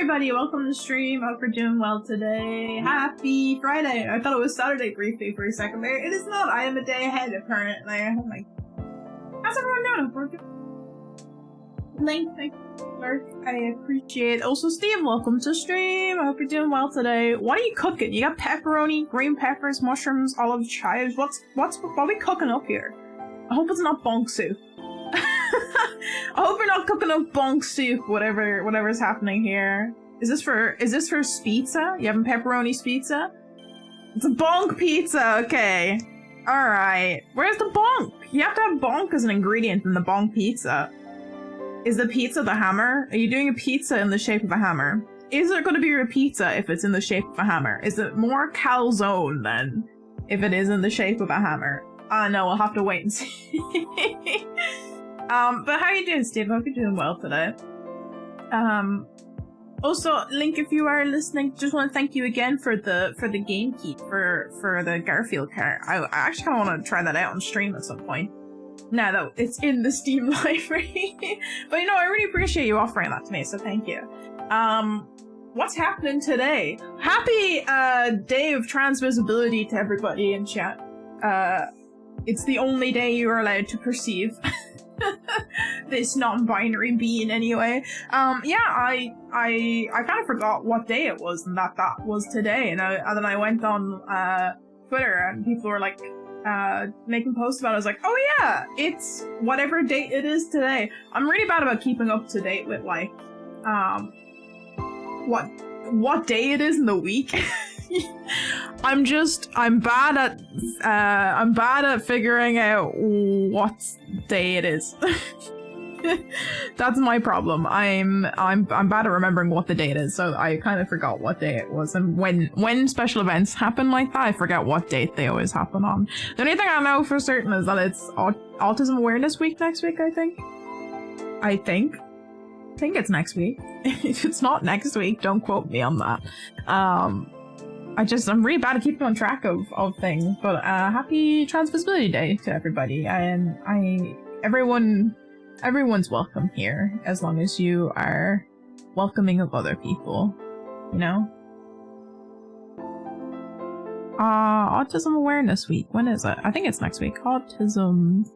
everybody, welcome to the stream. Hope you're doing well today. Happy Friday. I thought it was Saturday briefly for a second there. It is not. I am a day ahead apparently. Oh my. How's everyone doing? Link, thank you, Mark. I appreciate it. Also, Steve, welcome to the stream. I hope you're doing well today. What are you cooking? You got pepperoni, green peppers, mushrooms, olive chives. What are we cooking up here? I hope it's not bonk soup. I hope you're not cooking up bonk soup, whatever's happening here. Is this for pizza? You having pepperoni pizza? It's a bonk pizza, okay. Alright. Where's the bonk? You have to have bonk as an ingredient in the bonk pizza. Is the pizza the hammer? Are you doing a pizza in the shape of a hammer? Is it going to be a pizza if it's in the shape of a hammer? Is it more calzone then if it is in the shape of a hammer? No, we'll have to wait and see. But how are you doing, Steve? I hope you're doing well today. Also, Link, if you are listening, just want to thank you again for the game key for the Garfield card. I actually kind of want to try that out on stream at some point. Now that it's in the Steam library. But you know, I really appreciate you offering that to me, so thank you. What's happening today? Happy day of transvisibility to everybody in chat. It's the only day you are allowed to perceive this non-binary being anyway. Yeah, I kind of forgot what day it was and that was today, and then I went on Twitter and people were like making posts about it. I was like, oh yeah, it's whatever date it is today. I'm really bad about keeping up to date with like what day it is in the week. I'm bad at figuring out what day it is. That's my problem. I'm bad at remembering what the date is, so I kind of forgot what day it was. And when special events happen like that, I forget what date they always happen on. The only thing I know for certain is that it's Autism Awareness Week next week, I think. I think it's next week. If it's not next week, don't quote me on that. I'm really bad at keeping on track of things, but happy Transvisibility Day to everybody. Everyone's welcome here, as long as you are welcoming of other people, you know? Autism Awareness Week, when is it? I think it's next week. Autism...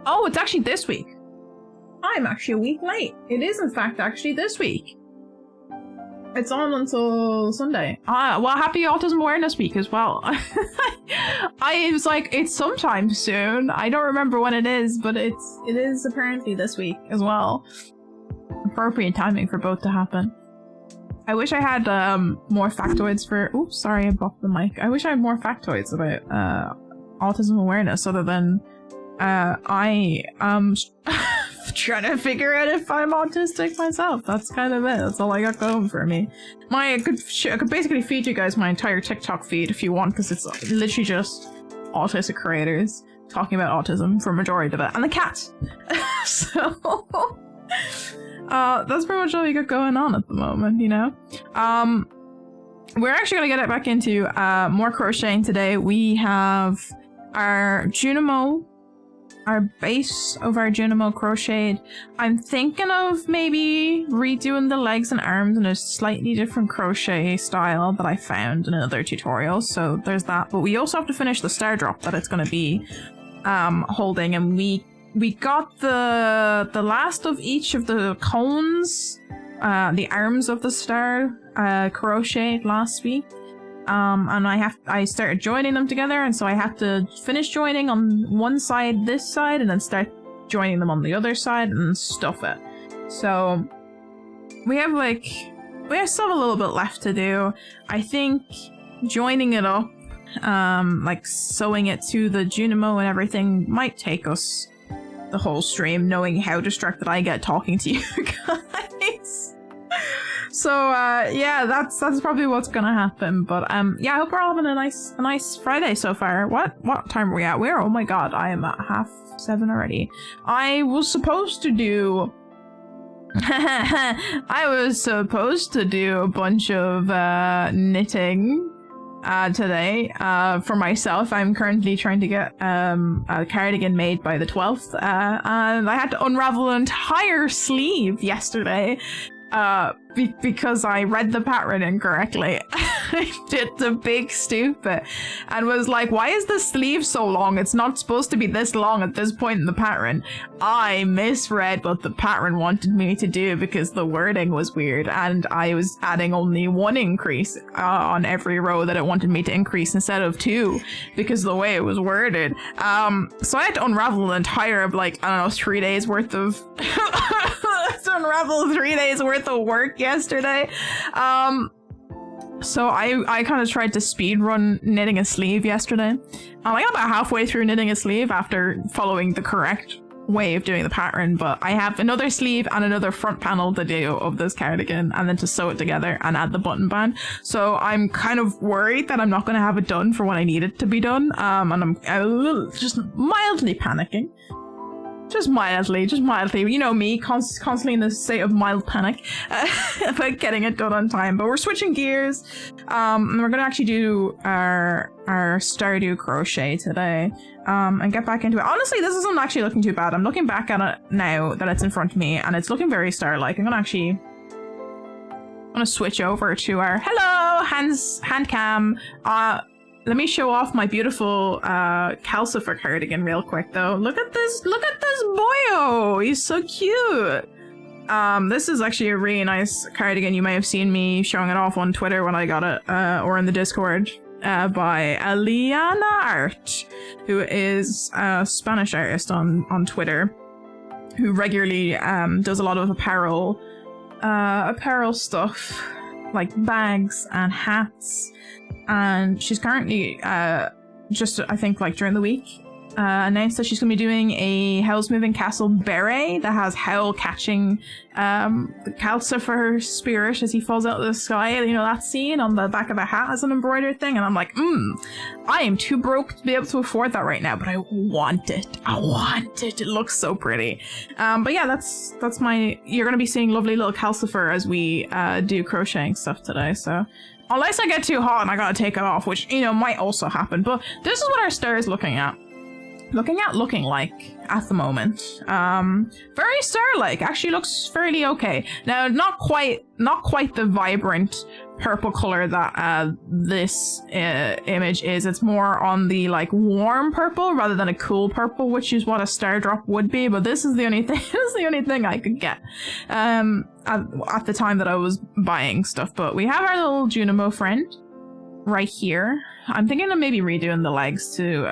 Oh, it's actually this week. I'm actually a week late. It is, in fact, actually this week. It's on until Sunday. Well, happy Autism Awareness Week as well. I was like, it's sometime soon. I don't remember when it is, but it is apparently this week as well. Appropriate timing for both to happen. I wish I had more factoids for... Oops, sorry, I bumped the mic. I wish I had more factoids about autism awareness, other than I am trying to figure out if I'm autistic myself. That's kind of it. That's all I got going for me. I could basically feed you guys my entire TikTok feed if you want, because it's literally just autistic creators talking about autism for a majority of it, and the cat. So that's pretty much all you got going on at the moment, you know. We're actually gonna get it back into more crocheting today. We have our Junimo, our base of our Junimo crocheted. I'm thinking of maybe redoing the legs and arms in a slightly different crochet style that I found in another tutorial, so there's that. But we also have to finish the star drop that it's going to be holding, and we got the last of each of the cones, the arms of the star crocheted last week. And I started joining them together, and so I have to finish joining on one side, this side, and then start joining them on the other side and stuff it. So we still have a little bit left to do. I think joining it up, like sewing it to the Junimo and everything, might take us the whole stream, knowing how distracted I get talking to you guys. So yeah, that's probably what's gonna happen. But yeah, I hope we're all having a nice Friday so far. What time are we at? Oh my god, I am at 7:30 already. I was supposed to do a bunch of knitting today. For myself, I'm currently trying to get a cardigan made by the 12th, and I had to unravel an entire sleeve yesterday because I read the pattern incorrectly. I did the big stupid and was like, why is the sleeve so long? It's not supposed to be this long at this point in the pattern. I misread what the pattern wanted me to do because the wording was weird, and I was adding only one increase on every row that it wanted me to increase instead of 2 because of the way it was worded. So I had to unravel an entire, like, I don't know, 3 days worth of to unravel 3 days worth of work yesterday. So I kind of tried to speed run knitting a sleeve yesterday. I got about halfway through knitting a sleeve after following the correct way of doing the pattern, but I have another sleeve and another front panel to do of this cardigan, and then to sew it together and add the button band. So I'm kind of worried that I'm not going to have it done for when I need it to be done, and I'm a little, just mildly panicking. Just mildly, you know me, constantly in this state of mild panic about getting it done on time. But we're switching gears, and we're gonna actually do our Stardew crochet today, and get back into it. Honestly, this isn't actually looking too bad. I'm looking back at it now that it's in front of me, and it's looking very star-like. I'm gonna switch over to our hand cam. Let me show off my beautiful calcifer cardigan real quick though. Look at this boyo! He's so cute! This is actually a really nice cardigan. You may have seen me showing it off on Twitter when I got it, or in the Discord, by Aliana Art, who is a Spanish artist on Twitter, who regularly does a lot of apparel stuff, like bags and hats. And she's currently just, I think, like during the week, announced that she's going to be doing a Howl's Moving Castle beret that has Howl catching the calcifer spirit as he falls out of the sky. You know, that scene on the back of a hat as an embroidered thing. And I'm like, I am too broke to be able to afford that right now, but I want it. It looks so pretty. But yeah, that's you're going to be seeing lovely little calcifer as we do crocheting stuff today. So unless I get too hot and I gotta take it off, which, you know, might also happen. But this is what our star is looking like at the moment. Very star-like. Actually looks fairly okay. Now, not quite the vibrant purple color that this image is. It's more on the like warm purple rather than a cool purple, which is what a star drop would be. But this is the only thing. This is the only thing I could get at the time that I was buying stuff. But we have our little Junimo friend right here. I'm thinking of maybe redoing the legs to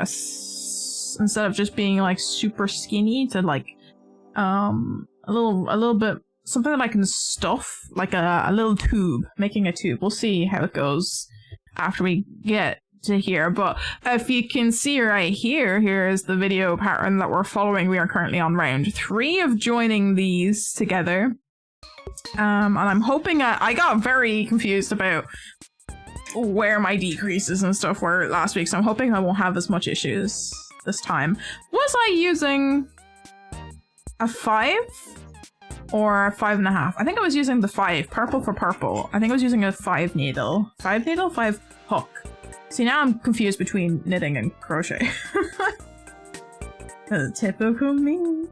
instead of just being like super skinny, to like a little bit something that I can stuff, like a little tube, making a tube. We'll see how it goes after we get to here. But if you can see right here, here is the video pattern that we're following. We are currently on round 3 of joining these together. And I'm hoping I got very confused about where my decreases and stuff were last week, so I'm hoping I won't have as much issues this time. Was I using a 5 or a 5.5? I think I was using the 5, purple for purple. I think I was using a 5 needle. 5 hook. See, now I'm confused between knitting and crochet. Typical me.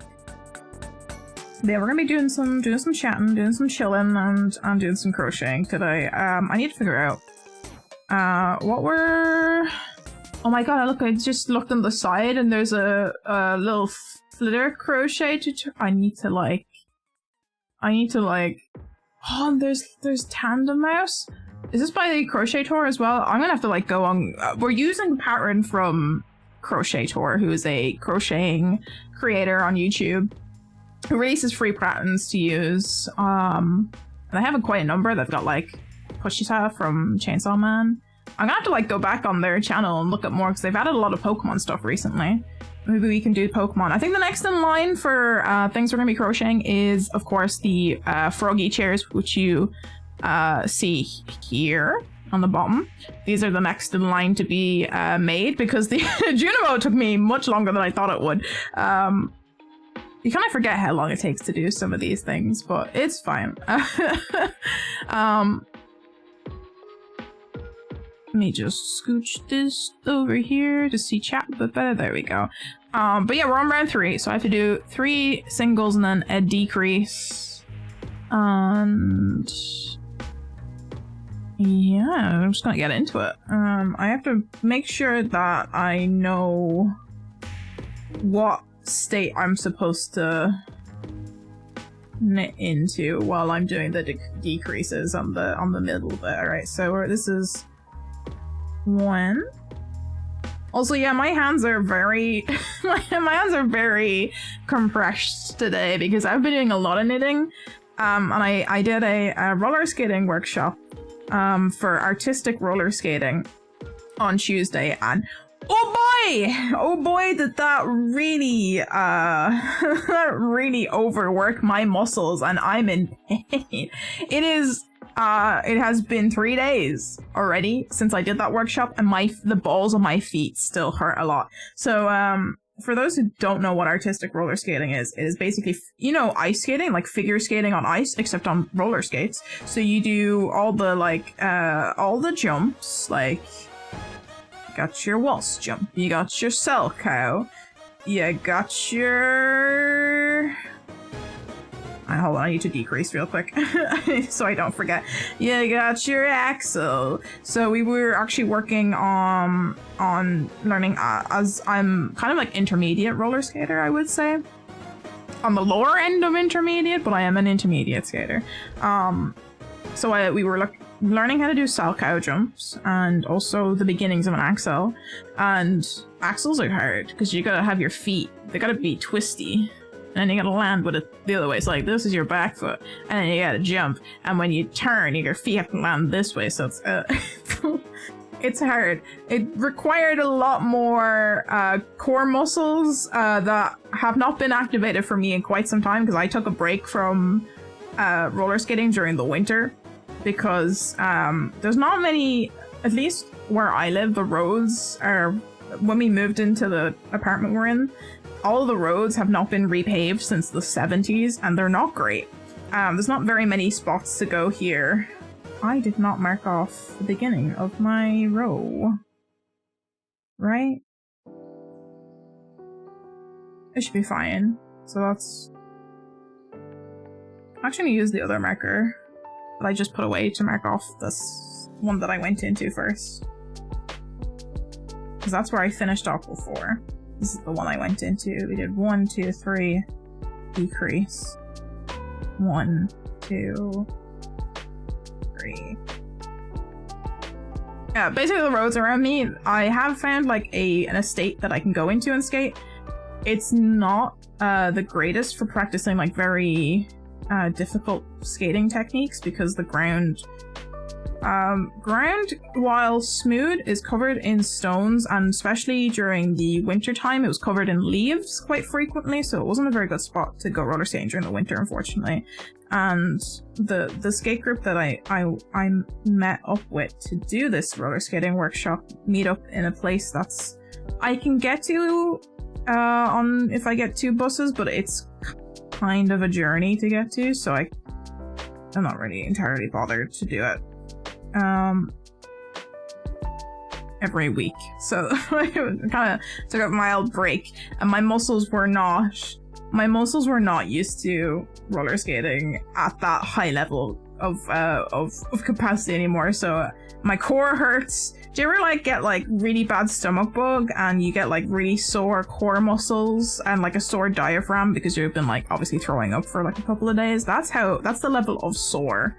Yeah, we're gonna be doing some chatting, doing some chilling, and I'm doing some crocheting today. I need to figure out what we're... Oh my god, look, I just looked on the side and there's a little flitter crochet I need to like... Oh, there's Tandem Mouse? Is this by the Crochet Tour as well? I'm gonna have to like go on... we're using the pattern from Crochet Tour, who is a crocheting creator on YouTube, who releases free patterns to use. And I have quite a number. They've got like Pushita from Chainsaw Man. I'm gonna have to like go back on their channel and look at more, because they've added a lot of Pokemon stuff recently. Maybe we can do Pokemon. I think the next in line for things we're gonna be crocheting is, of course, the froggy chairs, which you see here on the bottom. These are the next in line to be made, because the Junimo took me much longer than I thought it would. You kind of forget how long it takes to do some of these things, but it's fine. Let me just scooch this over here to see chat a bit better. There we go. But yeah, we're on round 3, so I have to do 3 singles and then a decrease. And yeah, I'm just gonna get into it. I have to make sure that I know what state I'm supposed to knit into while I'm doing the decreases on the middle bit. Alright, so this is 1. Also, yeah, my hands are very my hands are very compressed today because I've been doing a lot of knitting. And I did a roller skating workshop for artistic roller skating on Tuesday, and oh boy did that really really overwork my muscles, and I'm in pain. It has been 3 days already since I did that workshop, and the balls of my feet still hurt a lot. So for those who don't know what artistic roller skating is, it is basically, you know, ice skating, like figure skating on ice, except on roller skates. So you do all the jumps, like you got your waltz jump, you got your cell cow, you got your... hold on, I need to decrease real quick so I don't forget. You got your axle. So we were actually working on learning as I'm kind of like intermediate roller skater, I would say. On the lower end of intermediate, but I am an intermediate skater. So we were learning how to do cell cow jumps and also the beginnings of an axle. And axles are hard because you gotta have your feet, they gotta be twisty. And you gotta land with it the other way. So like this is your back foot, and then you gotta jump. And when you turn, your feet have to land this way. So it's it's hard. It required a lot more core muscles that have not been activated for me in quite some time, because I took a break from roller skating during the winter because there's not many, at least where I live, the roads are, when we moved into the apartment we're in, all the roads have not been repaved since the 70s, and they're not great. There's not very many spots to go here. I did not mark off the beginning of my row. Right? It should be fine. So that's... I'm actually gonna use the other marker that I just put away to mark off this one that I went into first. Because that's where I finished off before. This is the one I went into. We did 1, 2, 3, decrease. 1, 2, 3. Yeah, basically the roads around me, I have found like an estate that I can go into and skate. It's not the greatest for practicing like very difficult skating techniques, because the ground, while smooth, is covered in stones, and especially during the winter time it was covered in leaves quite frequently, so it wasn't a very good spot to go roller skating during the winter, unfortunately. And the skate group that I met up with to do this roller skating workshop meet up in a place that's I can get to on if I get 2 buses, but it's kind of a journey to get to, so I'm not really entirely bothered to do it every week. So I kind of took a mild break, and my muscles were not used to roller skating at that high level of capacity anymore. So my core hurts. Do you ever like get like really bad stomach bug and you get like really sore core muscles and like a sore diaphragm because you've been like obviously throwing up for like a couple of days? That's the level of sore.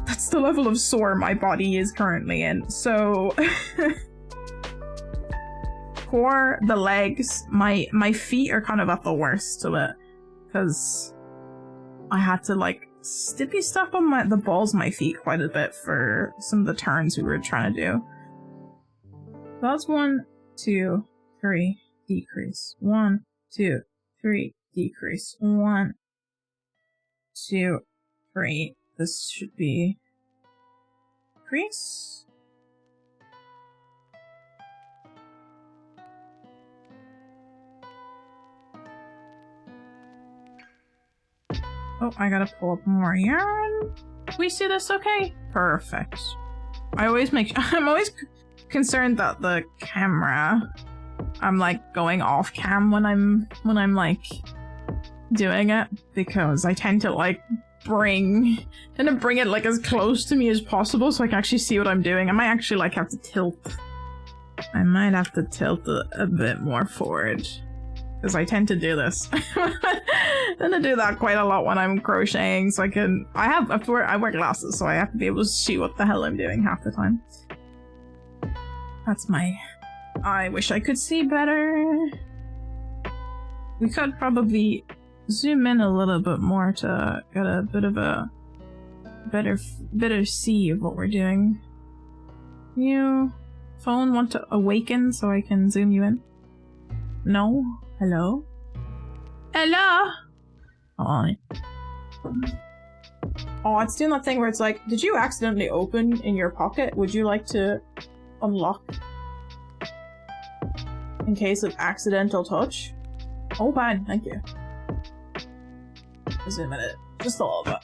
That's the level of sore my body is currently in. So core, the legs, my feet are kind of at the worst of it, because I had to like stippy stuff on the balls of my feet quite a bit for some of the turns we were trying to do. That's 1, 2, 3, decrease. 1, 2, 3, decrease. 1, 2, 3. This should be decrease. Oh, I gotta pull up more yarn. We see this okay? Perfect. I'm always concerned that the camera, I'm like going off cam when I'm like doing it, because I tend to like bring it like as close to me as possible so I can actually see what I'm doing. I might actually like have to tilt. I might have to tilt it a bit more forward, because I tend to do this. I tend to do that quite a lot when I'm crocheting, so I wear glasses, so I have to be able to see what the hell I'm doing half the time. That's my... I wish I could see better. We could probably zoom in a little bit more to get a bit of a better see of what we're doing. You phone want to awaken so I can zoom you in? No? Hello? Hello? Oh, it's doing that thing where it's like, did you accidentally open in your pocket? Would you like to unlock in case of accidental touch? Oh, fine, thank you. Zoom in it just a little bit.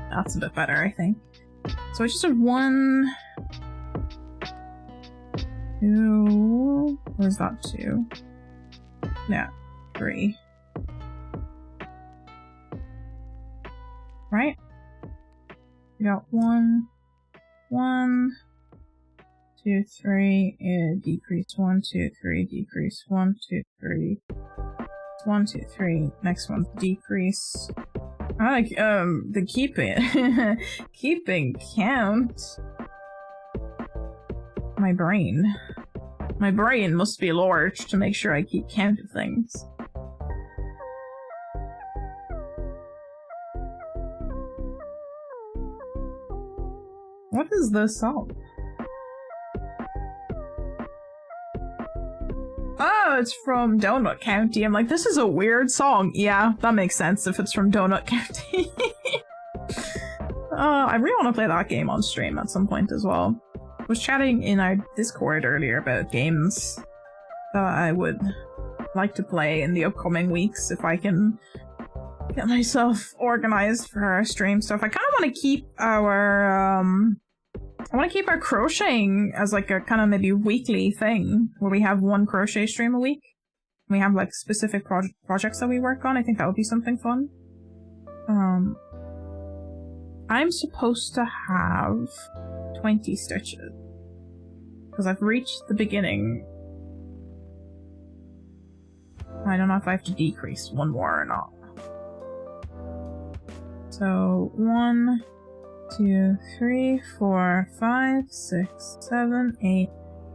That's a bit better, I think. So I just have 1, 2. Where's that 2? Yeah, 3. Right? We got 1, 2, 3, decrease 1, 2, 3, decrease 1, 2, 3, 1, 2, 3. Next one, decrease. I like the keeping count. My brain must be large to make sure I keep count of things. What is this song? Oh, it's from Donut County. I'm like, this is a weird song. Yeah, that makes sense if it's from Donut County. I really want to play that game on stream at some point as well. I was chatting in our Discord earlier about games that I would like to play in the upcoming weeks if I can get myself organized for our stream stuff. I kind of want to keep our crocheting as like a kind of maybe weekly thing where we have 1 crochet stream a week. We have like specific projects that we work on. I think that would be something fun. I'm supposed to have 20 stitches because I've reached the beginning. I don't know if I have to decrease 1 more or not. So 1, 2, 3, 4, 5, 6, 7, 8,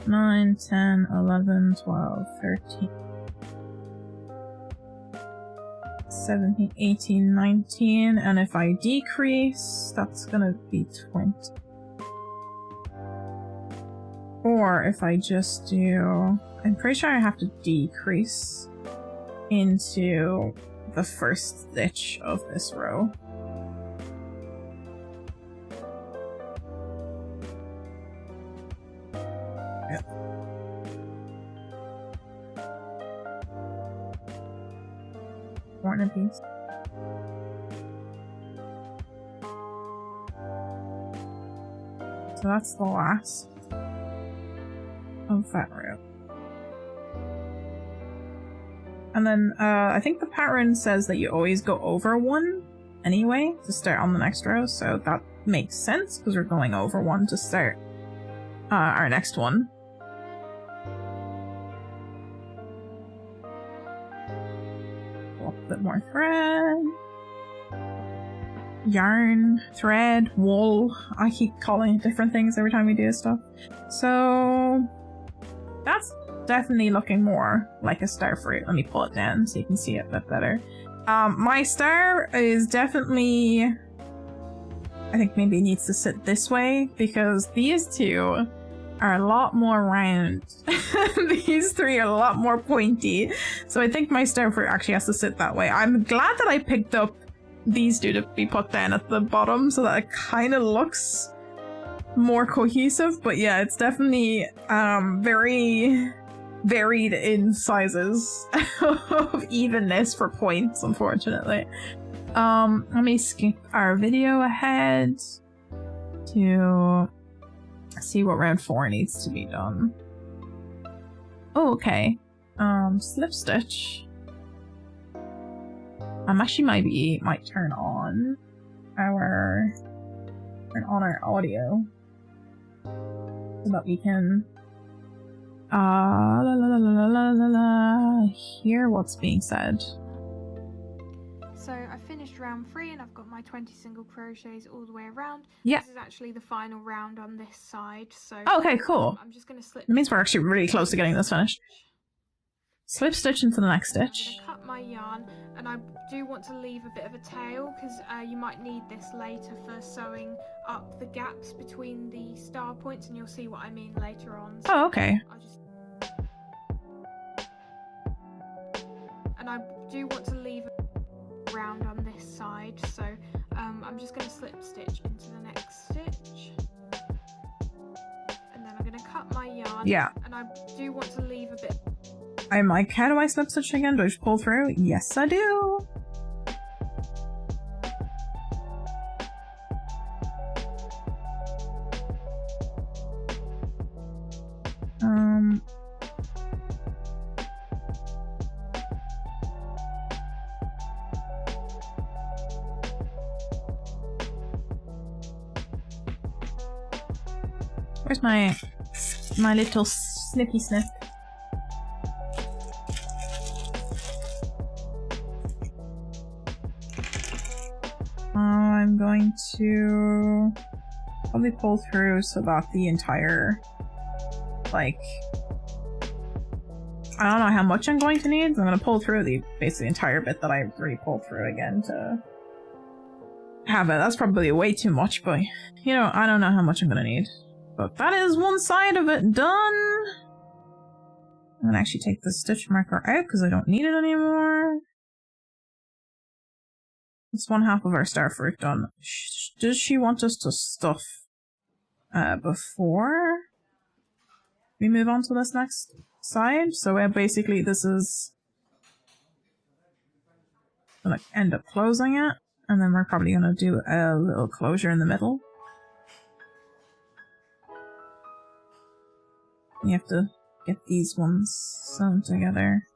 9, 10, 11, 12, 13, 17, 18, 19, and if I decrease, that's gonna be 20. Or if I just do... I'm pretty sure I have to decrease into the first stitch of this row. One piece. So that's the last of that row. And then I think the pattern says that you always go over 1 anyway to start on the next row, so that makes sense because we're going over 1 to start our next one. A bit more thread, yarn, thread, wool. I keep calling it different things every time we do stuff. So that's definitely looking more like a star fruit. Let me pull it down so you can see it a bit better. My star is definitely, I think maybe it needs to sit this way because these two are a lot more round. These 3 are a lot more pointy. So I think my star fruit actually has to sit that way. I'm glad that I picked up these 2 to be put down at the bottom so that it kind of looks more cohesive. But yeah, it's definitely very varied in sizes of evenness for points, unfortunately. Let me skip our video ahead to see what round 4 needs to be done. Oh, okay. Slip stitch. Actually might turn on our audio so that we can hear what's being said. So I finished round 3 and I've got my 20 single crochets all the way around. Yeah. This is actually the final round on this side. So oh, okay, cool. I'm just going to slip. It means we're actually really close to getting this finished. Slip stitch into the next stitch. I'm going to cut my yarn, and I do want to leave a bit of a tail because you might need this later for sewing up the gaps between the star points, and you'll see what I mean later on. So oh, okay. And I do want to leave a round on this side, so I'm just going to slip stitch into the next stitch. And then I'm going to cut my yarn. Yeah. And I do want to leave a bit. I'm like, how do I slip stitch again? Do I just pull through? Yes, I do. Where's my little snippy snip? I'm going to probably pull through so that the entire, like, I don't know how much I'm going to need. So I'm going to pull through basically the entire bit that I already pulled through again to have it. That's probably way too much, but, you know, I don't know how much I'm going to need. But that is one side of it done. I'm going to actually take the stitch marker out because I don't need it anymore. That's one half of our star fruit done. Does she want us to stuff before we move on to this next side? So basically this is gonna end up closing it, and then we're probably gonna do a little closure in the middle. You have to get these ones sewn together.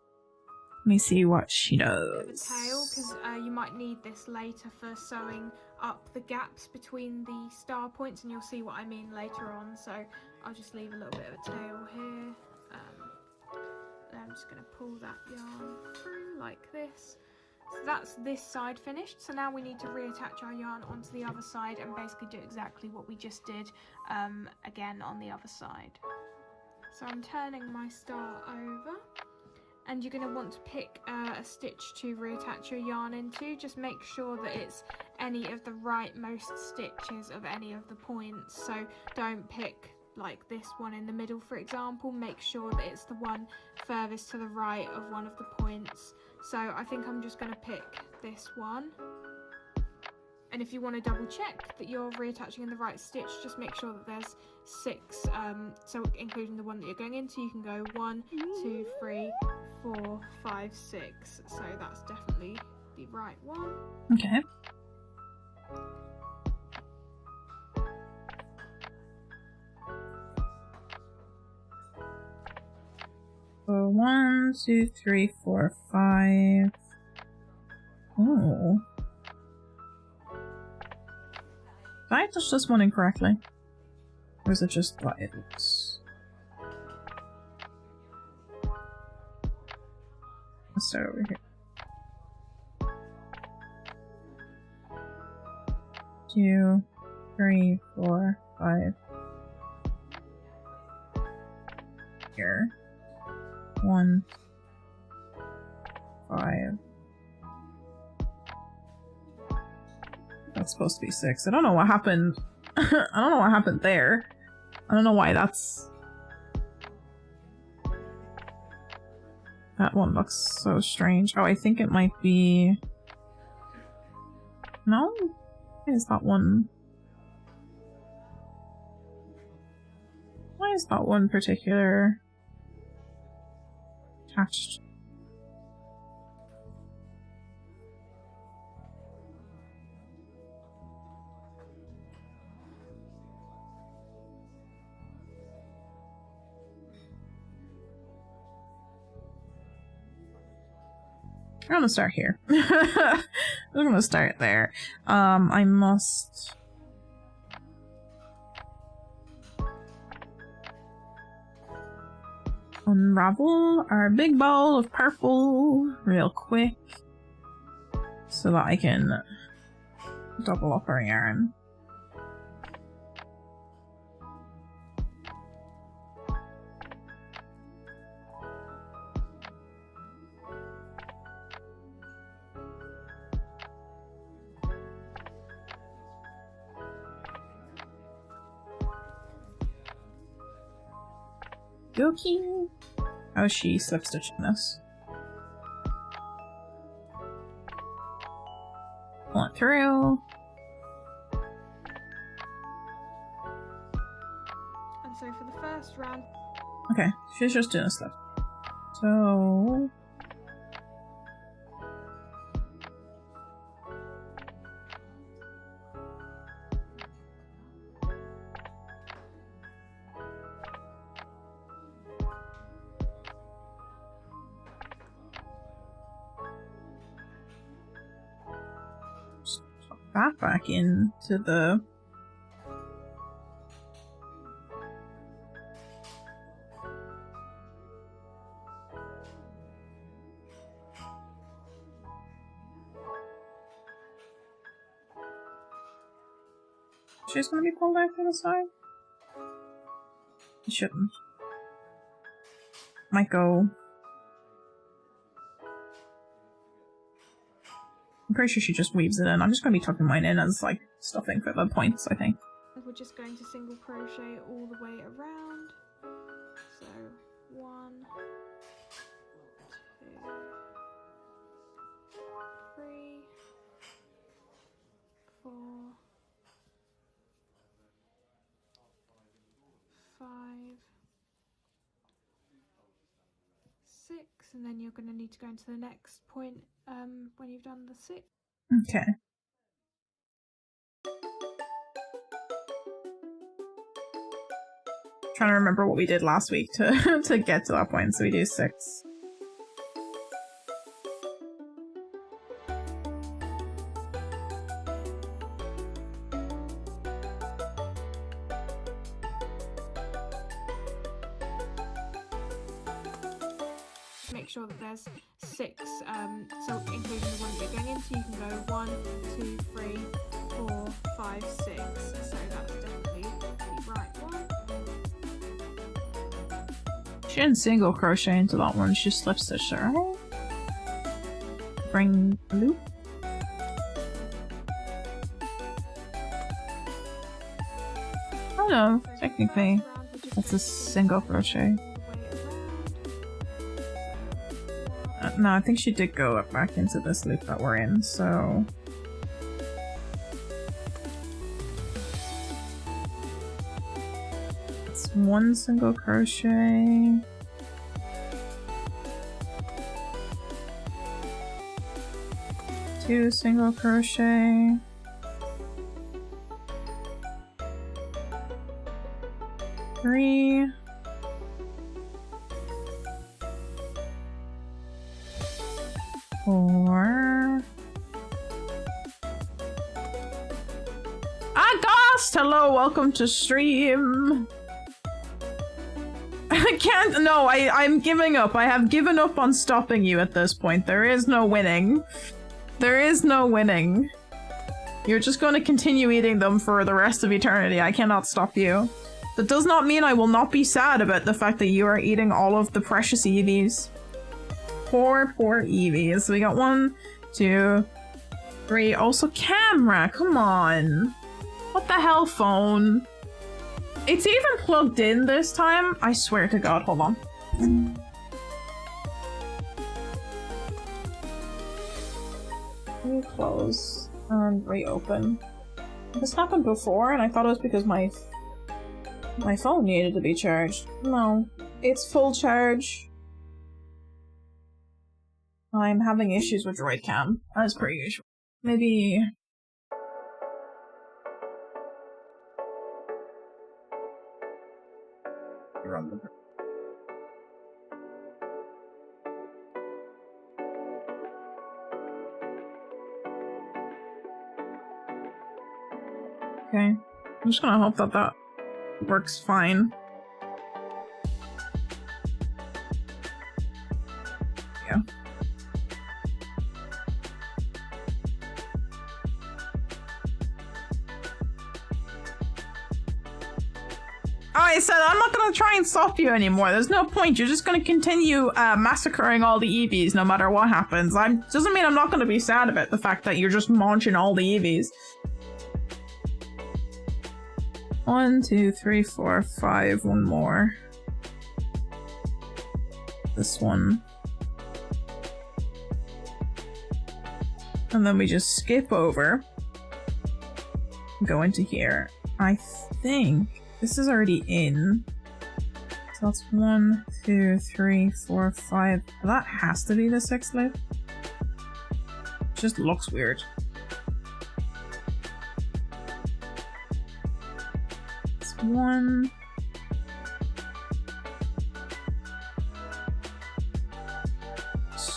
Let me see what she does. Tail, because you might need this later for sewing up the gaps between the star points, and you'll see what I mean later on. So I'll just leave a little bit of a tail here. I'm just going to pull that yarn through like this. So that's this side finished. So now we need to reattach our yarn onto the other side and basically do exactly what we just did again on the other side. So I'm turning my star over. And you're going to want to pick a stitch to reattach your yarn into. Just make sure that it's any of the rightmost stitches of any of the points. So don't pick like this one in the middle, for example. Make sure that it's the one furthest to the right of one of the points. So I think I'm just going to pick this one. And if you want to double check that you're reattaching in the right stitch, just make sure that there's 6, so including the one that you're going into, you can go 1, 2, 3, 4, 5, 6. So that's definitely the right one. Okay. So 1, 2, 3, 4, 5. Oh. Did I touch this one incorrectly? Or is it just what it looks? Let's start over here. 2, 3, 4, 5. Here. 1, 5. That's supposed to be 6. I don't know what happened. I don't know what happened there. I don't know why that's... That one looks so strange. Oh, I think it might be... No? Why is that one... Why is that one particular... attached? I'm gonna start here. I'm gonna start there. I must... unravel our big ball of purple real quick so that I can double up our yarn. Goki. Oh, she slip stitching this. Pull it through. And so for the first round. Okay, she's just doing a slip. So. That back into the she's gonna be pulled out to the side? It shouldn't. Might go. I'm pretty sure she just weaves it in. I'm just gonna be tucking mine in as like stuffing for the points, I think. We're just going to single crochet all the way around. So 1, 2, 3, 4, 5, 6, and then you're going to need to go into the next point when you've done the 6. Okay. Trying to remember what we did last week to to get to that point, so we do 6. Make sure that there's 6, so including the one that you're going into, you can go 1, 2, 3, 4, 5, 6. So that's definitely the right one. She didn't single crochet into that one, she slip stitched it, right? Bring loop. Oh no, technically that's a single crochet. No, I think she did go up back into this loop that we're in, so... It's 1 single crochet. Two single crochet. Three. 4. August! Hello, welcome to stream. I can't. No, I'm giving up. I have given up on stopping you at this point. There is no winning. There is no winning. You're just going to continue eating them for the rest of eternity. I cannot stop you. That does not mean I will not be sad about the fact that you are eating all of the precious EVs. Poor EVs. So we got 1, 2, 3. Also camera, come on. What the hell, phone? It's even plugged in this time. I swear to God, hold on. Close and reopen. This happened before and I thought it was because my phone needed to be charged. No, it's full charge. I'm having issues with Droid Cam, as per usual. Maybe... Okay. I'm just gonna hope that that works fine. Yeah. I said I'm not gonna try and stop you anymore. There's no point. You're just gonna continue massacring all the EVs no matter what happens. Doesn't mean I'm not gonna be sad about the fact that you're just launching all the EVs. 1, 2, 3, 4, 5. One more. This one. And then we just skip over. Go into here. I think this is already in. So that's 1, 2, 3, 4, 5. That has to be the 6th loop. It just looks weird. It's 1.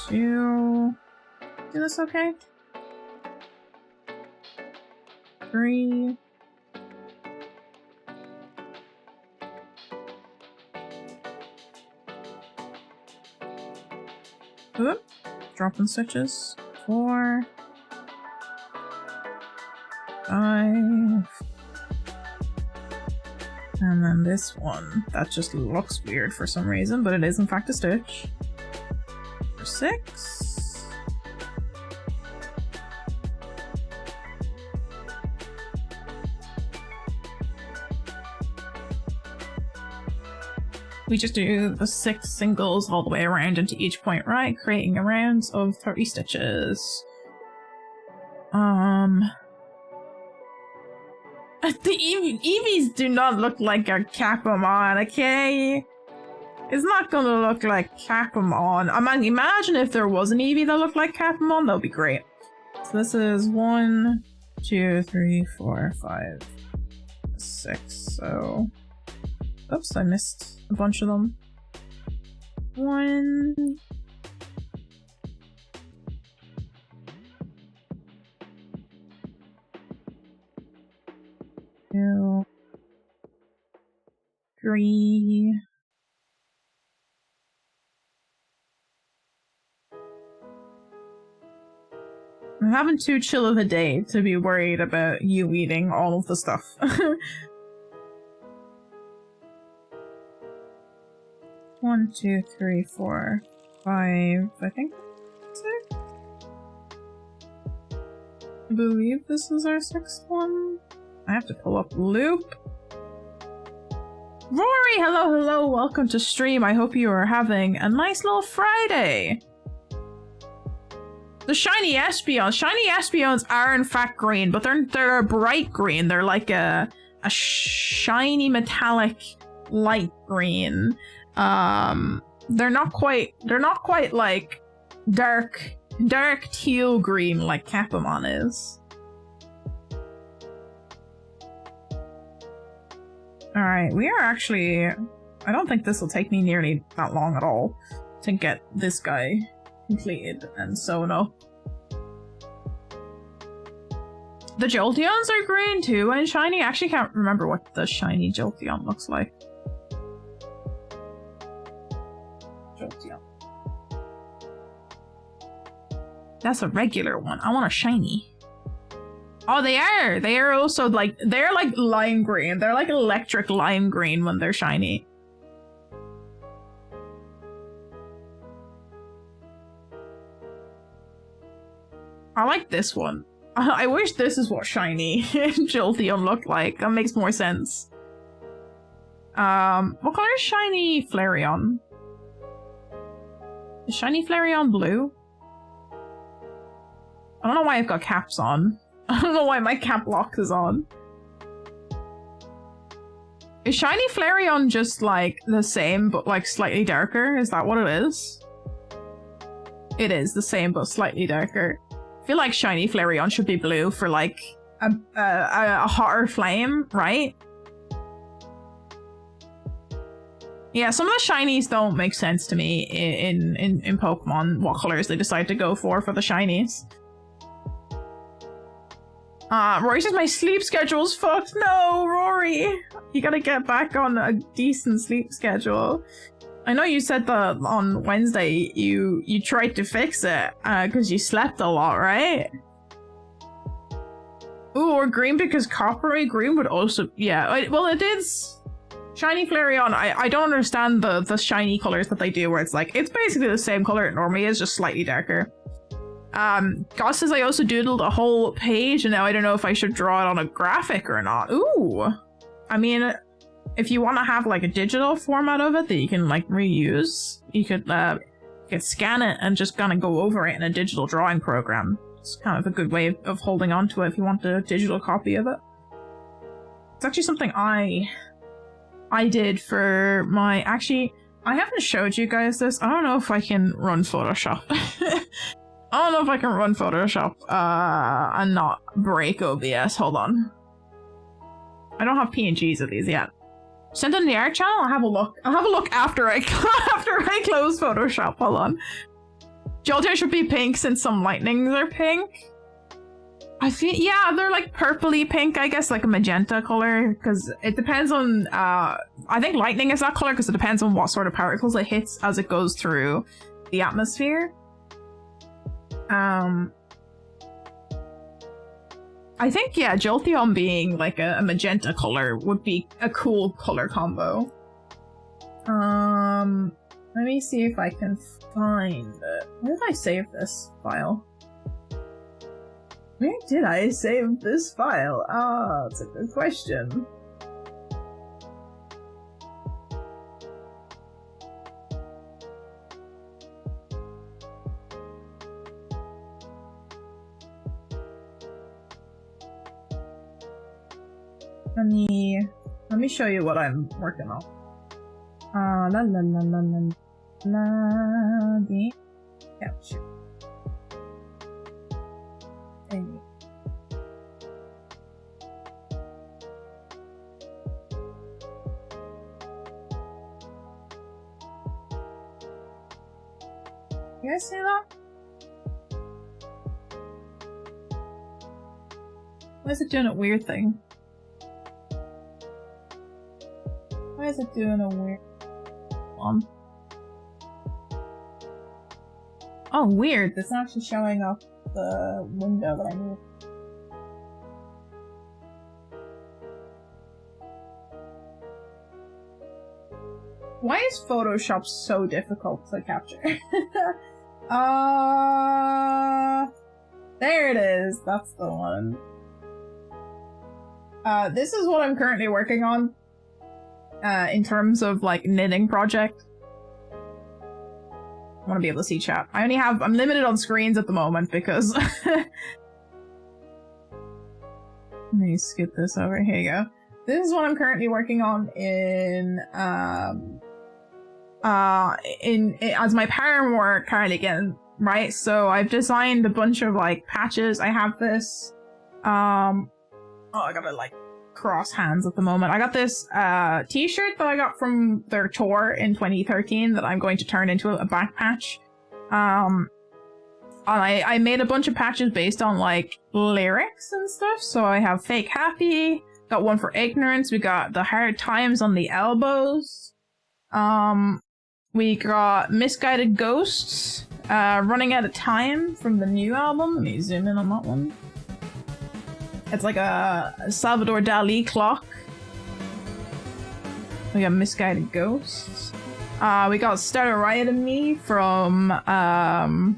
Two. Do this okay? 3. Oop. Dropping stitches. 4. 5. And then this one. That just looks weird for some reason, but it is in fact a stitch. 6. We just do the 6 singles all the way around into each point, right? Creating a round of 30 stitches. The Eevees do not look like a Capamon, okay? It's not gonna look like Capamon. I mean, imagine if there was an Eevee that looked like Capamon, that would be great. So this is 1, 2, 3, 4, 5, 6. So, oops, I missed a bunch of them. 1. 2. 3. I'm having too chill of a day to be worried about you eating all of the stuff. 1, 2, 3, 4, 5, I think 6? I believe this is our 6th one. I have to pull up loop. Rory, hello, welcome to stream. I hope you are having a nice little Friday. The shiny Espeons. Shiny Espeons are in fact green, but they're a bright green. They're like a shiny metallic light green. They're not quite like dark teal green like Capamon is. Alright, we are actually... I don't think this will take me nearly that long at all to get this guy completed and sewn up. The Jolteons are green too and shiny. I actually can't remember what the shiny Jolteon looks like. Jolteon. That's a regular one. I want a shiny. Oh, they are! They are also like... They're like lime green. They're like electric lime green when they're shiny. I like this one. I wish this is what shiny Jolteon looked like. That makes more sense. What color is shiny Flareon? Is shiny Flareon blue? I don't know why I've got caps on. I don't know why my cap lock is on. Is shiny Flareon just like the same but like slightly darker? Is that what it is? It is the same but slightly darker. I feel like shiny Flareon should be blue for like a hotter flame, right? Yeah, some of the shinies don't make sense to me in Pokemon, what colors they decide to go for the shinies. Rory says my sleep schedule's fucked. No, Rory! You gotta get back on a decent sleep schedule. I know you said that on Wednesday you tried to fix it, because you slept a lot, right? Ooh, or green because coppery green would also... Yeah, well it is... Shiny Flareon, I don't understand the shiny colors that they do where it's like, it's basically the same color it normally is, just slightly darker. Goss says I also doodled a whole page and now I don't know if I should draw it on a graphic or not. Ooh! I mean, if you want to have like a digital format of it that you can like reuse, you could scan it and just kind of go over it in a digital drawing program. It's kind of a good way of holding on to it if you want a digital copy of it. It's actually something I did for my... Actually, I haven't showed you guys this. I don't know if I can run Photoshop. I don't know if I can run Photoshop and not break OBS. Hold on. I don't have PNGs of these yet. Send it in the art channel? I'll have a look. I'll have a look after I close Photoshop. Hold on. Jolteon should be pink since some lightnings are pink. I feel, yeah, they're like purpley pink, I guess, like a magenta color, because it depends on, I think lightning is that color because it depends on what sort of particles it hits as it goes through the atmosphere. I think, yeah, Jolteon being like a magenta color would be a cool color combo. Let me see if I can find it. Where did I save this file? Where did I save this file? Ah, that's a good question. Let me show you what I'm working on. La la la la la la the capture. You guys see that? Why is it doing a weird thing? Why is it doing a weird one? Oh, weird. It's actually showing up the window that I need. Why is Photoshop so difficult to capture? There it is. That's the one. This is what I'm currently working on. In terms of like knitting project. I want to be able to see chat. I'm limited on screens at the moment because let me skip this over. Here you go. This is what I'm currently working on in as my Paramore cardigan, right? So I've designed a bunch of like patches. I have this oh, I gotta like cross hands at the moment. I got this t-shirt that I got from their tour in 2013 that I'm going to turn into a back patch. And I made a bunch of patches based on like lyrics and stuff. So I have Fake Happy, got one for Ignorance, we got The Hard Times on the Elbows, we got Misguided Ghosts, Running Out of Time from the new album. Let me zoom in on that one. It's like a Salvador Dali clock. We got Misguided Ghosts. We got Start a Riot in Me from why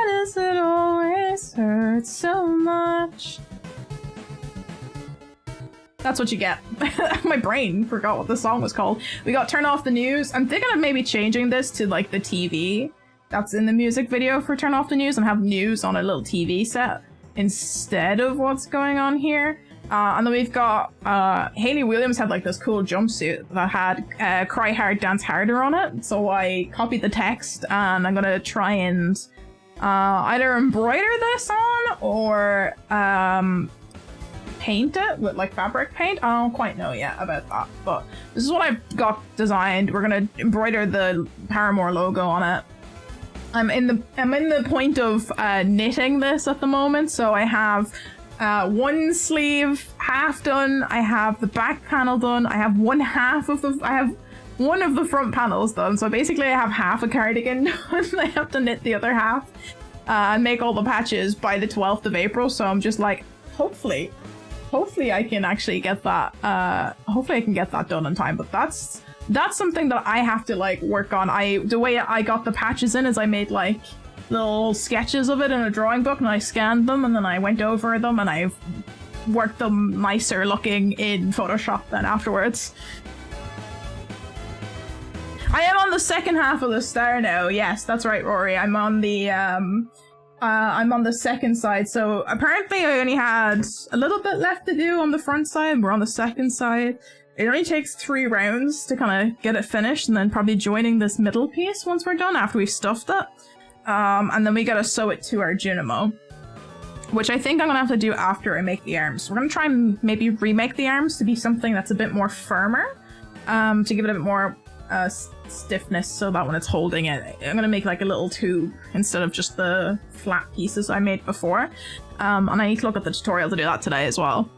does it always hurt so much? That's what you get. My brain forgot what the song was called. We got Turn Off the News. I'm thinking of maybe changing this to like the TV that's in the music video for Turn Off the News and have news on a little TV set instead of what's going on here. And then we've got Hayley Williams had like this cool jumpsuit that had Cry Hard, Dance Harder on it. So I copied the text and I'm gonna try and either embroider this on or paint it with like fabric paint. I don't quite know yet about that, but this is what I've got designed. We're gonna embroider the Paramore logo on it. I'm in the point of knitting this at the moment, so I have one sleeve half done, I have the back panel done, I have one of the front panels done, so basically I have half a cardigan done. I have to knit the other half and make all the patches by the 12th of April, so I'm just like, hopefully I can actually get that, hopefully I can get that done in time, but that's something that I have to like work on. The way I got the patches in is I made like little sketches of it in a drawing book and I scanned them and then I went over them and I've worked them nicer looking in Photoshop then afterwards. I am on the second half of the star now. Yes, that's right, Rory. I'm on the second side. So apparently I only had a little bit left to do on the front side. We're on the second side. It only takes 3 rounds to kind of get it finished, and then probably joining this middle piece once we're done after we've stuffed it. And then we gotta sew it to our Junimo, which I think I'm gonna have to do after I make the arms. We're gonna try and maybe remake the arms to be something that's a bit more firmer, to give it a bit more stiffness so that when it's holding it, I'm gonna make like a little tube instead of just the flat pieces I made before. And I need to look at the tutorial to do that today as well.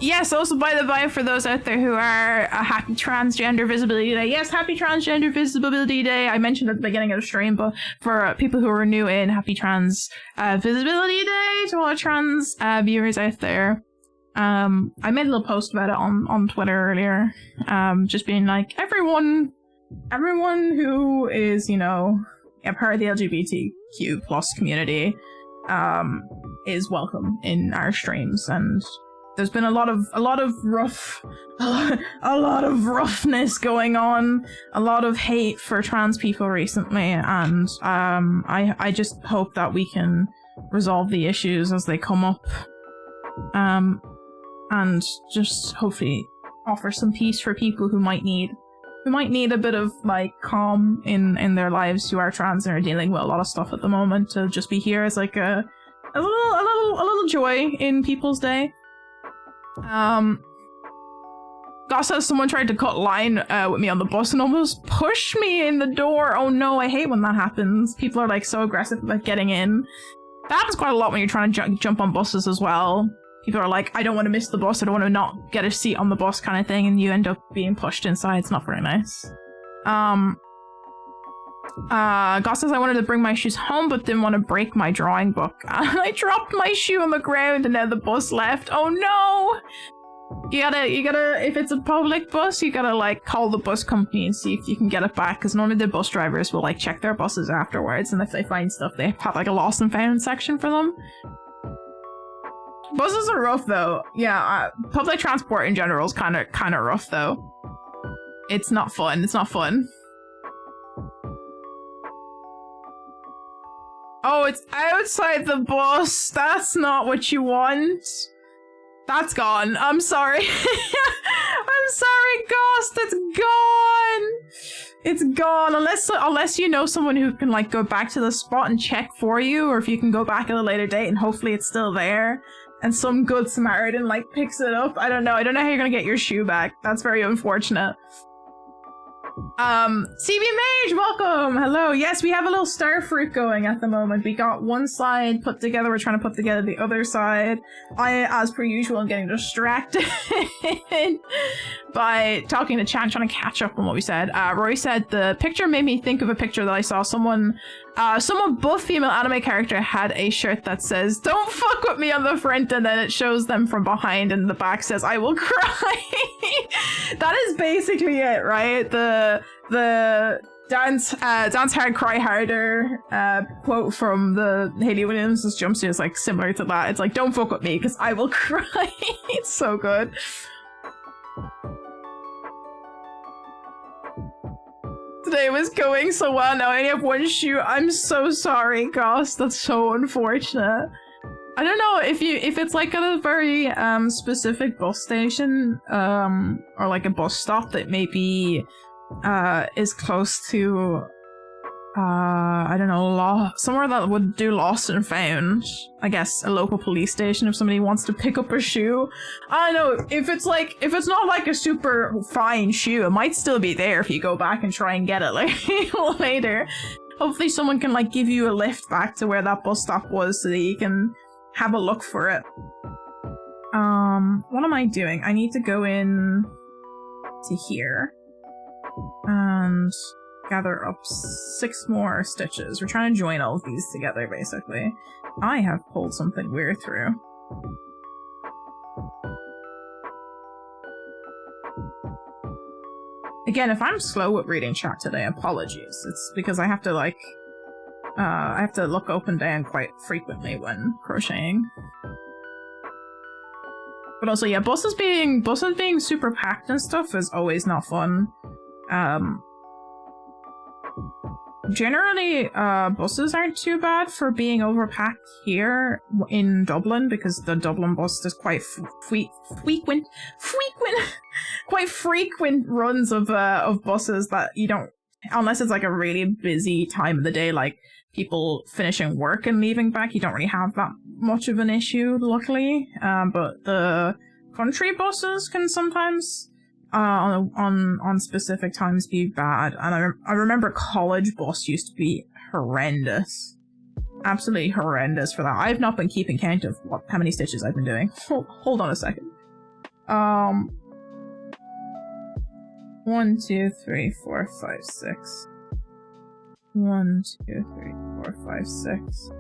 Yes, also by the by, for those out there who are a happy Transgender Visibility Day. Yes, happy Transgender Visibility Day. I mentioned at the beginning of the stream, but for people who are new in, happy Trans Visibility Day to all our trans viewers out there. I made a little post about it on Twitter earlier. Just being like, everyone who is, you know, a part of the LGBTQ plus community is welcome in our streams, and there's been a lot of roughness going on, a lot of hate for trans people recently, and I just hope that we can resolve the issues as they come up, and just hopefully offer some peace for people who might need a bit of like calm in their lives, who are trans and are dealing with a lot of stuff at the moment, to just be here as like a little joy in people's day. Goss says someone tried to cut line with me on the bus and almost pushed me in the door. Oh no, I hate when that happens. People are like so aggressive about getting in. That happens quite a lot when you're trying to jump on buses as well. People are like, I don't want to miss the bus, I don't want to not get a seat on the bus kind of thing, and you end up being pushed inside. It's not very nice. Goss says I wanted to bring my shoes home but didn't want to break my drawing book. I dropped my shoe on the ground and then the bus left. Oh no! You gotta, if it's a public bus, you gotta like call the bus company and see if you can get it back, because normally the bus drivers will like check their buses afterwards, and if they find stuff, they have like a lost and found section for them. Buses are rough though. Yeah, public transport in general is kind of rough though. It's not fun. It's not fun. Oh, it's outside the bus. That's not what you want. That's gone. I'm sorry. I'm sorry, Ghost. It's gone. It's gone. Unless you know someone who can like go back to the spot and check for you, or if you can go back at a later date and hopefully it's still there, and some good Samaritan like picks it up. I don't know how you're gonna get your shoe back. That's very unfortunate. CB Mage, welcome! Hello. Yes, we have a little star fruit going at the moment. We got one side put together, we're trying to put together the other side. I, as per usual, am getting distracted by talking to Chan, trying to catch up on what we said. Rory said, the picture made me think of a picture that I saw. Someone buff female anime character had a shirt that says, "Don't fuck with me" on the front, and then it shows them from behind, and the back says, "I will cry." That is basically it, right? The dance hard, cry harder quote from the Hayley Williams' jumpsuit is like similar to that. It's like, don't fuck with me because I will cry. It's so good. Today was going so well, now I only have one shoe. I'm so sorry, Goss. That's so unfortunate. I don't know if it's like at a very specific bus station or like a bus stop that maybe is close to I don't know, somewhere that would do lost and found. I guess a local police station if somebody wants to pick up a shoe. I don't know, if it's not like a super fine shoe, it might still be there if you go back and try and get it like later. Hopefully someone can like give you a lift back to where that bus stop was so that you can have a look for it. What am I doing? I need to go in to here and gather up 6 more stitches. We're trying to join all of these together, basically. I have pulled something weird through. Again, if I'm slow with reading chat today, apologies. It's because I have to, like, I have to look up and down quite frequently when crocheting. But also, yeah, buses being super packed and stuff is always not fun. Generally, buses aren't too bad for being overpacked here in Dublin because the Dublin bus does quite frequent runs of buses that you don't, unless it's like a really busy time of the day, like people finishing work and leaving back, you don't really have that much of an issue, luckily. But the country buses can sometimes on specific times be bad, and I remember college bus used to be horrendous, absolutely horrendous for that. I've not been keeping count of how many stitches I've been doing. Hold on a second. 1, 2, 3, 4, 5, 6. 1, 2, 3, 4, 5, 6.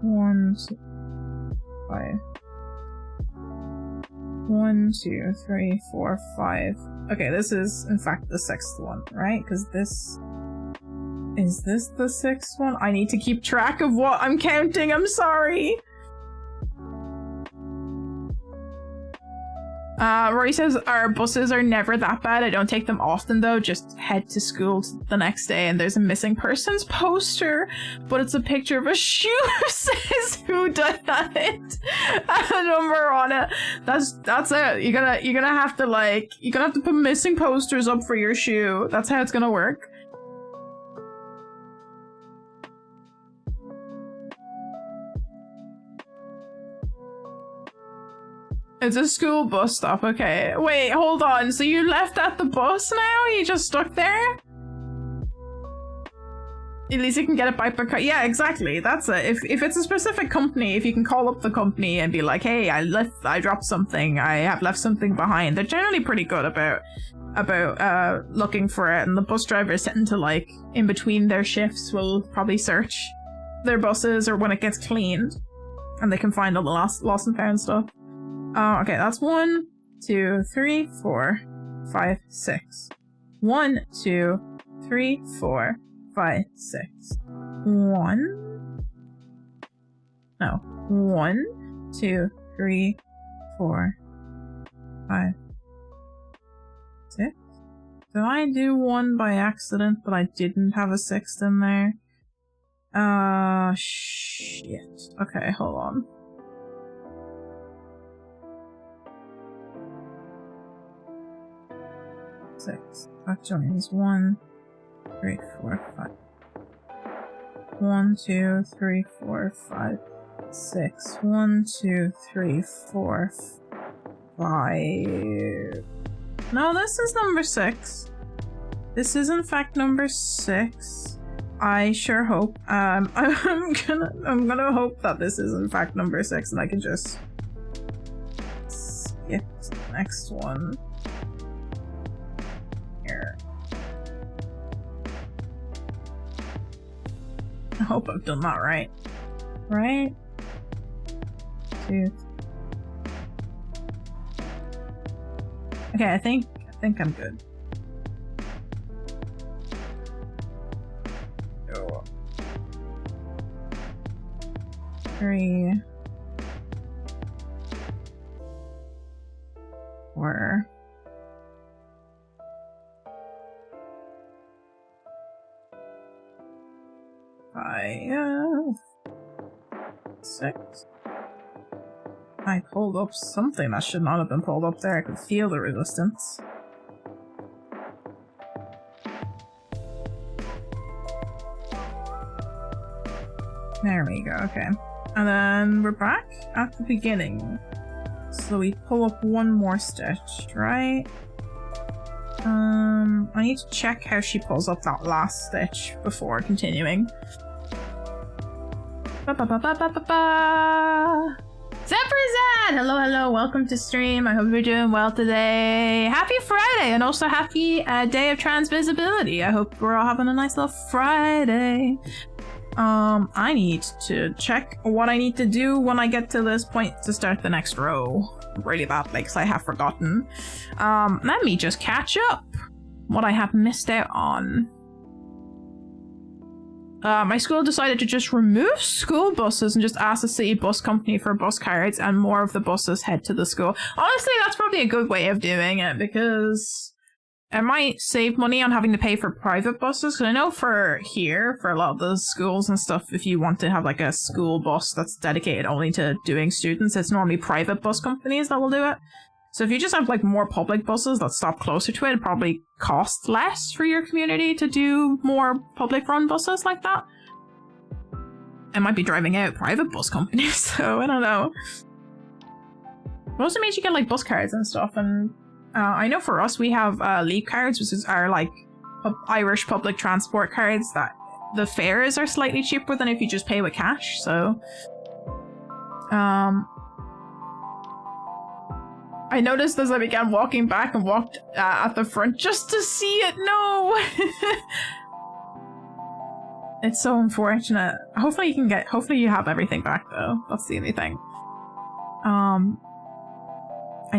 1, 2, 5. 1, 2, 3, 4, 5. Okay, this is in fact the 6th one, right? Because is this the 6th one? I need to keep track of what I'm counting. I'm sorry. Rory says our buses are never that bad. I don't take them often though, just head to school the next day and there's a missing persons poster, but it's a picture of a shoe. Says who done it? A number on it. That's it. You're gonna have to put missing posters up for your shoe. That's how it's gonna work. It's a school bus stop, okay. Wait, hold on. So you left at the bus now? You just stuck there? At least you can get it by per car. Yeah, exactly. That's it. If it's a specific company, if you can call up the company and be like, hey, I dropped something. I have left something behind. They're generally pretty good about looking for it. And the bus drivers tend to, like, in between their shifts will probably search their buses or when it gets cleaned. And they can find all the lost and found stuff. Okay, that's 1, 2, 3, 4, 5, 6. 1, 2, 3, 4, 5, 6. 1. No. 1, 2, 3, 4, 5, 6. Did I do 1 by accident, but I didn't have a 6th in there? Shit. Okay, hold on. 6. That joins 1, 3, 4, 5. 1, 2, 3, 4, 5, 6. 1, 2, 3, 4, 5. No, this is number 6. This is in fact number 6. I sure hope. I'm gonna hope that this is in fact number 6, and I can just skip to the next one. I hope I've done that right. Right? 2. Okay, I think I'm good. 2, 3, 4. 5, 6. I pulled up something that should not have been pulled up there. I could feel the resistance. There we go, okay. And then we're back at the beginning. So we pull up one more stitch, right? I need to check how she pulls up that last stitch before continuing. Zephyrzad! Hello, hello, welcome to stream. I hope you're doing well today. Happy Friday, and also happy day of transvisibility. I hope we're all having a nice little Friday. I need to check what I need to do when I get to this point to start the next row. Really badly, because I have forgotten. Let me just catch up what I have missed out on. My school decided to just remove school buses and just ask the city bus company for bus cards, and more of the buses head to the school. Honestly, that's probably a good way of doing it, because it might save money on having to pay for private buses. Because I know for here, for a lot of the schools and stuff, if you want to have like a school bus that's dedicated only to doing students, it's normally private bus companies that will do it. So if you just have like more public buses that stop closer to it, it probably costs less for your community to do more public run buses like that. I might be driving out private bus companies, so I don't know. It also makes you get like bus cards and stuff, and I know for us we have leap cards, which is our like Irish public transport cards, that the fares are slightly cheaper than if you just pay with cash, so I noticed as I began walking back and walked at the front just to see it. No! It's so unfortunate. Hopefully you can get, hopefully you have everything back though. That's the only thing. I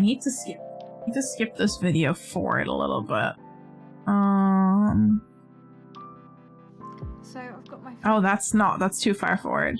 need to skip this video forward a little bit. So I've got my... Oh, that's too far forward.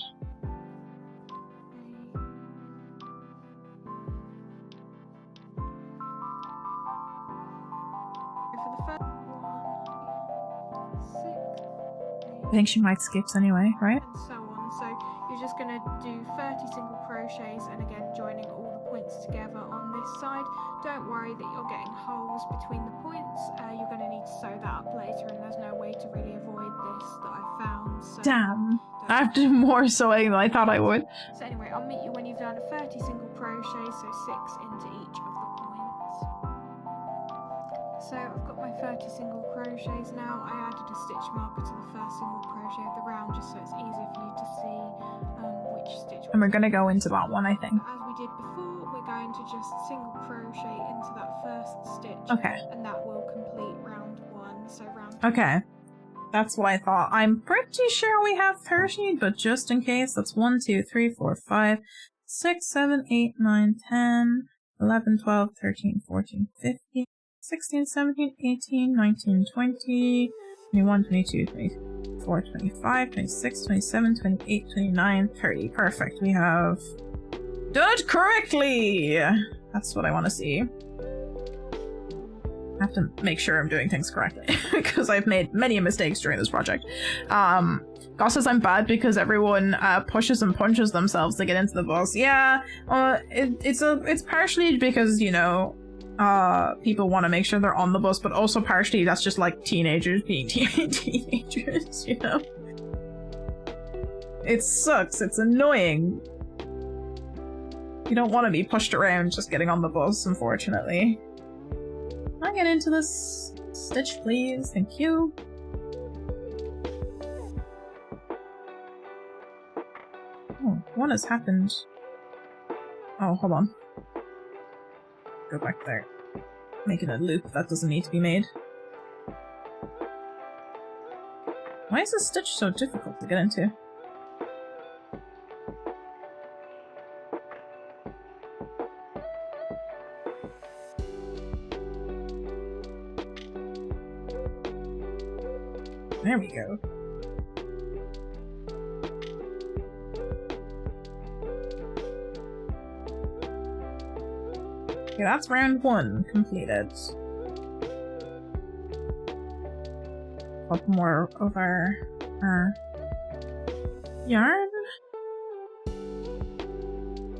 I think she might skips anyway, right? And so on. So you're just going to do 30 single crochets, and again joining all the points together on this side. Don't worry that you're getting holes between the points. You're going to need to sew that up later, and there's no way to really avoid this that I found. So damn, I have to do more sewing than I thought I would. So anyway, I'll meet you when you've done 30 single crochets, so 6 into each of the points. So I've got my 30 single crochets now. I added a stitch marker to the first single crochet of the round just so it's easier for you to see which stitch. And we're going to go into that one, I think. As we did before, we're going to just single crochet into that first stitch. Okay. And that will complete round 1. So round 2. Okay. That's what I thought. I'm pretty sure we have 30, but just in case, that's 1, 2, 3, 4, 5, 6, 7, 8, 9, 10, 11, 12, 13, 14, 15, 16, 17, 18, 19, 20, 21, 22, 24, 25, 26, 27, 28, 29, 30. Perfect. We have done it correctly! That's what I want to see. I have to make sure I'm doing things correctly because I've made many mistakes during this project. Goss says I'm bad because everyone pushes and punches themselves to get into the bus. Yeah, it's partially because, you know, people want to make sure they're on the bus, but also partially that's just like teenagers being teenagers, you know? It sucks, it's annoying. You don't want to be pushed around just getting on the bus, unfortunately. Can I get into this stitch, please? Thank you. Oh, one has happened. Oh, hold on. Go back there. Making a loop that doesn't need to be made. Why is this stitch so difficult to get into? There we go. Okay, that's round 1 completed. A couple more of our yarn.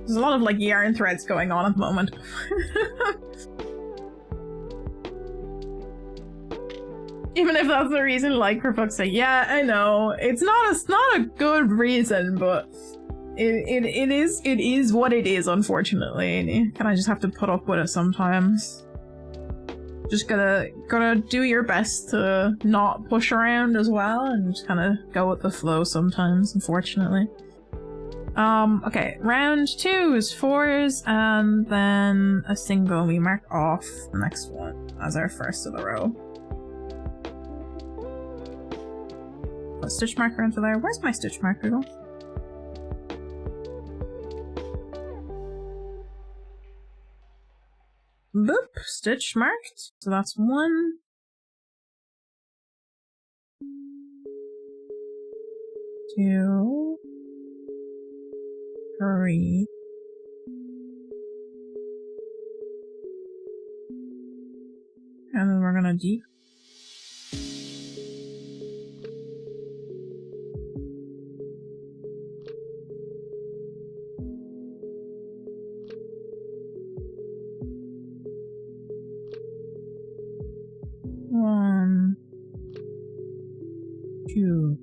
There's a lot of like yarn threads going on at the moment. Even if that's the reason, like, for fuck's sake. Yeah, I know. It's not a good reason, but it is what it is, unfortunately. And you kind of just have to put up with it sometimes. Just gotta do your best to not push around as well, and just kind of go with the flow sometimes, unfortunately. Okay, round 2 is 4s, and then a single. We mark off the next one as our first of the row. Put a stitch marker into there. Where's my stitch marker go? Boop, stitch marked. So that's 1, 2, 3. And then we're gonna deep. One, 2,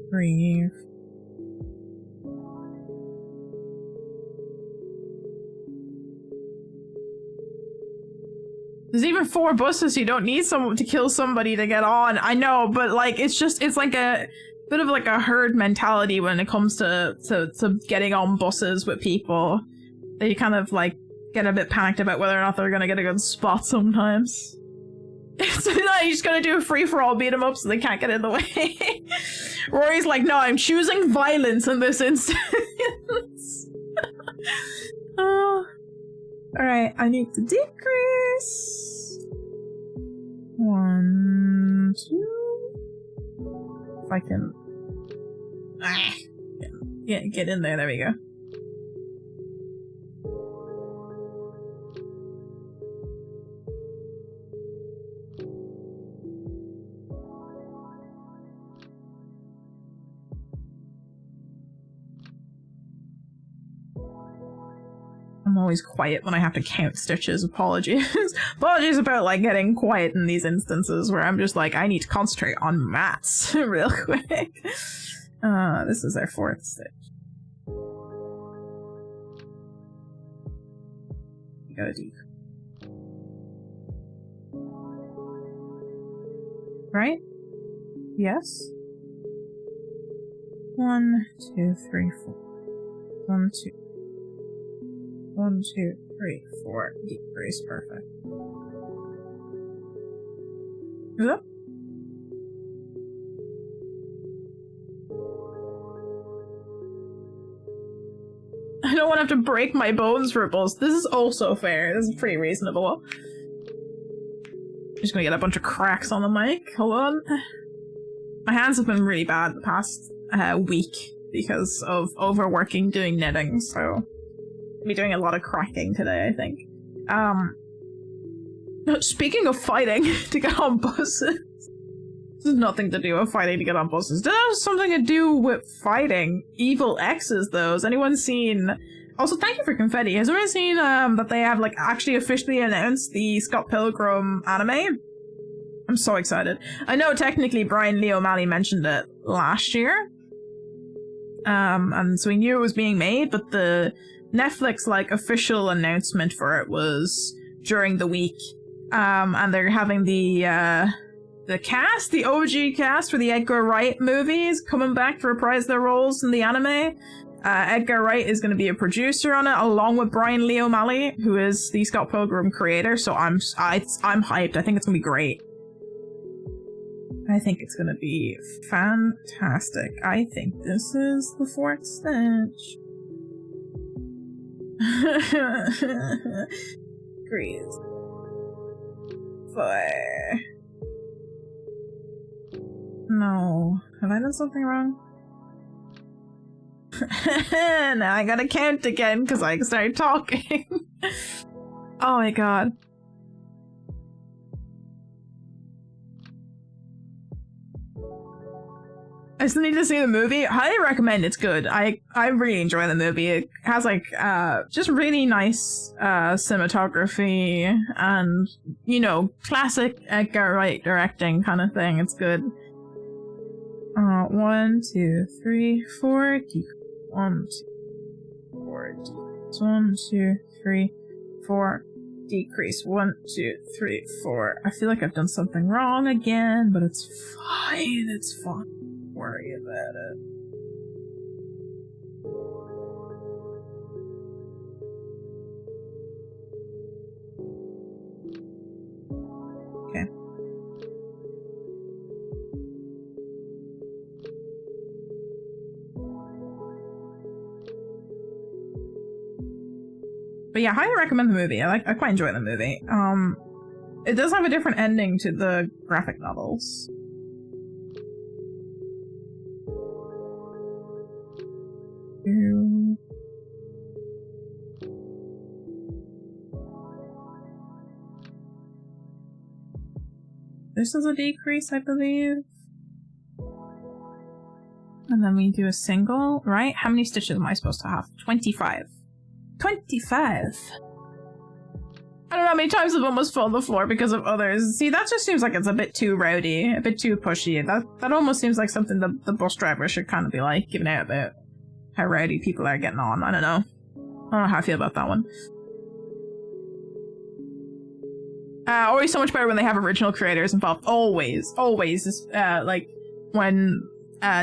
3. There's even 4 buses. You don't need someone to kill somebody to get on. I know, but like it's like a bit of like a herd mentality when it comes to getting on buses with people. That you kind of like get a bit panicked about whether or not they're gonna get a good spot sometimes. So no, you just gotta do a free-for-all, beat them up so they can't get in the way. Rory's like, no, I'm choosing violence in this instance. Alright, I need to decrease. 1, 2. If I can... get in there, there we go. I'm always quiet when I have to count stitches. Apologies. Apologies about like getting quiet in these instances where I'm just like, I need to concentrate on maths real quick. This is our 4th stitch. You gotta deep. Right? Yes? 1, 2, 3, 4. 1, 2. 1, 2, 3, 4. Decrease, perfect. Is that? I don't want to have to break my bones for bulls. This is also fair. This is pretty reasonable. I'm just gonna get a bunch of cracks on the mic. Hold on. My hands have been really bad the past week because of overworking doing knitting, so I'll be doing a lot of cracking today, I think. Speaking of fighting to get on buses, this has nothing to do with fighting to get on buses. Does that have something to do with fighting evil exes, though? Has anyone seen... Also, thank you for confetti. Has anyone seen that they have like actually officially announced the Scott Pilgrim anime? I'm so excited. I know technically Brian Lee O'Malley mentioned it last year. And so we knew it was being made, but the Netflix like official announcement for it was during the week. And they're having the cast, the OG cast for the Edgar Wright movies coming back to reprise their roles in the anime. Edgar Wright is going to be a producer on it, along with Brian Lee O'Malley, who is the Scott Pilgrim creator. So I'm hyped. I think it's going to be great. I think it's going to be fantastic. I think this is the 4th stitch. Great. 4. No. Have I done something wrong? Now I gotta count again because I started talking. Oh my god. I still need to see the movie. Highly recommend. It's good. I really enjoy the movie. It has like just really nice cinematography and, you know, classic Edgar Wright directing kind of thing. It's good. 1, 2, 3, 4. 1, 2, 4. 1, 2, 3, 4. Decrease 1, 2, 3, 4. I feel like I've done something wrong again, but it's fine. It's fine. Don't worry about it. Okay. But yeah, highly recommend the movie. I quite enjoy the movie. It does have a different ending to the graphic novels. This is a decrease, I believe. And then we do a single, right? How many stitches am I supposed to have? 25. 25. I don't know how many times I've almost fallen the floor because of others. See, that just seems like it's a bit too rowdy, a bit too pushy. That almost seems like something the bus driver should kind of be like, giving out about how rowdy people are getting on. I don't know. I don't know how I feel about that one. Always so much better when they have original creators involved. Always. Like, when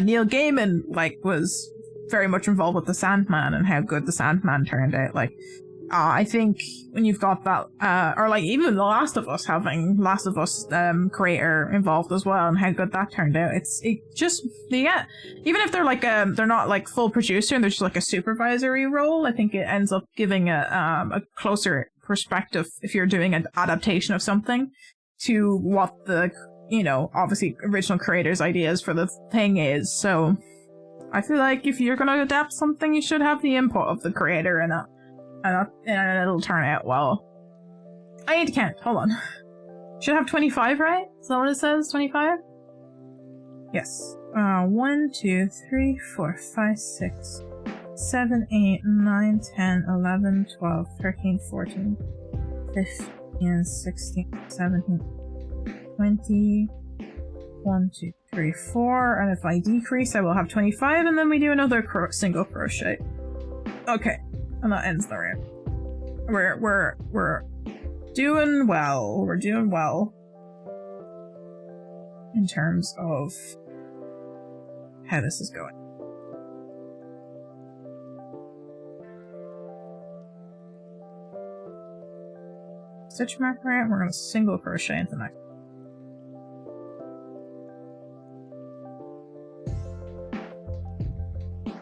Neil Gaiman, like, was very much involved with the Sandman and how good the Sandman turned out. Like, I think when you've got that, or like even The Last of Us having Last of Us creator involved as well, and how good that turned out. Yeah, even if they're like they're not like full producer and they're just like a supervisory role, I think it ends up giving a closer perspective if you're doing an adaptation of something to what the, you know, obviously original creator's ideas for the thing is. So I feel like if you're going to adapt something, you should have the input of the creator in it. And it'll turn out well. I need to count. Hold on. Should have 25, right? Is that what it says? 25? Yes. 1, 2, 3, 4, 5, 6, 7, 8, 9, 10, 11, 12, 13, 14, 15, 16, 17, 20, 1, 2, 3, 4, and if I decrease, I will have 25, and then we do another single crochet. Okay, and that ends the round. We're doing well. We're doing well in terms of how this is going. Stitch mark around. We're gonna single crochet into the next.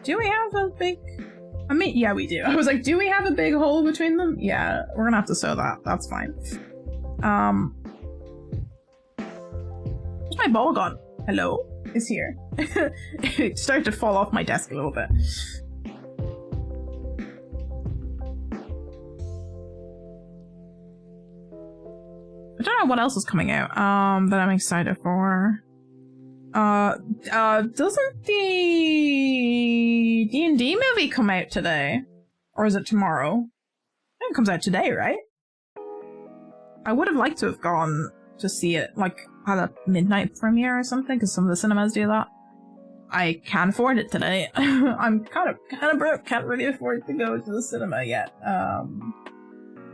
Do we have a big... I mean, yeah, we do. I was like, do we have a big hole between them? Yeah, we're gonna have to sew that. That's fine. Where's my ball gone? Hello? It's here. It started to fall off my desk a little bit. I don't know what else is coming out that I'm excited for. Doesn't the D&D movie come out today? Or is it tomorrow? I think it comes out today, right? I would have liked to have gone to see it, like, at a midnight premiere or something, because some of the cinemas do that. I can't afford it today. I'm kind of broke, can't really afford to go to the cinema yet.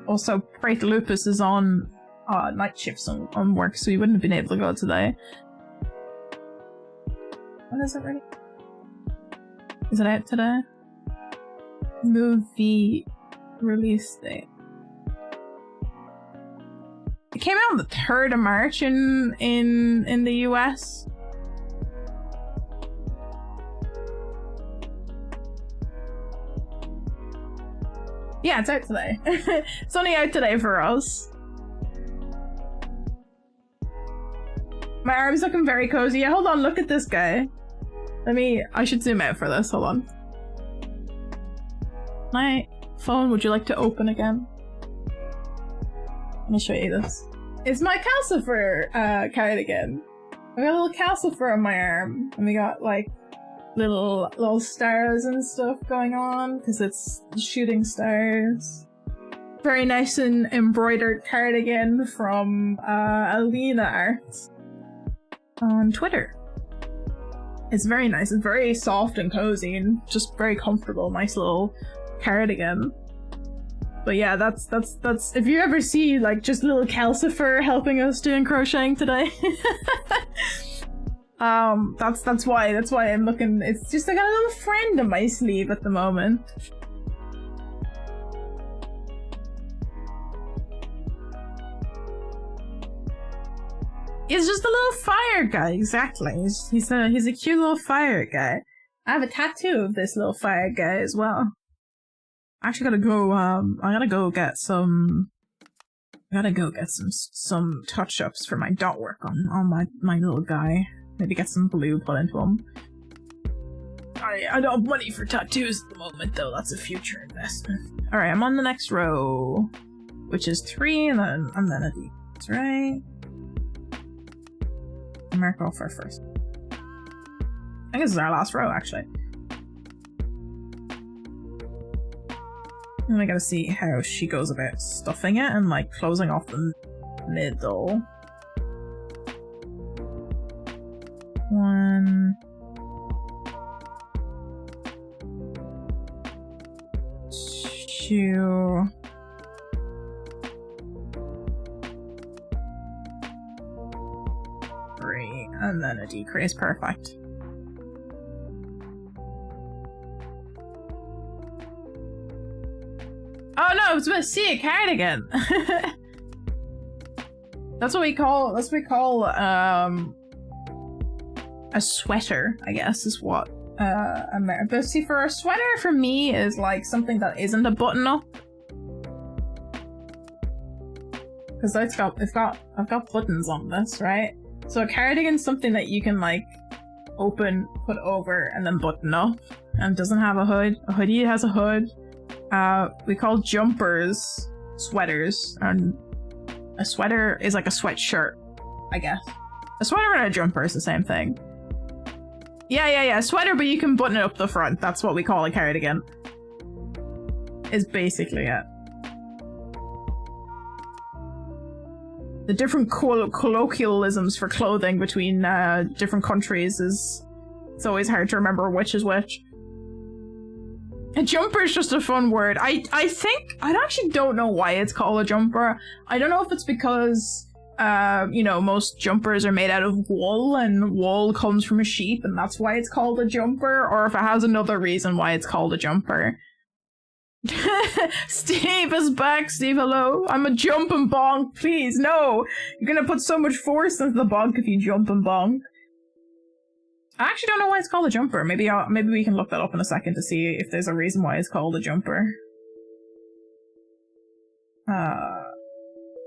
Also, Pray to Lupus is on night shifts on work, so we wouldn't have been able to go today. When is it ready? Is it out today? Movie release date. It came out on the 3rd of March in the US. Yeah, it's out today. It's only out today for us. My arm's looking very cozy. Yeah, hold on, look at this guy. I should zoom out for this, hold on. My phone, would you like to open again? Let me show you this. It's my calcifer cardigan. I got a little calcifer on my arm. And we got, like, little stars and stuff going on because it's shooting stars. Very nice and embroidered cardigan from Alina Art on Twitter. It's very nice. It's very soft and cozy and just very comfortable. Nice little cardigan. But yeah, that's if you ever see like just little Calcifer helping us doing crocheting today. That's why I'm looking. It's just I got a little friend on my sleeve at the moment. He's just a little fire guy, exactly. He's a cute little fire guy. I have a tattoo of this little fire guy as well. I actually gotta go. I gotta go get some touch-ups for my dot work on my little guy. Maybe get some glue put into him. I don't have money for tattoos at the moment, though. That's a future investment. All right, I'm on the next row, which is 3, and then a D. That's right. Mark off our first. I think this is our last row, actually. And I gotta see how she goes about stuffing it and like closing off the middle. 1, 2. And then a decrease, perfect. Oh no, I was about to see a cardigan. That's what we call a sweater, I guess is what but see, for a sweater for me is like something that isn't a button up. Because I've got buttons on this, right? So a cardigan's something that you can like open, put over, and then button up, and doesn't have a hood. A hoodie has a hood. We call jumpers sweaters, and a sweater is like a sweatshirt, I guess. A sweater and a jumper is the same thing. Yeah, sweater, but you can button it up the front. That's what we call a cardigan. Is basically it. The different colloquialisms for clothing between different countries it's always hard to remember which is which. A jumper is just a fun word. I actually don't know why it's called a jumper. I don't know if it's because most jumpers are made out of wool and wool comes from a sheep and that's why it's called a jumper, or if it has another reason why it's called a jumper. Steve is back. Steve, hello. I'm a jump and bonk. Please, no. You're gonna put so much force into the bonk if you jump and bonk. I actually don't know why it's called a jumper. Maybe we can look that up in a second to see if there's a reason why it's called a jumper.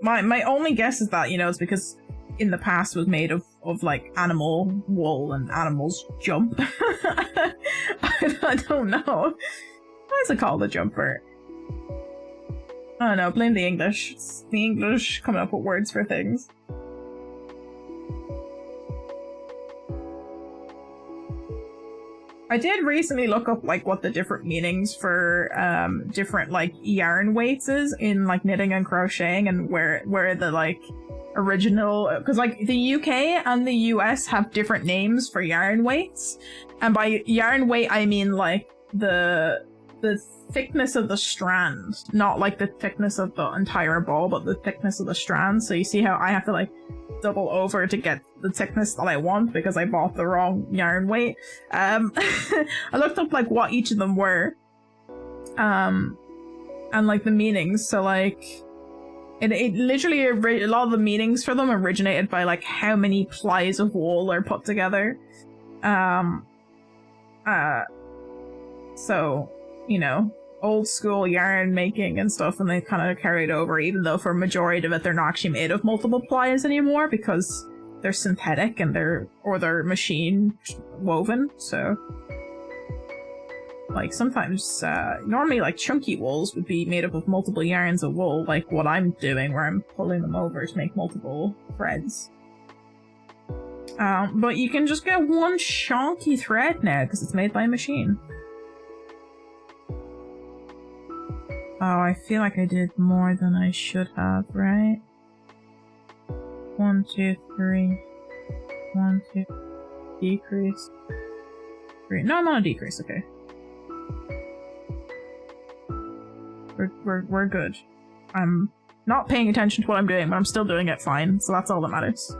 My only guess is that, it's because in the past it was made of like animal wool and animals jump. I don't know. Why is it called a jumper? I don't know, blame the English. It's the English coming up with words for things. I did recently look up like what the different meanings for different like yarn weights is in like knitting and crocheting, and where the like original, because like the UK and the US have different names for yarn weights, and by yarn weight I mean like the thickness of the strand, not like the thickness of the entire ball, but the thickness of the strand. So you see how I have to like double over to get the thickness that I want because I bought the wrong yarn weight. I looked up like what each of them were, and like the meanings. So like it literally, a lot of the meanings for them originated by like how many plies of wool are put together. So old school yarn making and stuff, and they kind of carried over, even though for a majority of it they're not actually made of multiple plies anymore because they're synthetic and they're machine woven. So like sometimes normally like chunky wools would be made up of multiple yarns of wool, like what I'm doing where I'm pulling them over to make multiple threads. But you can just get one chunky thread now because it's made by a machine. Oh, I feel like I did more than I should have, right? 1, 2, 3. 1, 2. Decrease. 3. No, I'm not a decrease, okay. We're good. I'm not paying attention to what I'm doing, but I'm still doing it fine, so that's all that matters.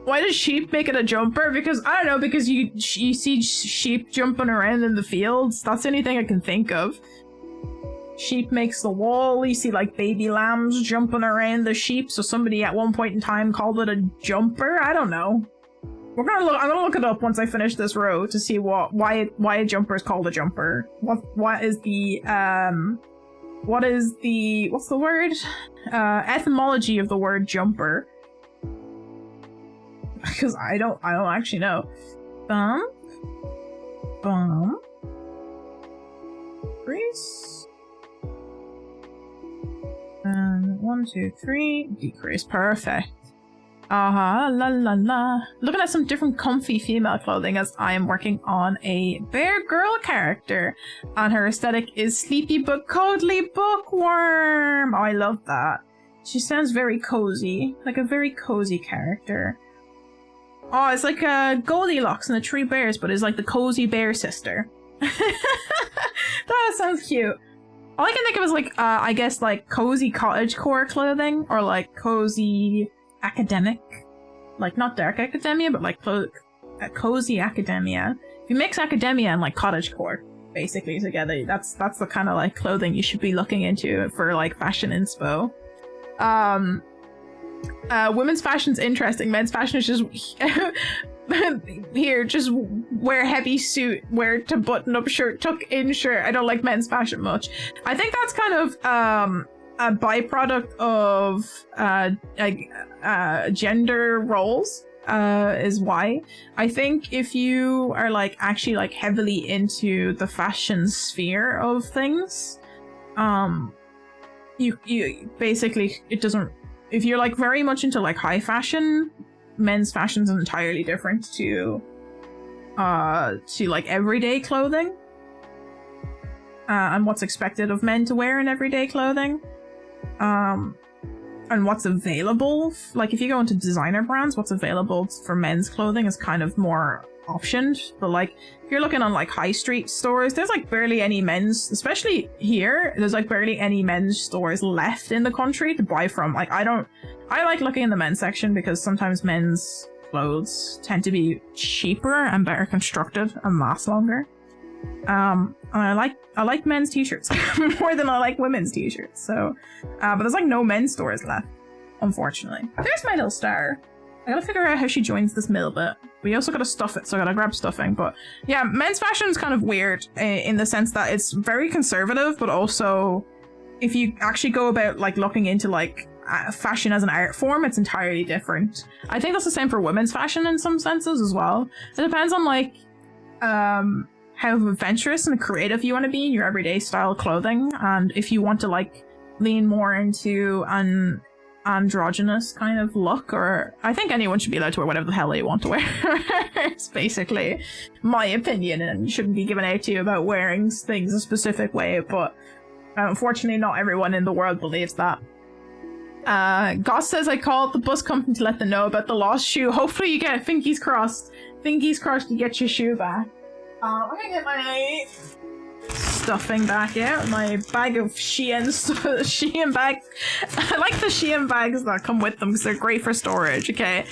Why does sheep make it a jumper? Because, I don't know, because you see sheep jumping around in the fields. That's the only thing I can think of. Sheep makes the wall, you see like baby lambs jumping around the sheep, so somebody at one point in time called it a jumper? I don't know. I'm gonna look it up once I finish this row to see why a jumper is called a jumper. What is the what's the word? Etymology of the word jumper. Because I don't actually know. Bump. Decrease. And 1, 2, 3. Decrease. Perfect. La la la. Looking at some different comfy female clothing as I am working on a bear girl character. And her aesthetic is sleepy but cuddly bookworm. Oh, I love that. She sounds very cozy. Like a very cozy character. Oh, it's like Goldilocks and the Three Bears, but it's like the cozy bear sister. That sounds cute. All I can think of is like, I guess like cozy cottagecore clothing, or like cozy academic. Like not dark academia, but like cozy academia. If you mix academia and like cottagecore, basically together, that's the kind of like clothing you should be looking into for like fashion inspo. Women's fashion's interesting. Men's fashion is just here, just wear heavy suit, wear to button up shirt, tuck in shirt. I don't like men's fashion much. I think that's kind of a byproduct of gender roles, is why. I think if you are like actually like heavily into the fashion sphere of things, you basically, it doesn't, if you're like very much into like high fashion, men's fashion is entirely different to like everyday clothing, and what's expected of men to wear in everyday clothing, and what's available. Like if you go into designer brands, what's available for men's clothing is kind of more optioned. But like if you're looking on like high street stores, there's like barely any men's, especially here, there's like barely any men's stores left in the country to buy from. Like I like looking in the men's section because sometimes men's clothes tend to be cheaper and better constructed and last longer. And I like men's t-shirts more than I like women's t-shirts. So, but there's like no men's stores left, unfortunately. There's my little star. I gotta figure out how she joins this middle bit. We also gotta stuff it, so I gotta grab stuffing. But yeah, men's fashion is kind of weird in the sense that it's very conservative, but also if you actually go about like looking into like fashion as an art form, it's entirely different. I think that's the same for women's fashion in some senses as well. It depends on like how adventurous and creative you want to be in your everyday style clothing, and if you want to like lean more into an androgynous kind of look, or I think anyone should be allowed to wear whatever the hell they want to wear. It's basically my opinion, and you shouldn't be given out to you about wearing things a specific way, but unfortunately not everyone in the world believes that. Goss says I called the bus company to let them know about the lost shoe. Hopefully you get fingies crossed you get your shoe back. I'm gonna get my stuffing back out, my bag of Shein bags. I like the Shein bags that come with them because they're great for storage, okay?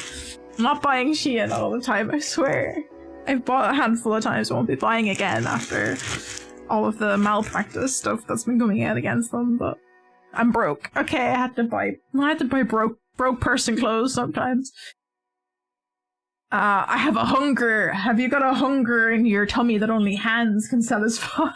I'm not buying Shein all the time, I swear. I've bought a handful of times, I won't be buying again after all of the malpractice stuff that's been coming out against them, but I'm broke. Okay, I had to buy broke person clothes sometimes. I have a hunger. Have you got a hunger in your tummy that only hands can satisfy?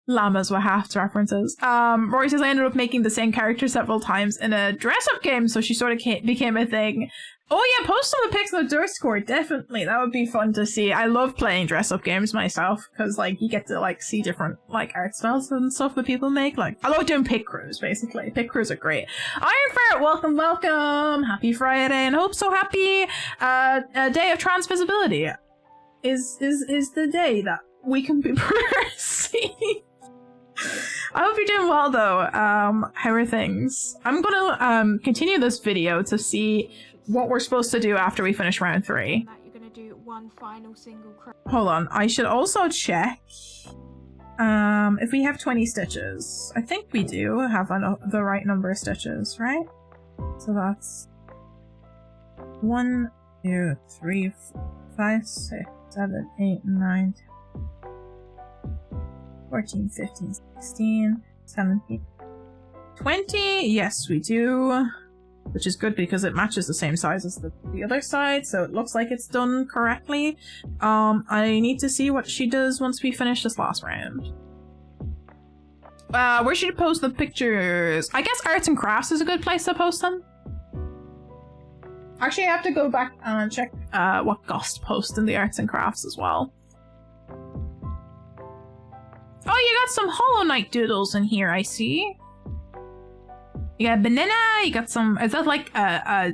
Llamas were half references. Rory says I ended up making the same character several times in a dress-up game, so she sort of became a thing. Oh yeah, post some of the pics in the Discord, definitely. That would be fun to see. I love playing dress-up games myself, because, like, you get to, like, see different, like, art styles and stuff that people make. Like, I love doing pic crews, basically. Pic crews are great. Iron Ferret, welcome, welcome! Happy Friday, and hope so happy day of trans visibility is the day that we can be perceived. I hope you're doing well, though. How are things? I'm gonna continue this video to see what we're supposed to do after we finish round 3. You're gonna do one final single crochet. Hold on, I should also check if we have 20 stitches. I think we do have the right number of stitches, right? So that's 1, 2, 3, 4, 5, 6, 7, 8, 9, 14, 15, 16, 17, 20. Yes, we do. Which is good because it matches the same size as the other side, so it looks like it's done correctly. I need to see what she does once we finish this last round. Where should you post the pictures? I guess arts and crafts is a good place to post them. Actually, I have to go back and check what Ghost posts in the arts and crafts as well. Oh, you got some Hollow Knight doodles in here, I see. You got banana, you got some, is that like a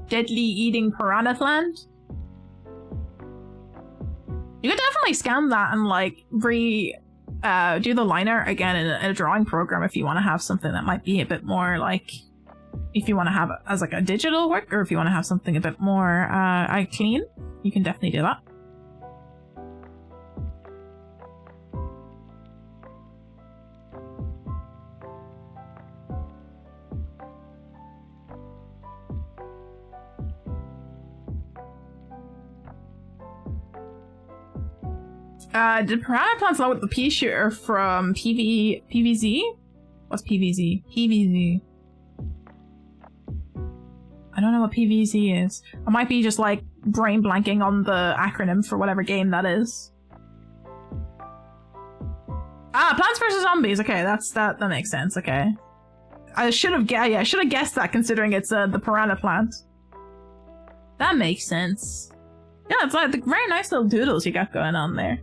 deadly eating piranha plant? You could definitely scan that and like do the liner again in a drawing program if you want to have something that might be a bit more like, if you want to have it as like a digital work, or if you want to have something a bit more clean, you can definitely do that. Did piranha plants along with the pea shooter from PVZ? What's PVZ? PVZ. I don't know what PVZ is. I might be just like brain blanking on the acronym for whatever game that is. Ah, Plants vs Zombies. Okay, that makes sense. Okay, I should have guessed that considering it's the piranha plant. That makes sense. Yeah, it's like the very nice little doodles you got going on there.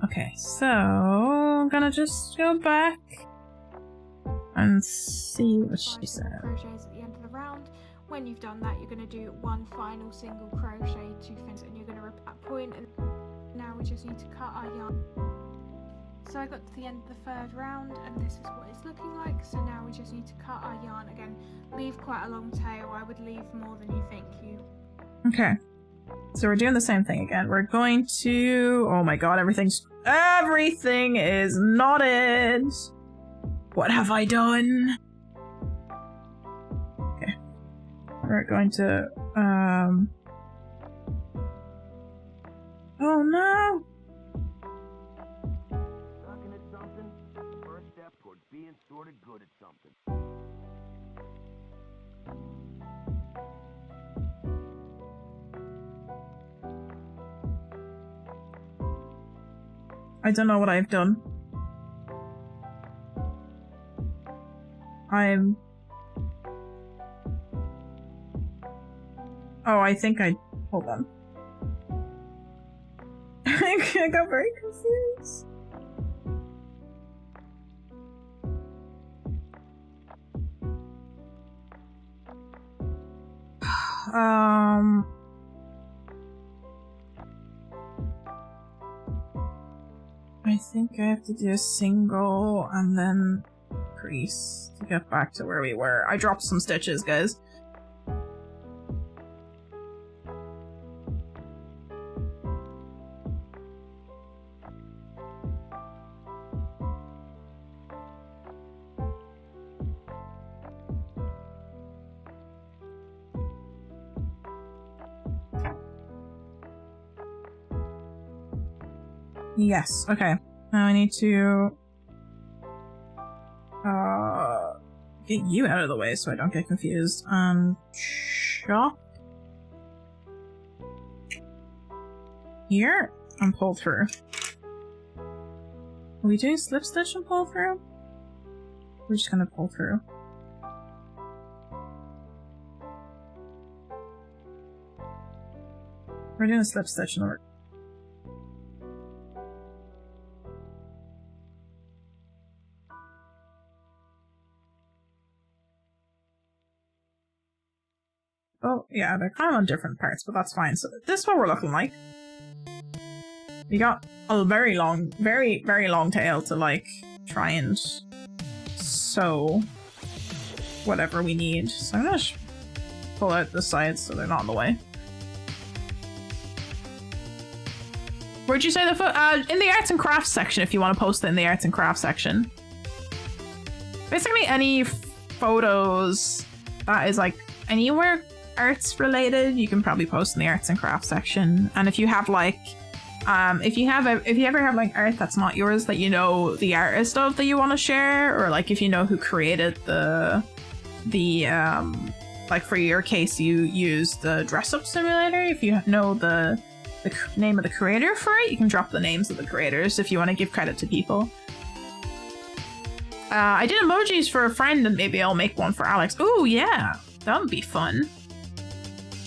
Okay, so I'm gonna just go back and see what she said. Crochets at the end of the round. When you've done that, you're going to do one final single crochet to finish, and you're going to rip that point. And now we just need to cut our yarn. So I got to the end of the 3rd round, and this is what it's looking like. So now we just need to cut our yarn again. Leave quite a long tail. I would leave more than you think you. Okay. So we're doing the same thing again. We're going to... Oh my god, everything is knotted. What have I done? Okay. We're going to... Oh no! Sucking at something? First step toward being sort of good at something. I don't know what I've done. Oh, I think I... Hold on. I got very confused. I think I have to do a single and then crease to get back to where we were. I dropped some stitches, guys. Yes, okay. Now I need to get you out of the way so I don't get confused. Chop here and pull through. Are we doing slip stitch and pull through? We're just gonna pull through. We're doing a slip stitch in order. Oh, yeah, they're kind of on different parts, but that's fine. So this is what we're looking like. We got a very long, very, very long tail to, like, try and sew whatever we need. So I'm gonna pull out the sides so they're not in the way. Where'd you say the in the arts and crafts section, if you want to post it in the arts and crafts section. Basically any photos that is, like, anywhere arts related, you can probably post in the arts and crafts section. And if you have, like, if you ever have, like, art that's not yours that you know the artist of that you want to share, or, like, if you know who created the like, for your case you use the dress up simulator, if you know the name of the creator for it, you can drop the names of the creators if you want to give credit to people. I did emojis for a friend, and maybe I'll make one for Alex. Ooh, yeah, that would be fun.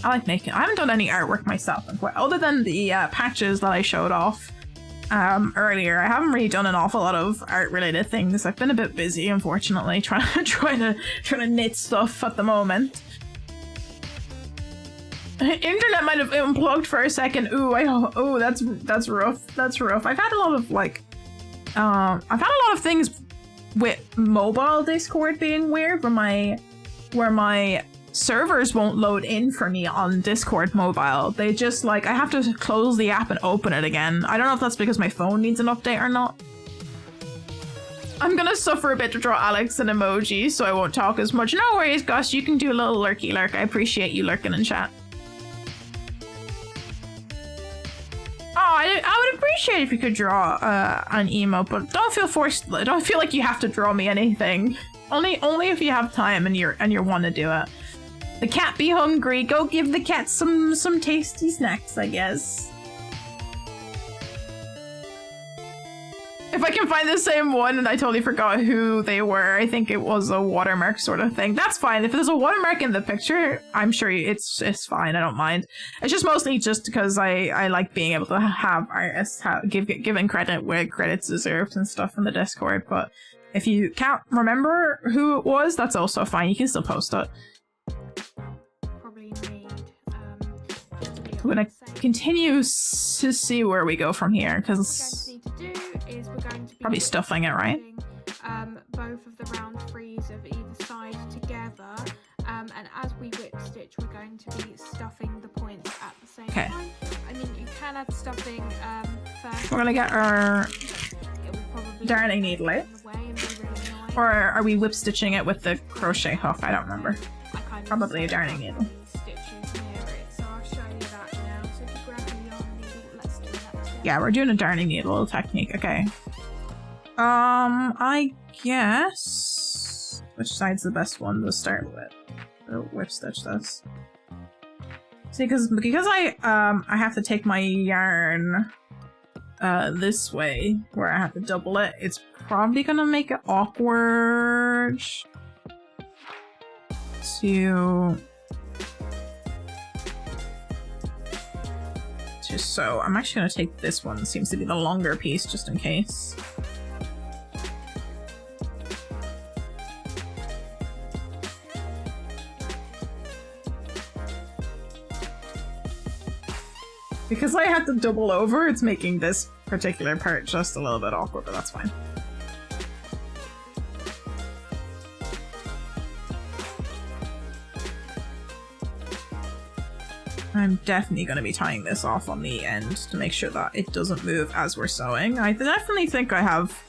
I like making. I haven't done any artwork myself, other than the patches that I showed off earlier. I haven't really done an awful lot of art-related things. I've been a bit busy, unfortunately, trying to knit stuff at the moment. Internet might have unplugged for a second. Ooh, that's rough. That's rough. I've had a lot of, like, I've had a lot of things with mobile Discord being weird, where my servers won't load in for me on Discord mobile. They just, like, I have to close the app and open it again. I don't know if that's because my phone needs an update or not. I'm gonna suffer a bit to draw Alex an emoji, so I won't talk as much. No worries, Gus, you can do a little lurky lurk. I appreciate you lurking in chat. Oh, I would appreciate if you could draw an emote, but don't feel forced. Don't feel like you have to draw me anything. Only if you have time and you want to do it. The cat be hungry. Go give the cat some tasty snacks, I guess. If I can find the same one and I totally forgot who they were, I think it was a watermark sort of thing. That's fine. If there's a watermark in the picture, I'm sure it's fine. I don't mind. It's just mostly just because I like being able to have artists given credit where credit's deserved and stuff in the Discord. But if you can't remember who it was, that's also fine. You can still post it. Probably need. I'm gonna continue to see where we go from here, because probably stuffing it, right? Both of the round threes of either side together, and as we whip stitch, we're going to be stuffing the points at the same time. I mean, you can add stuffing first. We're gonna get our darning needle out. Or are we whip stitching it with the crochet hook? I don't remember. Probably a darning needle. Yeah, we're doing a darning needle technique. Okay. I guess which side's the best one to start with? The whip stitch this. See, because I have to take my yarn this way, where I have to double it. It's probably gonna make it awkward to sew. I'm actually gonna take this one. It seems to be the longer piece, just in case. Because I had to double over, it's making this particular part just a little bit awkward, but that's fine. I'm definitely going to be tying this off on the end to make sure that it doesn't move as we're sewing. I definitely think I have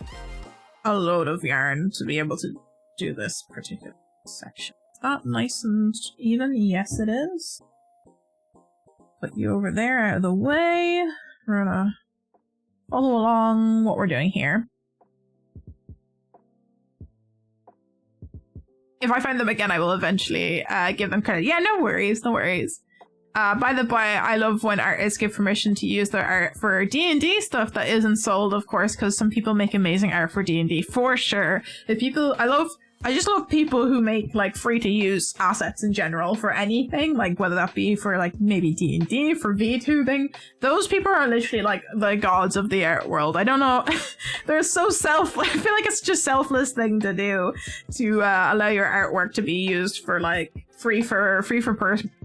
a load of yarn to be able to do this particular section. Is that nice and even? Yes, it is. Put you over there out of the way. We're gonna follow along what we're doing here. If I find them again, I will eventually give them credit. Yeah, no worries, no worries. By the way, I love when artists give permission to use their art for D&D stuff that isn't sold, of course, because some people make amazing art for D&D, for sure. I I just love people who make like free to use assets in general for anything, like whether that be for like maybe D&D, for VTubing. Those people are literally like the gods of the art world. I don't know. They're so I feel like it's just selfless thing to do to allow your artwork to be used for like free for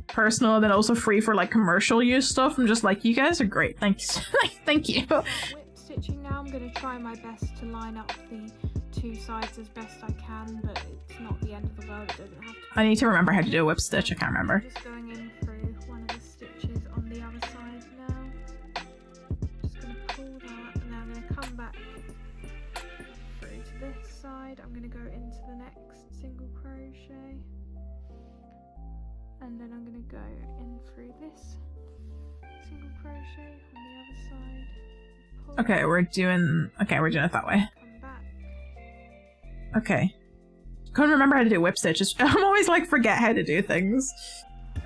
personal and then also free for like commercial use stuff. I'm just like, you guys are great. Thanks. Thank you. Whip stitching now. I'm going to try my best to line up the two sides as best I can, but it's not the end of the world. It doesn't have to. I need to remember how to do a whip stitch. I can't remember. I'm just going in through one of the stitches on the other side now. Just going to pull that, and then I'm going to come back through to this side. I'm going to go into the next single crochet, and then I'm going to go in through this single crochet on the other side. Okay, we're doing it that way. Okay. Couldn't remember how to do whip stitches. I'm always like forget how to do things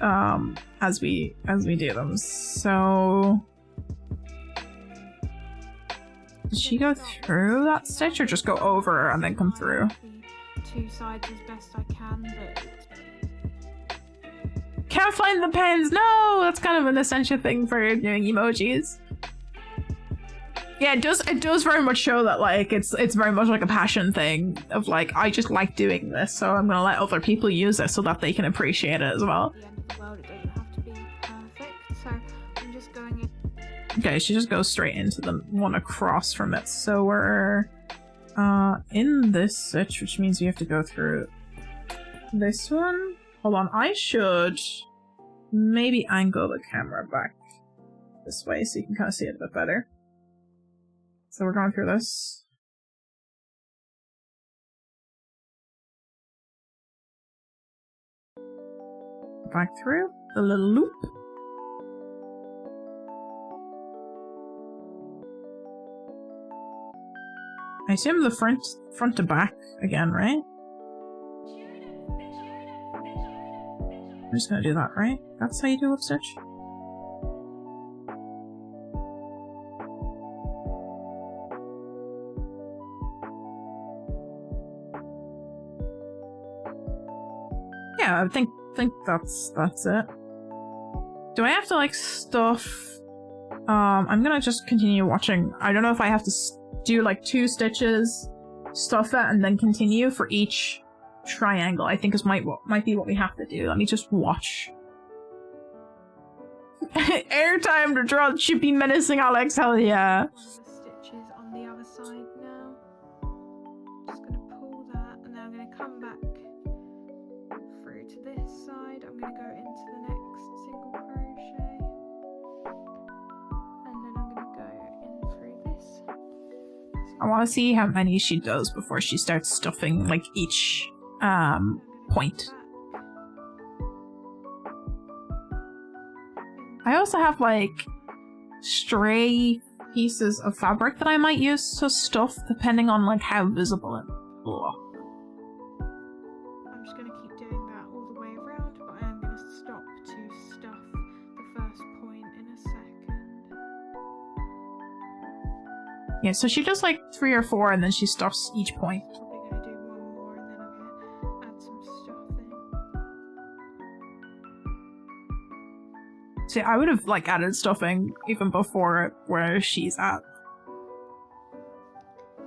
as we do them. So did she go through that stitch or just go over and then come through? Two sides as best I can, but can't find the pens. No, that's kind of an essential thing for doing emojis. Yeah, it does very much show that like it's very much like a passion thing of like I just like doing this, so I'm gonna let other people use it so that they can appreciate it as well. At the end of the world, it doesn't have to be perfect, so I'm just going in. Okay, she just goes straight into the one across from it. So we're in this stitch, which means we have to go through this one. Hold on, I should maybe angle the camera back this way so you can kind of see it a bit better. So we're going through this. Back through the little loop. I assume the front to back again, right? I'm just gonna do that, right? That's how you do whip stitch? Yeah, I think that's it. Do I have to like stuff? I'm gonna just continue watching. I don't know if I have to do like 2 stitches, stuff it, and then continue for each triangle. I think is might be what we have to do. Let me just watch. Airtime to draw chippy menacing Alex. Hell yeah. Stitches on the other side now. Just gonna pull that, and then I'm gonna come back through to this side. I'm gonna go into the next single crochet, and then I'm gonna go in through this. I want to see how many she does before she starts stuffing like each point. I also have like stray pieces of fabric that I might use to stuff depending on like how visible it. Ugh. I'm just going to keep doing that all the way around, but I am going to stop to stuff the first point in a second. Yeah, so she does like 3 or 4 and then she stuffs each point. Probably going to do one more and then I'm going to add some stuff in. See, I would have like added stuffing even before where she's at.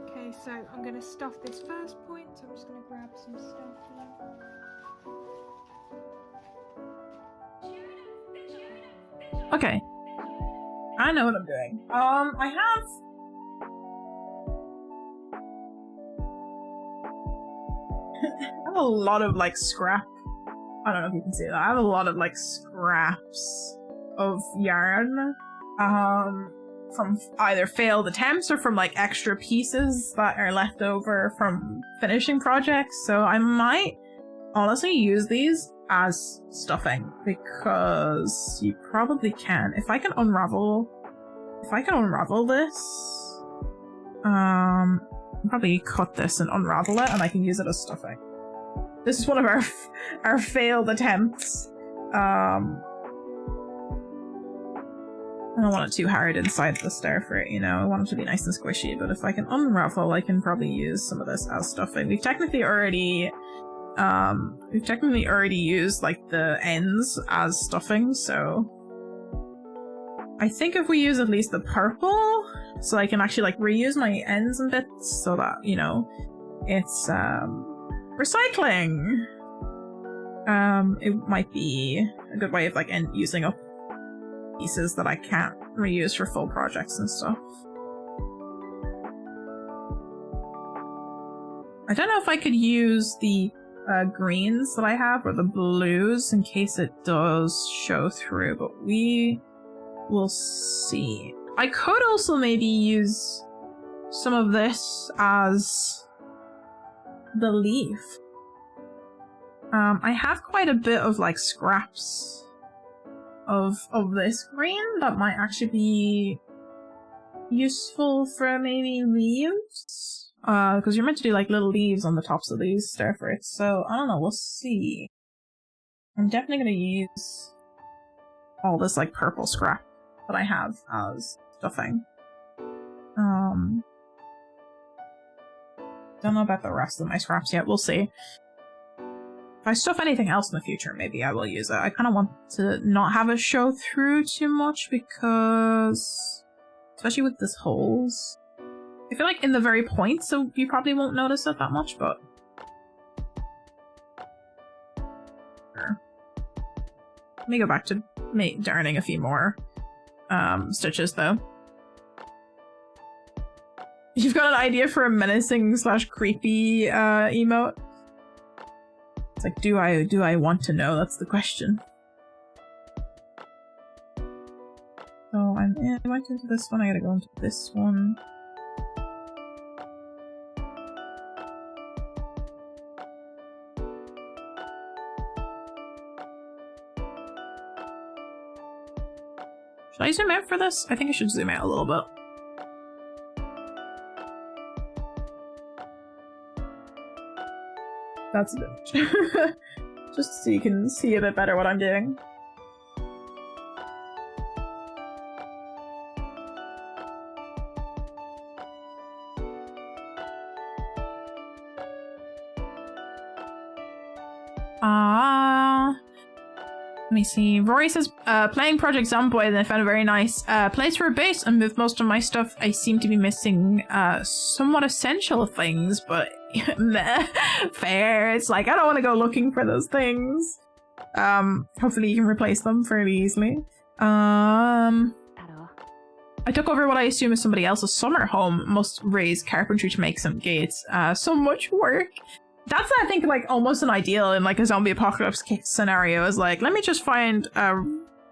Okay, so I'm going to stuff this first point, so I'm just going to grab some stuff here. Okay. I know what I'm doing. I have a lot of like scrap. I don't know if you can see that. I have a lot of like scraps of yarn from either failed attempts or from like extra pieces that are left over from finishing projects. So I might honestly use these as stuffing because you probably can. If I can unravel this, I'll probably cut this and unravel it and I can use it as stuffing. This is one of our failed attempts. I don't want it too hard inside the starfruit, you know? I want it to be nice and squishy, but if I can unravel, I can probably use some of this as stuffing. We've technically already used, like, the ends as stuffing, so... I think if we use at least the purple, so I can actually, like, reuse my ends and bits, so that, you know, it's, recycling! It might be a good way of, like, using up pieces that I can't reuse for full projects and stuff. I don't know if I could use the greens that I have or the blues in case it does show through, but we will see. I could also maybe use some of this as the leaf. I have quite a bit of like scraps of this green that might actually be useful for maybe leaves. Because you're meant to do like little leaves on the tops of these starfruits, so I don't know, we'll see. I'm definitely gonna use all this like purple scrap that I have as stuffing. Don't know about the rest of my scraps yet, we'll see. If I stuff anything else in the future, maybe I will use it. I kind of want to not have it show through too much because... especially with this holes. I feel like in the very point, so you probably won't notice it that much, but... Sure. Let me go back to darning a few more stitches, though. You've got an idea for a menacing / creepy emote? It's like, do I want to know? That's the question. So I went into this one, I gotta go into this one. Should I zoom out for this? I think I should zoom out a little bit. That's a bit. Just so you can see a bit better what I'm doing. Let me see. Rory says, playing Project Zomboid and I found a very nice place for a base and moved most of my stuff. I seem to be missing somewhat essential things, but fair. It's like, I don't want to go looking for those things. Hopefully you can replace them fairly easily. I took over what I assume is somebody else's summer home. Must raise carpentry to make some gates. So much work. That's, I think, like, almost an ideal in, like, a zombie apocalypse scenario is, like, let me just find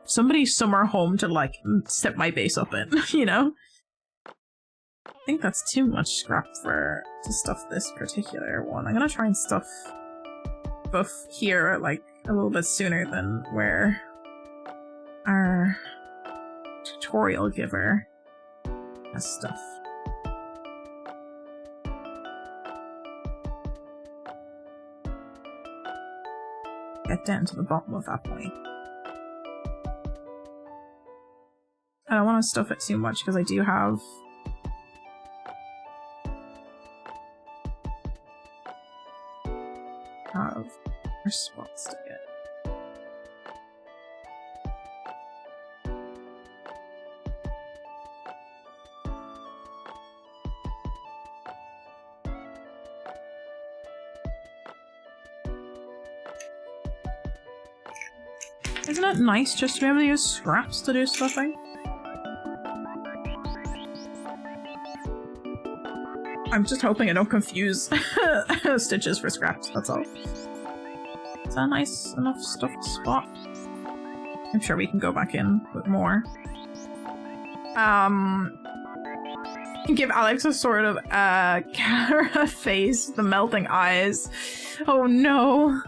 somebody's summer home to, like, set my base up in, you know? I think that's too much scrap to stuff this particular one. I'm gonna try and stuff both here, like, a little bit sooner than where our tutorial giver has stuff. Get down to the bottom of that point. I don't want to stuff it too much because I do have more spots to get. Isn't it nice just to be able to use scraps to do stuffing? I'm just hoping I don't confuse stitches for scraps, that's all. Is that a nice enough stuffed spot? I'm sure we can go back in with more. Give Alex a sort of camera face, the melting eyes. Oh no!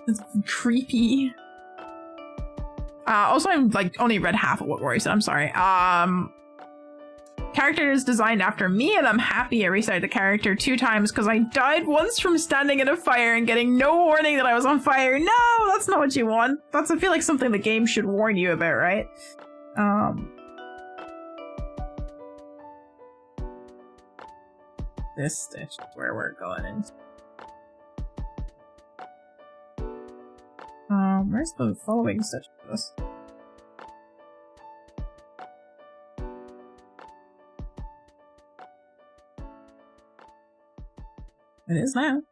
It's creepy. Also, I'm like only read half of what Rory said. I'm sorry. Character is designed after me, and I'm happy I restarted the character 2 times because I died once from standing in a fire and getting no warning that I was on fire. No, that's not what you want. That's, I feel like, something the game should warn you about, right? this stitch is where we're going into. Where's the following stitch for this? It is now.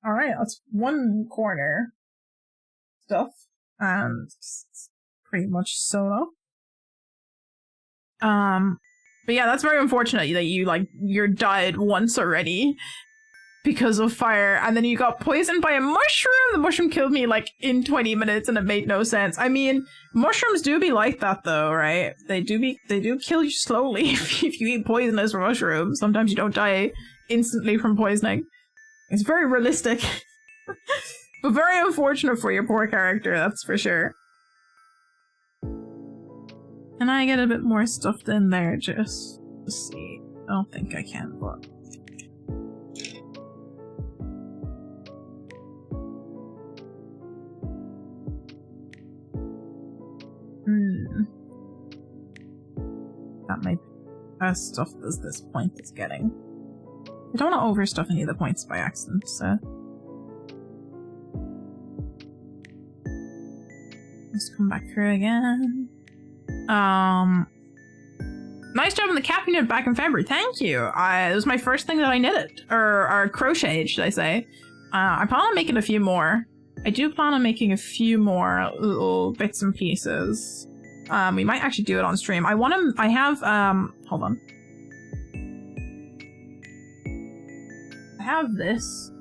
Alright, that's one corner stuff, and it's pretty much sewed up. But yeah, that's very unfortunate that you're died once already because of fire, and then you got poisoned by a mushroom. The mushroom killed me like in 20 minutes, and it made no sense. I mean, mushrooms do be like that though, right? They do kill you slowly if you eat poisonous mushrooms. Sometimes you don't die instantly from poisoning. It's very realistic. But very unfortunate for your poor character, that's for sure. Can I get a bit more stuffed in there just to see? I don't think I can, but... That might be as stuffed as this point is getting. I don't want to overstuff any of the points by accident, so... Let's come back through again. Nice job on the cap you knit back in February. Thank you. It was my first thing that I knitted. Or crocheted, should I say. I plan on making a few more. I do plan on making a few more little bits and pieces. We might actually do it on stream. I have, hold on. I have this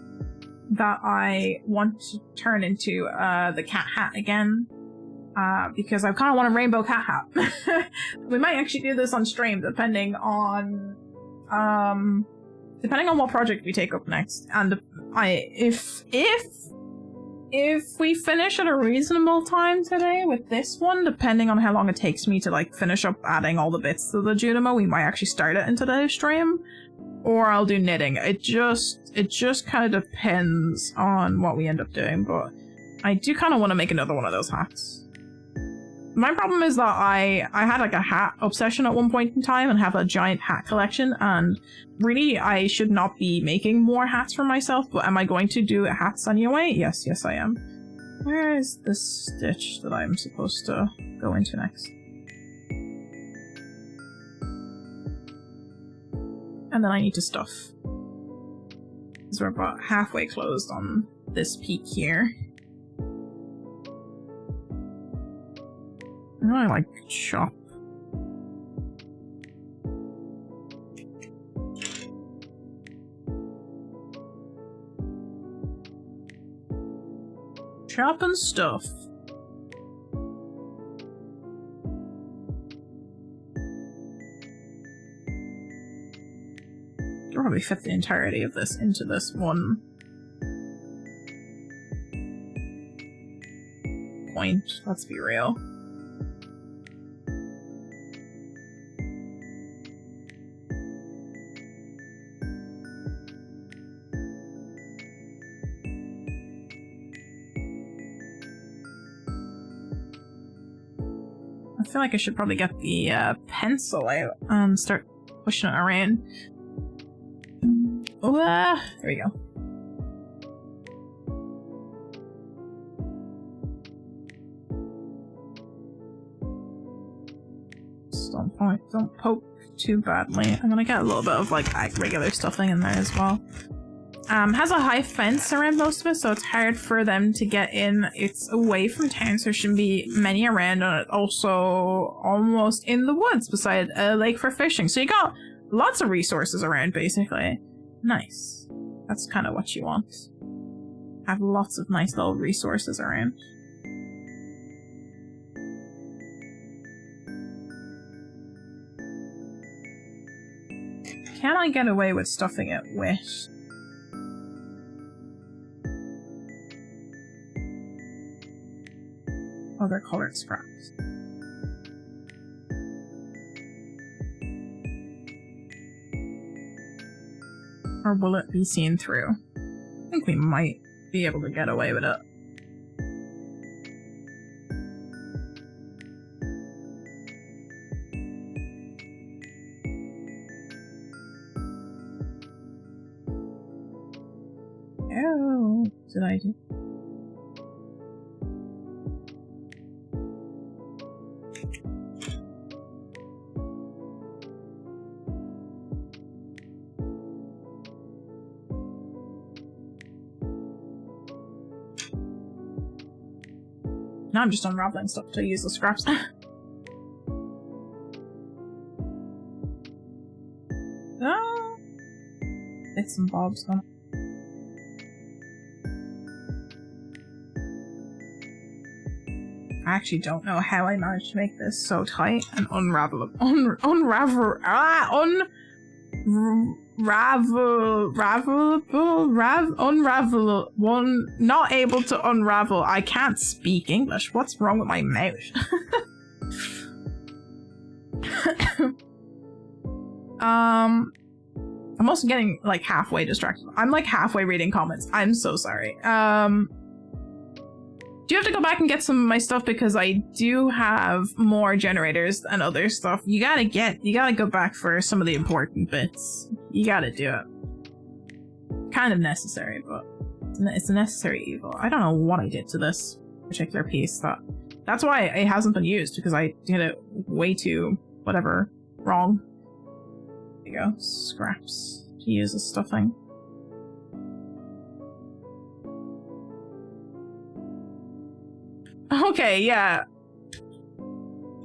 that I want to turn into, the cat hat again. Because I kind of want a rainbow cat hat. We might actually do this on stream, depending on what project we take up next. And if we finish at a reasonable time today with this one, depending on how long it takes me to like finish up adding all the bits to the Junimo, we might actually start it in today's stream, or I'll do knitting. It just kind of depends on what we end up doing, but I do kind of want to make another one of those hats. My problem is that I had like a hat obsession at one point in time and have a giant hat collection, and really I should not be making more hats for myself, but am I going to do hats anyway? Yes, I am. Where is the stitch that I'm supposed to go into next? And then I need to stuff. Because we're about halfway closed on this peak here. I really like chop. Chop and stuff. I'll probably fit the entirety of this into this one point, let's be real. I feel like I should probably get the pencil out and start pushing it around. Oh, there we go. Just don't poke too badly. I'm gonna get a little bit of like regular stuffing in there as well. Has a high fence around most of it, so it's hard for them to get in. It's away from town, so there shouldn't be many around, and it's also almost in the woods beside a lake for fishing. So you got lots of resources around, basically. Nice. That's kind of what you want. Have lots of nice little resources around. Can I get away with stuffing it with other colored scraps? Or will it be seen through? I think we might be able to get away with it. did I do? Now I'm just unraveling stuff to use the scraps. Oh, bits and bobs on. I actually don't know how I managed to make this so tight and unravelable. Not able to unravel. I can't speak English. What's wrong with my mouth? I'm also getting like halfway distracted. I'm like halfway reading comments. I'm so sorry. Do you have to go back and get some of my stuff because I do have more generators and other stuff. You gotta go back for some of the important bits. You gotta do it. Kind of necessary, but it's a necessary evil. I don't know what I did to this particular piece. That's why it hasn't been used, because I did it way too whatever wrong. There you go. Scraps to use as stuffing. Okay, yeah.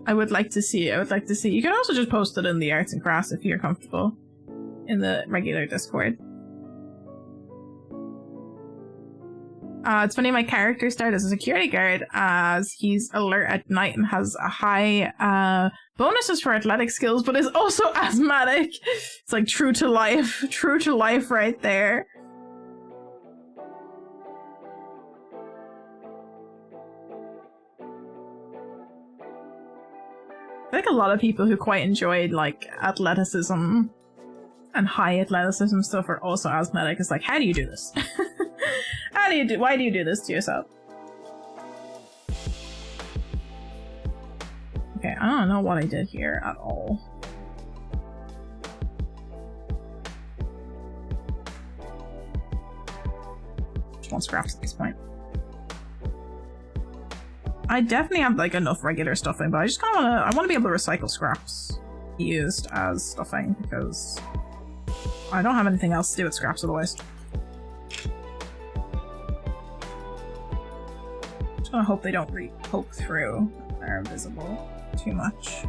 I would like to see. You can also just post it in the arts and crafts if you're comfortable in the regular Discord. It's funny, my character started as a security guard as he's alert at night and has a high bonuses for athletic skills, but is also asthmatic. It's like true to life right there. I think a lot of people who quite enjoyed like athleticism and high athleticism stuff are also asthmatic. It's like, how do you do this? Why do you do this to yourself? Okay, I don't know what I did here at all. Just want scraps at this point. I definitely have like enough regular stuffing, but I just kind of I want to be able to recycle scraps used as stuffing because I don't have anything else to do with scraps otherwise. Just gonna hope they don't poke through. They're visible too much.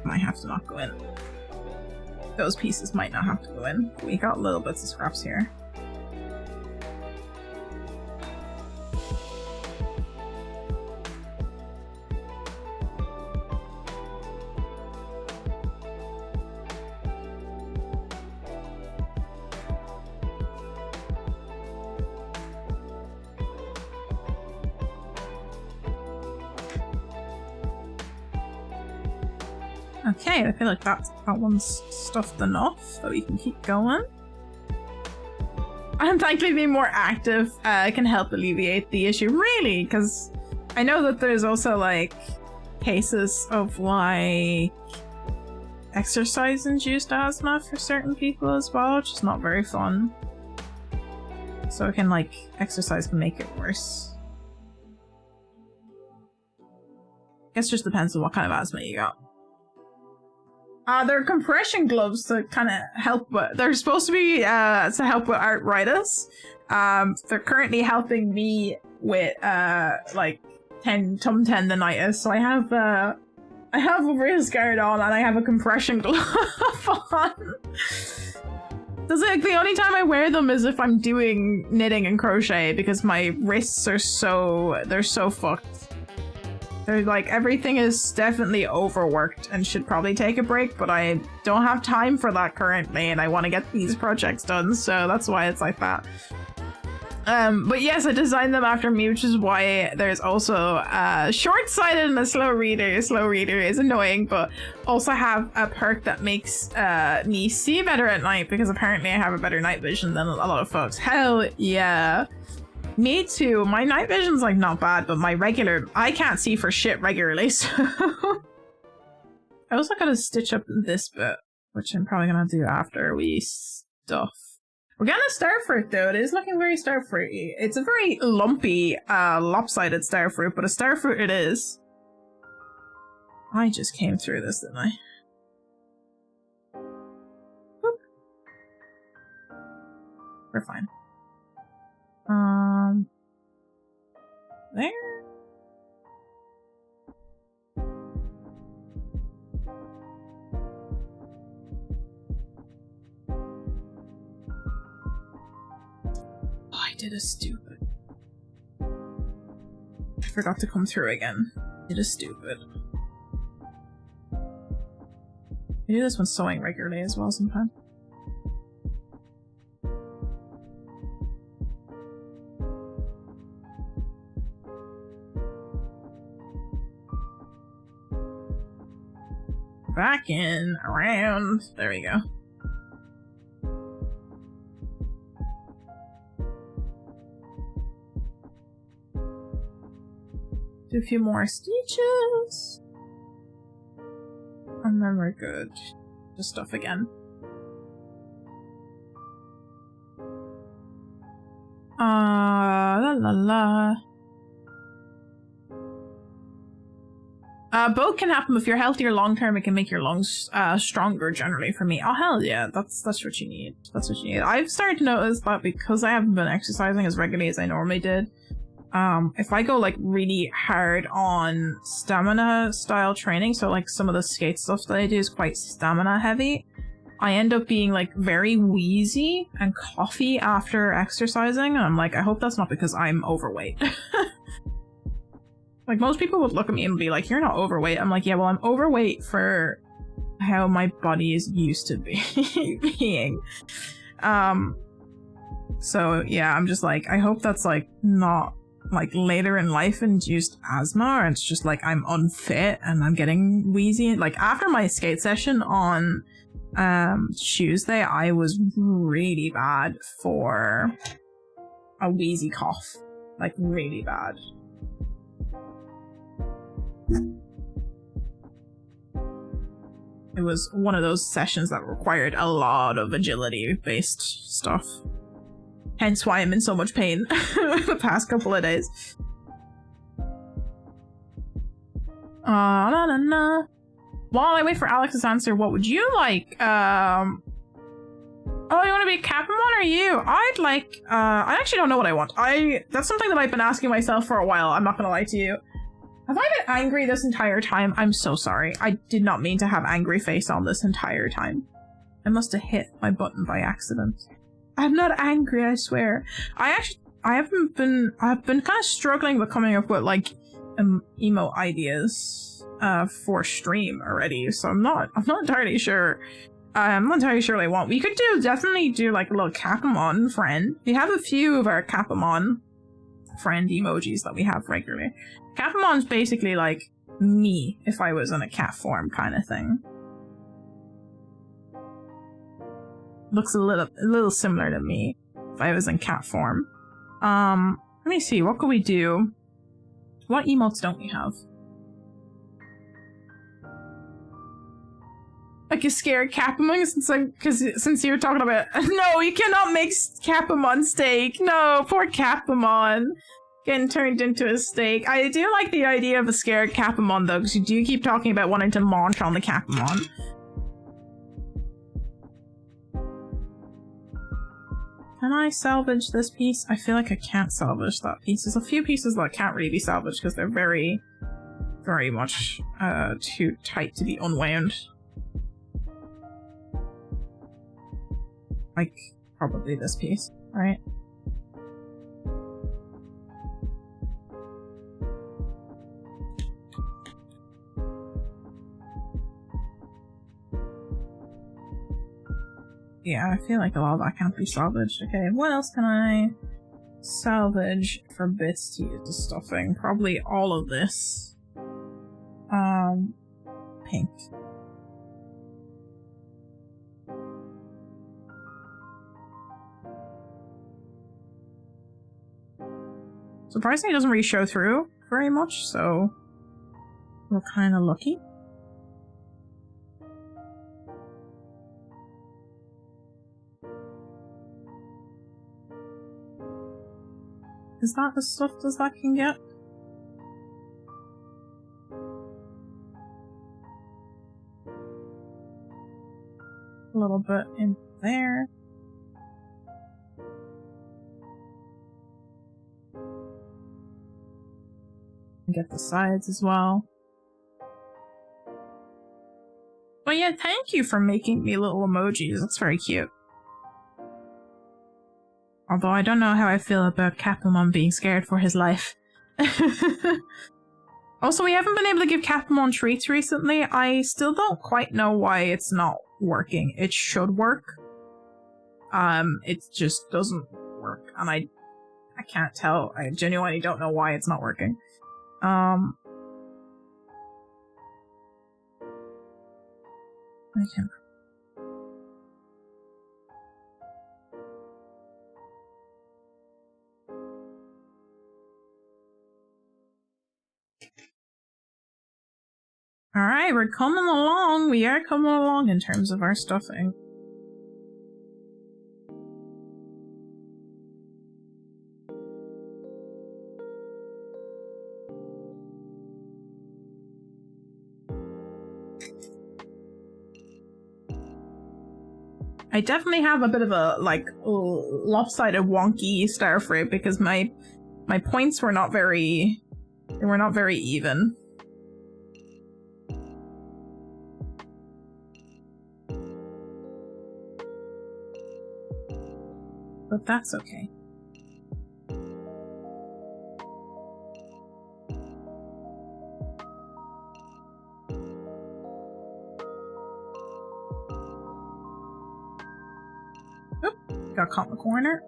Might have to not go in. Those pieces might not have to go in. We got little bits of scraps here. Okay, I feel like that one's stuffed enough that we can keep going. And thankfully being more active can help alleviate the issue, really, because I know that there's also like cases of like exercise-induced asthma for certain people as well, which is not very fun. So it can like, exercise can make it worse. I guess it just depends on what kind of asthma you got. They're compression gloves to kind of help with, they're supposed to be to help with arthritis. They're currently helping me with like tum tendonitis. So I have a wrist guard on and I have a compression glove on. Does it, the only time I wear them is if I'm doing knitting and crochet because my wrists are they're so fucked. They're like, everything is definitely overworked and should probably take a break, but I don't have time for that currently and I want to get these projects done, so that's why it's like that. But yes, I designed them after me, which is why there's also short-sighted and a slow reader. Slow reader is annoying, but also have a perk that makes me see better at night, because apparently I have a better night vision than a lot of folks. Hell yeah. Me too. My night vision's like not bad, but I can't see for shit regularly, so I also gotta stitch up this bit, which I'm probably gonna do after we stuff. We're getting a starfruit though. It is looking very starfruity. It's a very lumpy, lopsided starfruit, but a starfruit it is. I just came through this, didn't I? Boop. We're fine. There. I did a stupid. I forgot to come through again. It is stupid. I do this when sewing regularly as well sometimes. Back in, around. There we go. Do a few more stitches. And then we're good. Just stuff again. La la la. Both can happen. If you're healthier long term, it can make your lungs stronger generally for me. Oh hell yeah, that's what you need. That's what you need. I've started to notice that because I haven't been exercising as regularly as I normally did. If I go like really hard on stamina style training, so like some of the skate stuff that I do is quite stamina heavy, I end up being like very wheezy and coughy after exercising, and I'm like, I hope that's not because I'm overweight. Like most people would look at me and be like, you're not overweight. I'm like, yeah, well, I'm overweight for how my body is used to being. So yeah, I'm just like, I hope that's like not like later in life induced asthma, or it's just like I'm unfit and I'm getting wheezy. Like after my skate session on Tuesday, I was really bad for a wheezy cough, like really bad. It was one of those sessions that required a lot of agility based stuff. Hence why I'm in so much pain the past couple of days. While I wait for Alex's answer, what would you like? Oh, you want to be Capamon or you? I'd like, I actually don't know what I want. That's something that I've been asking myself for a while, I'm not gonna lie to you. Have I been angry this entire time? I'm so sorry. I did not mean to have angry face on this entire time. I must have hit my button by accident. I'm not angry, I swear. I've been kind of struggling with coming up with like emo ideas for stream already, so I'm not entirely sure. I'm not entirely sure what I want. We could definitely do like a little Capamon friend. We have a few of our Capamon friend emojis that we have regularly. Capamon's basically like me if I was in a cat form kind of thing. Looks a little similar to me if I was in cat form. Let me see, what could we do? What emotes don't we have? Like a scared Capamon, since you were talking about no, you cannot make Capamon steak. No, poor Capamon. Getting turned into a steak. I do like the idea of a scared Capamon though, because you do keep talking about wanting to launch on the Capamon. Can I salvage this piece? I feel like I can't salvage that piece. There's a few pieces that can't really be salvaged because they're very, very much too tight to be unwound. Like, probably this piece, right? Yeah, I feel like a lot of that can't be salvaged. Okay, what else can I salvage for bits to use as stuffing. Probably all of this. Pink. Surprisingly, it doesn't really show through very much, so we're kind of lucky. Is that as stuffed as that can get? A little bit in there. Get the sides as well. But yeah, thank you for making me little emojis. That's very cute. Although I don't know how I feel about Capamon being scared for his life. Also, we haven't been able to give Capamon treats recently. I still don't quite know why it's not working. It should work. It just doesn't work. And I can't tell. I genuinely don't know why it's not working. Okay. Alright, we're coming along. We are coming along in terms of our stuffing. I definitely have a bit of a, like, lopsided wonky starfruit because my points were not very... They were not very even. But that's okay. Oop, got caught in the corner.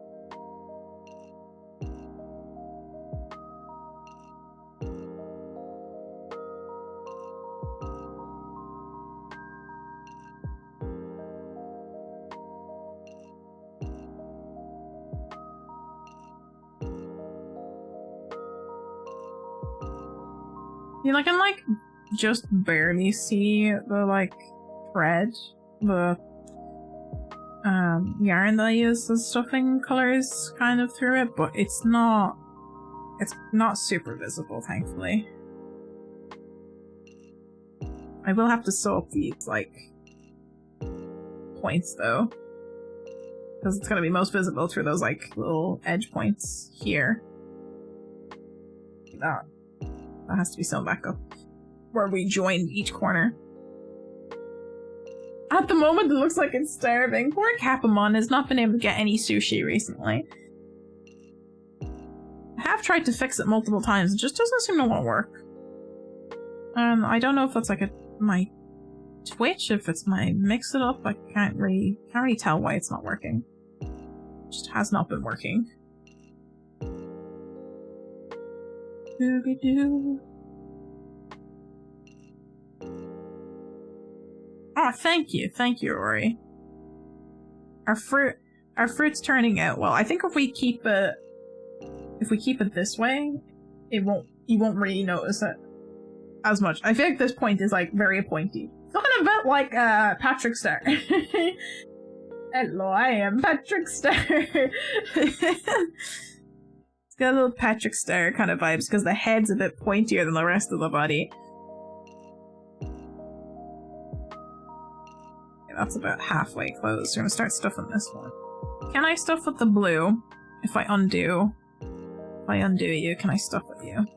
You know, I can, like, just barely see the, like, thread, the, yarn that I use as stuffing colors kind of through it, but it's not super visible, thankfully. I will have to sew up these, like, points, though. Because it's gonna be most visible through those, like, little edge points here. That has to be sewn back up. Where we join each corner. At the moment, it looks like it's starving. Poor Capamon has not been able to get any sushi recently. I have tried to fix it multiple times. It just doesn't seem to want to work. I don't know if that's like my Twitch, if it's my mix it up. I can't really tell why it's not working. It just has not been working. Dooby-doo. Oh, thank you, Rory. Our fruit's turning out well. I think if we keep it this way, you won't really notice it as much. I feel like this point is like very pointy. It's looking a bit like Patrick Star. Hello, I am Patrick Star. It's got a little Patrick Star kind of vibes because the head's a bit pointier than the rest of the body. Okay, that's about halfway closed. We're gonna start stuffing this one. Can I stuff with the blue? If I undo you, can I stuff with you?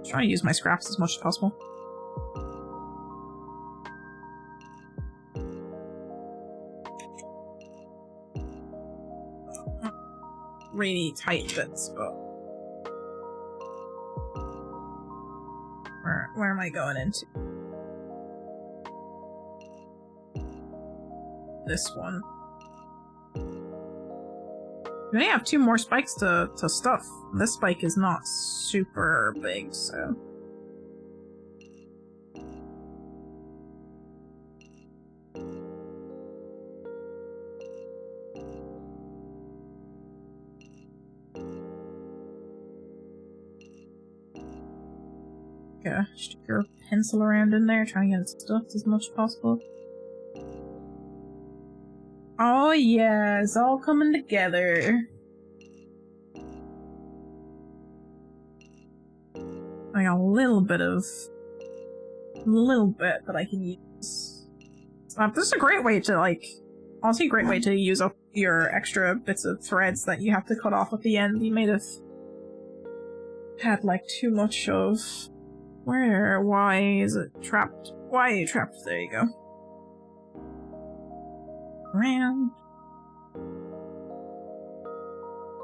Try to use my scraps as much as possible. Really tight bits, but where am I going into? This one. We only have 2 more spikes to stuff. This spike is not super big, so... Okay, stick your pencil around in there, try and get it stuffed as much as possible. Oh yeah, it's all coming together. I got a little bit that I can use. This is a great way to, like, honestly, a great way to use up your extra bits of threads that you have to cut off at the end. You might have had, like, too much of... Why is it trapped? Why are you trapped? There you go. Man.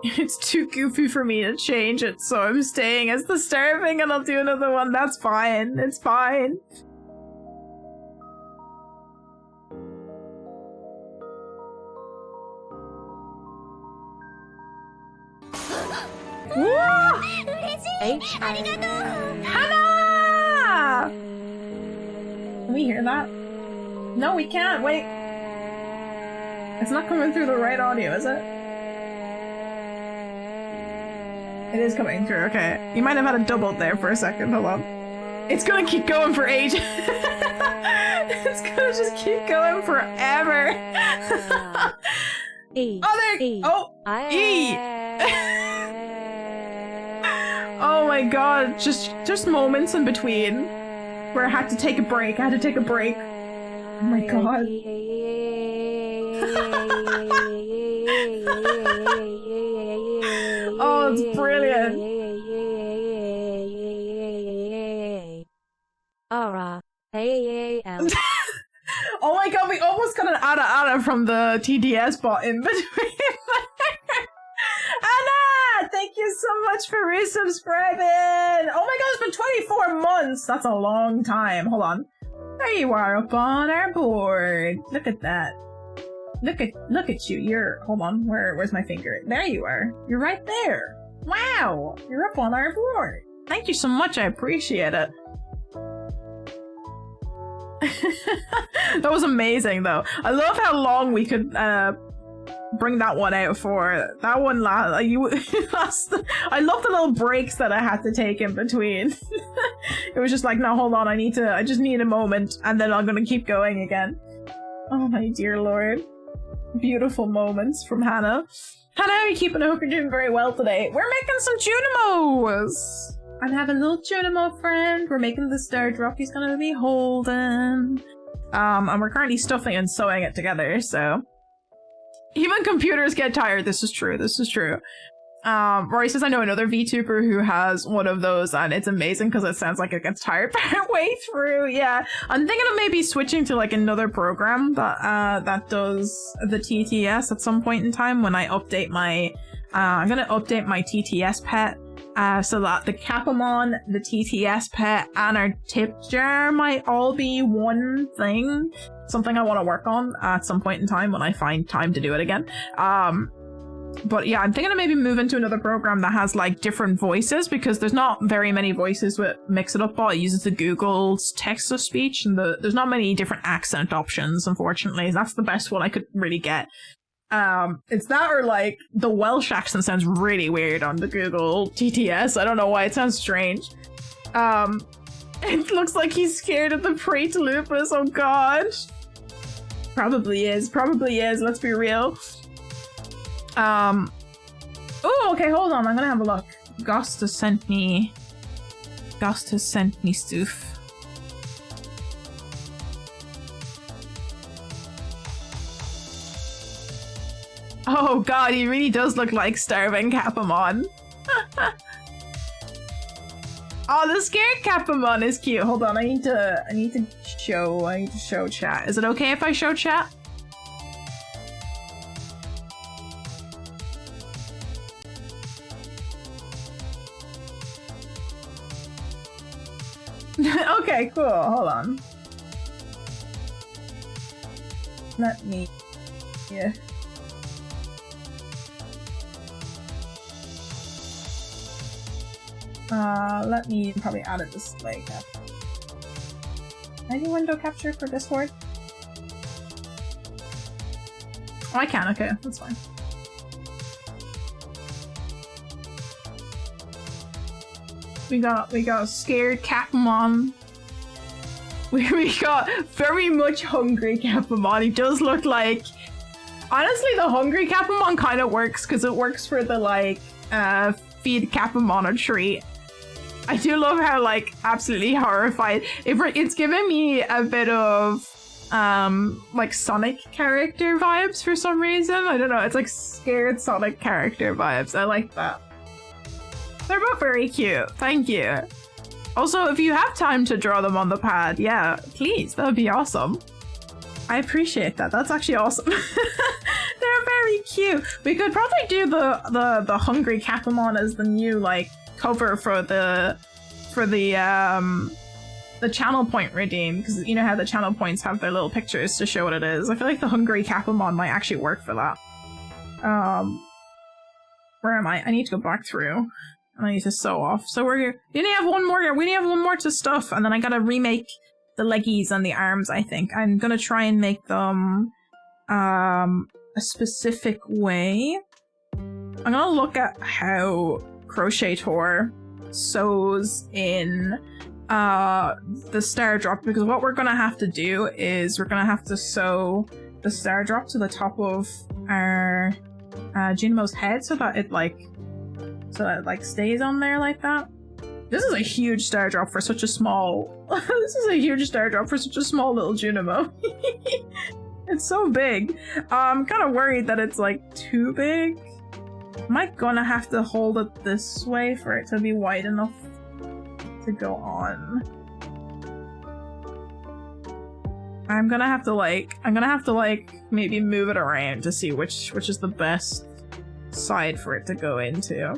It's too goofy for me to change it, so I'm staying as the starving and I'll do another one. That's fine. It's fine. Hannah! Can we hear that? No, we can't. Wait. It's not coming through the right audio, is it? It is coming through, okay. You might have had a double there for a second, hold on. It's gonna keep going for ages. It's gonna just keep going forever. E. Oh, there! E. Oh! E! Oh my god, just moments in between where I had to take a break. Oh my god. Oh, it's brilliant. R-A-A-L. Oh my god, we almost got an ada from the TDS bot in between. Anna! Thank you so much for resubscribing! Oh my god, it's been 24 months! That's a long time. Hold on. There you are up on our board. Look at that. Look at you. You're... Hold on. Where's my finger? There you are. You're right there. Wow! You're up on our board. Thank you so much. I appreciate it. That was amazing, though. I love how long we could bring that one out for. That one last. I love the little breaks that I had to take in between. It was just like, no, hold on. I just need a moment, and then I'm gonna keep going again. Oh my dear lord. Beautiful moments from Hannah. Hannah, how are you keeping? I hope you're doing very well today. We're making some Junimos! I'm having a little Junimo friend. We're making the star drop he's gonna be holding. And we're currently stuffing and sewing it together, so... Even computers get tired. This is true. Rory says, I know another VTuber who has one of those, and it's amazing because it sounds like it gets tired partway through. Yeah, I'm thinking of maybe switching to like another program that that does the TTS at some point in time when I update my. I'm gonna update my TTS pet so that the Capamon, the TTS pet, and our tip jar might all be one thing. Something I want to work on at some point in time when I find time to do it again. But yeah, I'm thinking of maybe move into another program that has like different voices because there's not very many voices with Mix It Up Bot. It uses the Google's text-to-speech and there's not many different accent options, unfortunately. That's the best one I could really get. It's that or like the Welsh accent sounds really weird on the Google TTS. I don't know why, it sounds strange. It looks like he's scared of the Prate Lupus, oh god. Probably is, let's be real. Oh, okay, hold on, I'm gonna have a look. Ghost has sent me stuff. Oh god, he really does look like starving Capamon. Oh, the scared Capamon is cute. Hold on, I need to show chat. Is it okay if I show chat? Okay, cool. Hold on. Let me... Yeah. Let me probably add a display cap. Can I do window capture for Discord? Oh, I can, okay, that's fine. We got scared Capamon. We got very much hungry Capamon. He does look like... Honestly, the hungry Capamon kind of works because it works for the, like, feed Capamon a treat. I do love how, like, absolutely horrified. It's giving me a bit of, like, Sonic character vibes for some reason. I don't know, it's like scared Sonic character vibes. I like that. They're both very cute. Thank you. Also, if you have time to draw them on the pad, yeah, please, that would be awesome. I appreciate that. That's actually awesome. They're very cute. We could probably do the hungry Capamon as the new like cover for the channel point redeem, because you know how the channel points have their little pictures to show what it is. I feel like the hungry Capamon might actually work for that. Where am I? I need to go back through. And I need to sew off. So we only have one more. We only have one more to stuff, and then I gotta remake the leggies and the arms. I think I'm gonna try and make them a specific way. I'm gonna look at how Crochet Tour sews in the star drop, because what we're gonna have to do is we're gonna have to sew the star drop to the top of our Junimo's head so that it like stays on there like that. This is a huge star drop for such a small this is a huge star drop for such a small little Junimo. It's so big. I'm kind of worried that it's like too big. Am I gonna have to hold it this way for it to be wide enough to go on? I'm gonna have to like maybe move it around to see which is the best side for it to go into.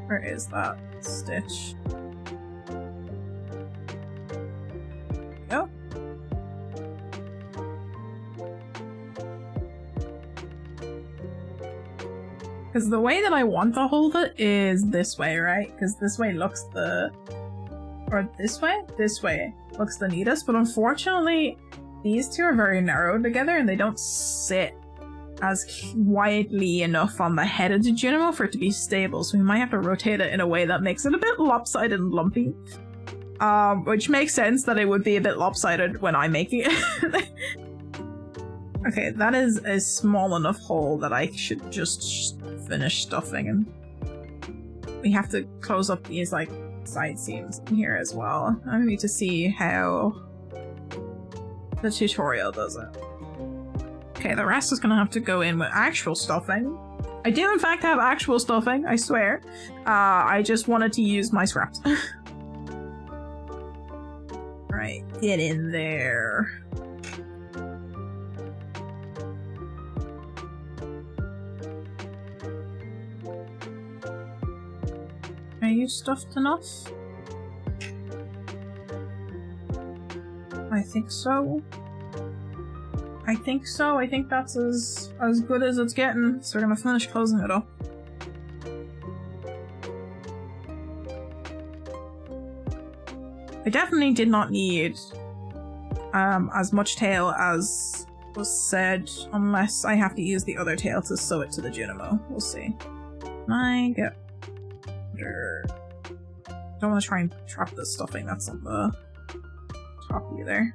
Where is that stitch? Go. Because the way that I want to hold it is this way, right? Because this way looks or this way looks the neatest, but unfortunately these two are very narrow together and they don't sit as widely enough on the head of the Junimo for it to be stable, so we might have to rotate it in a way that makes it a bit lopsided and lumpy. Which makes sense that it would be a bit lopsided when I'm making it. Okay, that is a small enough hole that I should just finish stuffing, and we have to close up these like side seams in here as well. I need to see how the tutorial does it. Okay, the rest is gonna have to go in with actual stuffing. I do in fact have actual stuffing, I swear. I just wanted to use my scraps. Right, get in there. Are you stuffed enough? I think so. I think so. I think that's as good as it's getting. So we're gonna finish closing it up. I definitely did not need as much tail as was said, unless I have to use the other tail to sew it to the Junimo. We'll see. Can I get under? Don't want to try and trap the stuffing that's on the top either.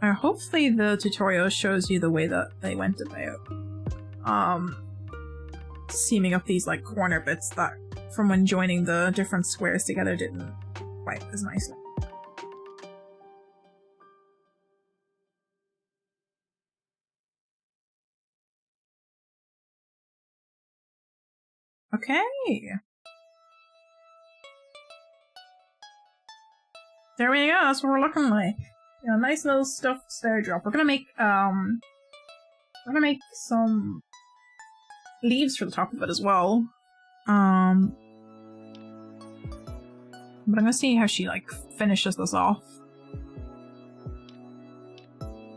Hopefully the tutorial shows you the way that they went about seaming up these like corner bits that from when joining the different squares together didn't quite as nicely. Okay. There we go, that's what we're looking like. Yeah, nice little stuffed star drop. We're gonna make some leaves for the top of it as well. But I'm gonna see how she like finishes this off.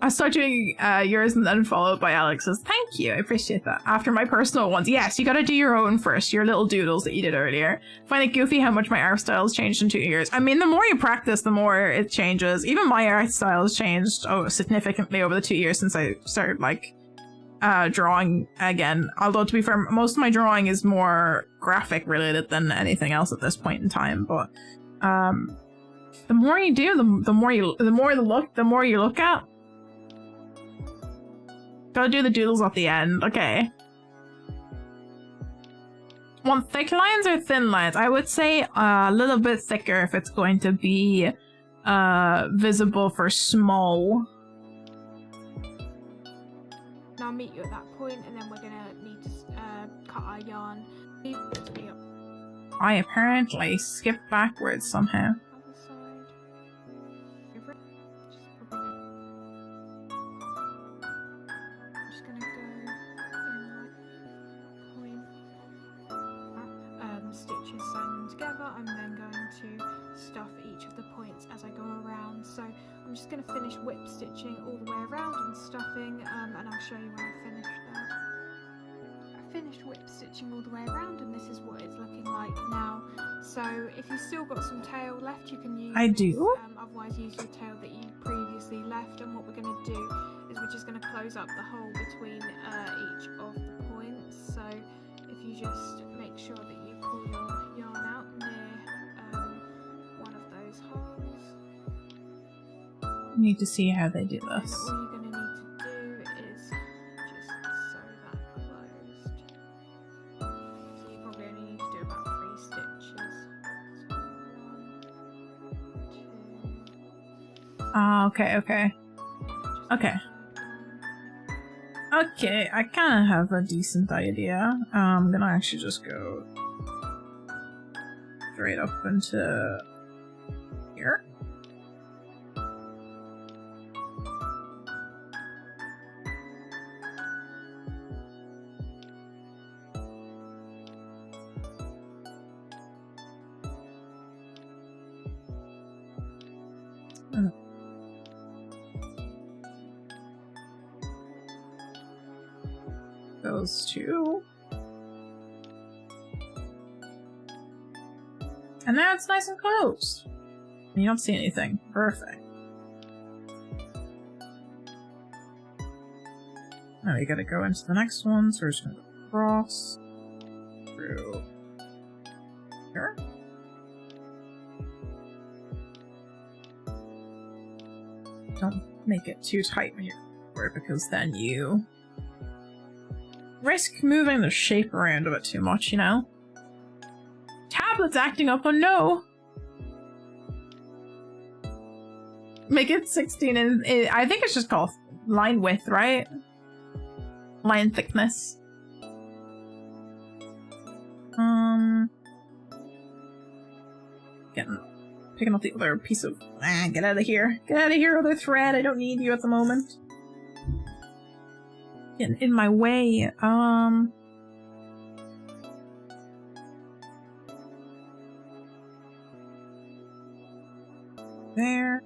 I start doing yours and then followed by Alex's. Thank you, I appreciate that. After my personal ones. Yes, you gotta do your own first, your little doodles that you did earlier. Find it goofy how much my art style has changed in 2 years. I mean, the more you practice, the more it changes. Even my art style has changed significantly over the 2 years since I started, like, drawing again. Although, to be fair, most of my drawing is more graphic related than anything else at this point in time. But, the more you do, the more you look at. Gotta do the doodles at the end. Okay. Want thick lines or thin lines? I would say a little bit thicker if it's going to be visible for small. And I'll meet you at that point, and then we're gonna need to cut our yarn. I apparently skipped backwards somehow. Other side. Just gonna go in like point, stitches sewn together. I'm then going to stuff each of the points as I go around. So I'm just going to finish whip stitching all the way around and stuffing, and I'll show you when I finish that. I finished whip stitching all the way around, and this is what it's looking like now. So if you've still got some tail left, you can use I this, do. Otherwise use your tail that you previously left, and what we're going to do is we're just going to close up the hole between each of the points. So if you just make sure that you pull your yarn out near one of those holes. Need to see how they do And this. all you're going to need to do is just sew that closed. So you probably only need to do about 3 stitches. So 1, 2. Okay. Just Okay. Okay, I kind of have a decent idea. I'm gonna actually just go straight up into here. Those two. And now it's nice and closed. You don't see anything. Perfect. Now we gotta go into the next one, so we're just gonna go across through here. Don't make it too tight when you're because then you risk moving the shape around a bit too much, you know? Tablet's acting up, oh no! Make it 16 and I think it's just called line width, right? Line thickness. Picking up the other piece of get out of here. Get out of here, other thread. I don't need you at the moment. In my way. There.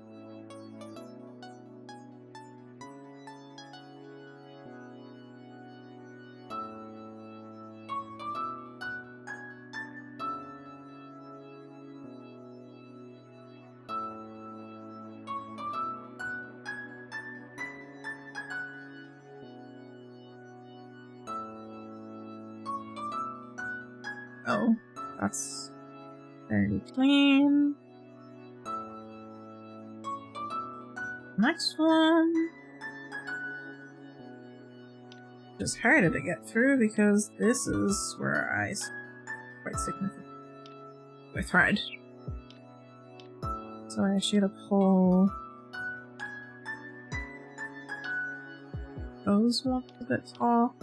Oh, that's fairly clean. Next one. Just harder to get through because this is where I quite significant with thread. So I should pull those ones a bit off.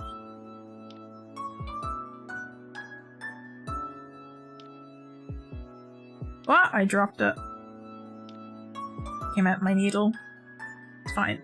What? I dropped it. Came out my needle. It's fine.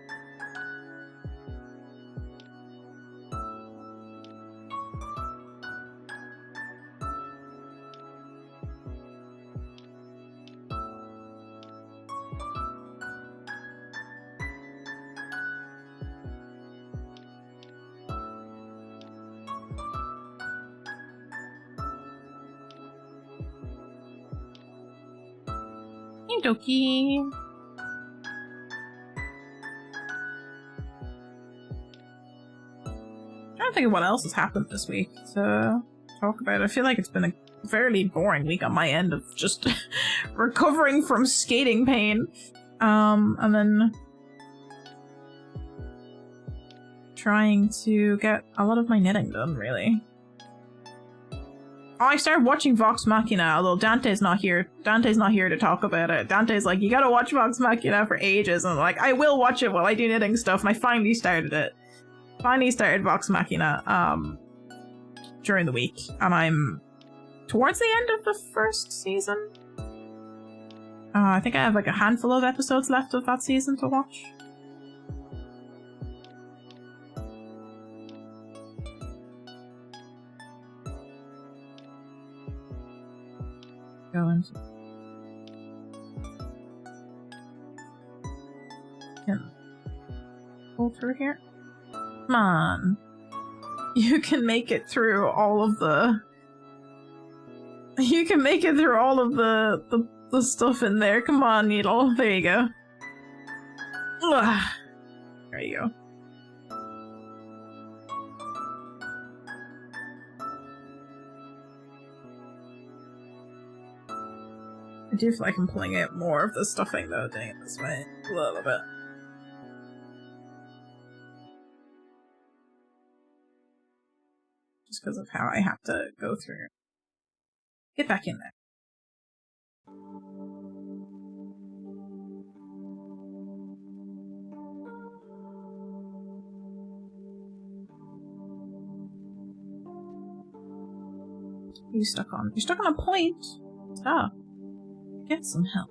Okie dokie. I don't think of what else has happened this week to talk about. I feel like it's been a fairly boring week on my end of just recovering from skating pain. And then trying to get a lot of my knitting done, really. Oh, I started watching Vox Machina, although Dante's not here. Dante's not here to talk about it. Dante's like, you gotta watch Vox Machina for ages. And I'm like, I will watch it while I do knitting stuff. And I finally started it. Finally started Vox Machina during the week. And I'm towards the end of the first season. I think I have like a handful of episodes left of that season to watch. Go into... Can pull through here? Come on. You can make it through all of the... You can make it through all of the stuff in there. Come on, Needle. There you go. Ugh. There you go. I do feel like I'm pulling out more of the stuffing though, doing it this way. A little bit. Just because of how I have to go through. Get back in there. You stuck on? You're stuck on a point? Stop. Get some help.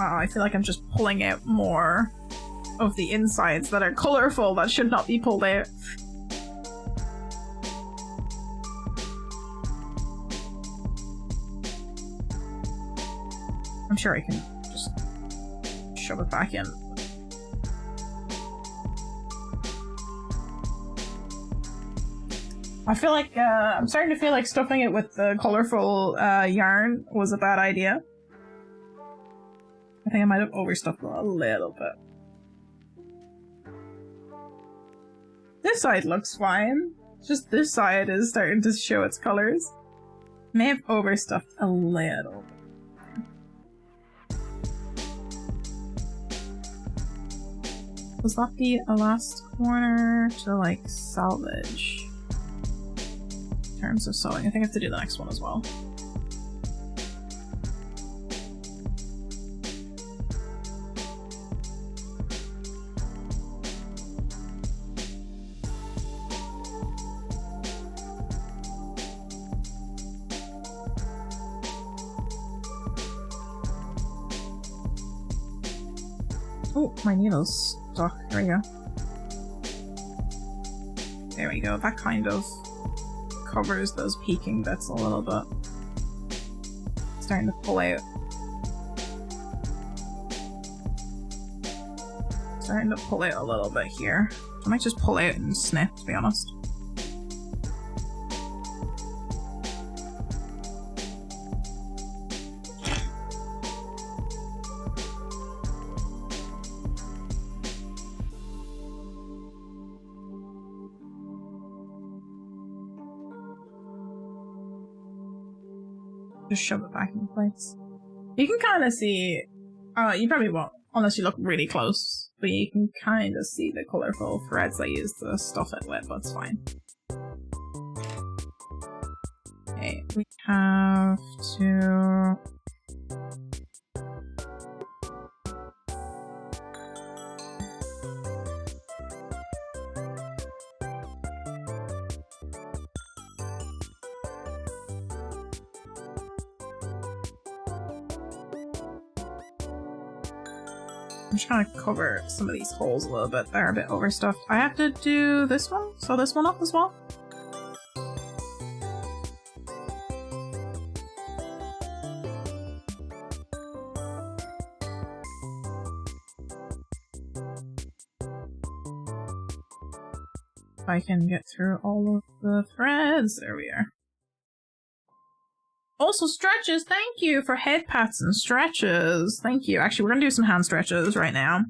I feel like I'm just pulling out more of the insides that are colorful that should not be pulled out. I'm sure I can just shove it back in. I feel like, I'm starting to feel like stuffing it with the colorful yarn was a bad idea. I think I might have overstuffed it a little bit. This side looks fine. Just this side is starting to show its colors. May have overstuffed a little bit. Was that the last corner to like salvage? In terms of sewing, I think I have to do the next one as well. Oh, my needle's stuck. There we go. There we go. That kind of covers those peeking bits a little bit. Starting to pull out. Starting to pull out a little bit here. I might just pull out and snip, to be honest. Just shove it back in place. You can kind of see, you probably won't, unless you look really close, but you can kind of see the colourful threads I used to stuff it with, but it's fine. Okay, we have to... I'm just trying to cover some of these holes a little bit. They're a bit overstuffed. I have to do this one, sew this one up as well. If I can get through all of the threads. There we are. Also stretches, thank you for head pats and stretches. Thank you. Actually, we're gonna do some hand stretches right now.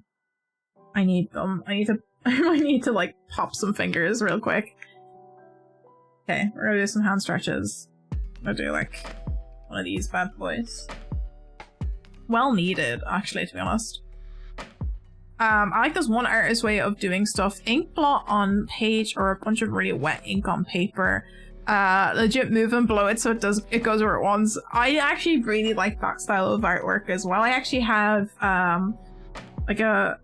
I need them. I need to like pop some fingers real quick. Okay, we're gonna do some hand stretches. I'm gonna do like one of these bad boys. Well needed, actually, to be honest. I like this one artist way of doing stuff. Ink blot on page or a bunch of really wet ink on paper. Legit move and blow it so it goes where it wants. I actually really like that style of artwork as well. I actually have I got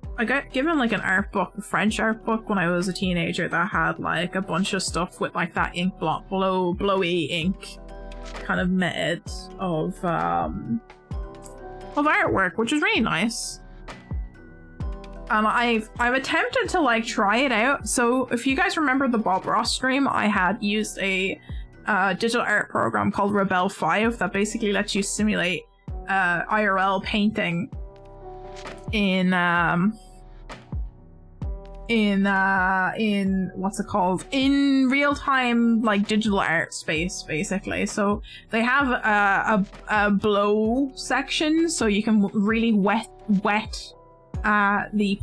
given like an art book, a French art book when I was a teenager that had like a bunch of stuff with like that ink blot blowy ink kind of method of artwork, which is really nice. I've attempted to like try it out. So if you guys remember the Bob Ross stream, I had used a digital art program called Rebel 5 that basically lets you simulate IRL painting in what's it called, in real-time like digital art space basically. So they have a blow section so you can really wet the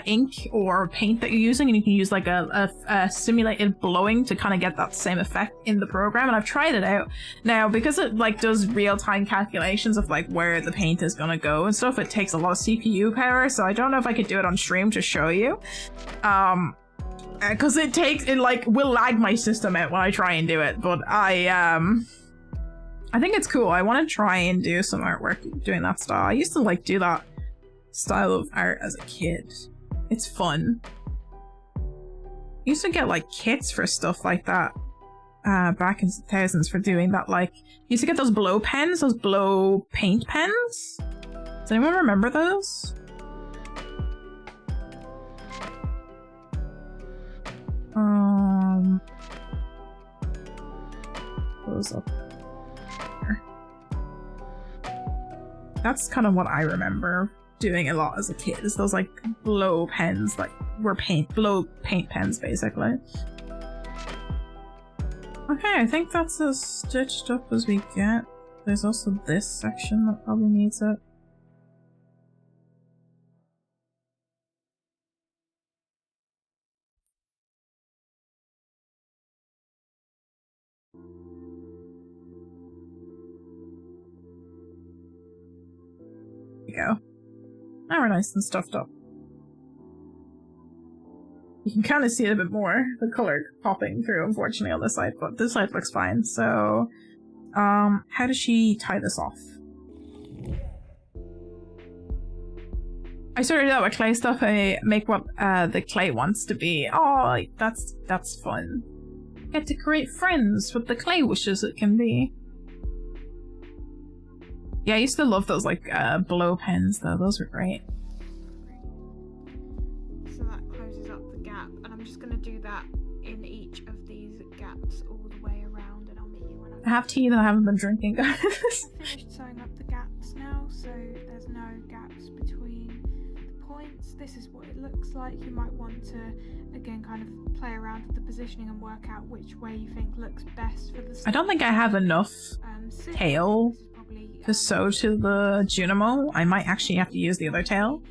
ink or paint that you're using, and you can use like a simulated blowing to kind of get that same effect in the program. And I've tried it out now because it like does real-time calculations of like where the paint is gonna go and stuff. It takes a lot of CPU power, so I don't know if I could do it on stream to show you, because it like will lag my system out when I try and do it. But I think it's cool. I want to try and do some artwork doing that style. I used to like do that style of art as a kid. It's fun. I used to get like kits for stuff like that back in the thousands for doing that. Like, you used to get those blow pens, those blow paint pens. Does anyone remember those? Those up there. That's kind of what I remember doing a lot as a kid, is those like blow pens, like blow paint pens basically. Okay, I think that's as stitched up as we get. There's also this section that probably needs it. There we go. Now we're nice and stuffed up. You can kind of see it a bit more, the color popping through, unfortunately, on this side, but this side looks fine. So, how does she tie this off? I started out with clay stuff. I make what the clay wants to be. Oh, that's fun. Get to create friends with the clay wishes it can be. Yeah, I used to love those like blow pens though. Those were great. So that closes up the gap, and I'm just gonna do that in each of these gaps all the way around, and I'll meet you when I have tea that I haven't been drinking, guys. Finished sewing up the gaps now, so there's no gaps between the points. This is what it looks like. You might want to again kind of play around with the positioning and work out which way you think looks best for the. I don't think I have enough tail to sew to the Junimo. I might actually have to use the other tail.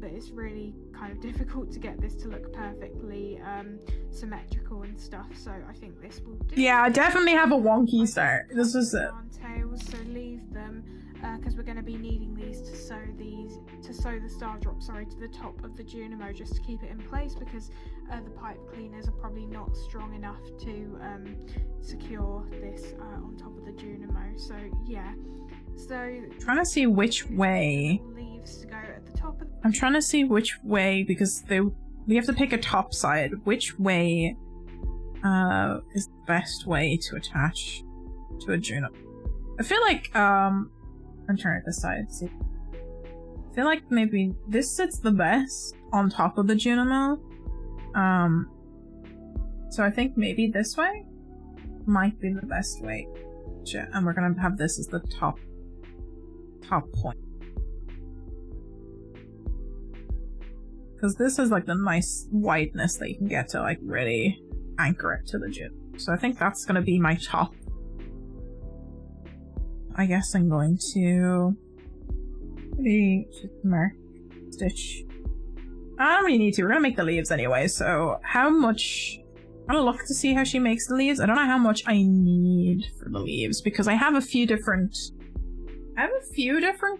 But it's really kind of difficult to get this to look perfectly symmetrical and stuff, so I think this will do. Yeah, I definitely have a wonky start. This is it. Tails, so leave them because we're going to be needing these to sew the star drop, to the top of the Junimo, just to keep it in place, because the pipe cleaners are probably not strong enough to secure this on top of the Junimo. So yeah, so trying to see which way leaves to go at the top of I'm trying to see which way, because we have to pick a top side. Which way is the best way to attach to a Junimo? I feel like I'm trying to decide. See, I feel like maybe this sits the best on top of the Junimo. So I think maybe this way might be the best way. And we're gonna have this as the top point. Because this is like the nice wideness that you can get to like really anchor it to the June. So I think that's gonna be my top. I guess I'm going to maybe just mark stitch. I don't really need to. We're gonna make the leaves anyway. So how much? I'm gonna look to see how she makes the leaves. I don't know how much I need for the leaves because I have a few different.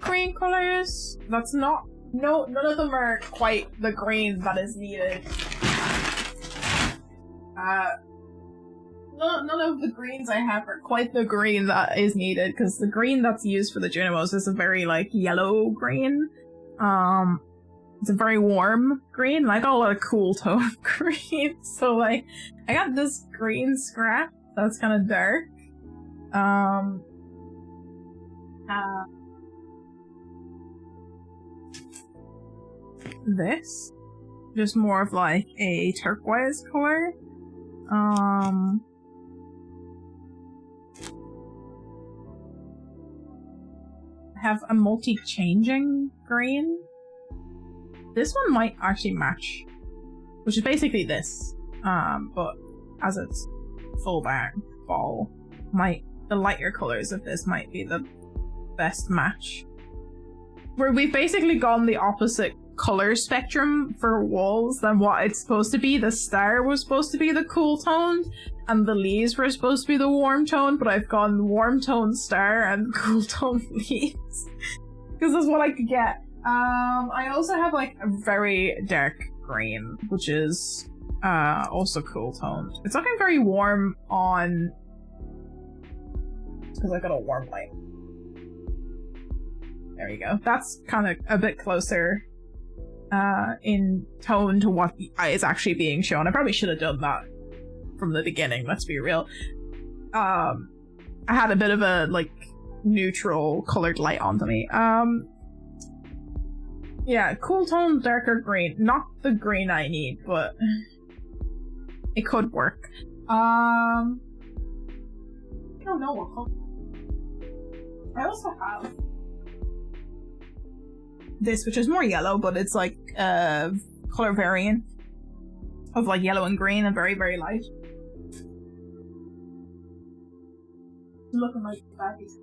Green colors. That's not. No, none of them are quite the green that is needed. None of the greens I have are quite the green that is needed because the green that's used for the Junimos is a very like yellow green. It's a very warm green. I got a lot of cool tone green, so like I got this green scrap that's kind of dark. This just more of like a turquoise color. I have a multi-changing green. This one might actually match, which is basically this, but as it's full ball, the lighter colors of this might be the best match. Where we've basically gone the opposite color spectrum for walls than what it's supposed to be. The star was supposed to be the cool tone, and the leaves were supposed to be the warm tone, but I've gone warm tone star and cool tone leaves. Because that's what I could get. I also have like a very dark green, which is also cool toned. It's looking very warm on because I got a warm light. There you go. That's kind of a bit closer in tone to what is actually being shown. I probably should have done that from the beginning, let's be real. I had a bit of a like neutral colored light onto me. Yeah, cool tone, darker green. Not the green I need, but it could work. I don't know what color. I also have this, which is more yellow, but it's like a color variant of like yellow and green and very, very light. Looking like baggies.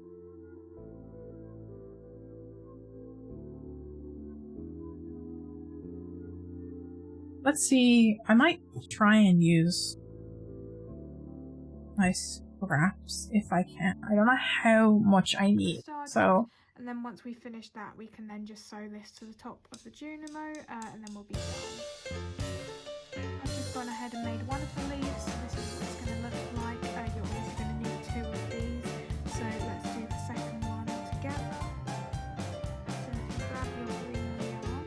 Let's see, I might try and use my scraps if I can. I don't know how much I need, so... And then once we finish that, we can then just sew this to the top of the Junimo, and then we'll be done. I've just gone ahead and made one of the leaves, so this is what it's going to look like. You're obviously going to need two of these, so let's do the second one together. So if you grab your green yarn,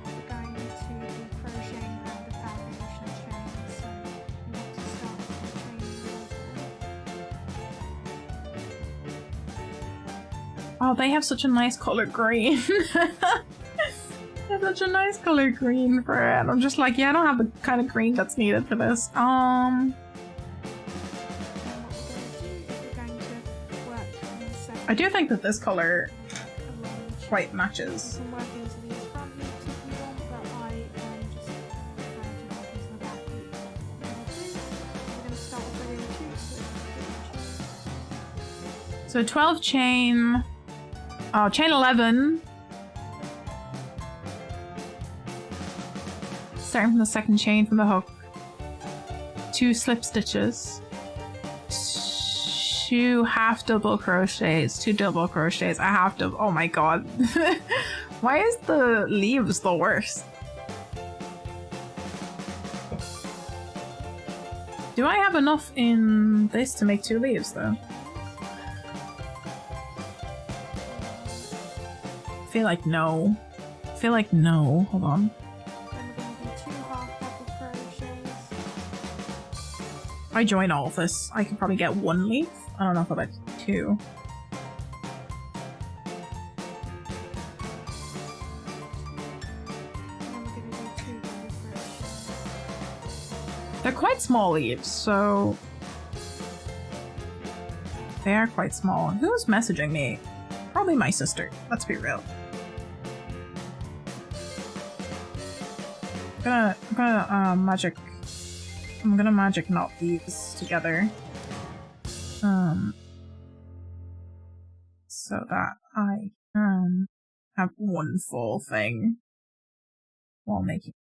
we're going to be crocheting around the foundation chain, so you want to start crocheting yours. Oh, they have such a nice color green. They have such a nice color green for it. I'm just like, yeah, I don't have the kind of green that's needed for this. I do think that this color quite matches. So 12 chain. Oh, chain 11. Starting from the second chain from the hook. 2 slip stitches. 2 half double crochets. 2 double crochets. I have to. Oh my god. Why is the leaves the worst? Do I have enough in this to make 2 leaves though? I feel like no. I feel like no. Hold on. If I join all of this, I can probably get 1 leaf. I don't know if I'll get 2. They're quite small leaves, so they are quite small. Who's messaging me? Probably my sister. Let's be real. I'm gonna magic knot these together. So that I can have one full thing while making.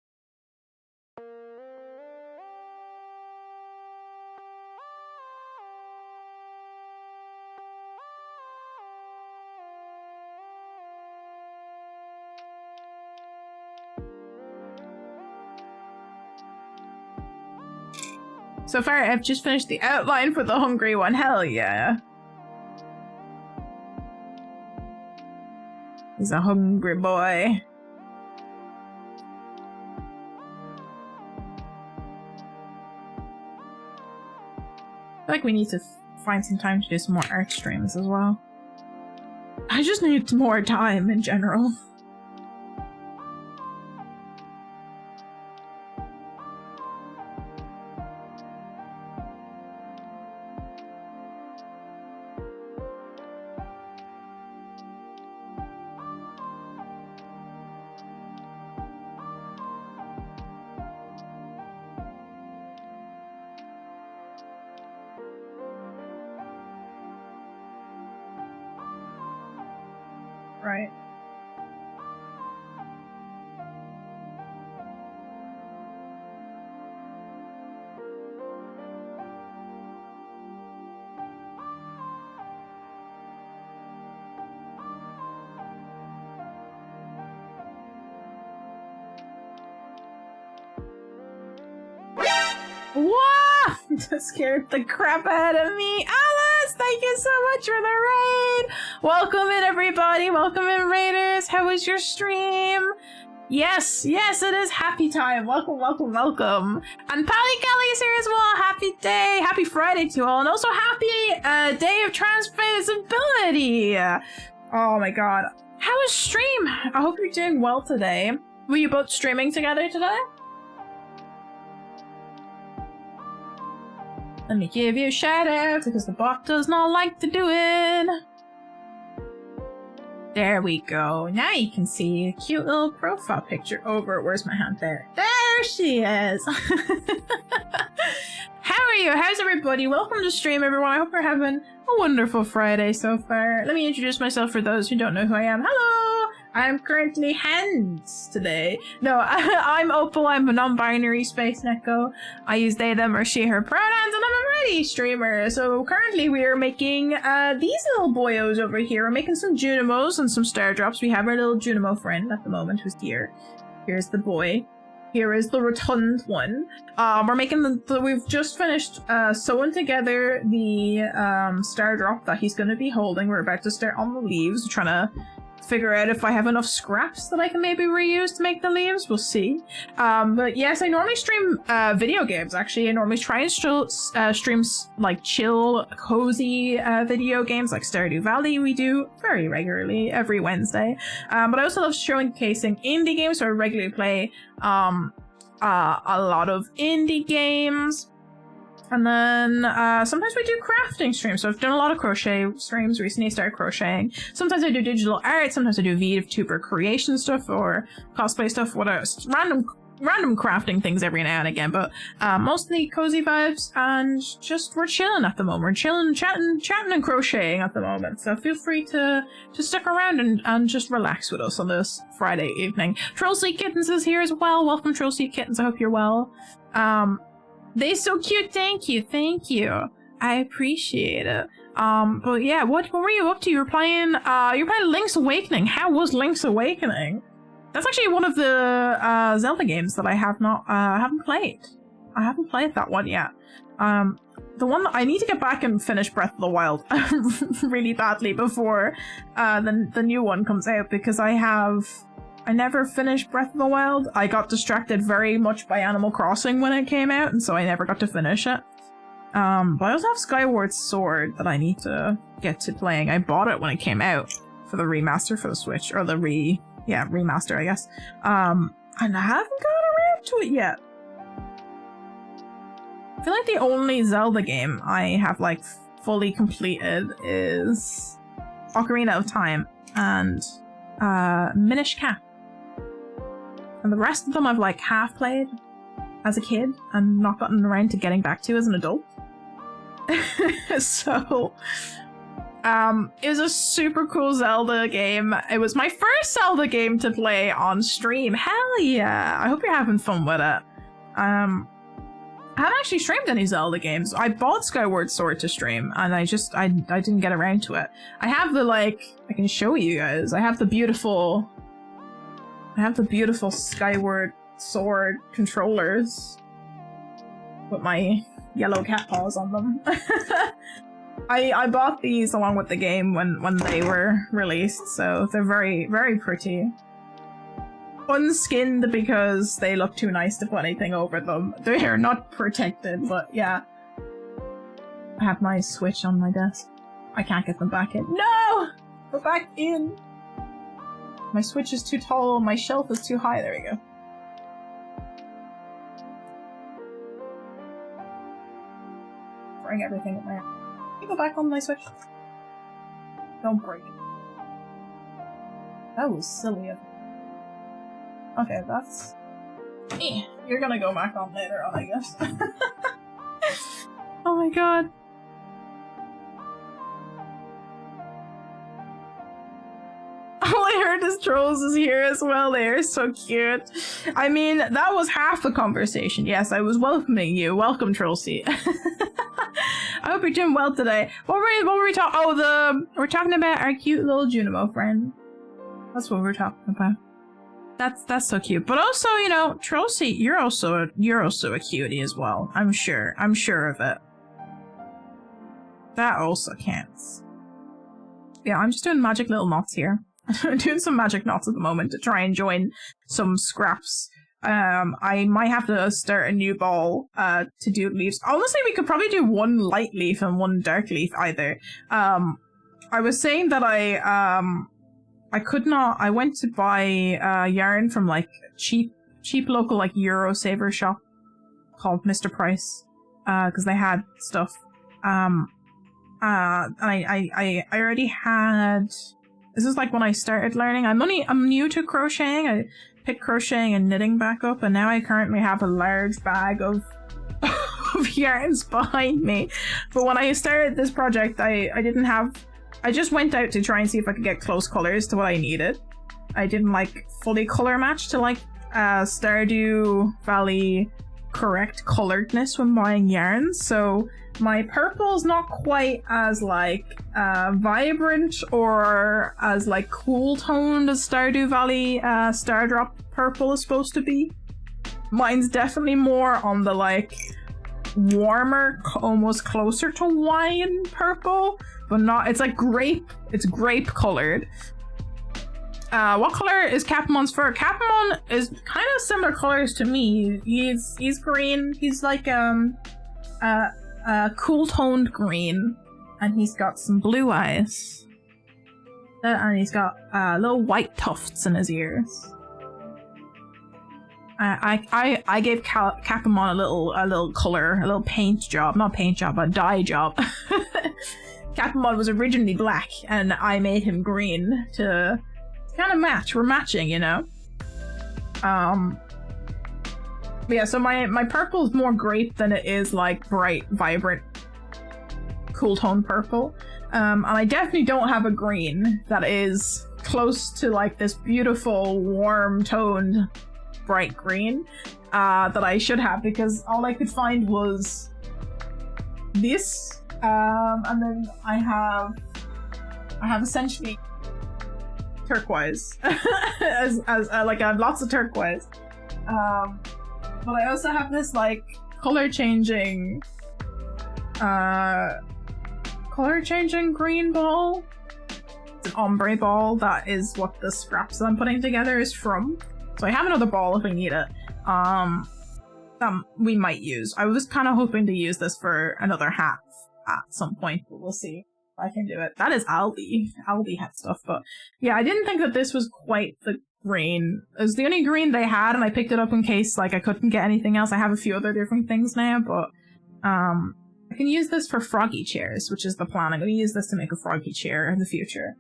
So far, I've just finished the outline for the hungry one. Hell yeah. He's a hungry boy. I feel like we need to find some time to do some more art streams as well. I just need more time in general. Right. Whoa! That scared the crap out of me. Alice, thank you so much for the raid. Welcome in, everybody. Welcome in, raiders. How was your stream? Yes, yes, it is happy time. Welcome, welcome, welcome. And Pally Kelly's here as well. Happy day, happy Friday to you all, and also happy day of transmissibility. Oh my god. How was stream? I hope you're doing well today. Were you both streaming together today? Let me give you a shout out because the bot does not like to do it. There we go. Now you can see a cute little profile picture over. Where's my hand? There. There she is. How are you? How's everybody? Welcome to stream, everyone. I hope you're having a wonderful Friday so far. Let me introduce myself for those who don't know who I am. Hello! I'm currently Hands today. No, I'm Opal. I'm a non-binary space neko. I use they, them, or she, her pronouns, and I'm a ready streamer. So currently we are making these little boyos over here. We're making some Junimos and some star drops. We have our little Junimo friend at the moment who's here. Here's the boy. Here is the rotund one. We're making we've just finished sewing together the star drop that he's going to be holding. We're about to start on the leaves. We're trying to figure out if I have enough scraps that I can maybe reuse to make the leaves. We'll see. But yes, I normally stream video games, actually. I normally try and stream like chill, cozy video games like Stardew Valley. We do very regularly every Wednesday. But I also love showcasing indie games, so I regularly play a lot of indie games. And then sometimes we do crafting streams. So I've done a lot of crochet streams recently. I started crocheting. Sometimes I do digital art. Sometimes I do VTuber creation stuff or cosplay stuff. What else? Random crafting things every now and again. But mostly cozy vibes, and just we're chilling at the moment. We're chilling, chatting and crocheting at the moment. So feel free to stick around and just relax with us on this Friday evening. Troll Sleep Kittens is here as well. Welcome, Troll Sleep Kittens. I hope you're well. They're so cute. Thank you. I appreciate it. But yeah, what were you up to? You're playing Link's Awakening. How was Link's Awakening? That's actually one of the Zelda games that I haven't played. I haven't played that one yet. The one that I need to get back and finish Breath of the Wild really badly before the new one comes out, because I never finished Breath of the Wild. I got distracted very much by Animal Crossing when it came out, and so I never got to finish it. But I also have Skyward Sword that I need to get to playing. I bought it when it came out for the remaster for the Switch, or the remaster, I guess. And I haven't got around to it yet. I feel like the only Zelda game I have like fully completed is Ocarina of Time and Minish Cap. And the rest of them I've like half played as a kid and not gotten around to getting back to as an adult. So it was a super cool Zelda game. It was my first Zelda game to play on stream. Hell yeah! I hope you're having fun with it. I haven't actually streamed any Zelda games. I bought Skyward Sword to stream, and I didn't get around to it. I have the like, I can show you guys. I have the beautiful Skyward Sword controllers with my yellow cat paws on them. I bought these along with the game when they were released, so they're very, very pretty. Unskinned because they look too nice to put anything over them. They're not protected, but yeah. I have my Switch on my desk. I can't get them back in. No! Go back in! My Switch is too tall, my shelf is too high. There we go. Bring everything in there. Can you go back on my Switch? Don't break it. That was silly of me. Okay, that's... You're gonna go back on later on, I guess. Oh my god. All I heard is Trolls is here as well. They are so cute. I mean, that was half the conversation. Yes, I was welcoming you. Welcome, Trollsy. I hope you're doing well today. What were we talking? Oh, we're talking about our cute little Junimo friend. That's what we're talking about. That's so cute. But also, you know, Trollsy, you're also a cutie as well. I'm sure of it. That also counts. Yeah, I'm just doing magic little knots here. I'm doing some magic knots at the moment to try and join some scraps. I might have to start a new ball to do leaves. Honestly, we could probably do one light leaf and one dark leaf either. I was saying that I could not. I went to buy yarn from like cheap local like Eurosaver shop called Mr. Price because they had stuff. I already had. This is like when I started learning. I'm new to crocheting. I picked crocheting and knitting back up, and now I currently have a large bag of yarns behind me. But when I started this project, I didn't have. I just went out to try and see if I could get close colors to what I needed. I didn't like fully color match to like Stardew Valley correct coloredness when buying yarns, so my purple's not quite as like vibrant or as like cool toned as Stardew Valley Stardrop purple is supposed to be. Mine's definitely more on the like warmer, almost closer to wine purple, but not, it's like grape, it's grape colored. What color is Capamon's fur? Capamon is kind of similar colors to me. He's green. He's like cool toned green, and he's got some blue eyes, and he's got little white tufts in his ears. I gave Capamon a little color, a little paint job, not paint job, a dye job. Capamon was originally black, and I made him green to kind of match. We're matching, you know. Yeah, so my purple is more grape than it is like bright, vibrant, cool tone purple. And I definitely don't have a green that is close to like this beautiful, warm toned, bright green that I should have, because all I could find was this. And then I have essentially turquoise as like I have lots of turquoise, but I also have this like color changing green ball. It's an ombre ball. That is what the scraps that I'm putting together is from. So I have another ball if we need it, that we might use. I was kind of hoping to use this for another hat at some point, but we'll see if I can do it. That is Aldi. Aldi had stuff, but yeah, I didn't think that this was quite the green. It was the only green they had, and I picked it up in case like I couldn't get anything else. I have a few other different things now, but I can use this for froggy chairs, which is the plan. I'm going to use this to make a froggy chair in the future.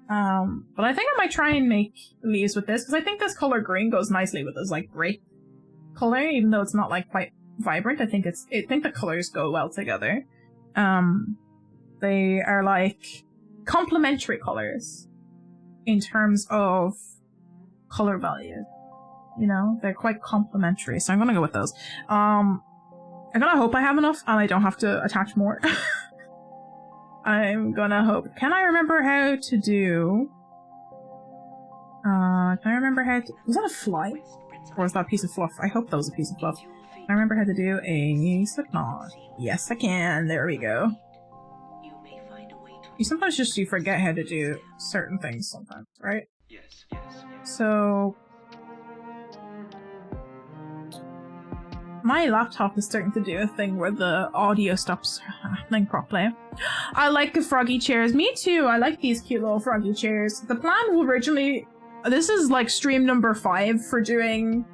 But I think I might try and make leaves with this, because I think this color green goes nicely with this, like, grape color, even though it's not, like, quite vibrant. I think the colors go well together. They are, like, complementary colors in terms of color value. You know, they're quite complementary, so I'm gonna go with those. I'm gonna hope I have enough and I don't have to attach more. I'm gonna hope. Can I remember how to do... can I remember how to... Was that a fly? Or was that a piece of fluff? I hope that was a piece of fluff. I remember how to do a slip knot. Yes, I can. There we go. You sometimes you forget how to do certain things sometimes, right? Yes. So... my laptop is starting to do a thing where the audio stops happening properly. I like the froggy chairs. Me too. I like these cute little froggy chairs. The plan originally... this is like stream number 5 for doing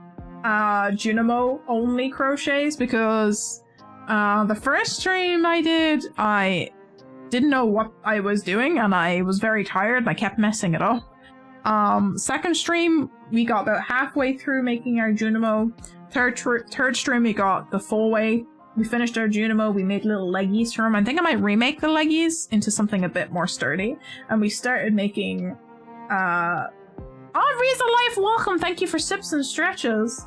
Junimo only crochets, because the first stream I did, I didn't know what I was doing and I was very tired and I kept messing it up. Second stream, we got about halfway through making our Junimo. Third stream, we got the full way. We finished our Junimo, we made little leggies for them. I think I might remake the leggies into something a bit more sturdy. And we started making... oh, Riza Life, welcome! Thank you for sips and stretches.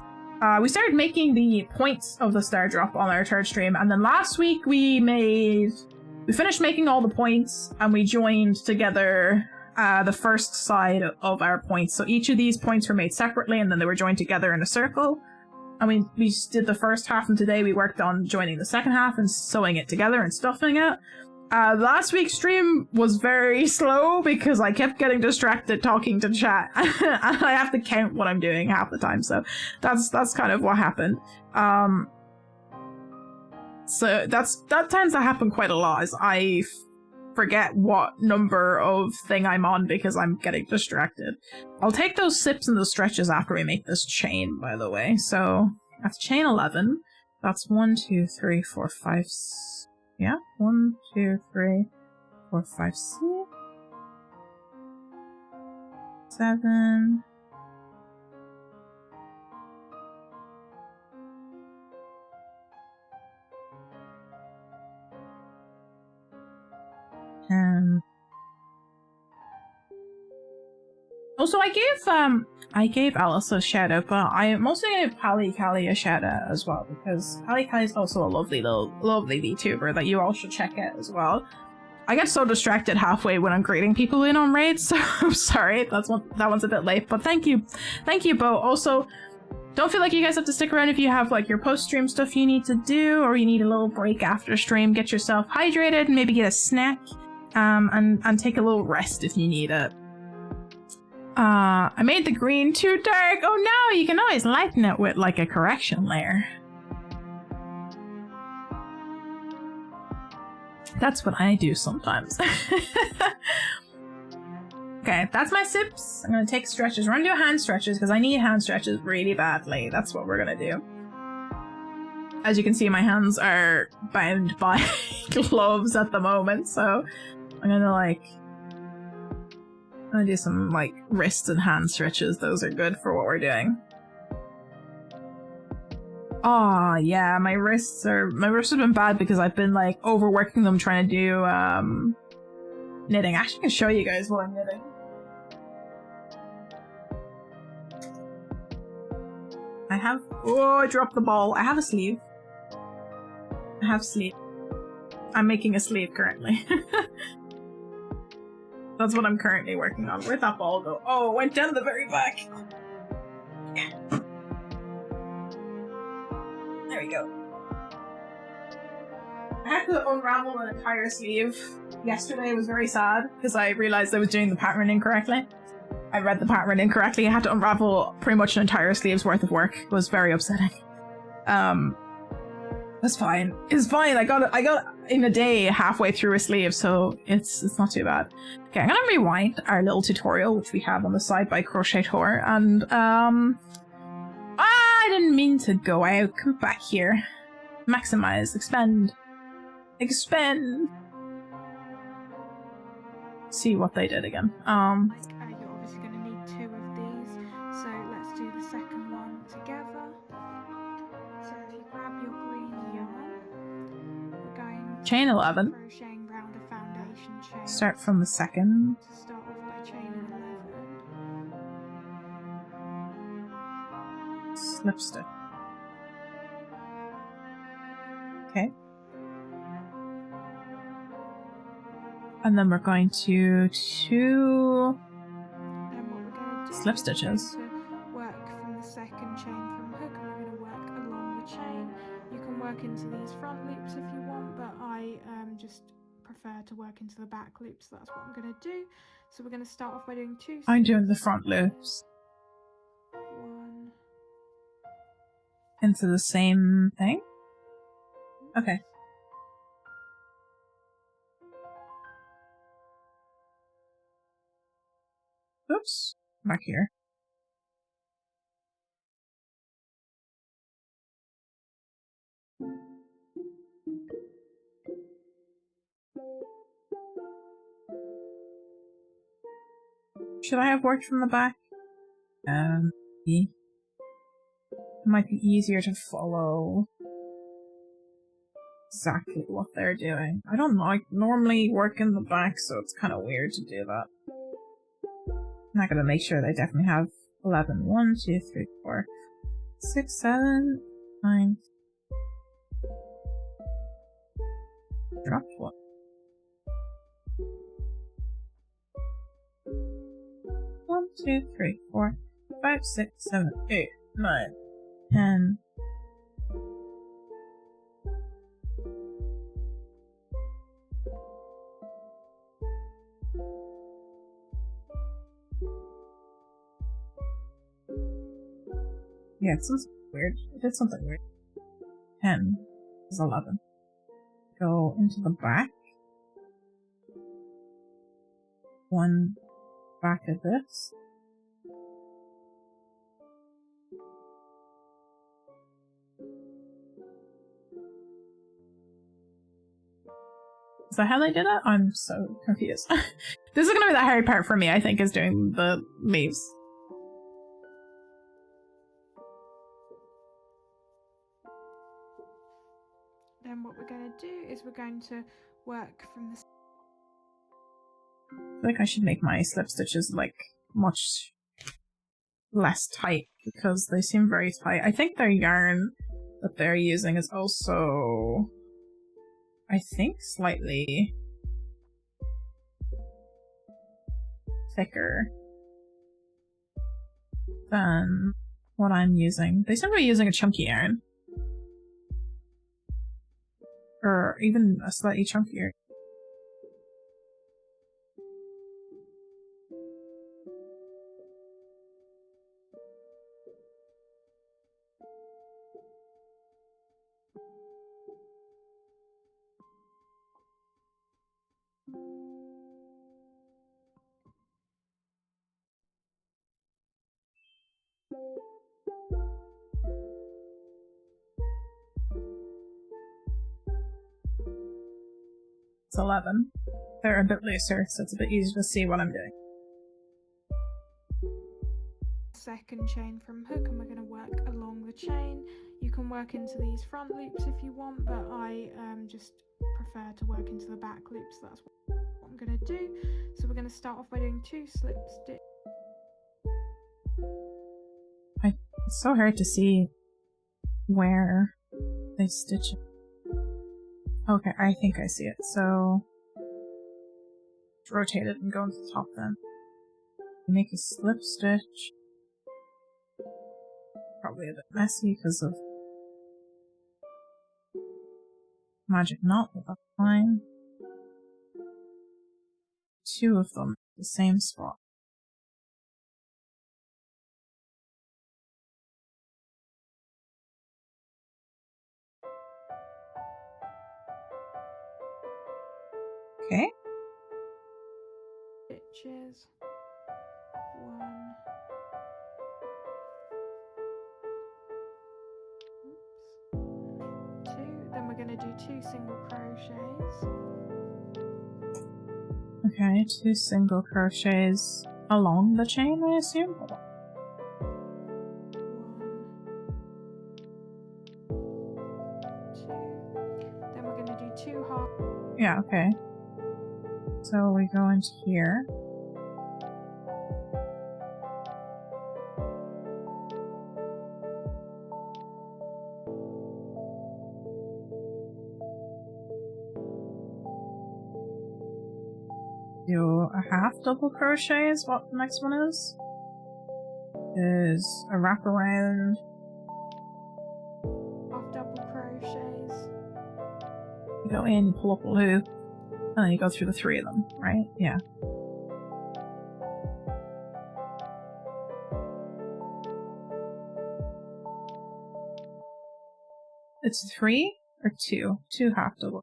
We started making the points of the star drop on our third stream. And then last week we finished making all the points and we joined together the first side of our points. So each of these points were made separately and then they were joined together in a circle. And we did the first half, and today we worked on joining the second half and sewing it together and stuffing it. Last week's stream was very slow because I kept getting distracted talking to chat. And I have to count what I'm doing half the time, so that's kind of what happened. So that tends to happen quite a lot, is I forget what number of thing I'm on because I'm getting distracted. I'll take those sips and those stretches after we make this chain, by the way. So that's chain 11. That's 1, 2, 3, 4, 5. Yeah, 1, 2, 3, 4, 5, 6, 7. Also, I gave Alice a shout out, but I mostly gave Pally Callie a shout out as well, because Pally Callie is also a lovely VTuber that you all should check out as well. I get so distracted halfway when I'm greeting people in on raids, so I'm sorry, that one's a bit late, but thank you, Bo. Also, don't feel like you guys have to stick around if you have like your post-stream stuff you need to do, or you need a little break after stream. Get yourself hydrated, and maybe get a snack, and take a little rest if you need it. I made the green too dark. Oh no, you can always lighten it with like a correction layer. That's what I do sometimes. Okay, that's my sips. I'm gonna take stretches. We're gonna do hand stretches because I need hand stretches really badly. That's what we're gonna do. As you can see, my hands are bound by gloves at the moment, so I'm gonna do some like wrist and hand stretches. Those are good for what we're doing. Oh yeah, my wrists have been bad because I've been like overworking them trying to do knitting. I actually can show you guys what I'm knitting. I dropped the ball. I have a sleeve. I'm making a sleeve currently. That's what I'm currently working on. Where'd that ball go? Oh, it went down the very back. Yeah. There we go. I had to unravel an entire sleeve yesterday. It was very sad because I realized I was doing the pattern incorrectly. I read the pattern incorrectly. I had to unravel pretty much an entire sleeve's worth of work. It was very upsetting. That's fine. It's fine. I got in a day halfway through a sleeve, so it's not too bad. Okay, I'm gonna rewind our little tutorial, which we have on the side by Crochet Tour, and I didn't mean to go out. Come back here. maximize, expend. Expend! See what they did again. You're obviously going to need 2 of these, so let's do the second one together. So if you grab your green yarn, we're going to Chain 11. crocheting round a foundation chain. Start from the second. To start off by chaining 11. Slip stitch. Okay. And then we're going to 2 slip stitches. Work from the second chain from hook, and we're going to work along the chain. You can work into these front loops if you want, but I just prefer to work into the back loops, so that's what I'm going to do. So we're going to start off by doing 2 I'm doing the front loops. 1 into the same thing? Okay. Oops. Back here. Should I have worked from the back? It might be easier to follow exactly what they're doing. I don't know, I normally work in the back, so it's kind of weird to do that. I'm not gonna make sure they definitely have 11. 1, 2, 3, 4, 6, 7, 9. Dropped 1. 1, 2, 3, 4, 5, 6, 7, 8, 9, 10. Yeah, it sounds weird. It did something weird. 10 is 11. Go into the back. 1 back of this. Is that how they did it? I'm so confused. This is gonna be the hard part for me, I think, is doing the leaves. Then what we're going to do is we're going to work from the... I feel like I should make my slip stitches, like, much less tight, because they seem very tight. I think their yarn that they're using is also, I think, slightly thicker than what I'm using. They seem to be using a chunky yarn. Or even a slightly chunkier. It's 11. They're a bit looser, so it's a bit easier to see what I'm doing. Second chain from hook, and we're going to work along the chain. You can work into these front loops if you want, but I just prefer to work into the back loops, so that's what I'm going to do. So we're going to start off by doing 2 slip stitches. It's so hard to see where they stitch it. Okay, I think I see it. So rotate it and go into the top then. Make a slip stitch. Probably a bit messy because of magic knot, but that's fine. 2 of them, the same spot. Okay. Stitches. 1. Oops. 2. we're going to do 2 single crochets. Okay, 2 single crochets along the chain, I assume? One. Then we're going to do 2 half. Yeah, okay. So we go into here. Do a half double crochet is what the next one is. Is a wraparound. Half double crochets. You go in, you pull up a loop, and then you go through the 3 of them, right? Yeah. It's 3 or 2? 2 half double.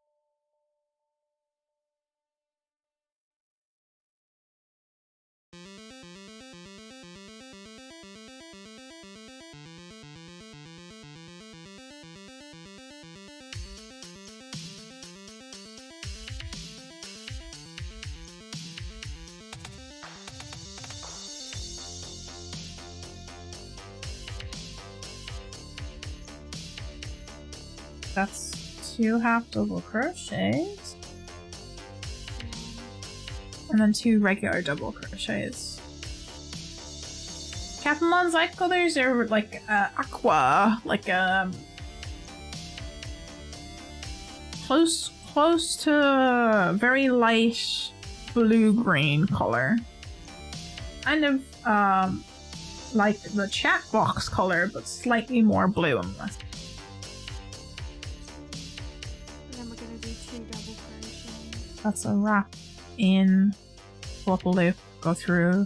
That's 2 half double crochets. And then 2 regular double crochets. Captain Lon's light colors are like aqua, like close to very light blue-green color. Kind of like the chat box color, but slightly more blue and less. That's a wrap in, pull up a loop, go through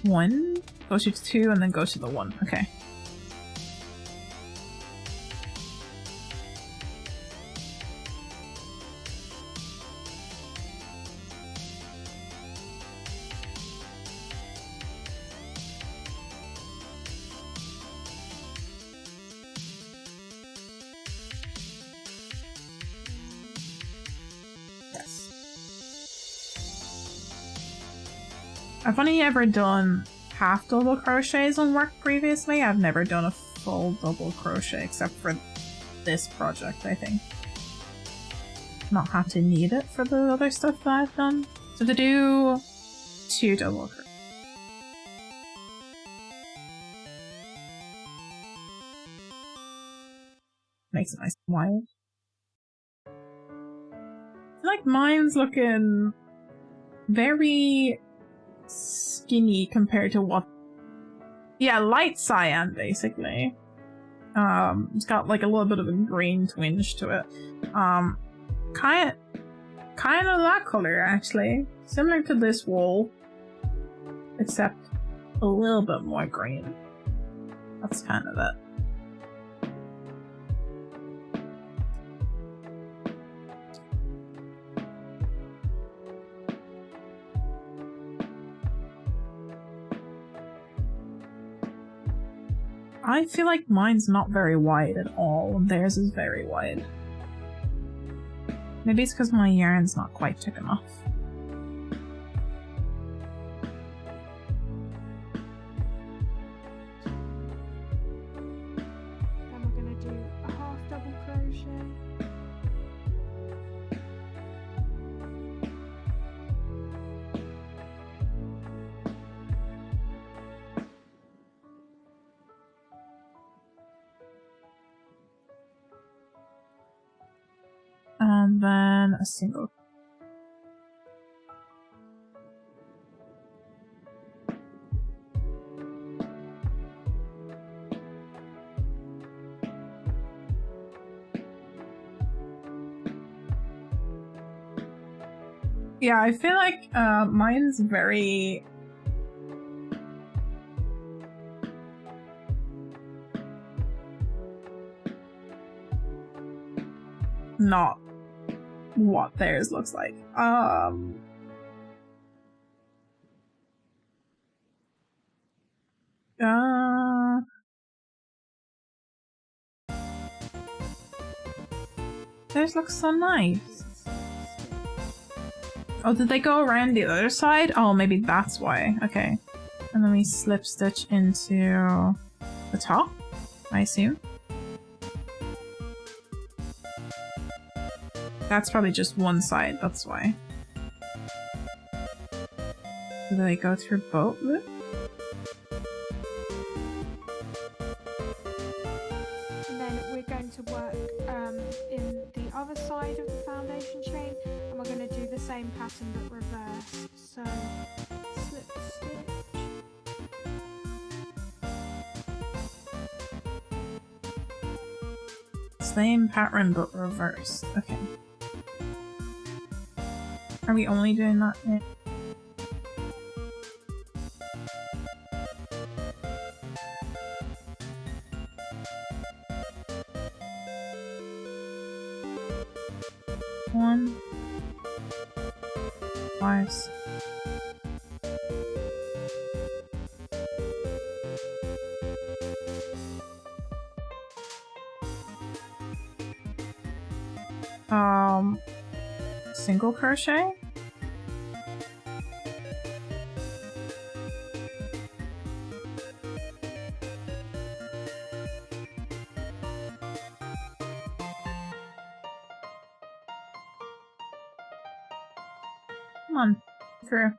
1, go to 2, and then go to the 1. Okay. I've only ever done half double crochets on work previously. I've never done a full double crochet except for this project, I think. Not had to need it for the other stuff that I've done. So to do 2 double crochets. Makes it nice and wide. I feel like mine's looking very skinny compared to what, yeah, light cyan basically. It's got like a little bit of a green twinge to it. Kind of that color actually, similar to this wool, except a little bit more green. That's kind of it. I feel like mine's not very wide at all, and theirs is very wide. Maybe it's because my yarn's not quite thick enough. Then we're going to do a half double crochet. And then a single. Yeah, I feel like mine's very not what theirs looks like. Those look so nice. Oh, did they go around the other side? Oh, maybe that's why. Okay. And then we slip stitch into the top, I assume. That's probably just one side, that's why. Do they go through both loops? And then we're going to work in the other side of the foundation chain, and we're going to do the same pattern but reversed. So slip stitch. Same pattern but reversed. Okay. Are we only doing that? Yeah. One. Twice. Single crochet? Come on, through.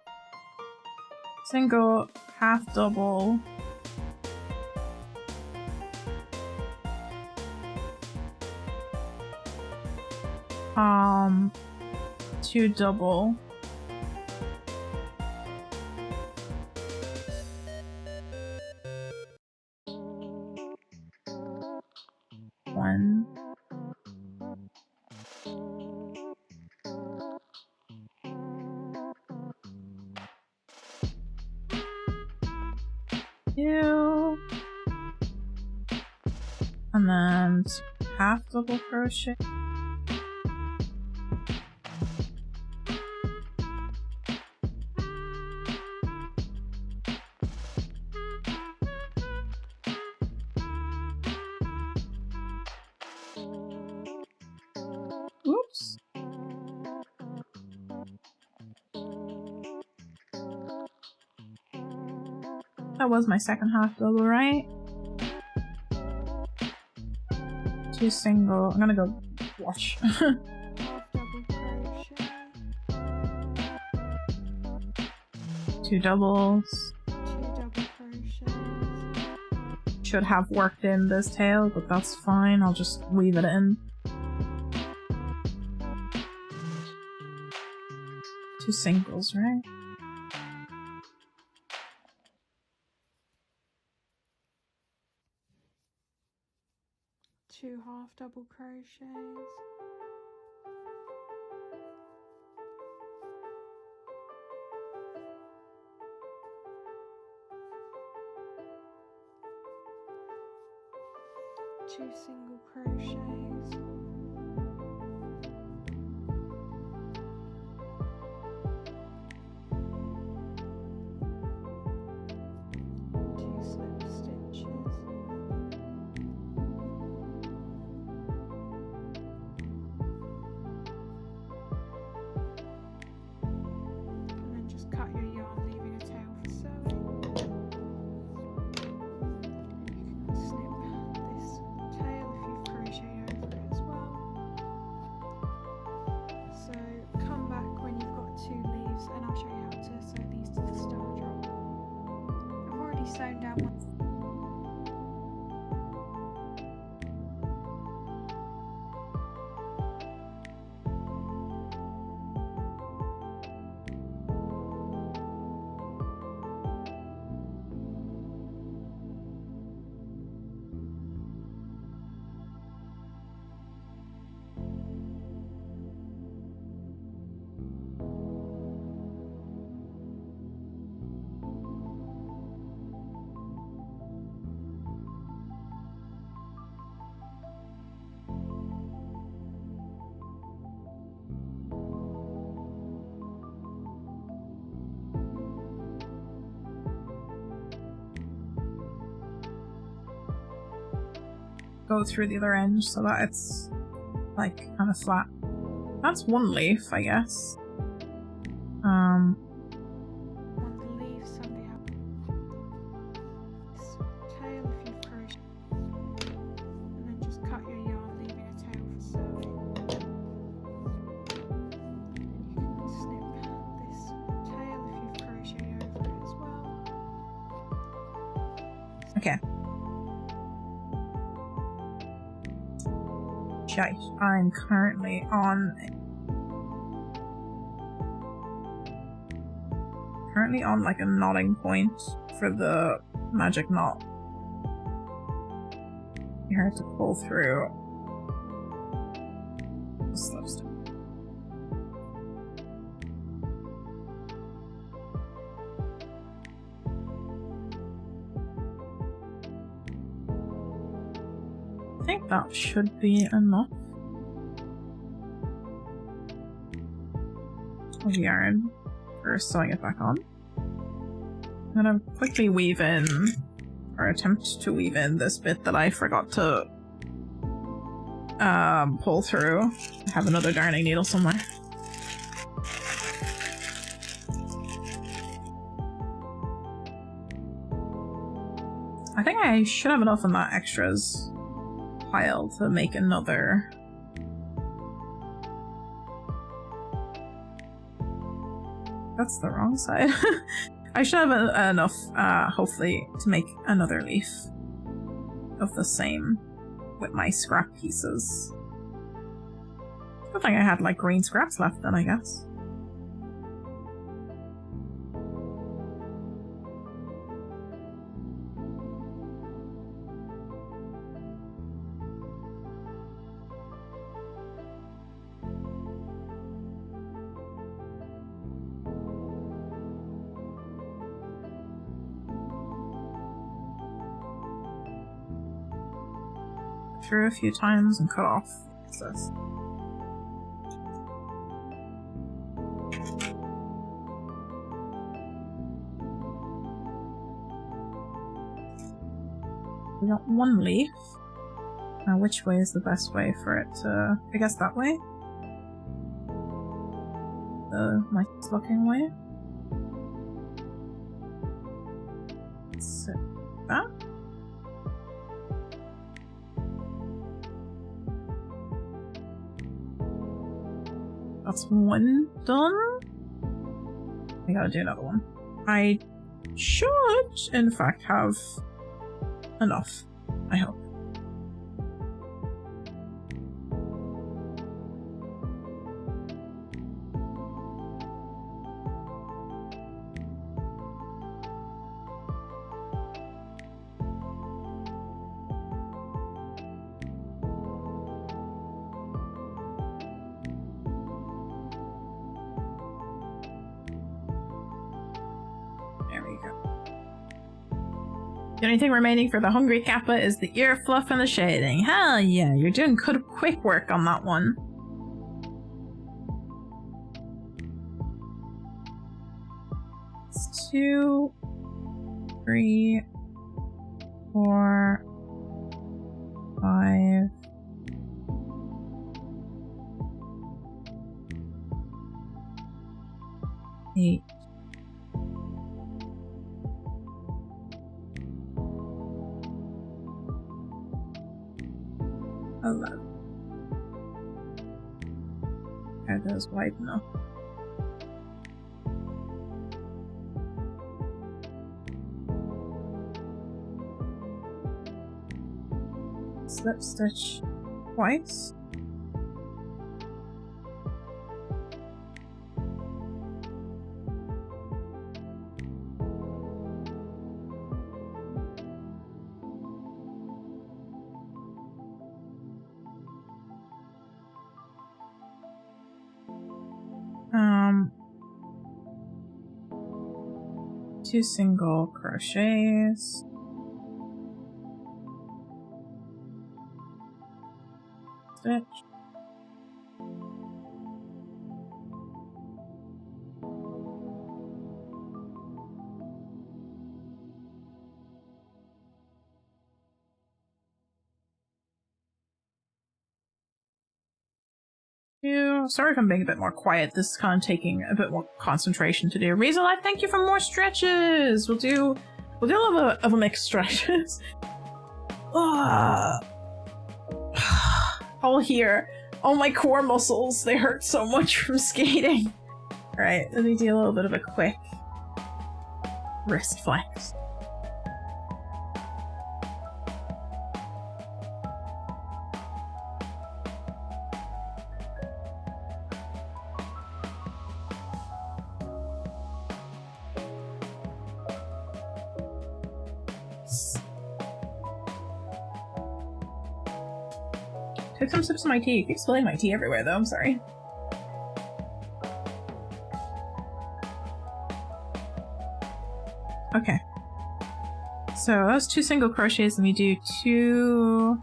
Single, half double. Two double. One. Two. And then half double crochet. Oops. That was my second half double, right? Two single. I'm gonna go wash. Half double crochet. Two doubles. Two double crochets. Should have worked in this tail, but that's fine. I'll just weave it in. Two singles, right? Two half double crochets. Two single crochets. Two slip stitches. And then just cut your yarn, leaving a tail for sewing. You can snip this tail if you've crocheted over it as well. So come back when you've got two leaves and I'll show you how to sew these to the star drop. I've already sewn down one. Go through the other end so that it's like kind of flat. That's one leaf, I guess. One leaf, somebody have this tail if you've crocheted, and then just cut your yarn, leaving a tail for sewing. And you can snip this tail if you've crocheted over it as well. Okay. Shite. I'm currently on like a knotting point for the magic knot. You have to pull through the slip stitch. I think that should be enough of yarn for sewing it back on. I'm gonna quickly weave in, or attempt to weave in, this bit that I forgot to pull through. I have another darning needle somewhere. I think I should have enough in that extras pile to make another. That's the wrong side. I should have enough, hopefully, to make another leaf of the same with my scrap pieces. Good thing I had, like, green scraps left then, I guess. Through a few times and cut off excess. We got one leaf. Now, which way is the best way for it to? I guess that way. The nice looking way. So that. That's one done. I gotta do another one. I should, in fact, have enough. I hope. There we go. The only thing remaining for the Hungry Kappa is the ear fluff and the shading. Hell yeah, you're doing good quick work on that one. It's 2, 3, 4, 5. Eight. 11. Are those wide enough? Slip stitch twice. Two single crochets. Stitch. 2. Sorry if I'm being a bit more quiet. This is kind of taking a bit more concentration to do. Reason Life, thank you for more stretches. We'll do a little bit of a mixed stretches. All here. All my core muscles, they hurt so much from skating. Alright, let me do a little bit of a quick wrist flex. Took some sips of my tea. Keep spilling my tea everywhere though, I'm sorry. Okay. So that was 2 single crochets, and we do 2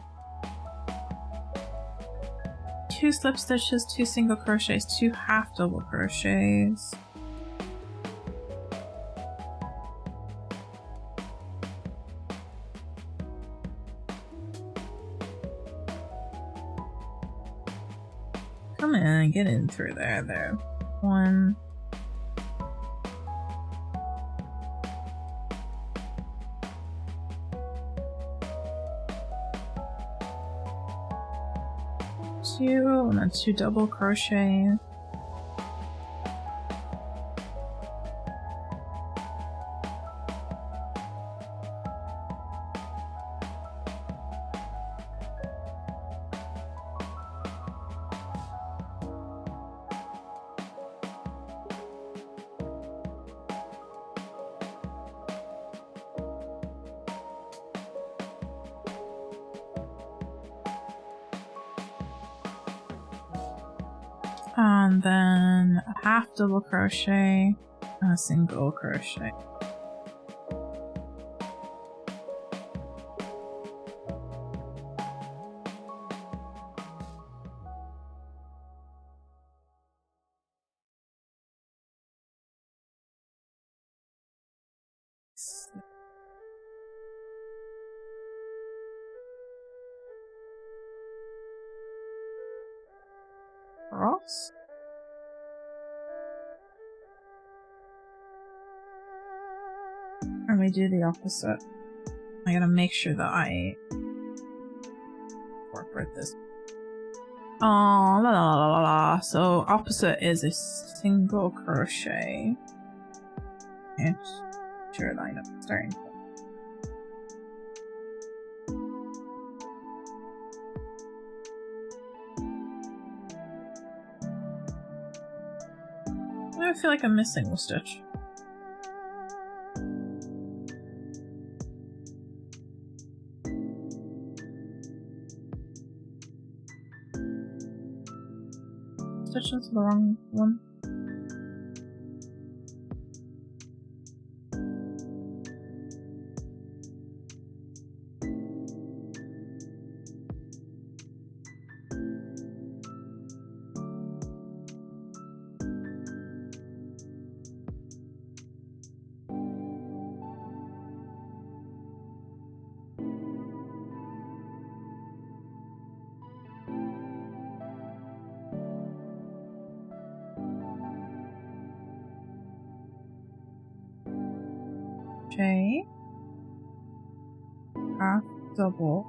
slip stitches, 2 single crochets, 2 half double crochets. Come on, get in through there. 1. 2, and then 2 double crochet. And then a half double crochet and a single crochet. Cross. And we do the opposite. I gotta make sure that I incorporate this. Oh, la la la la la. So opposite is a single crochet. And sure line up starting point. I feel like I'm missing a stitch. Stitch into the wrong one. Crochet, half double,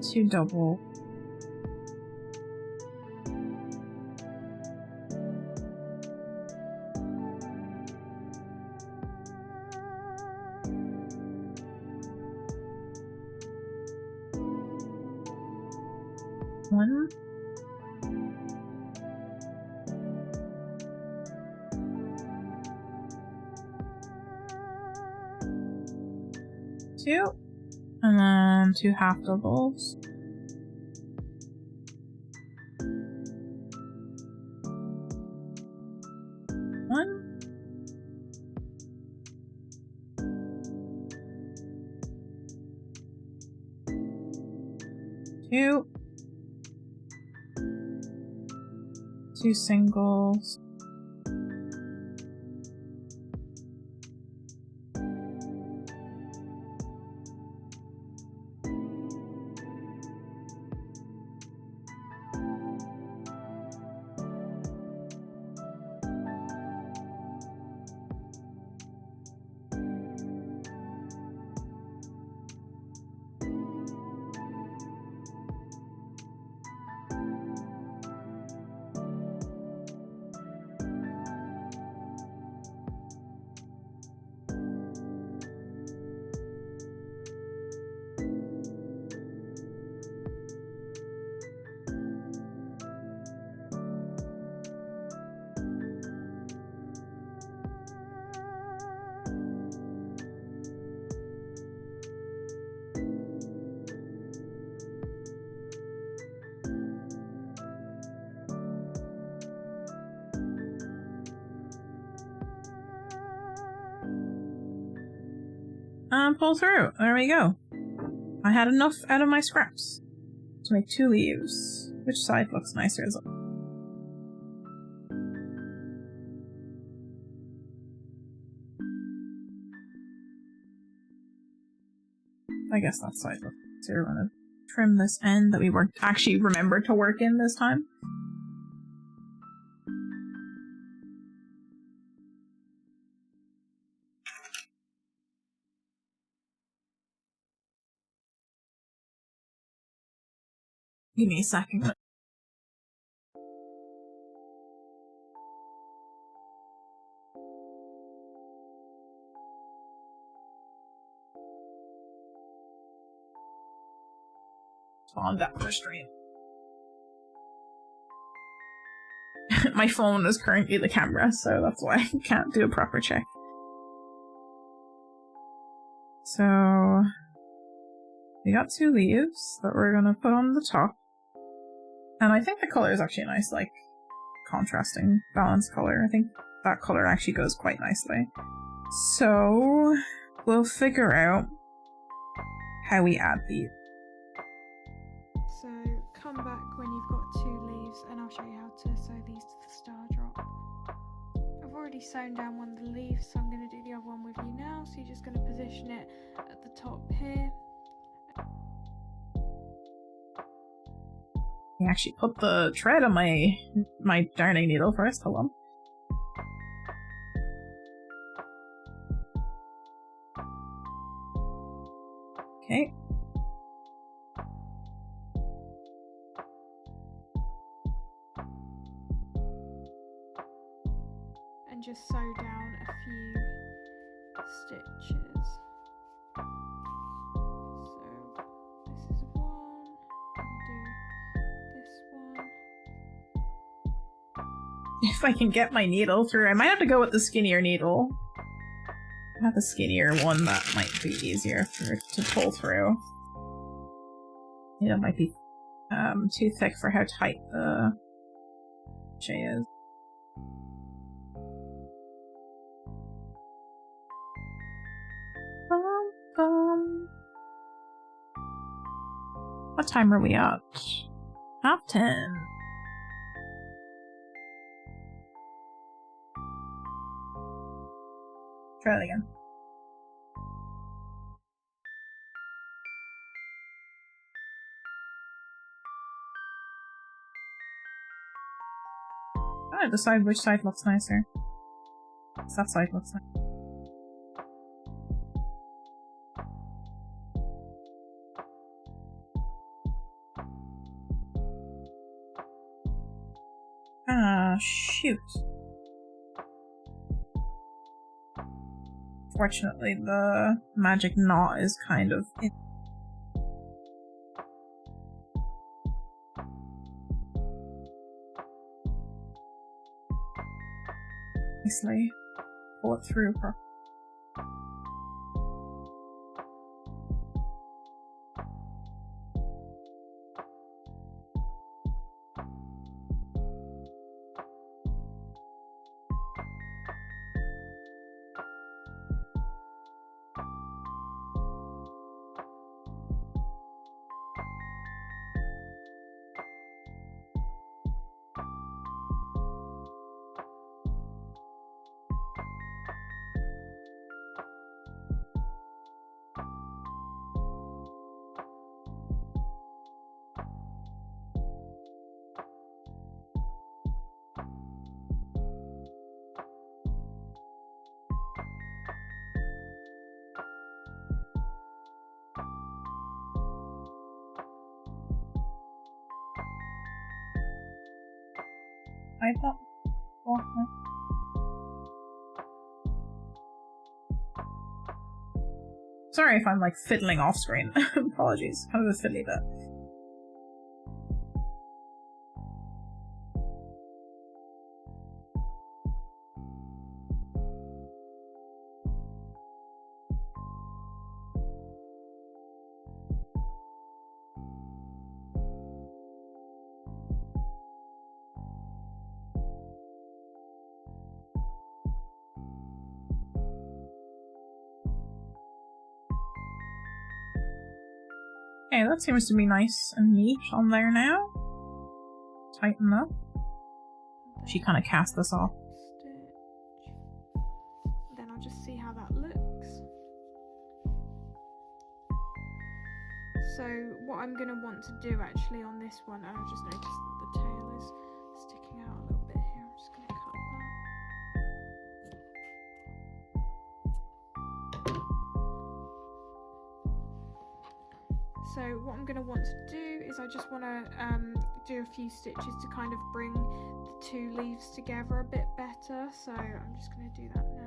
two double, one, two, and then 2 half doubles, one, two, 2 singles, and pull through. There we go. I had enough out of my scraps to make 2 leaves. Which side looks nicer? Is it? I guess that side looks nicer. We're gonna trim this end that we actually remembered to work in this time. Give me a second. On that for stream. My phone is currently the camera, so that's why I can't do a proper check. So we got 2 leaves that we're gonna put on the top. And I think the color is actually a nice, like, contrasting, balanced color. I think that color actually goes quite nicely. So we'll figure out how we add these. So come back when you've got 2 leaves and I'll show you how to sew these to the star drop. I've already sewn down one of the leaves, so I'm going to do the other one with you now. So you're just going to position it at the top here. I actually put the thread on my darning needle first. Hold on. Okay. And just sew down a few stitches. So this is one. I'm gonna do this one. If I can get my needle through, I might have to go with the skinnier needle. I have the skinnier one that might be easier to pull through. It might be too thick for how tight the crochet is. What time are we at? 10:30. Try it again. I gotta decide which side looks nicer. That side looks nice. Ah, shoot. Fortunately, the magic knot is kind of in. Nicely pull it through properly. I thought. Oh, no. Sorry if I'm like fiddling off screen. Apologies. Kind of a fiddly bit. Okay, that seems to be nice and neat on there now. Tighten up. She kind of cast this off. Stitch. Then I'll just see how that looks. So what I'm going to want to do actually on this one, I've just noticed that the tail is sticking out a little bit here. I'm just going to cut that. So what I'm going to want to do is I just want to do a few stitches to kind of bring the two leaves together a bit better. So I'm just going to do that now.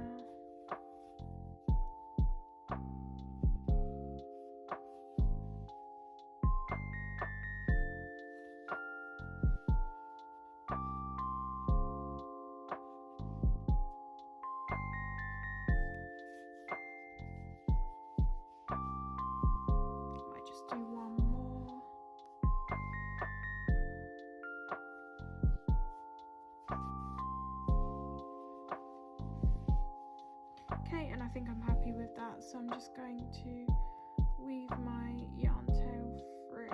Do one more. Okay, and I think I'm happy with that, so I'm just going to weave my yarn tail through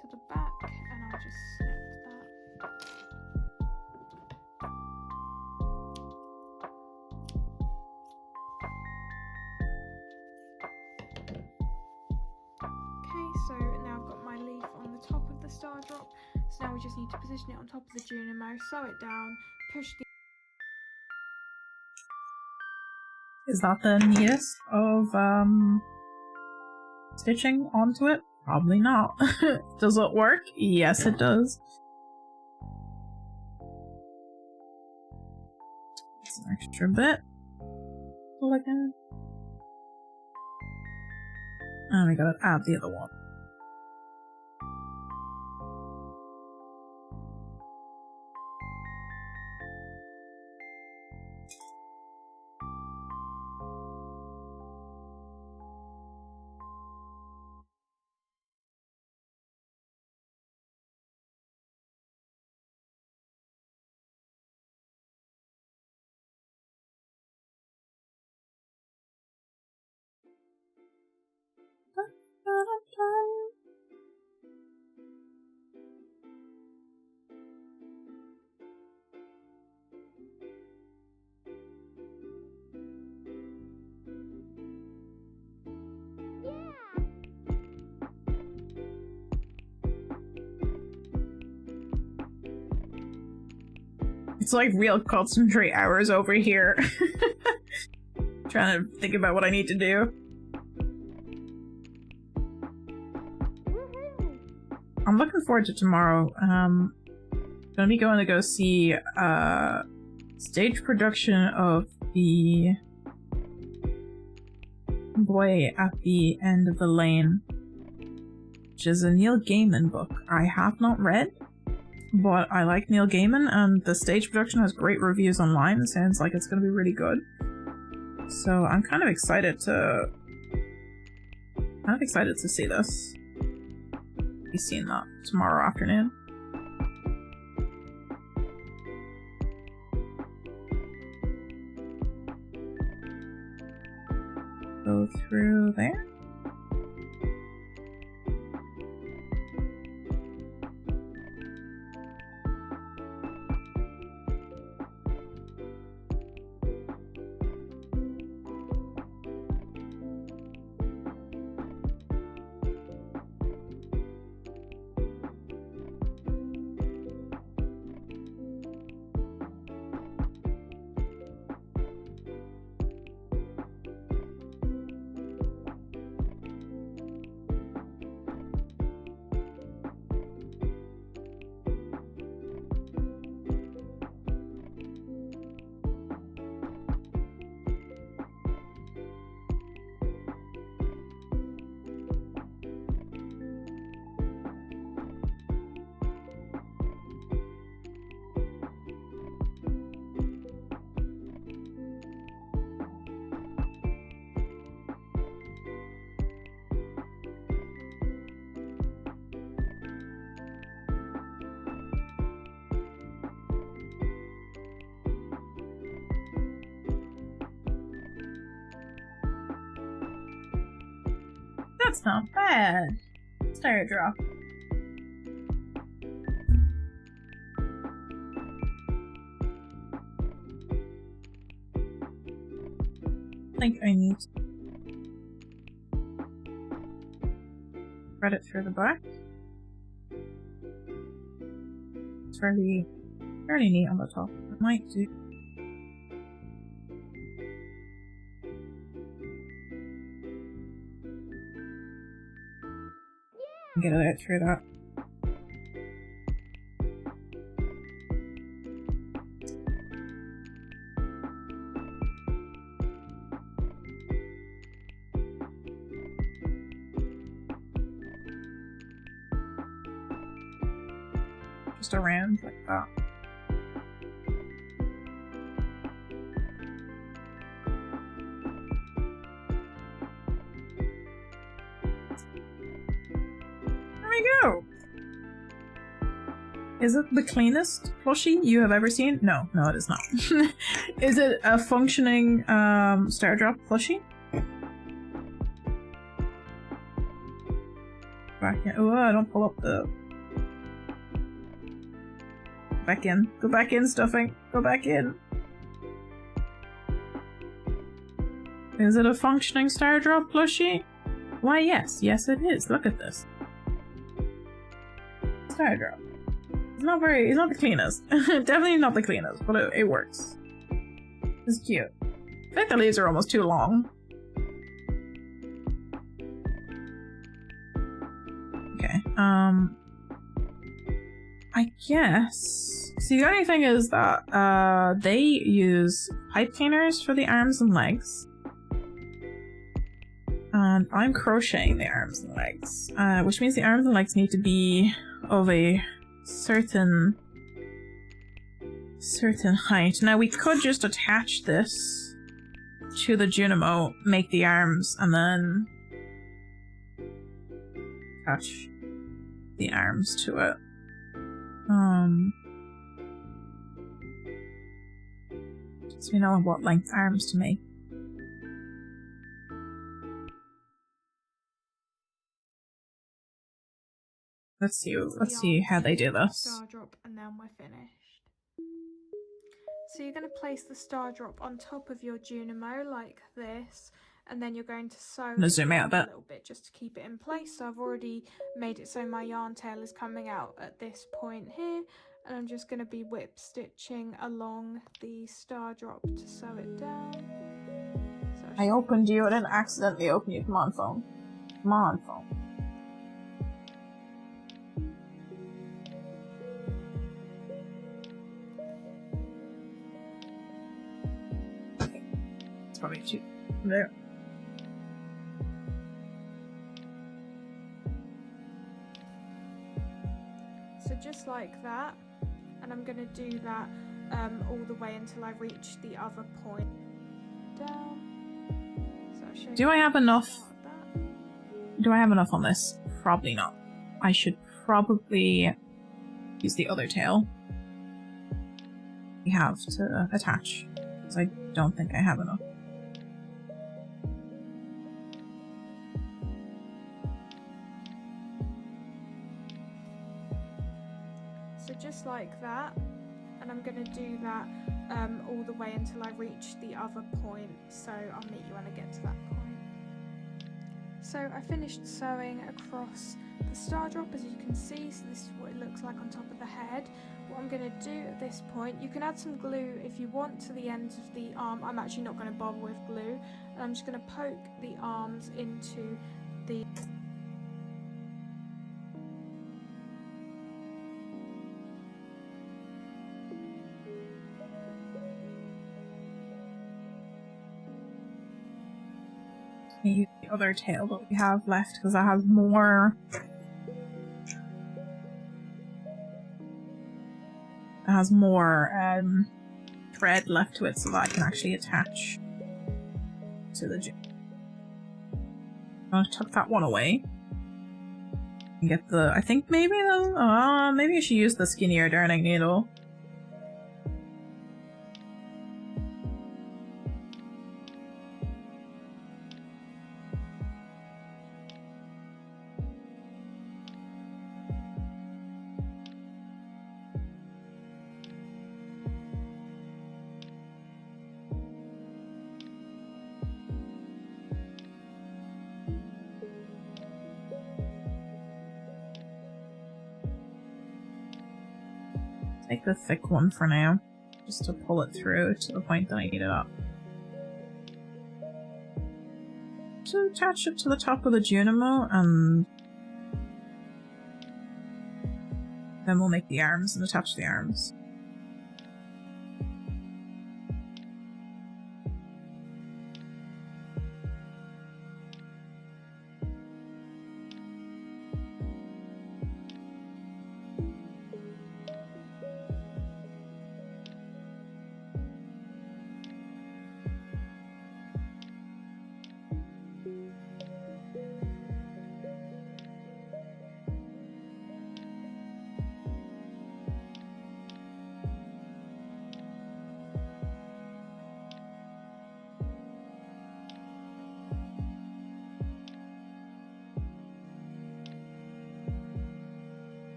to the back and I'll just snip that. So now I've got my leaf on the top of the star drop, so now we just need to position it on top of the Junimo, sew it down, push the... Is that the neatest of stitching onto it? Probably not. Does it work? Yes, it does. It's an extra bit. Look at it. And we gotta add the other one. It's like real concentrate hours over here. Trying to think about what I need to do. I'm looking forward to tomorrow. Gonna be going to go see stage production of the Boy at the End of the Lane, which is a Neil Gaiman book I have not read. But I like Neil Gaiman, and the stage production has great reviews online. It sounds like it's going to be really good. So I'm kind of excited to see this. Be seeing that tomorrow afternoon. Go through there. That's not bad. Star drop. I think I need to thread it through the back. It's fairly neat on the top. I might do. Get it out through that. Just around like that. There we go. Is it the cleanest plushie you have ever seen? No, it is not. Is it a functioning Star Drop plushie? Back in. Oh, I don't pull up the. Back in. Go back in, stuffing. Go back in. Is it a functioning Star Drop plushie? Why, yes. Yes, it is. Look at this. Star Drop. It's not the cleanest. Definitely not the cleanest, but it works. It's cute. I think the leaves are almost too long. Okay, I guess. See, the only thing is that they use pipe cleaners for the arms and legs. And I'm crocheting the arms and legs, which means the arms and legs need to be of a certain height. Now we could just attach this to the Junimo, make the arms, and then attach the arms to it. So we know what length arms to make. Let's see how they do this. Star drop, and then we're finished. So you're going to place the star drop on top of your Junimo like this, and then you're going to sew it zoom out a little bit just to keep it in place. So I've already made it so my yarn tail is coming out at this point here, and I'm just going to be whip stitching along the star drop to sew it down. So I opened you and then accidentally opened you. Come on, phone. Come on, phone. It's probably too there. So just like that, and I'm going to do that all the way until I reach the other point. Down. So I'll show Do I have enough? Like Do I have enough on this? Probably not. I should probably use the other tail we have to attach, because I don't think I have enough. So just like that, and I'm going to do that all the way until I reach the other point, so I'll meet you when I get to that point. So I finished sewing across the star drop, as you can see, so this is what it looks like on top of the head. What I'm going to do at this point, you can add some glue if you want to the ends of the arm. I'm actually not going to bother with glue, and I'm just going to poke the arms into the Use the other tail that we have left, because I have more. It has more thread left to it, so that I can actually attach to the jig. I'm gonna tuck that one away and get the. I think maybe maybe I should use the skinnier darning needle. Take the thick one for now, just to pull it through to the point that I need it up. To attach it to the top of the Junimo, and then we'll make the arms and attach the arms.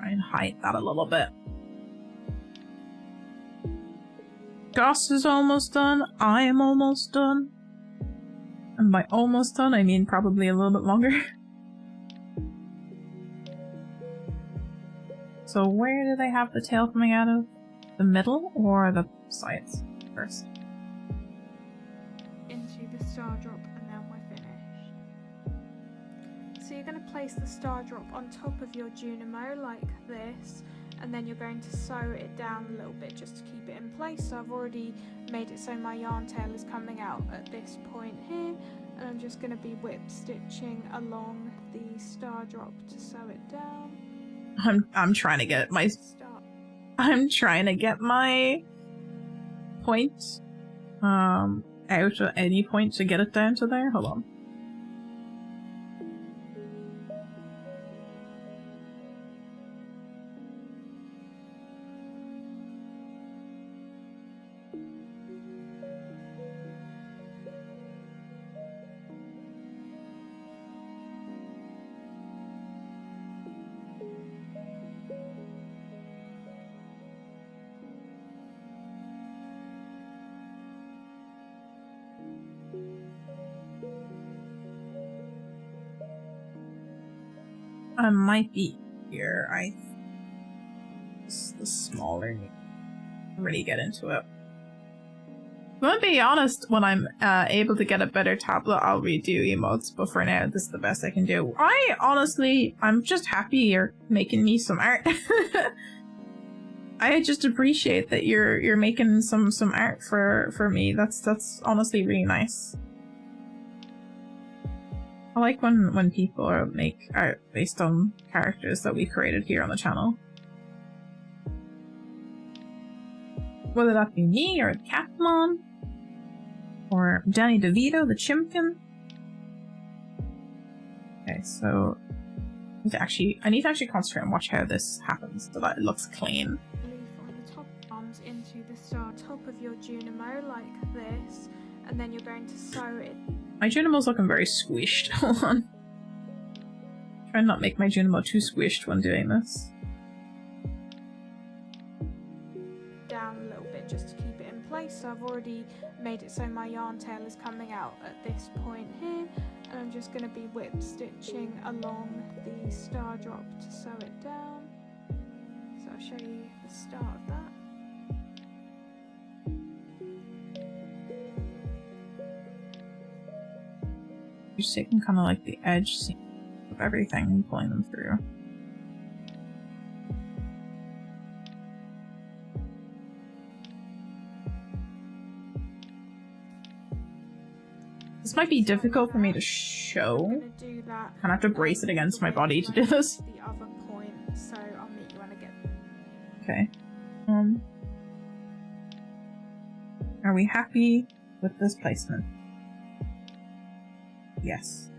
And hide that a little bit. Gus is almost done. I am almost done. And by almost done, I mean probably a little bit longer. So where do they have the tail coming out of? The middle or the sides first? Into the star drop, and then we're finished. So you're going to place the star drop on top of your Junimo like this, and then you're going to sew it down a little bit just to keep it in place. So I've already made it so my yarn tail is coming out at this point here, and I'm just going to be whip stitching along the star drop to sew it down. I'm trying to get my point out at any point to get it down to there. Hold on. I might be here. It's the smaller. Really get into it. I'm gonna be honest, when I'm able to get a better tablet, I'll redo emotes, but for now, this is the best I can do. I'm just happy you're making me some art. I just appreciate that you're making some art for me. That's honestly really nice. I like when people make art based on characters that we created here on the channel. Whether that be me, or Catmon, or Danny DeVito, the Chimkin. Okay, so I need to actually concentrate and watch how this happens so that it looks clean. Leaf on the top arms into the star top of your Junimo like this, and then you're going to sew it. My Junimo's looking very squished. Hold on. Try and not make my Junimo too squished when doing this. Down a little bit just to keep it in place. So I've already made it so my yarn tail is coming out at this point here, and I'm just going to be whip stitching along the star drop to sew it down. So I'll show you the start of that. Just taking kind of like the edge of everything and pulling them through. This might be difficult for me to show. I have to brace it against my body to do this. The other point, so I'll meet you when I get. Okay. Are we happy with this placement? Yes.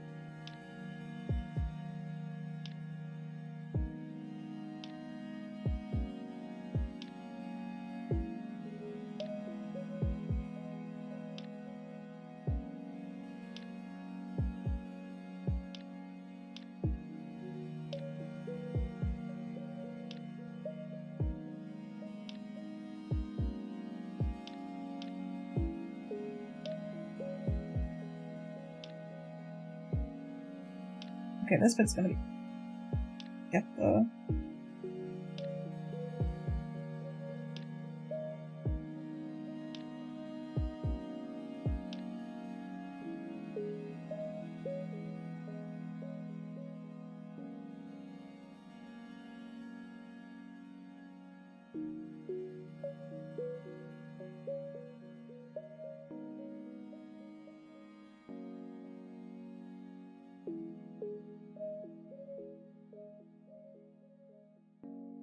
Okay, this bit's gonna be... Get the...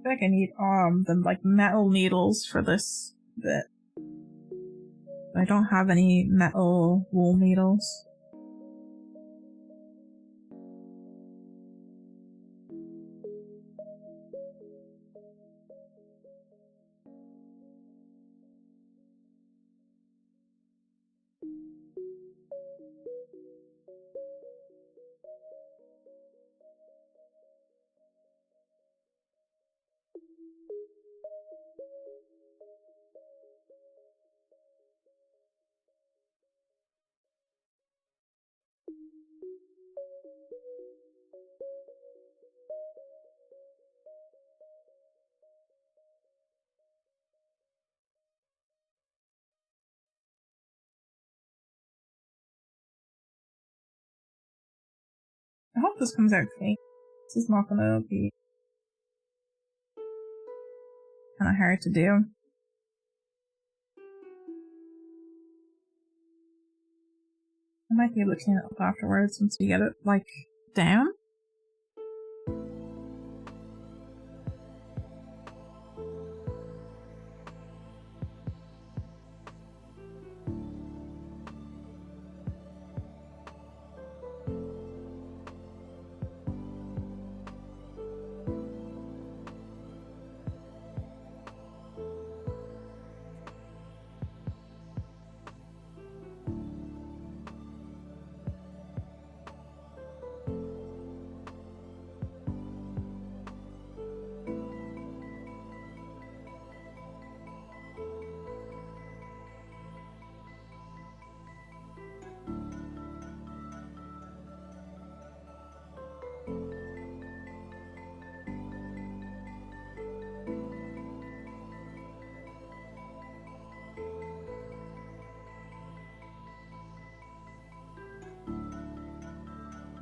I feel like I need the like metal needles for this bit. I don't have any metal wool needles. I hope this comes out clean. This is not gonna be kinda hard to do. I might be able to clean it up afterwards once we get it, like, down.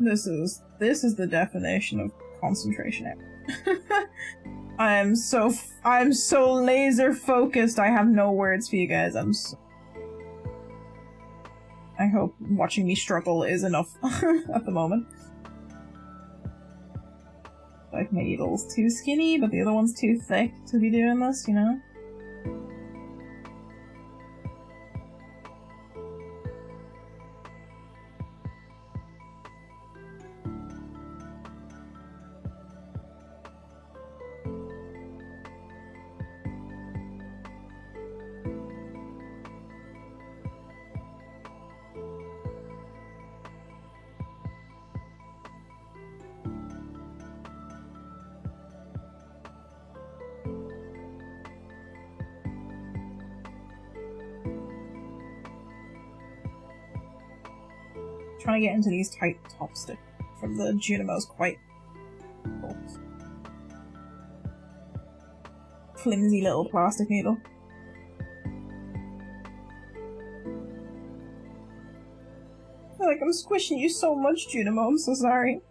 This is the definition of concentration. I'm so laser focused. I have no words for you guys. I hope watching me struggle is enough at the moment. Like my needle's too skinny, but the other one's too thick to be doing this, you know? Trying to get into these tight top sticks from the Junimos quite flimsy little plastic needle. I feel like I'm squishing you so much, Junimo. I'm so sorry.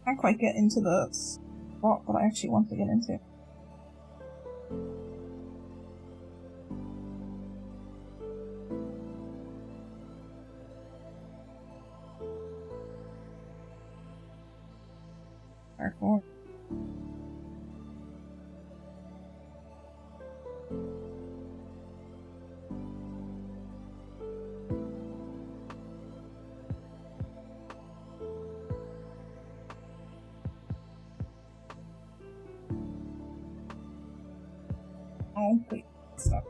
I can't quite get into the spot that I actually want to get into. Careful. Oh, please, it's stuck.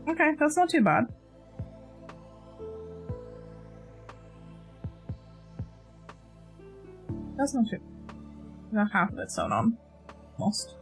Okay, that's not too bad. That's not too bad. About half of it sewn on. Almost.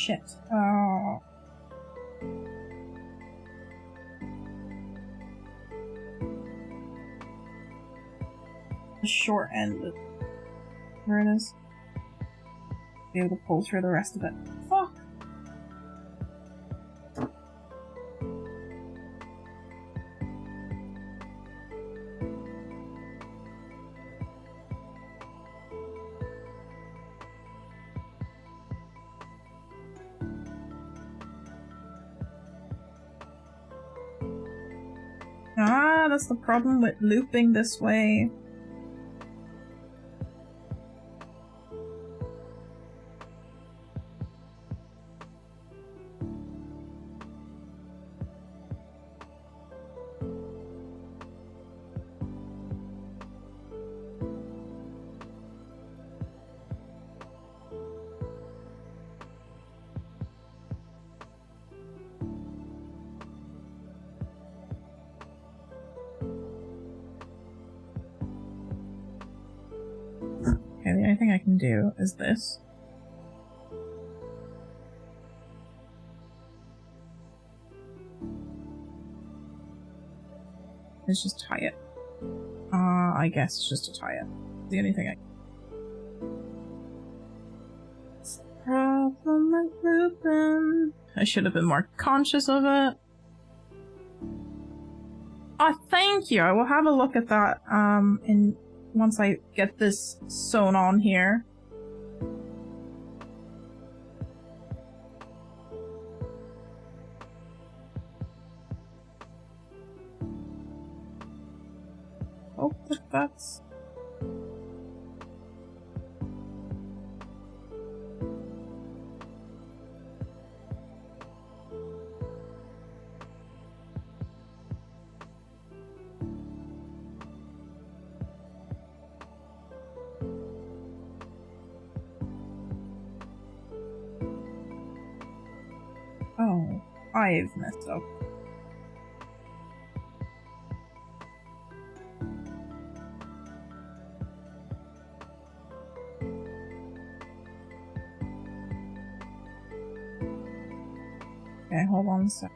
shit. Oh. The short end. Where it is. Be able to pull through the rest of it. Fuck! Ah, that's the problem with looping this way. Okay, the only thing I can do is this. Let's just tie it. I guess it's just to tie it. The only thing It's the problem with looping. I should have been more conscious of it. Oh, thank you! I will have a look at that, once I get this sewn on here. Oh, that's... Oh, I've messed up. Okay, hold on a sec.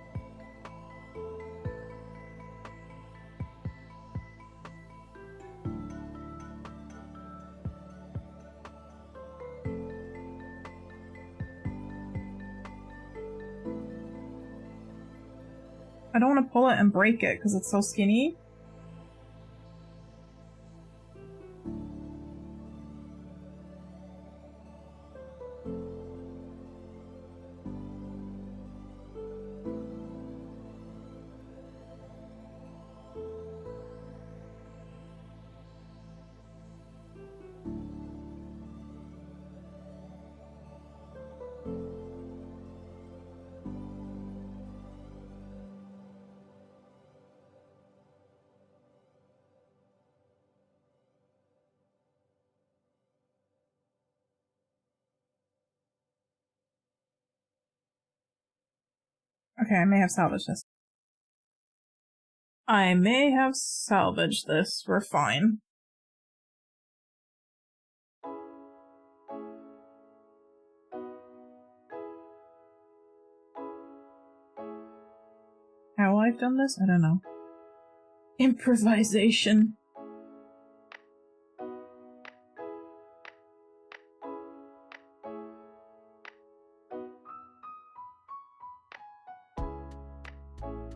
I don't want to pull it and break it because it's so skinny. Okay, I may have salvaged this. I may have salvaged this. We're fine. How I've done this? I don't know. Improvisation.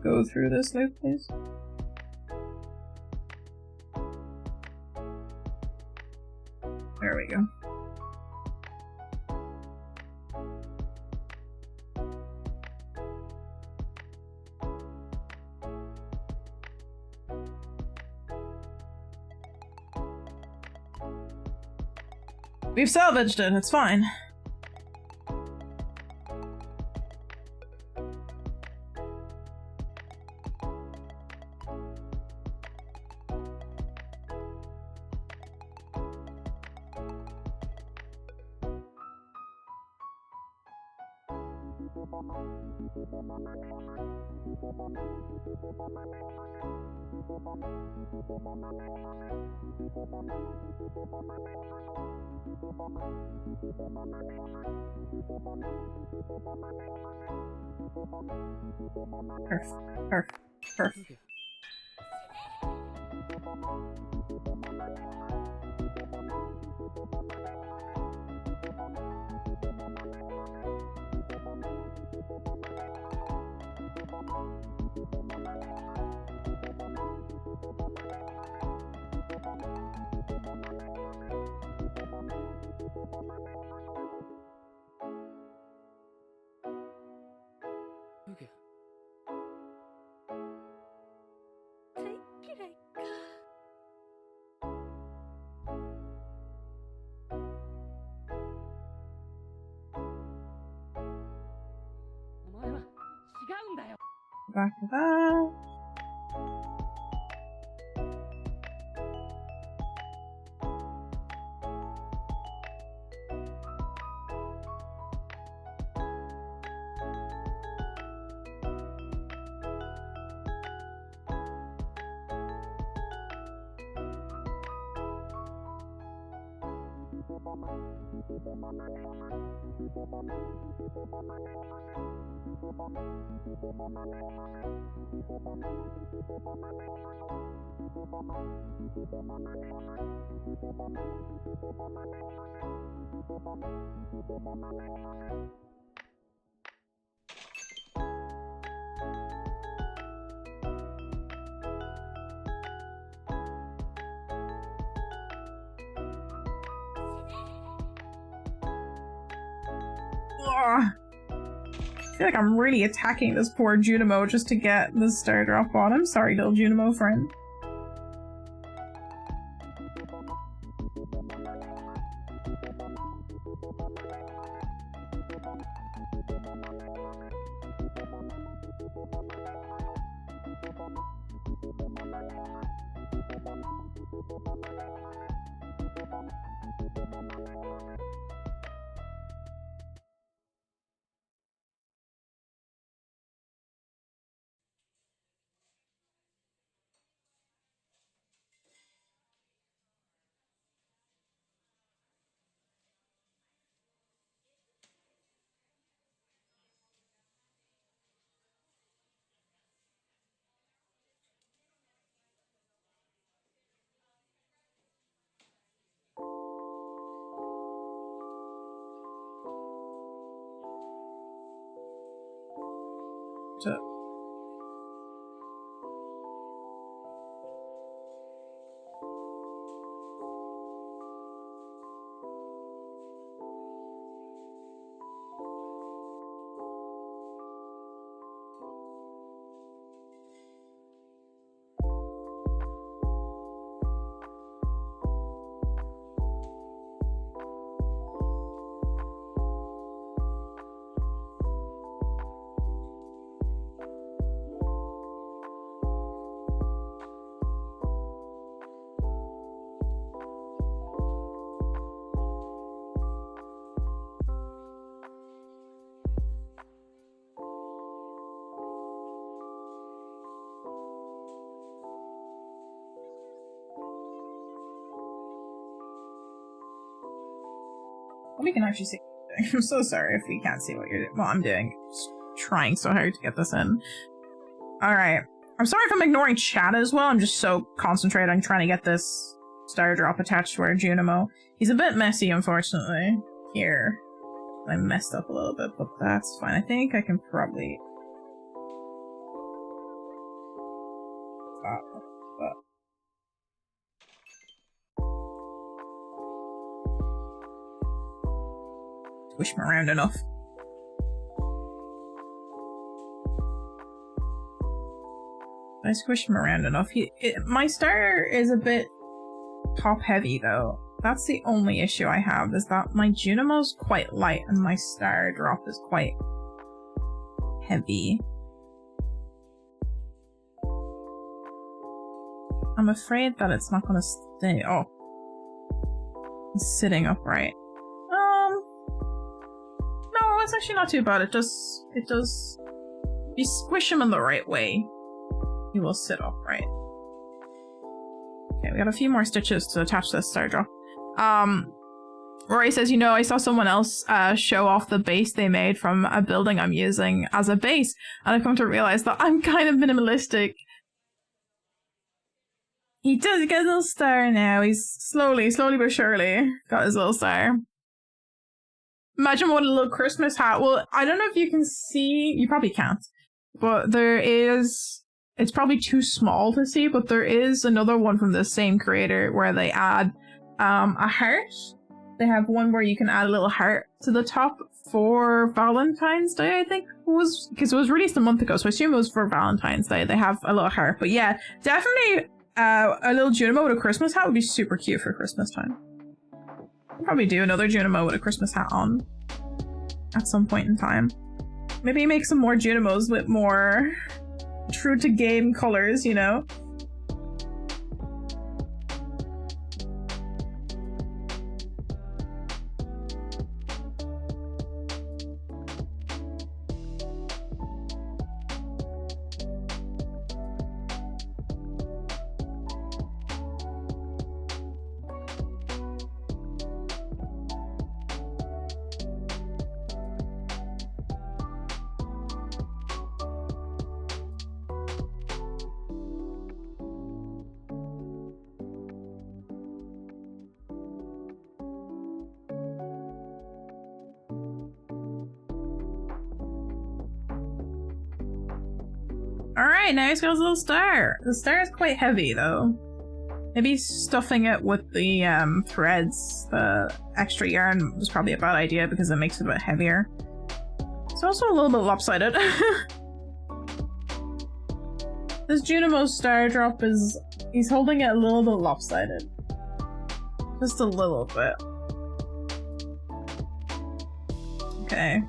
Go through this loop, please. There we go. We've salvaged it, it's fine. Perfect. Back to that. Ugh. I feel like I'm really attacking this poor Junimo just to get the star drop on him. Sorry, little Junimo friend. We can actually see what you're doing. I'm so sorry if we can't see what you're doing. Well, I'm doing. Just trying so hard to get this in. Alright. I'm sorry if I'm ignoring chat as well. I'm just so concentrated on trying to get this star drop attached to our Junimo. He's a bit messy, unfortunately. Here. I messed up a little bit, but that's fine. I think I can probably... Squish him around enough. I squish him around enough. My star is a bit top heavy though. That's the only issue I have, is that my Junimo's quite light and my star drop is quite heavy. I'm afraid that it's not gonna stay. Oh. It's sitting upright. No, it's actually not too bad. It does, you squish him in the right way, he will sit upright. Okay, we got a few more stitches to attach this star drop. Rory says, you know, I saw someone else show off the base they made from a building I'm using as a base, and I've come to realize that I'm kind of minimalistic. He does get a little star now. He's slowly but surely got his little star. Imagine what a little Christmas hat. Well, I don't know if you can see. You probably can't. But there is... It's probably too small to see, but there is another one from the same creator where they add a heart. They have one where you can add a little heart to the top for Valentine's Day, I think it was. Because it was released a month ago, so I assume it was for Valentine's Day. They have a little heart. But yeah, definitely a little Junimo with a Christmas hat would be super cute for Christmas time. I'll probably do another Junimo with a Christmas hat on at some point in time. Maybe make some more Junimos with more true to game colors, you know? Alright, now he's got his little star. The star is quite heavy though. Maybe stuffing it with the threads, the extra yarn, was probably a bad idea because it makes it a bit heavier. It's also a little bit lopsided. This Junimo star drop is... he's holding it a little bit lopsided. Just a little bit. Okay.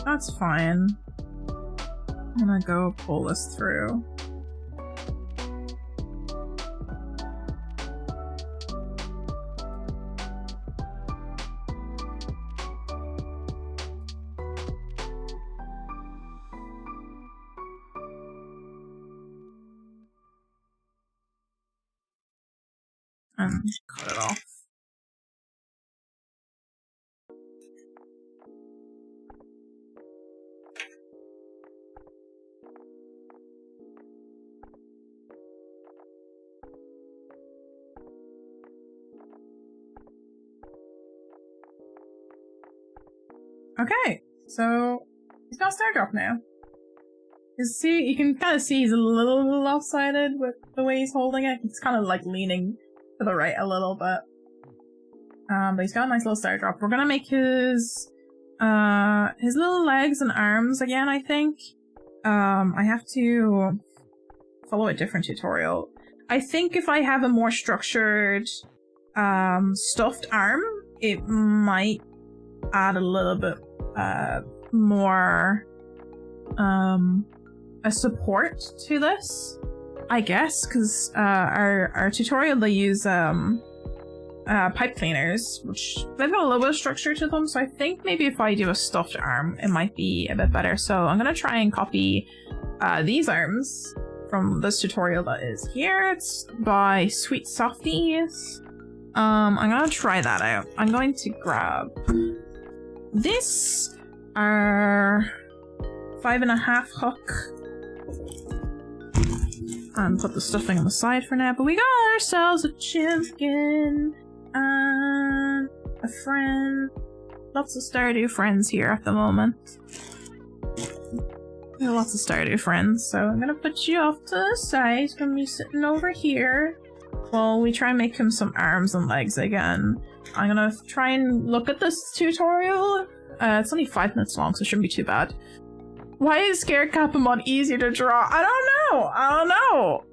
That's fine. I'm gonna go pull this through. And cut it off. Okay, so he's got a star drop now. You can kind of see he's a little lopsided with the way he's holding it. He's kind of like leaning to the right a little bit. But he's got a nice little star drop. We're gonna make his little legs and arms again, I think. I have to follow a different tutorial. I think if I have a more structured stuffed arm, it might add a little bit more a support to this, I guess, because our tutorial they use pipe cleaners, which they've got a little bit of structure to them, so I think maybe if I do a stuffed arm it might be a bit better. So I'm gonna try and copy these arms from this tutorial that is here. It's by Sweet Softies. I'm gonna try that out. I'm going to grab this 5.5 hook and put the stuffing on the side for now. But we got ourselves a chimkin and a friend. Lots of Stardew friends here at the moment. We have lots of Stardew friends, so I'm gonna put you off to the side. He's gonna be sitting over here while we try and make him some arms and legs again. I'm gonna try and look at this tutorial. It's only 5 minutes long, so it shouldn't be too bad. Why is Scared Capamon easier to draw? I don't know.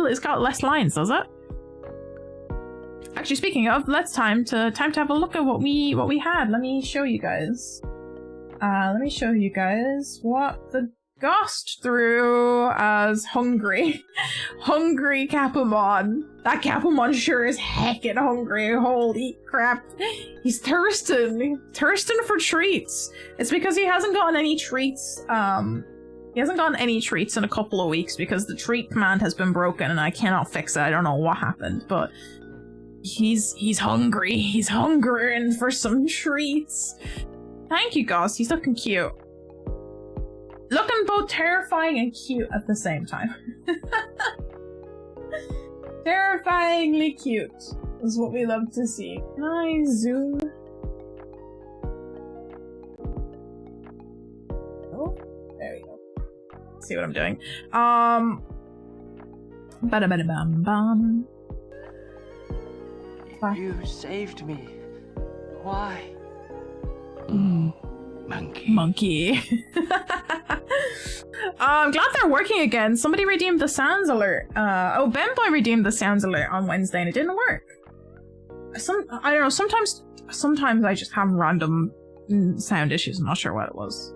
It's got less lines, does it? Actually, speaking of, time to have a look at what we had. Let me show you guys. What the Ghost through as hungry. Hungry Capamon. That Capamon sure is heckin' hungry. Holy crap. He's thirsting. Thirsting for treats. It's because he hasn't gotten any treats. He hasn't gotten any treats in a couple of weeks because the treat command has been broken and I cannot fix it. I don't know what happened, but he's hungry. He's hungering for some treats. Thank you, Ghost. He's looking cute. Looking both terrifying and cute at the same time. Terrifyingly cute is what we love to see. Can I zoom? Oh, there we go. Let's see what I'm doing. Ba-da-ba-da-bam-bam. You saved me. Why? Monkey. I'm glad they're working again. Somebody redeemed the sounds alert. Oh, Benboy redeemed the sounds alert on Wednesday and it didn't work. I don't know, sometimes I just have random sound issues. I'm not sure what it was.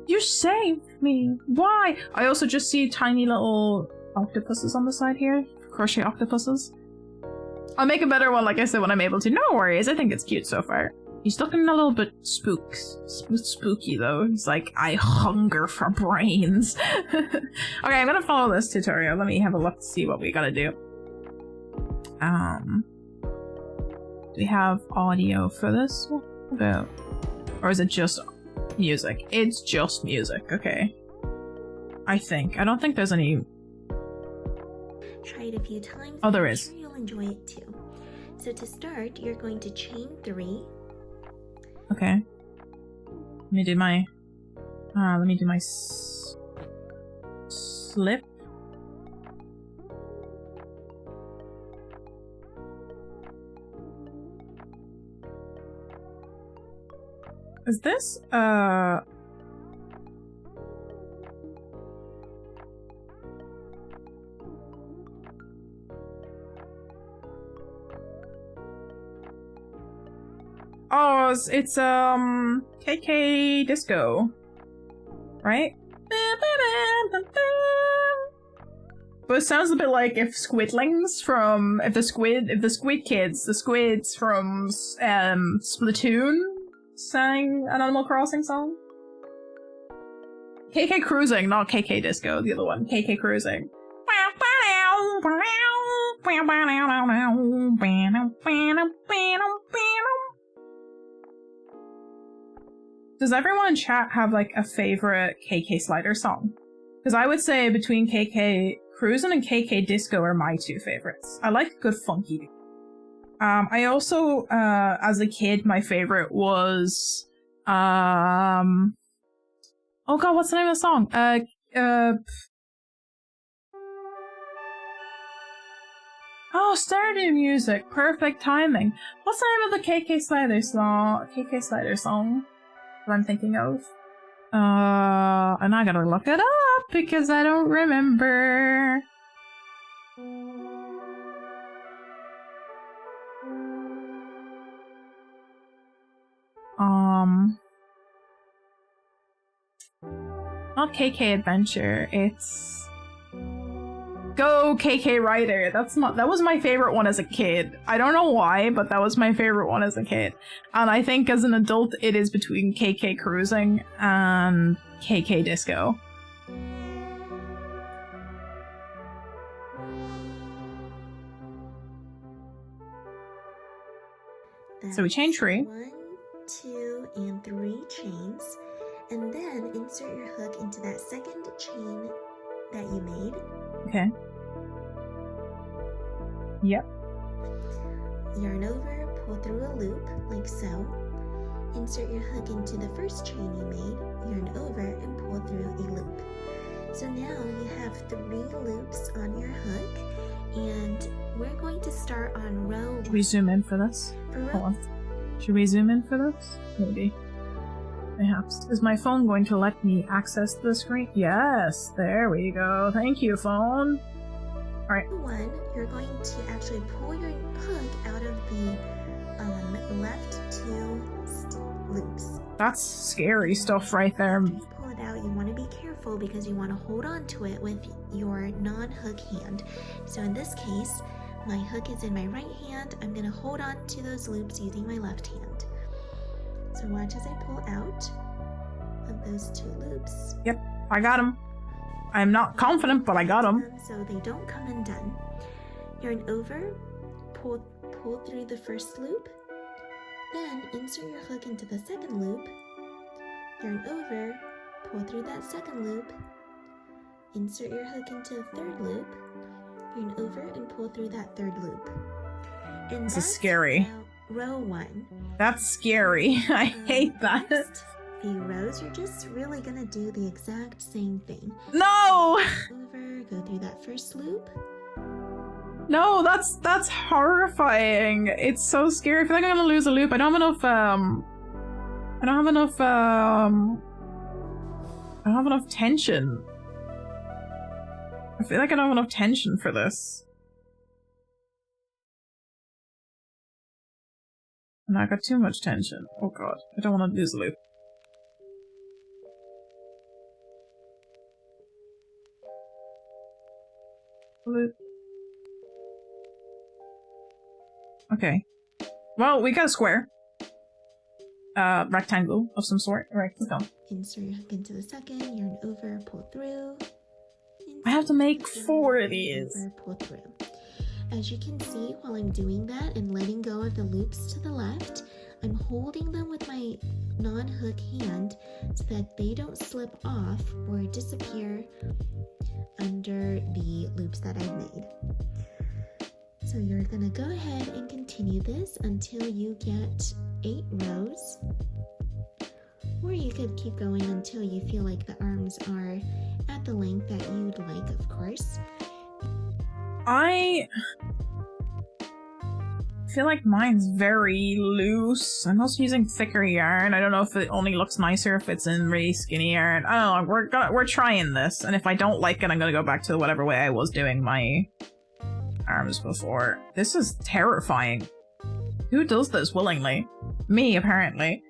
You saved me. Why? I also just see tiny little octopuses on the side here. Crochet octopuses. I'll make a better one, like I said, when I'm able to. No worries, I think it's cute so far. He's looking a little bit spooky though. He's like, I hunger for brains. Okay, I'm gonna follow this tutorial. Let me have a look to see what we gotta do. Do we have audio for this? Or is it just music? It's just music, okay. I don't think there's any... Try it a few times. Oh, there is. I'm sure you'll enjoy it too. So to start, you're going to chain 3. Okay. Let me do my slip. Is this Oh, it's KK Disco, right? But it sounds a bit like if Squidlings from the squids from Splatoon sang an Animal Crossing song. KK Cruising, not KK Disco, the other one. KK Cruising. Does everyone in chat have like a favorite KK Slider song? Because I would say between KK Cruisin' and KK Disco are my 2 favorites. I like good funky. I also, as a kid, my favorite was, oh god, what's the name of the song? Oh, Stardew Music, perfect timing. What's the name of the KK Slider song? That I'm thinking of. And I gotta look it up because I don't remember. Not KK Adventure, it's Go KK Rider. That was my favorite one as a kid. I don't know why, but that was my favorite one as a kid. And I think as an adult it is between KK Cruising and KK Disco. So we chain 3. 1, 2, and 3 chains, and then insert your hook into that second chain that you made. Okay. Yep. Yarn over, pull through a loop, like so. Insert your hook into the first chain you made, yarn over, and pull through a loop. So now you have 3 loops on your hook, and we're going to start on row 1. Should we zoom in for this? Hold on. Should we zoom in for this? Maybe. Perhaps. Is my phone going to let me access the screen? Yes! There we go. Thank you, phone. Alright. 1, you're going to actually pull your hook out of the left 2 loops. That's scary stuff right there. When you pull it out, you want to be careful careful because you want to hold on to it with your non-hook hand. So in this case, my hook is in my right hand. I'm going to hold on to those loops using my left hand. So watch as I pull out of those 2 loops. Yep, I got them. I'm not confident, but I got them. So they don't come undone. Yarn over, pull through the first loop, then insert your hook into the second loop, yarn over, pull through that second loop, insert your hook into the third loop, yarn over and pull through that third loop. And this is scary. Row 1. That's scary. I hate that. Next few rows, you're just really gonna do the exact same thing. No! Over, go through that first loop. No, that's horrifying. It's so scary. I feel like I'm gonna lose a loop. I don't have enough tension. I feel like I don't have enough tension for this. And I got too much tension. Oh god, I don't want to lose a loop. Loop. Okay. Well, we got a square. Rectangle of some sort. Alright, let's go. Insert your hook into the second, yarn over, pull through. I have to make 4 of these. Over, pull through. As you can see, while I'm doing that and letting go of the loops to the left, I'm holding them with my non-hook hand so that they don't slip off or disappear under the loops that I've made. So you're gonna go ahead and continue this until you get 8 rows, or you could keep going until you feel like the arms are at the length that you'd like, of course. I feel like mine's very loose. I'm also using thicker yarn. I don't know if it only looks nicer if it's in really skinny yarn. I don't know. We're trying this, and if I don't like it, I'm gonna go back to whatever way I was doing my arms before. This is terrifying. Who does this willingly? Me, apparently.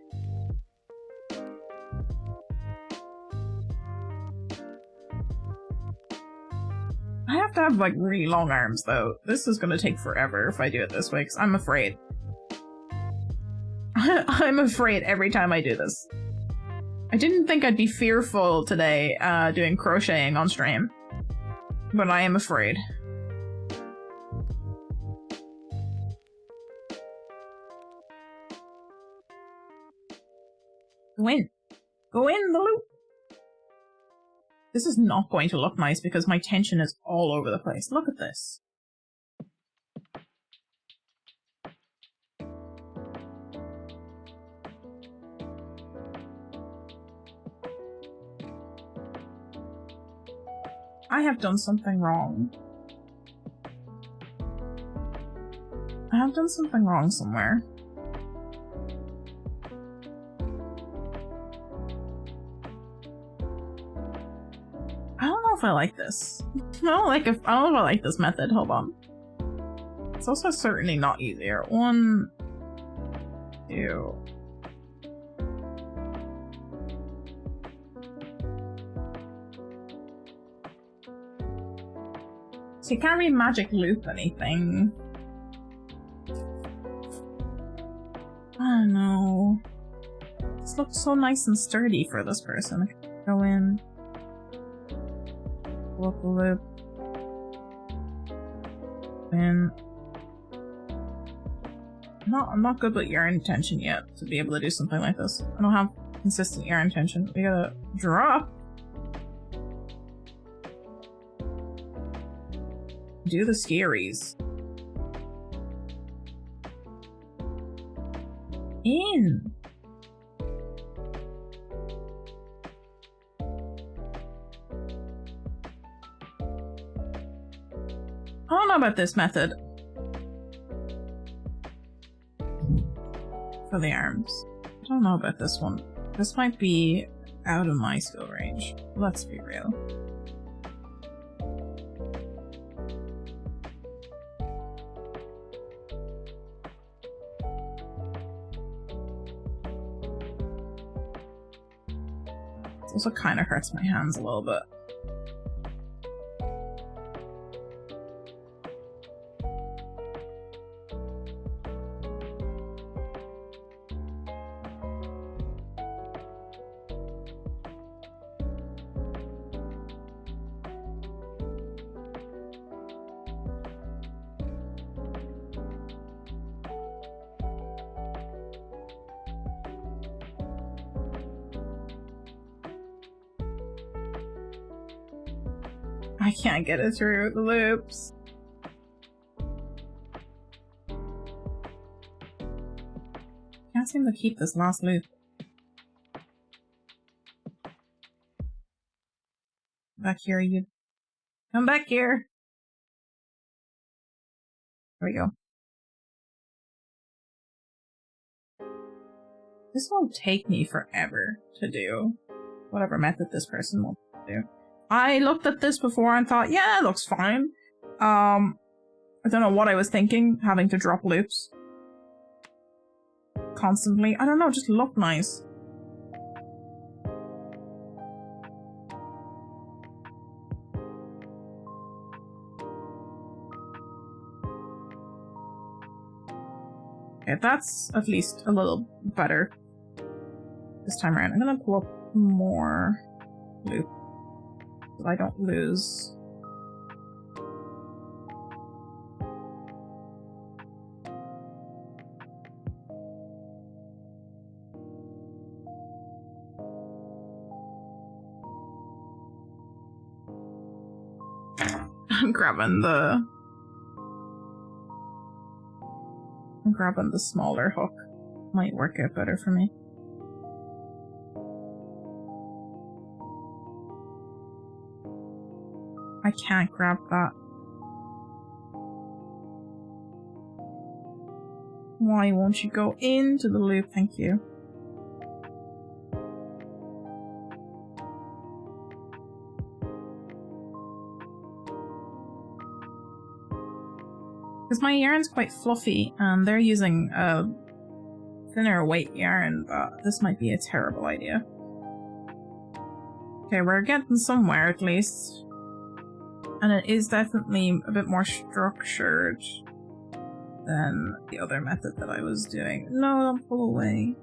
I have to have, like, really long arms, though. This is gonna take forever if I do it this way, because I'm afraid. I'm afraid every time I do this. I didn't think I'd be fearful today, doing crocheting on stream. But I am afraid. Go in. Go in the loop! This is not going to look nice because my tension is all over the place. Look at this. I have done something wrong. I have done something wrong somewhere. I don't know if I like this. I don't know if I like this method. Hold on. It's also certainly not easier. 1, 2. So you can't really magic loop anything. I don't know. This looks so nice and sturdy for this person. Go in. Loop, loop. And I'm not good with yarn tension yet to be able to do something like this. I don't have consistent yarn tension. We gotta drop. Do the scaries. In. I don't know about this method. For the arms. I don't know about this one. This might be out of my skill range. Let's be real. Also kind of hurts my hands a little bit. I can't get it through the loops. Can't seem to keep this last loop. Back here, you. Come back here. There we go. This won't take me forever to do. Whatever method this person wants to do. I looked at this before and thought, yeah, it looks fine. I don't know what I was thinking, having to drop loops constantly. I don't know, just look nice. Okay, that's at least a little better this time around. I'm gonna pull up more loop so I don't lose. I'm grabbing the smaller hook. Might work out better for me. I can't grab that. Why won't you go into the loop? Thank you. Because my yarn's quite fluffy, and they're using a thinner weight yarn, but this might be a terrible idea. Okay, we're getting somewhere at least. And it is definitely a bit more structured than the other method that I was doing. No, don't pull away.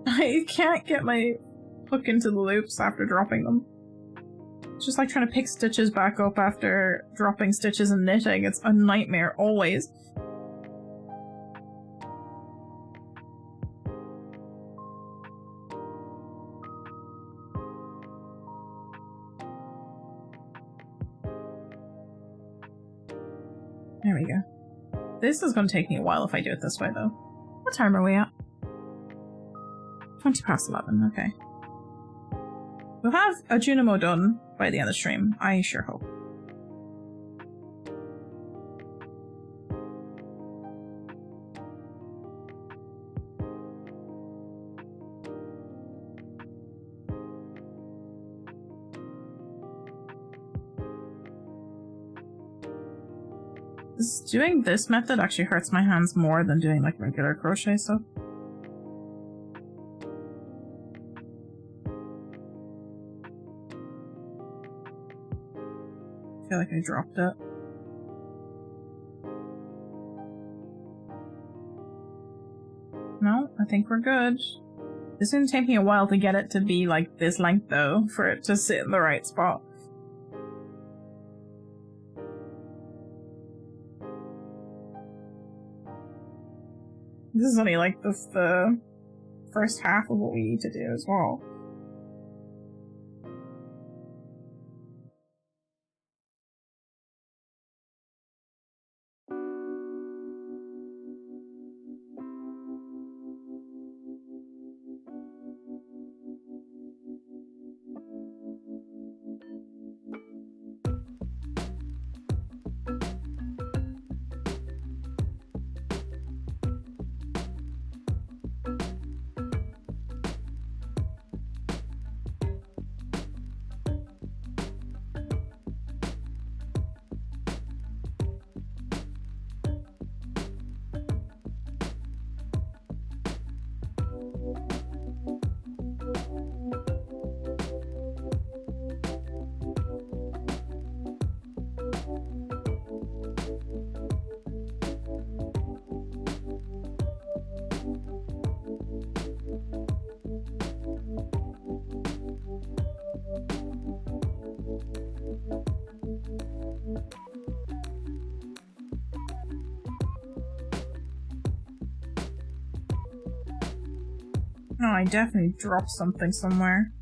I can't get my hook into the loops after dropping them. It's just like trying to pick stitches back up after dropping stitches and knitting. It's a nightmare, always. There we go. This is going to take me a while if I do it this way, though. What time are we at? 20 past 11, okay. We'll have a Junimo done by the end of the stream, I sure hope. Doing this method actually hurts my hands more than doing like regular crochet stuff. I feel like I dropped it. No, I think we're good. It's gonna take me a while to get it to be like this length though, for it to sit in the right spot. This is only like the first half of what we need to do as well. Oh, I definitely dropped something somewhere.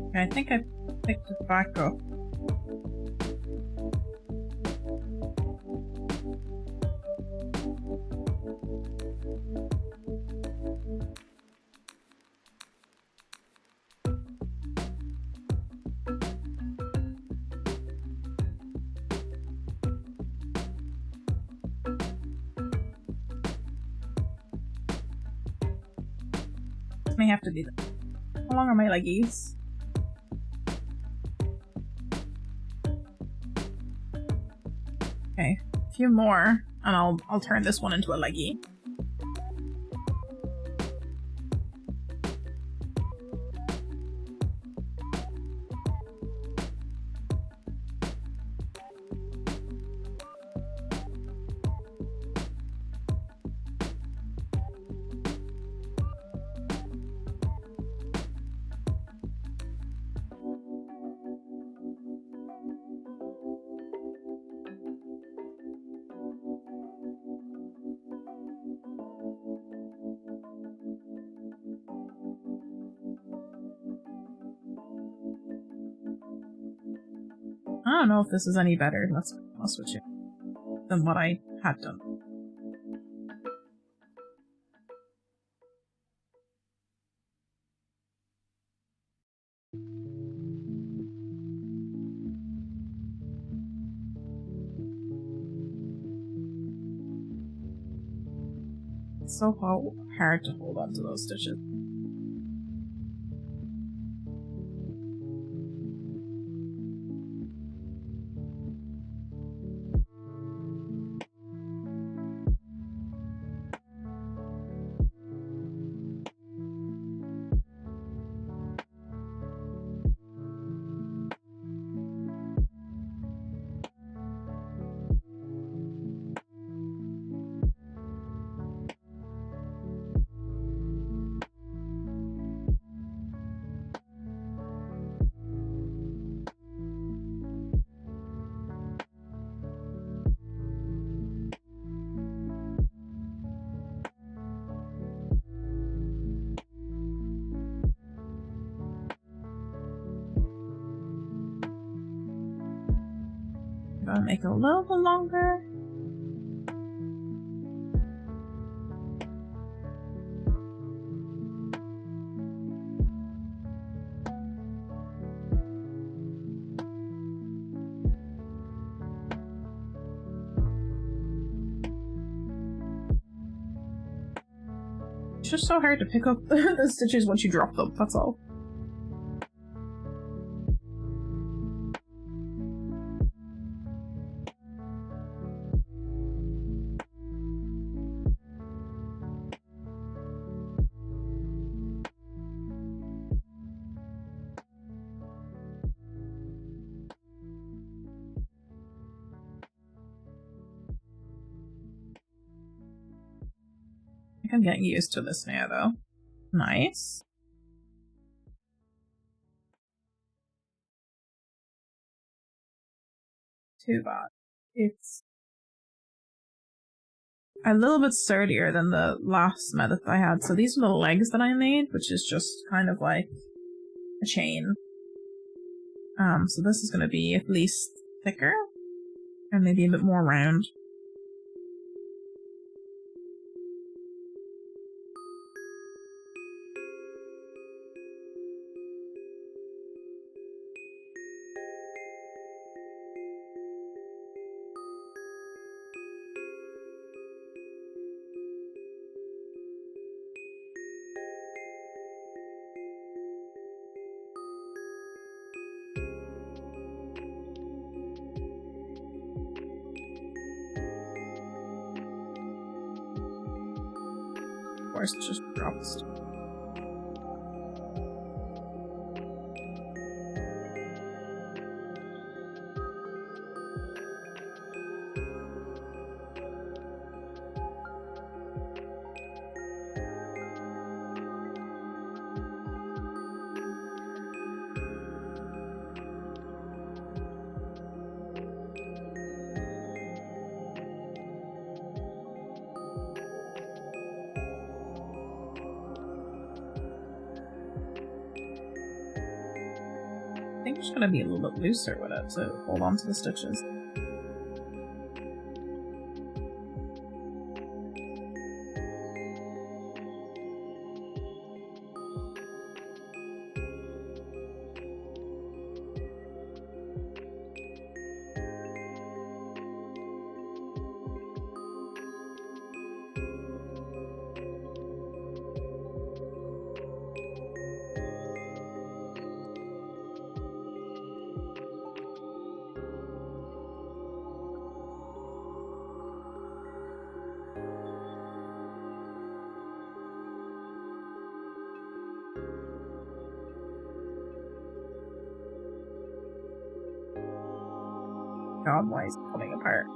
Okay, I think I picked it back up. May have to do that. How long are my leggies? Okay, a few more, and I'll turn this one into a leggy. I don't know if this is any better, let's be honest with you, than what I had done. It's so hard to hold on to those stitches. Gotta make it a little bit longer. It's just so hard to pick up the stitches once you drop them, that's all. I think I'm getting used to this now, though. Nice. Too bad. It's a little bit sturdier than the last method I had. So these are the legs that I made, which is just kind of like a chain. So this is going to be at least thicker and maybe a bit more round. Of course, it just drops. think I'm just gonna be a little bit looser with it to hold on to the stitches. God, why is it coming apart?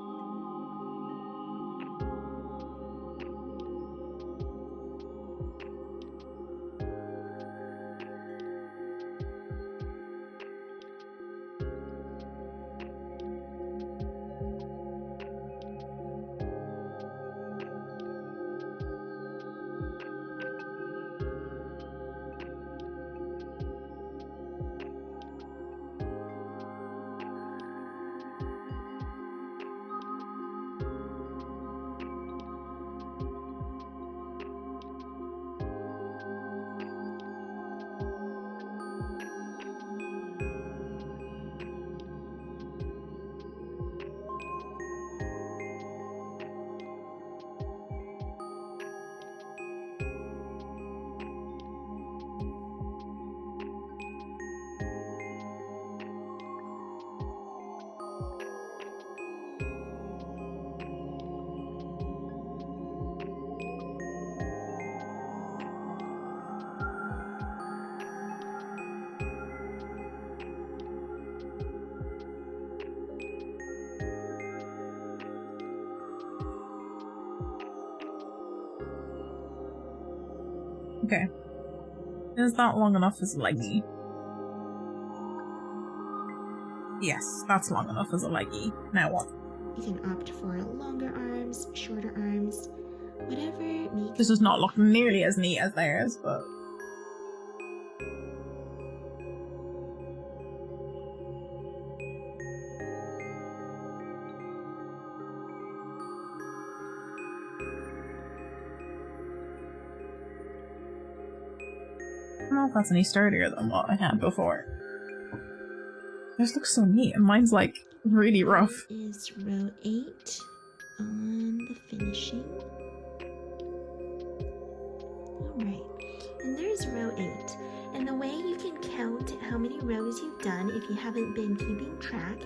Okay. Is that long enough as a leggy? Yes, that's long enough as a leggy. Now what? You can opt for longer arms, shorter arms, whatever makes. This does not look nearly as neat as theirs, but... I don't know if that's any sturdier than what I had before. This looks so neat, and mine's like really rough. Is row 8 on the finishing. Alright, and there's row 8. And the way you can count how many rows you've done if you haven't been keeping track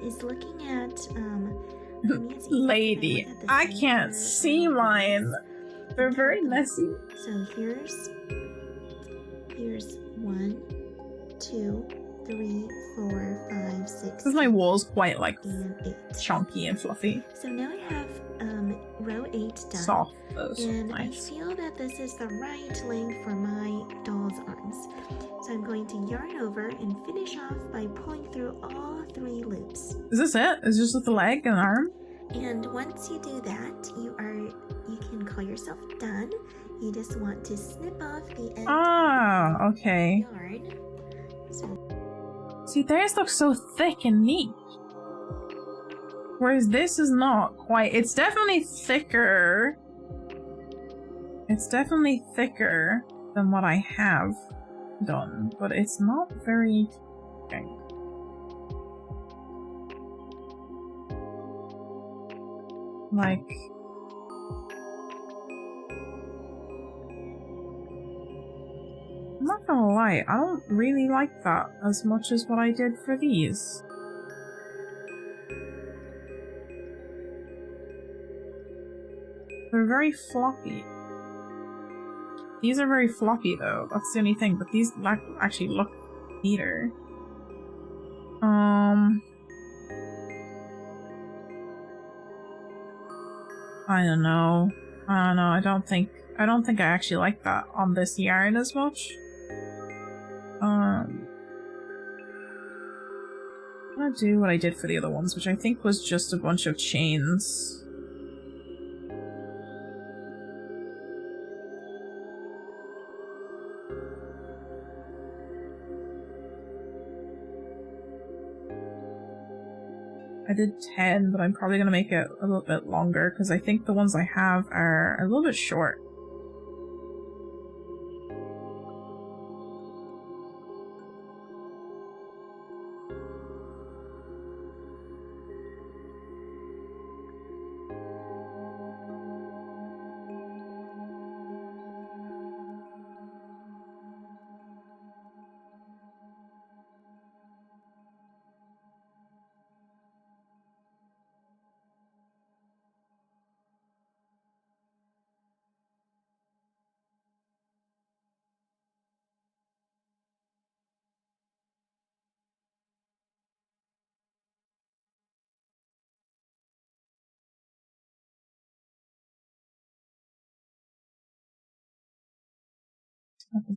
is looking at Lady, I can't see mine. They're very messy. So here's 1, 2, 3, 4, 5, 6. Because my wall's quite like and 8. chunky and fluffy. So now I have row 8 done. Soft though, so And nice. I feel that this is the right length for my doll's arms. So I'm going to yarn over and finish off by pulling through all 3 loops. Is this it? Is this just the leg and arm? And once you do that, you can call yourself done. You just want to snip off the end Ah, okay. of the yarn. So See, theirs looks so thick and neat. Whereas this is not quite. It's definitely thicker. It's definitely thicker than what I have done, but it's not very... Okay. Like... I'm not gonna lie, I don't really like that as much as what I did for these. They're very floppy. These are very floppy though, that's the only thing, but these actually look neater. I don't know. I don't think I actually like that on this yarn as much. I'm gonna do what I did for the other ones, which I think was just a bunch of chains. I did 10, but I'm probably going to make it a little bit longer because I think the ones I have are a little bit short.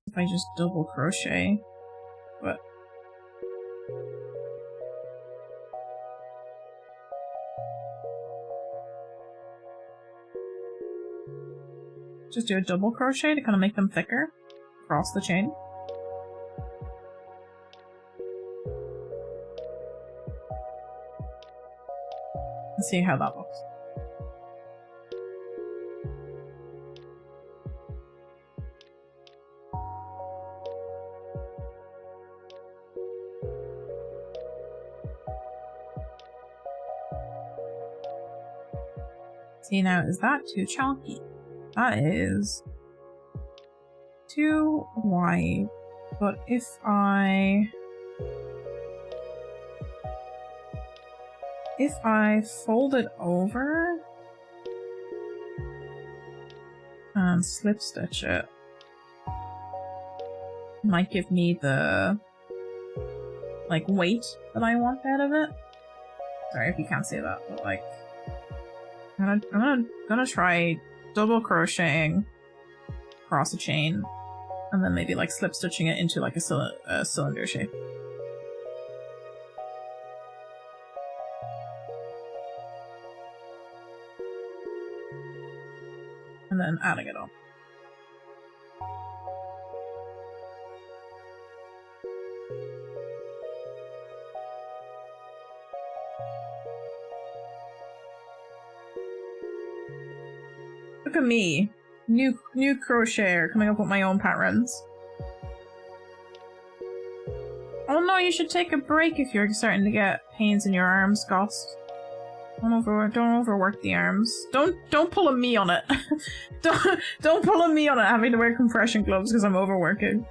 If I just double crochet, but just do a double crochet to kind of make them thicker across the chain. And see how that looks. See, now, is that too chunky? That is too wide. But if I fold it over and slip stitch it, might give me the like weight that I want out of it. Sorry if you can't see that, but like I'm gonna try double crocheting across a chain and then maybe like slip stitching it into like a cylinder shape. And then adding it on. Look at me, new crocheter, coming up with my own patterns. Oh no, you should take a break if you're starting to get pains in your arms, Gost. Don't overwork the arms. Don't pull a me on it. don't pull a me on it having to wear compression gloves because I'm overworking.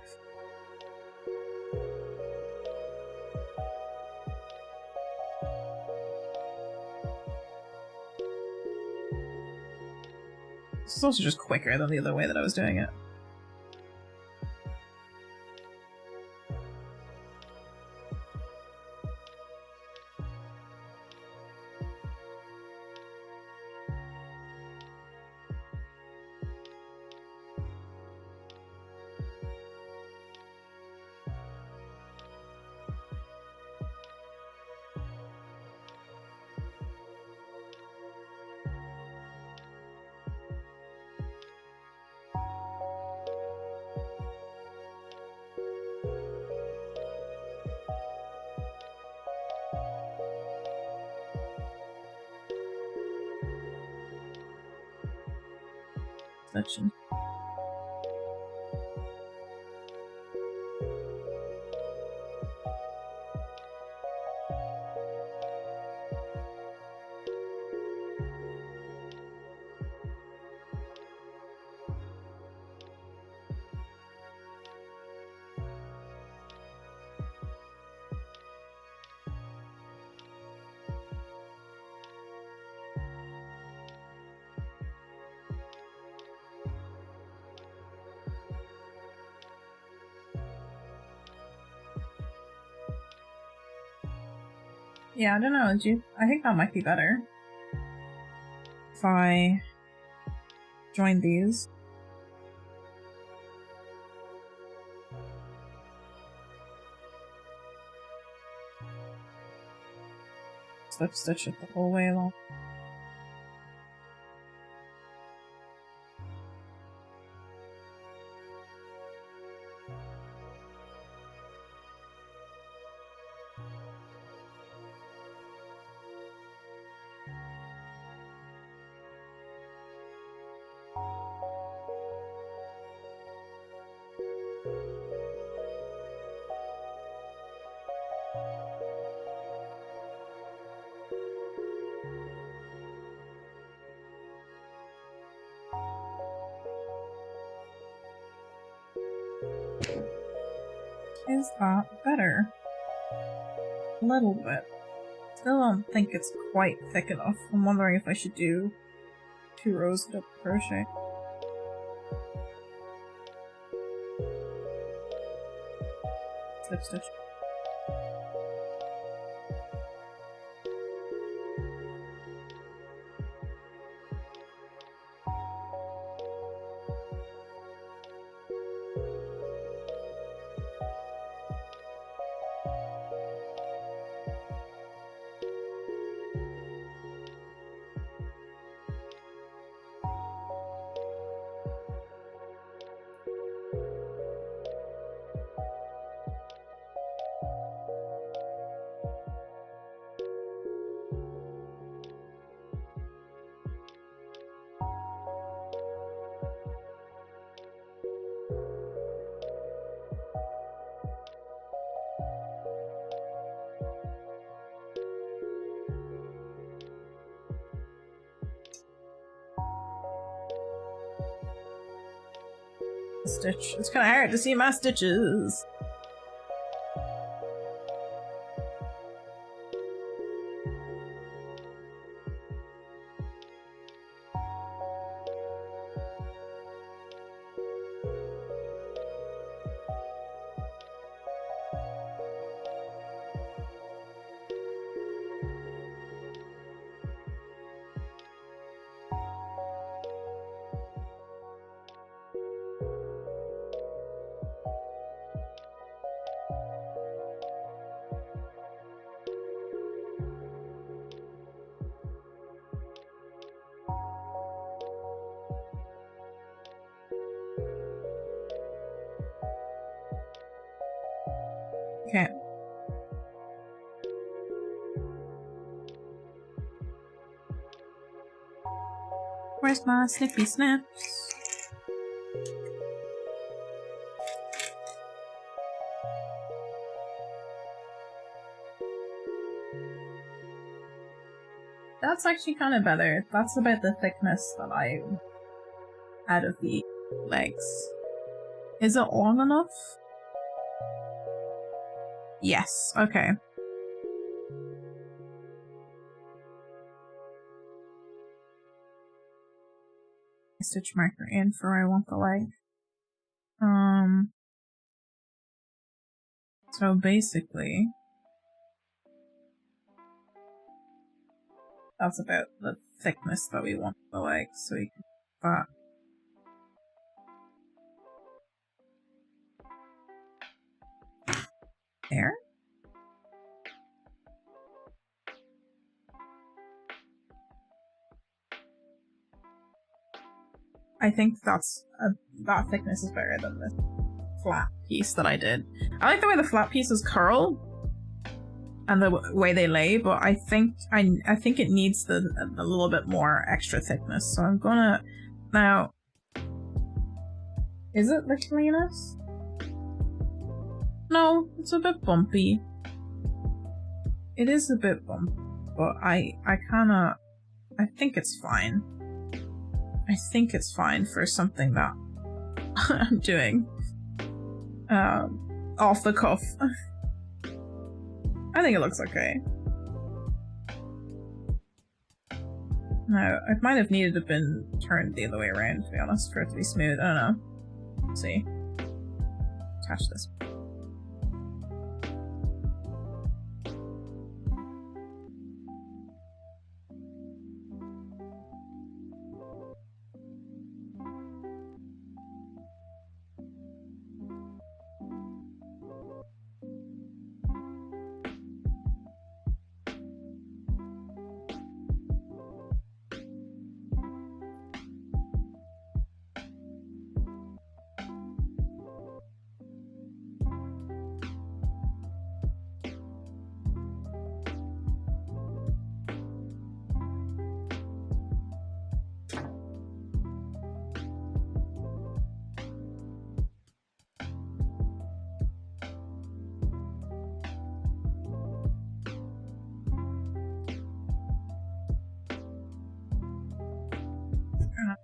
It's also just quicker than the other way that I was doing it. Section. Yeah, I don't know, I think that might be better if I join these. Slip stitch it the whole way along. Is that better? A little bit. Still don't think it's quite thick enough. I'm wondering if I should do 2 rows of double crochet. Slip stitch. Stitch. It's kind of hard to see my stitches. Okay. Where's my snippy snaps? That's actually kind of better. That's about the thickness that I had of the legs. Is it long enough? Yes, okay. Stitch marker in for where I want the leg. So basically, that's about the thickness that we want the leg, so we can put that. There. I think that's that thickness is better than this flat piece that I did. I like the way the flat pieces curl and the way they lay, but I think it needs a little bit more extra thickness. So I'm gonna now. Is it the cleanest? No, it's a bit bumpy. It is a bit bumpy, but I think it's fine. I think it's fine for something that I'm doing off the cuff. I think it looks okay. No, it might have needed to have been turned the other way around, to be honest, for it to be smooth. I don't know. Let's see. Attach this.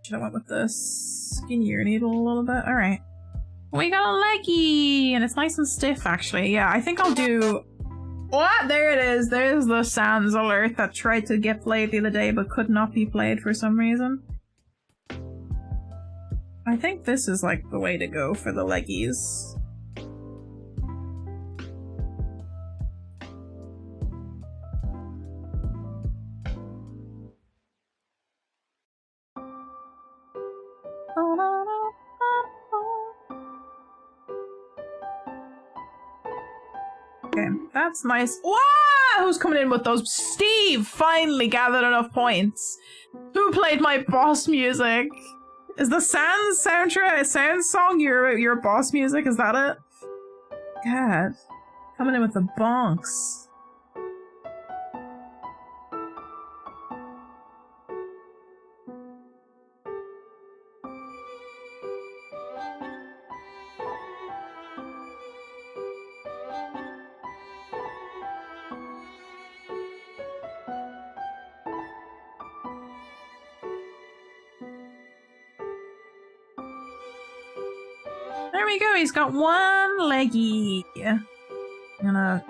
Should I went with the skinnier needle a little bit? Alright. We got a leggy! And it's nice and stiff, actually. Yeah, I think I'll do... What? There it is. There's the Sans alert that tried to get played the other day but could not be played for some reason. I think this is like the way to go for the leggies. Okay, that's nice. Wow! Who's coming in with those? Steve finally gathered enough points. Who played my boss music? Is the Sans soundtrack, Sans song your boss music? Is that it? God, coming in with the bonks. There we go, he's got one leggy. I'm gonna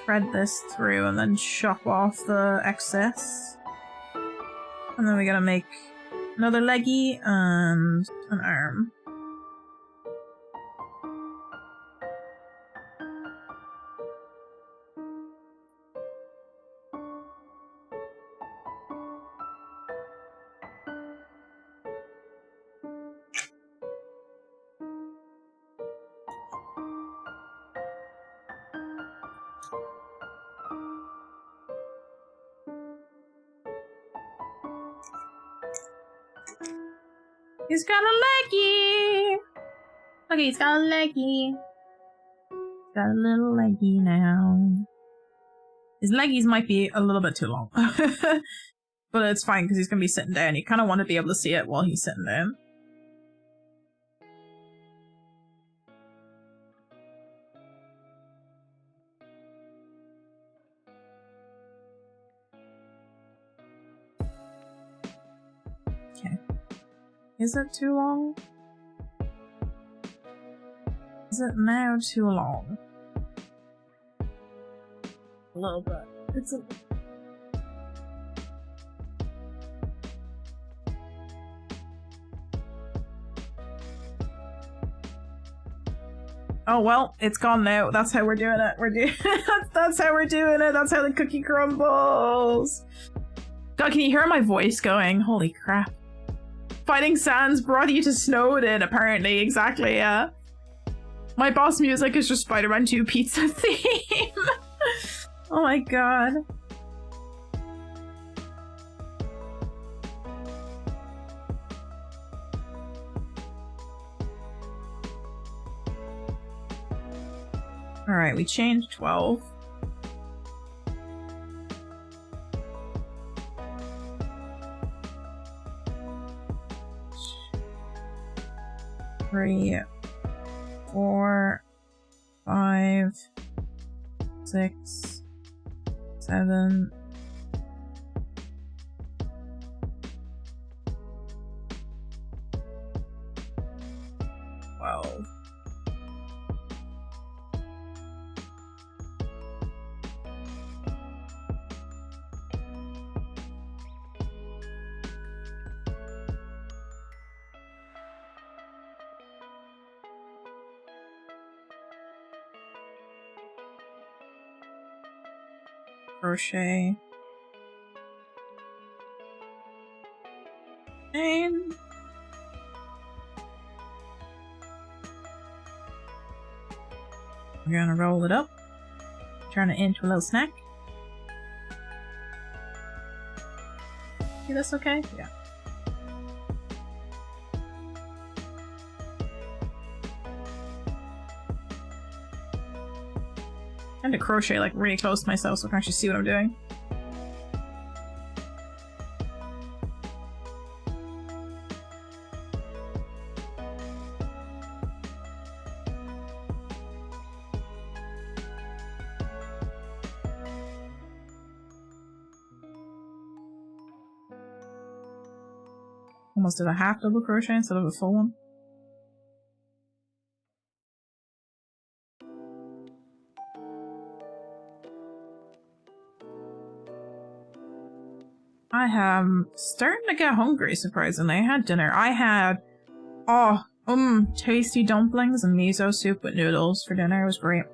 thread this through and then chop off the excess. And then we gotta make another leggy and an arm. He's got a leggy! Okay, he's got a leggy. He's got a little leggy now. His leggies might be a little bit too long. But it's fine because he's going to be sitting down. You kind of want to be able to see it while he's sitting down. Okay. Is it too long? Is it now too long? A little bit. It's a... Oh well, it's gone now. That's how we're doing it. We're doing that's how we're doing it. That's how the cookie crumbles. God, can you hear my voice going? Holy crap. Fighting Sans brought you to Snowden, apparently. Exactly, yeah. My boss music is just Spider-Man 2 pizza theme. Oh my god. Alright, we changed 12. Three, 4, 5, 6, 7, 12. Crochet. And we're gonna roll it up, turn it into a little snack. See this okay? Yeah. I have to crochet like really close to myself so I can actually see what I'm doing. Almost did a half double crochet instead of a full one. I am starting to get hungry, surprisingly. I had dinner. I had, tasty dumplings and miso soup with noodles for dinner. It was great.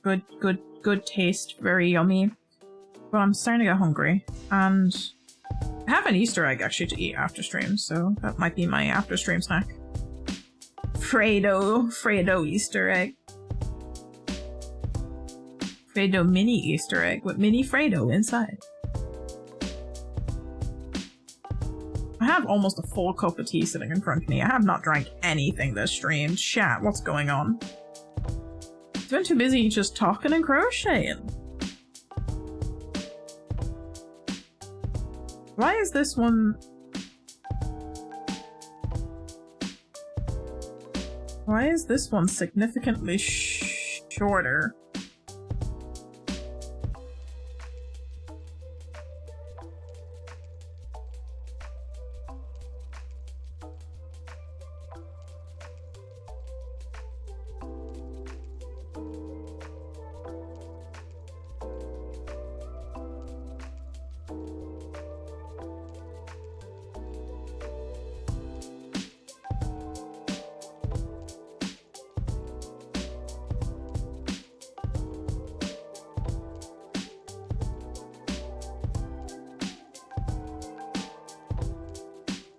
Good taste. Very yummy. But I'm starting to get hungry. And I have an Easter egg, actually, to eat after stream, so that might be my after stream snack. Fredo Easter egg. Fredo mini Easter egg with mini Fredo inside. I have almost a full cup of tea sitting in front of me. I have not drank anything this stream. Chat, what's going on? I've been too busy just talking and crocheting. Why is this one... Why is this one significantly shorter?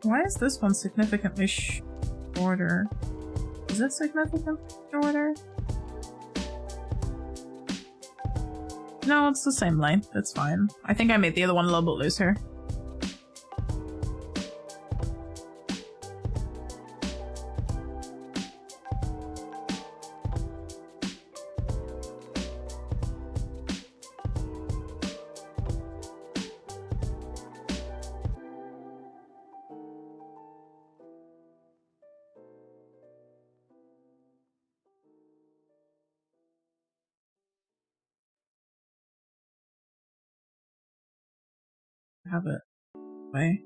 Why is this one significantly shorter? Is it significantly shorter? No, it's the same length. It's fine. I think I made the other one a little bit looser. Have it way.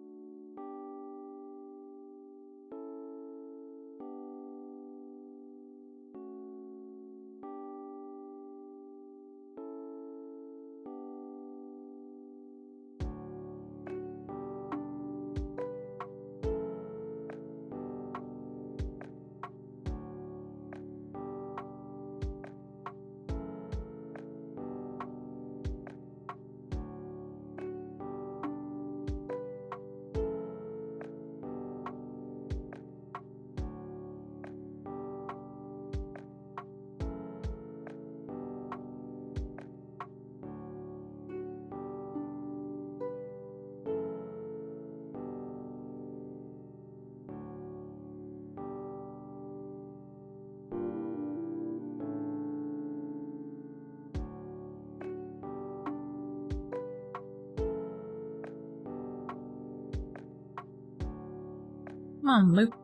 Come on, Luke.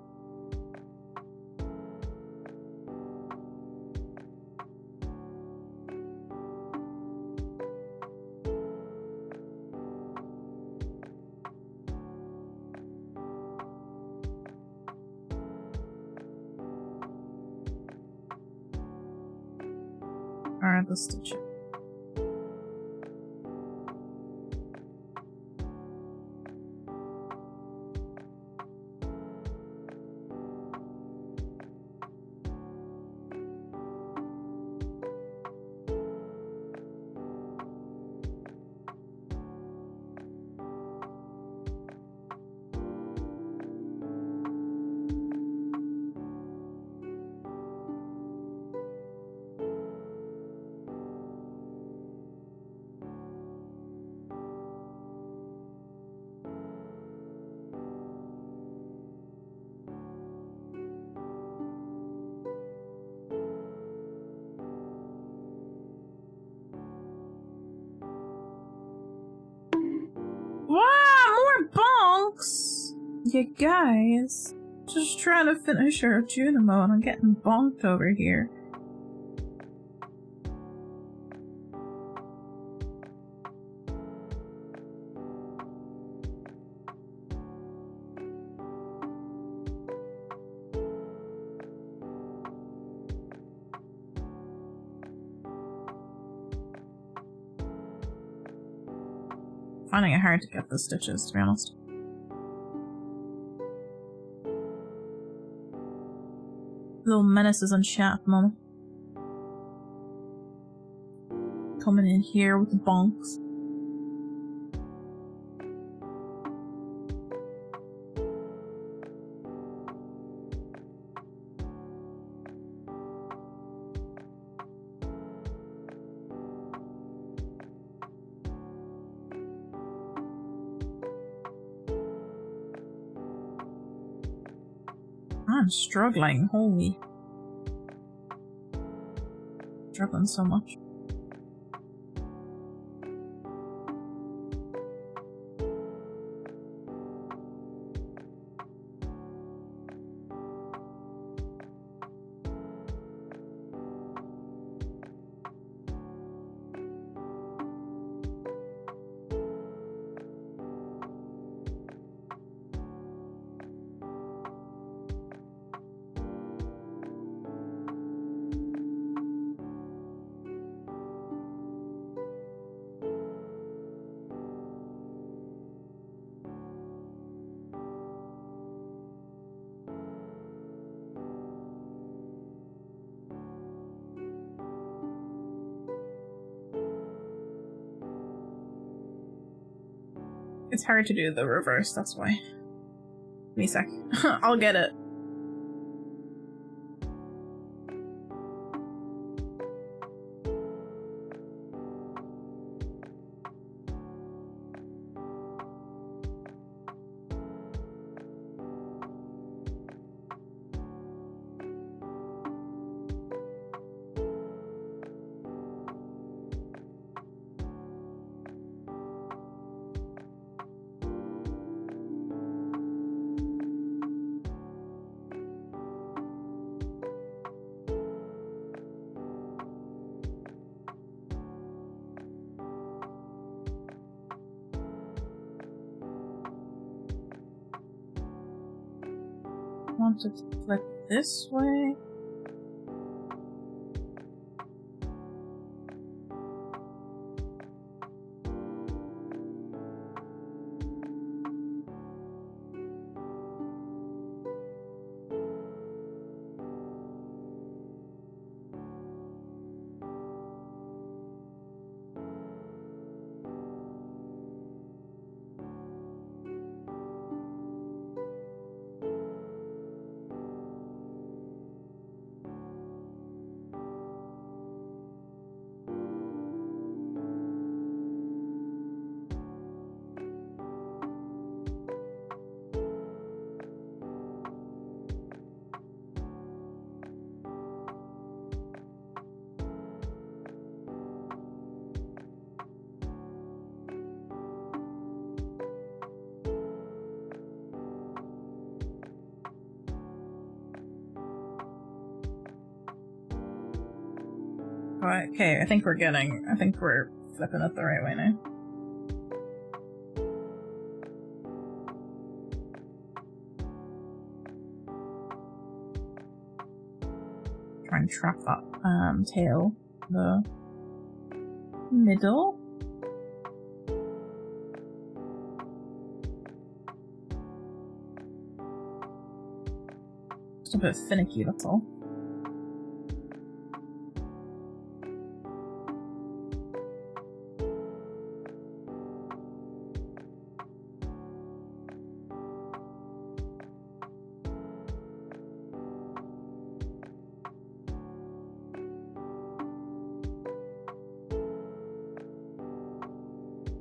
Alright, let's stitch it. Wow, more bonks! You guys. Just trying to finish our Junimo and I'm getting bonked over here. finding it hard to get the stitches, to be honest. Little menaces on chat at the moment. Coming in here with the bonks. I'm struggling, holy. Struggling so much. It's hard to do the reverse, that's why. Give me a sec. I'll get it. Want to flip this way? Okay, I think we're flipping it the right way now. Try and trap that tail the middle. Just a bit finicky, that's all.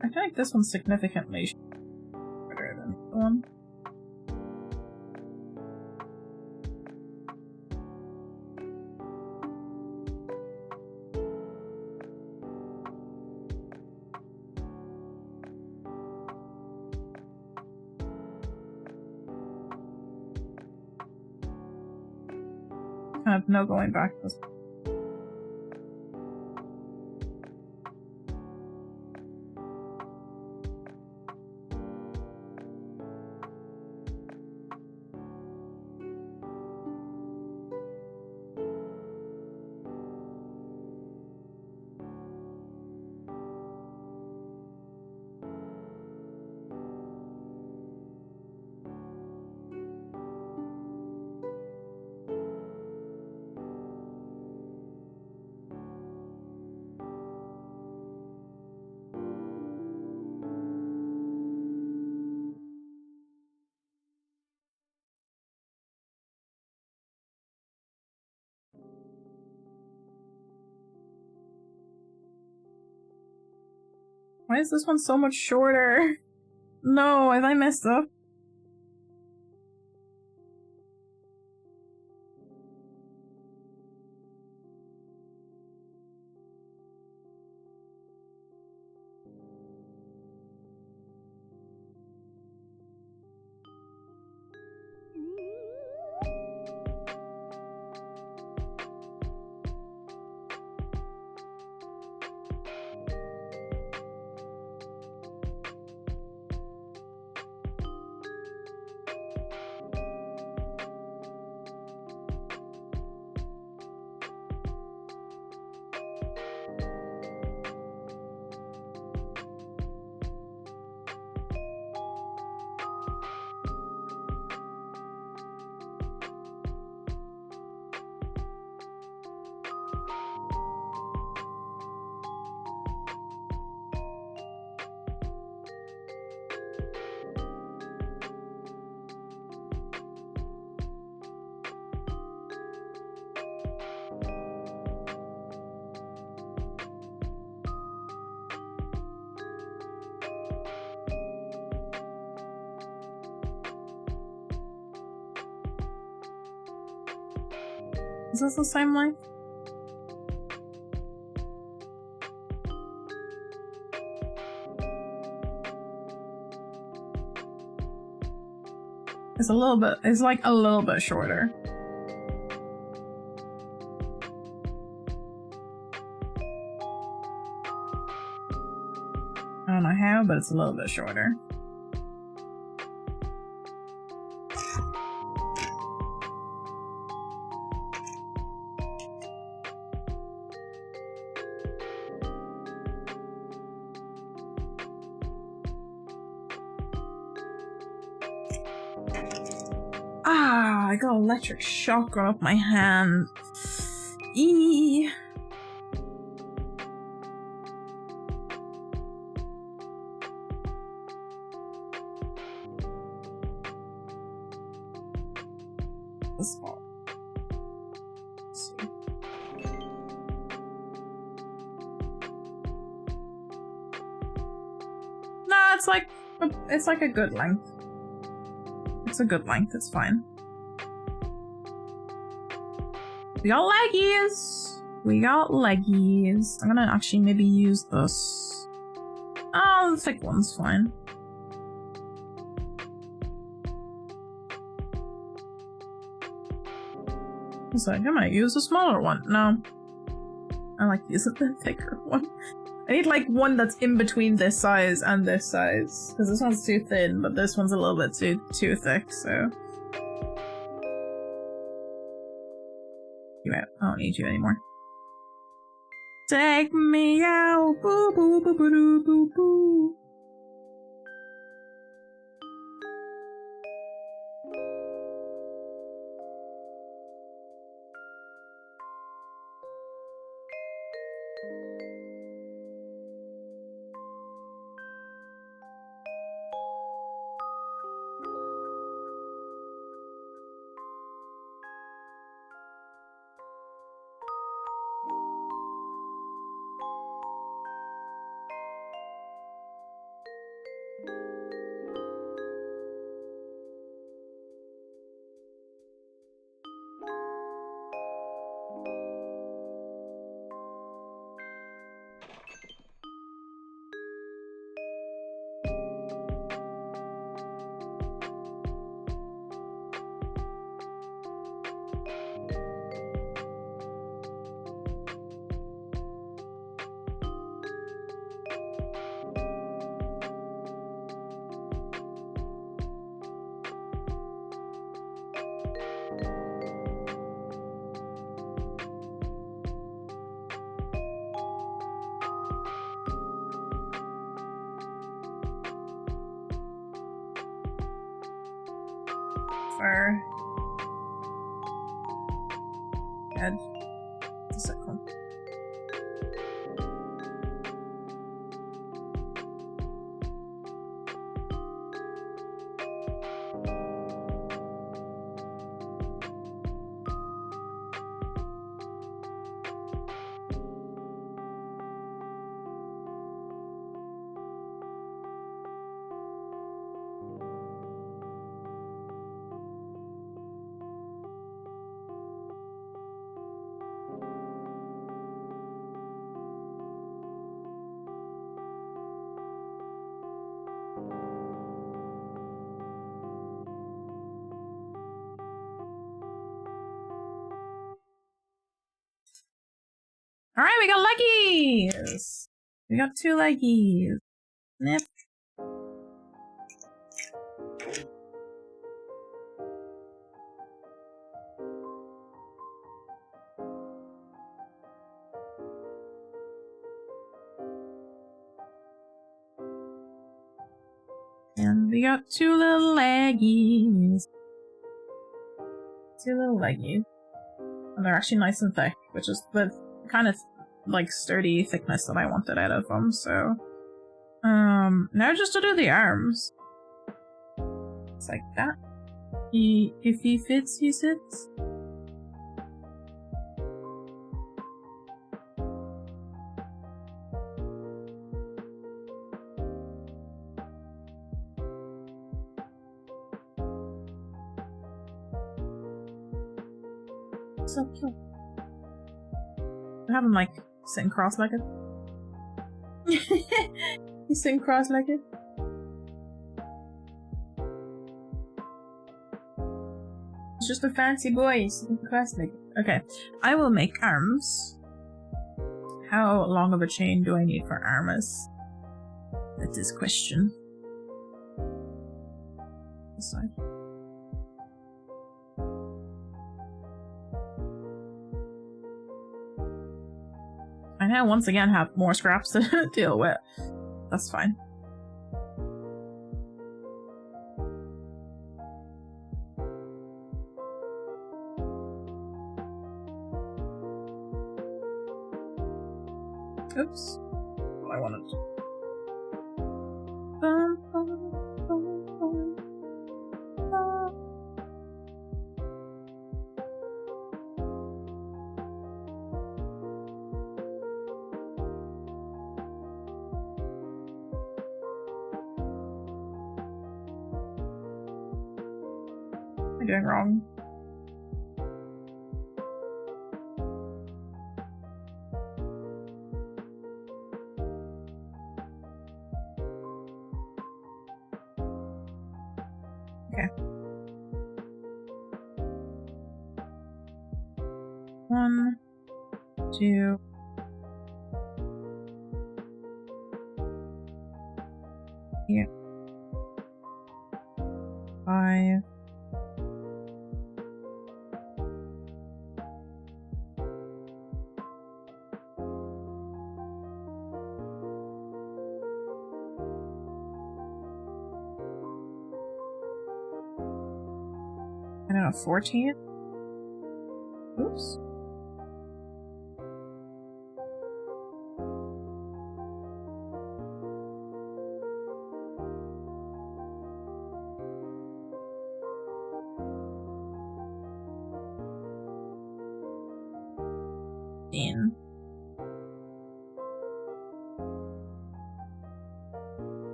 I feel like this one's significantly better than the one. Kind of no going back this. Why is this one so much shorter? No, have I messed up? Is this the same length? It's a little bit, it's like a little bit shorter. I don't know how, but it's a little bit shorter. Ah, I got electric shock going up my hand. Eee. This spot. Let's see. Nah, it's like a good length. It's a good length, it's fine. We got leggies! We got leggies. I'm gonna actually maybe use this. Oh, the thick one's fine. It's like, I might use a smaller one. No. I like using the thicker one. I need like one that's in between this size and this size. Because this one's too thin, but this one's a little bit too thick, so. You out. I don't need you anymore. Take me out. Boo boo boo boo boo boo boo. For head. It's a second. Alright, we got leggies! We got 2 leggies. Snip. And we got 2 little leggies. 2 little leggies. And they're actually nice and thick, which is the kind of like sturdy thickness that I wanted out of them, so now just to do the arms. It's like that. If he fits, he sits. So cute. I have him like sitting cross-legged. He's sitting cross-legged. He's just a fancy boy sitting cross-legged. Okay, I will make arms. How long of a chain do I need for arms? That is question. This side. I now once again have more scraps to deal with. That's fine. Oops. What I wanted. Bum, bum, bum, bum, bum. What am I doing wrong? Okay. 1, 2. Yeah. 5. I don't know, 14? Oops.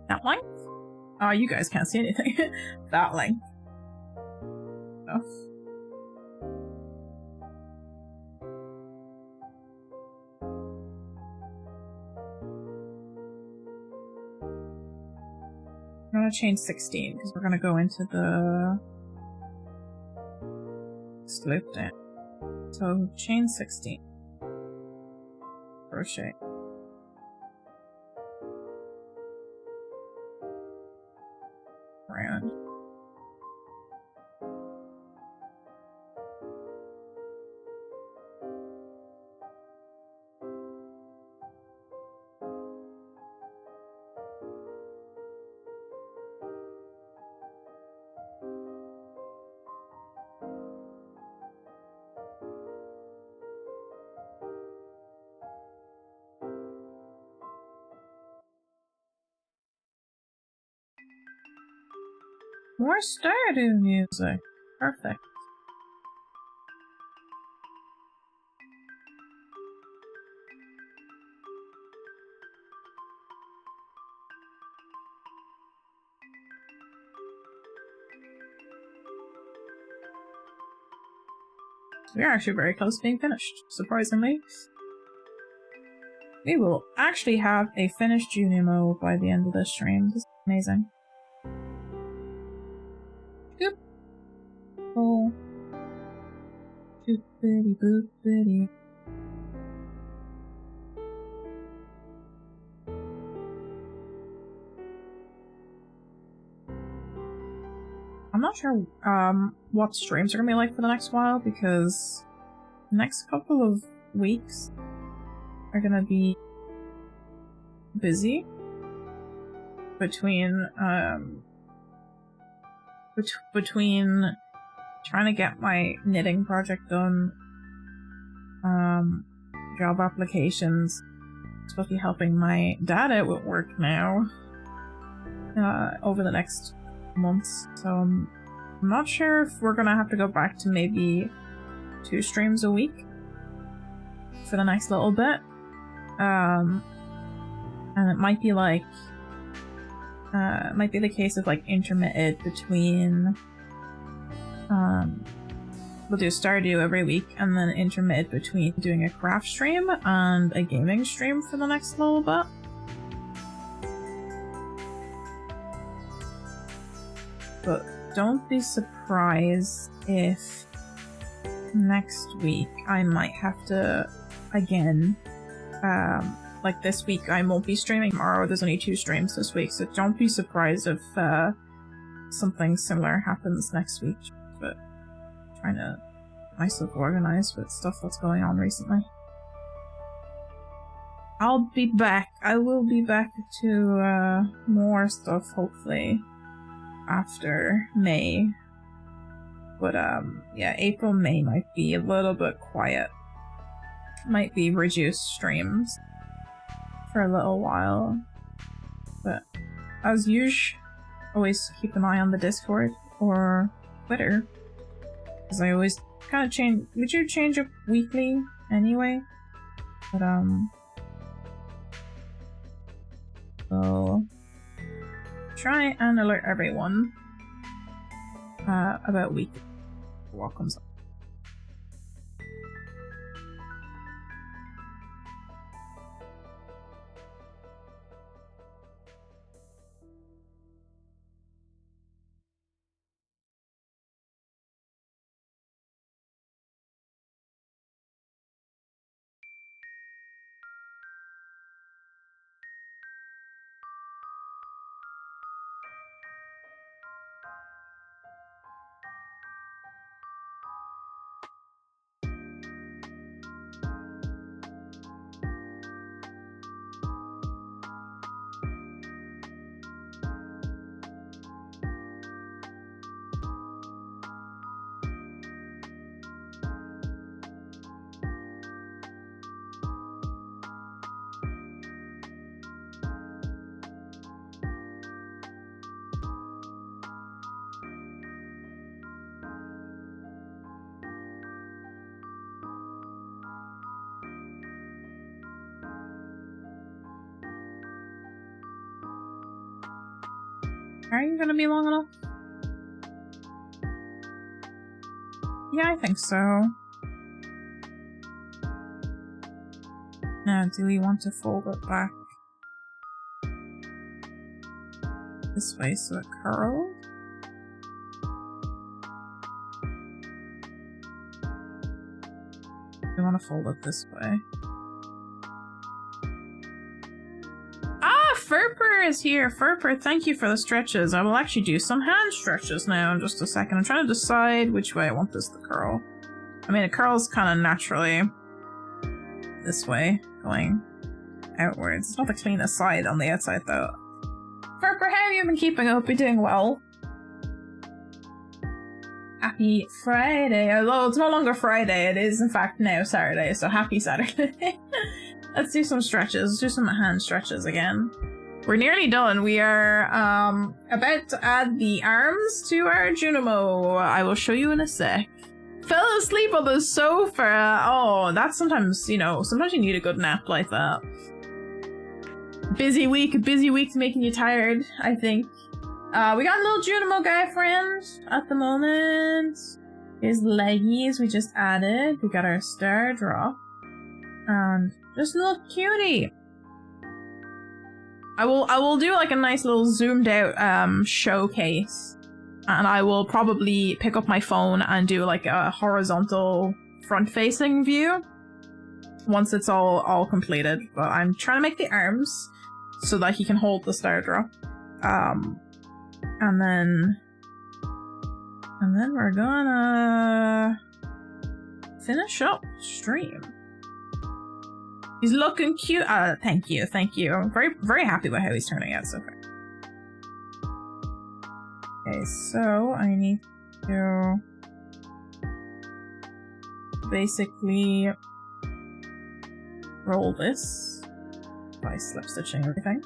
That length? Oh, you guys can't see anything. That length. Oh. I'm gonna change 16 because we're gonna go into the slope down. So chain 16. Crochet. Round. More Stardew music. Perfect. We are actually very close to being finished, surprisingly. We will actually have a finished Junimo by the end of this stream. This is amazing. Boop. Oh. Boop-bitty, boop-bitty. I'm not sure what streams are gonna be like for the next while, because the next couple of weeks are gonna be busy between between trying to get my knitting project done, job applications, supposed to be helping my dad out with work now over the next months, so I'm not sure if we're gonna have to go back to maybe 2 streams a week for the next little bit. And it might be like might be the case of like intermittent between we'll do Stardew every week and then intermittent between doing a craft stream and a gaming stream for the next little bit. But don't be surprised if next week I might have to, again, like this week I won't be streaming tomorrow, there's only 2 streams this week, so don't be surprised if something similar happens next week. But trying to get myself organized with stuff that's going on recently. I'll be back. I will be back to more stuff hopefully after May, but yeah, April, May might be a little bit quiet, might be reduced streams for a little while, but as usual, always keep an eye on the Discord or Twitter, because I always kind of change, we do change up weekly anyway, but so try and alert everyone about week what comes up. Are you gonna be long enough? Yeah, I think so. Now, do we want to fold it back this way so it curls? We want to fold it this way. Furper is here. Furper, thank you for the stretches. I will actually do some hand stretches now in just a second. I'm trying to decide which way I want this to curl. I mean, it curls kind of naturally this way, going outwards. It's not the cleanest side on the outside, though. Furper, how have you been keeping? I hope you're doing well. Happy Friday. Although it's no longer Friday, it is in fact now Saturday, so happy Saturday. Let's do some stretches. Let's do some hand stretches again. We're nearly done. We are about to add the arms to our Junimo. I will show you in a sec. Fell asleep on the sofa. Oh, that's sometimes, you know, sometimes you need a good nap like that. Busy week making you tired, I think. We got a little Junimo guy friend at the moment. His leggies we just added. We got our star drop. And Just a little cutie. I will do like a nice little zoomed out showcase, and I will probably pick up my phone and do like a horizontal front facing view once it's all completed. But I'm trying to make the arms so that he can hold the star drop. And then we're gonna finish up stream. He's looking cute. Thank you. I'm very happy with how he's turning out so far. Okay, so I need to basically roll this by slip stitching everything.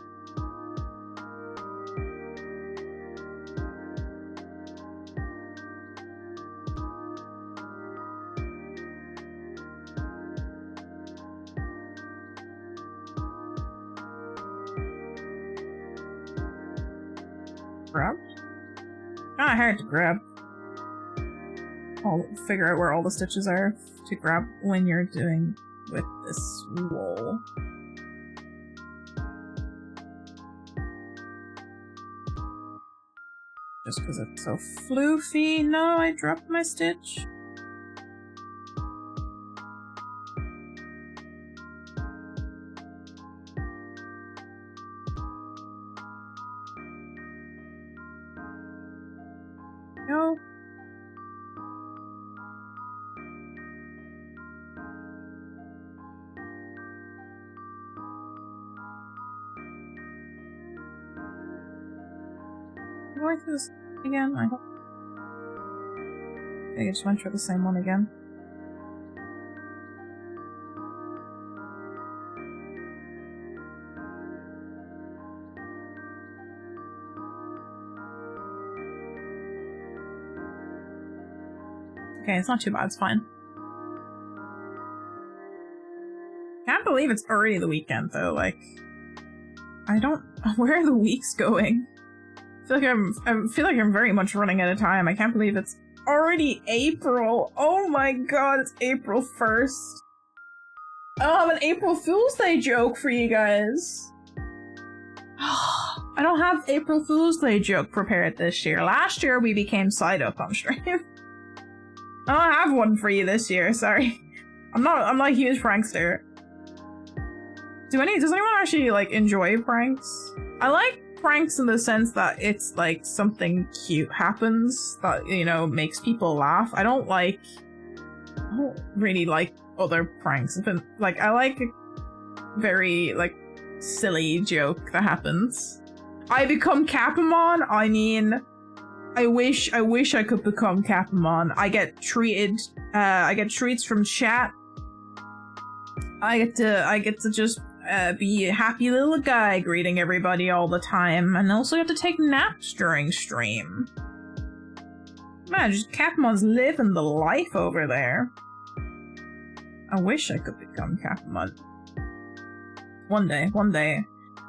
Grab. Kind of hard to grab. I'll figure out where all the stitches are to grab when you're doing with this wool. Just because it's so floofy. No, I dropped my stitch. No. Going through this again? I think I just went through the same one again. Okay, it's not too bad, it's fine. Can't believe it's already the weekend though, like... where are the weeks going? I feel like I'm very much running out of time. I can't believe it's already April! Oh my god, it's April 1st! I have an April Fool's Day joke for you guys! I don't have April Fool's Day joke prepared this year. Last year we became side-up on stream. I don't have one for you this year, sorry. I'm not a huge prankster. Does anyone actually, like, enjoy pranks? I like pranks in the sense that it's, like, something cute happens that, you know, makes people laugh. I don't really like other pranks. Like, I like a very, like, silly joke that happens. I become Capamon, I mean... I wish I could become Capamon. I get treats from chat. I get to just be a happy little guy greeting everybody all the time, and also get to take naps during stream. Man, just Capamon's living the life over there. I wish I could become Capamon. One day.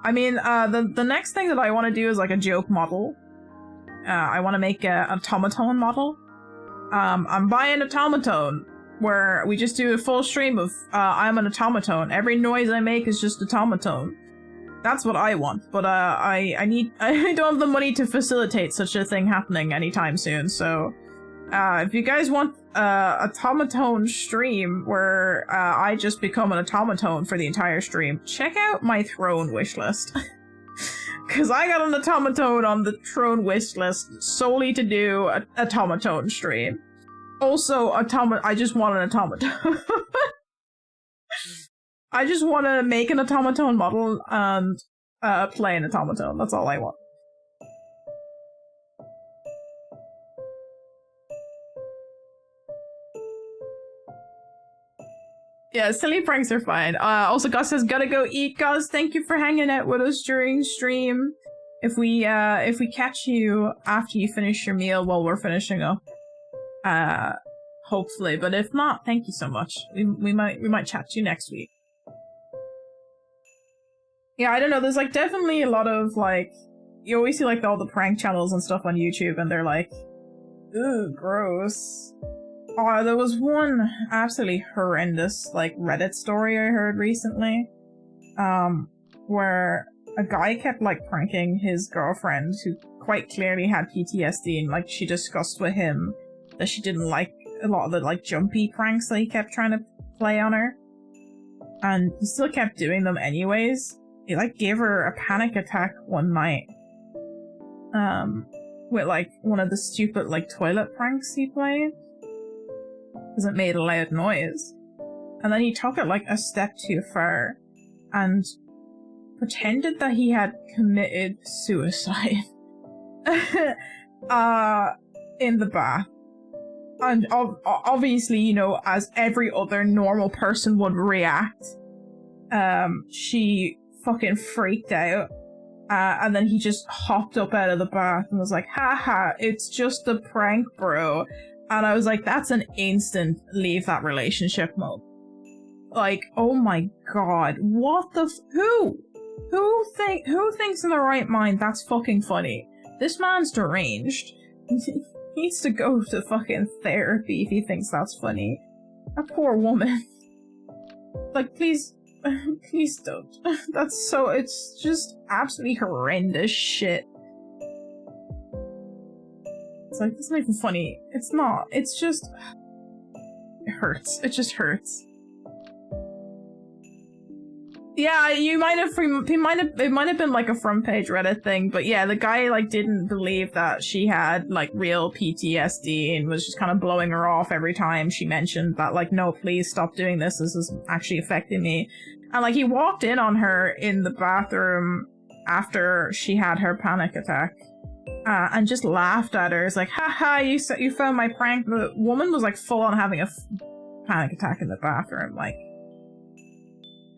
I mean, the next thing that I want to do is like a joke model. I want to make an automaton model. I'm buying an automaton where we just do a full stream of I'm an automaton. Every noise I make is just automaton. That's what I want, but I don't have the money to facilitate such a thing happening anytime soon. So if you guys want automaton stream where I just become an automaton for the entire stream, check out my throne wishlist. Because I got an automaton on the throne wish list solely to do an automaton stream. Also, I just want an automaton. I just want to make an automaton model and play an automaton. That's all I want. Yeah, silly pranks are fine. Also, Gus says, gotta go eat. Gus, thank you for hanging out with us during stream. If we catch you after you finish your meal while we're finishing up, hopefully. But if not, thank you so much. We might chat to you next week. Yeah, I don't know. There's like definitely a lot of like, you always see like all the prank channels and stuff on YouTube, and they're like, ooh, gross. Oh, there was one absolutely horrendous, like, Reddit story I heard recently, where a guy kept, like, pranking his girlfriend, who quite clearly had PTSD, and, like, she discussed with him that she didn't like a lot of the, like, jumpy pranks that he kept trying to play on her. And he still kept doing them anyways. He, like, gave her a panic attack one night. With, like, one of the stupid, like, toilet pranks he played. Because it made a loud noise. And then he took it, like, a step too far. And pretended that he had committed suicide. In the bath. And obviously, you know, as every other normal person would react, she fucking freaked out. And then he just hopped up out of the bath and was like, haha, it's just a prank, bro. And I was like, that's an instant leave that relationship mode. Like, oh my god, what the who thinks in their right mind that's fucking funny? This man's deranged. He needs to go to fucking therapy if he thinks that's funny. A poor woman. Like, please don't. It's just absolutely horrendous shit. It's like, it's not even funny. It's not. It's just... It hurts. It just hurts. Yeah, it might have been like a front page Reddit thing, but yeah, the guy like didn't believe that she had like real PTSD and was just kind of blowing her off every time she mentioned that, like, no, please stop doing this is actually affecting me. And like he walked in on her in the bathroom after she had her panic attack and just laughed at her. It's like, haha, you found my prank. The woman was like full on having a panic attack in the bathroom, like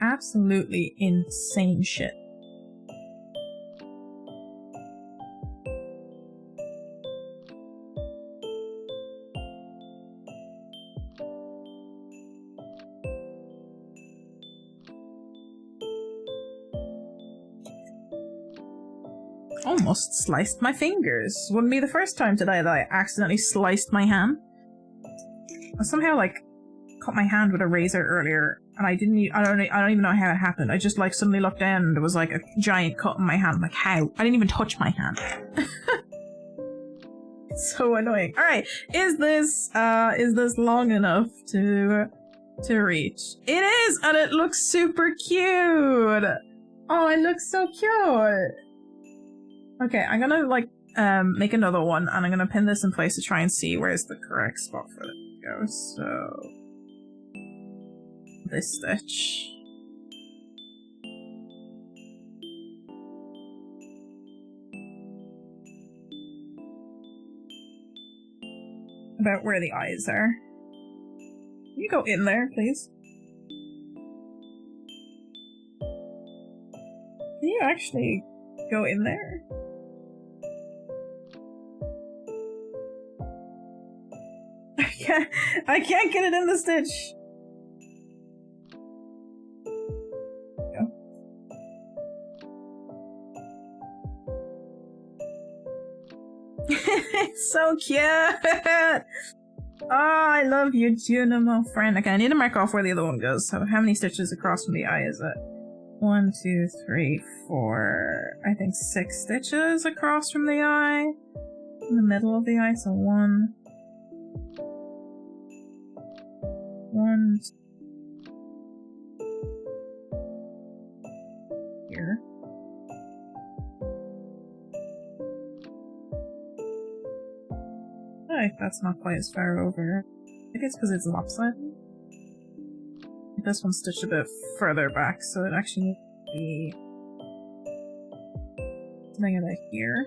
absolutely insane shit. Almost sliced my fingers. Wouldn't be the first time today that I accidentally sliced my hand. I somehow like cut my hand with a razor earlier, and I don't even know how it happened. I just like suddenly looked down and there was like a giant cut in my hand. I'm like, how? I didn't even touch my hand. It's so annoying. All right, is this long enough to reach? It is, and it looks super cute. Oh, it looks so cute. Okay, I'm gonna like make another one, and I'm gonna pin this in place to try and see where's the correct spot for it to go. So this stitch. About where the eyes are. Can you go in there, please? Can you actually go in there? I can't get it in the stitch. Go. It's so cute. Oh, I love you, Junimo friend. Okay, I need to mark off where the other one goes. So how many stitches across from the eye is it? 1, 2, 3, 4, I think 6 stitches across from the eye. In the middle of the eye, so 1, here. Oh, that's not quite as far over. I think it's because it's lopsided. This one's stitched a bit further back, so it actually needs to be something about here.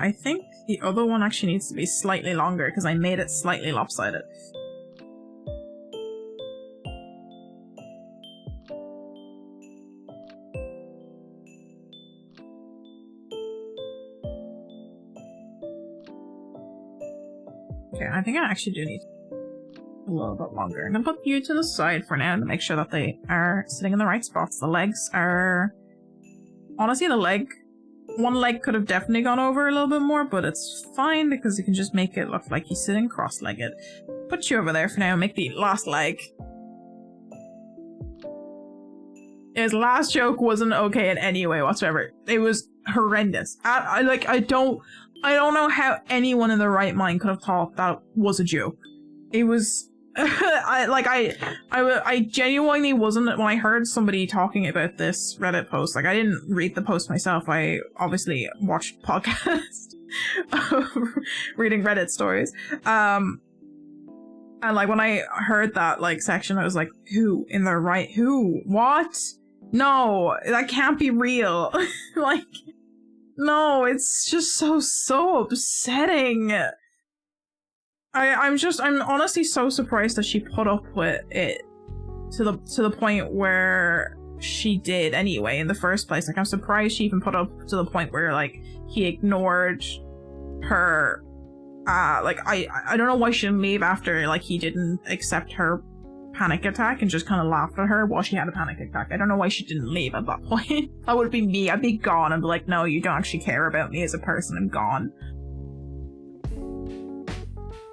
I think the other one actually needs to be slightly longer because I made it slightly lopsided. Okay, I think I actually do need a little bit longer. I'm gonna put you to the side for now to make sure that they are sitting in the right spots. The legs are... Honestly, one leg could have definitely gone over a little bit more, but it's fine because you can just make it look like he's sitting cross-legged. Put you over there for now, make the last leg. His last joke wasn't okay in any way whatsoever. It was horrendous. I don't know how anyone in their right mind could have thought that was a joke. It was... I genuinely wasn't, when I heard somebody talking about this Reddit post, like I didn't read the post myself, I obviously watched podcasts of reading Reddit stories, and like when I heard that like section, I was like, who in their right, who, what? No, that can't be real. Like, no, it's just so upsetting. I'm honestly so surprised that she put up with it to the point where she did anyway in the first place. Like, I'm surprised she even put up to the point where like he ignored her. Like I don't know why she didn't leave after like he didn't accept her panic attack and just kind of laughed at her while she had a panic attack. I don't know why she didn't leave at that point. That would be me. I'd be gone and be like, no, you don't actually care about me as a person. I'm gone.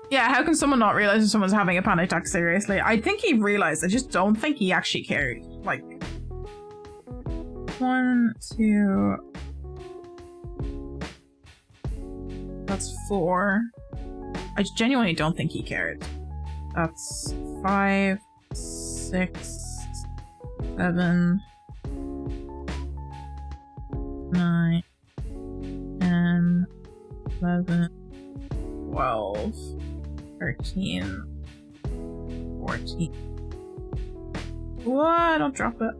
Yeah, how can someone not realize if someone's having a panic attack? Seriously? I think he realized. I just don't think he actually cared. Like, 1, 2... That's 4. I genuinely don't think he cared. That's 5, 6, 7, 9, 10, 11, 12, 13, 14. What? Don't drop it.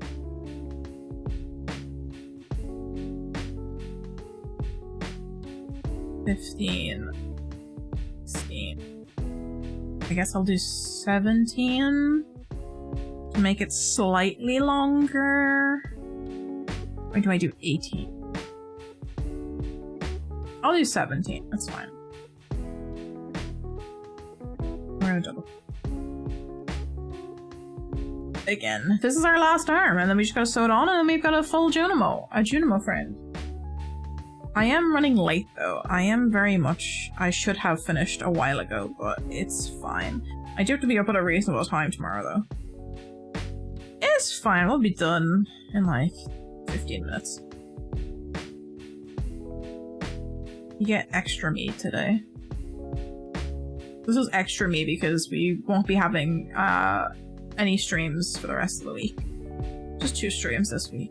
15, 16. I guess I'll do 17 to make it slightly longer. Or do I do 18? I'll do 17. That's fine. We're gonna double. Again, this is our last arm, and then we just gotta sew it on, and then we've got a full Junimo, a Junimo friend. I am running late though. I am very much... I should have finished a while ago, but it's fine. I do have to be up at a reasonable time tomorrow though. It's fine, we'll be done in like 15 minutes. You get extra me today. This is extra me because we won't be having any streams for the rest of the week. Just 2 streams this week.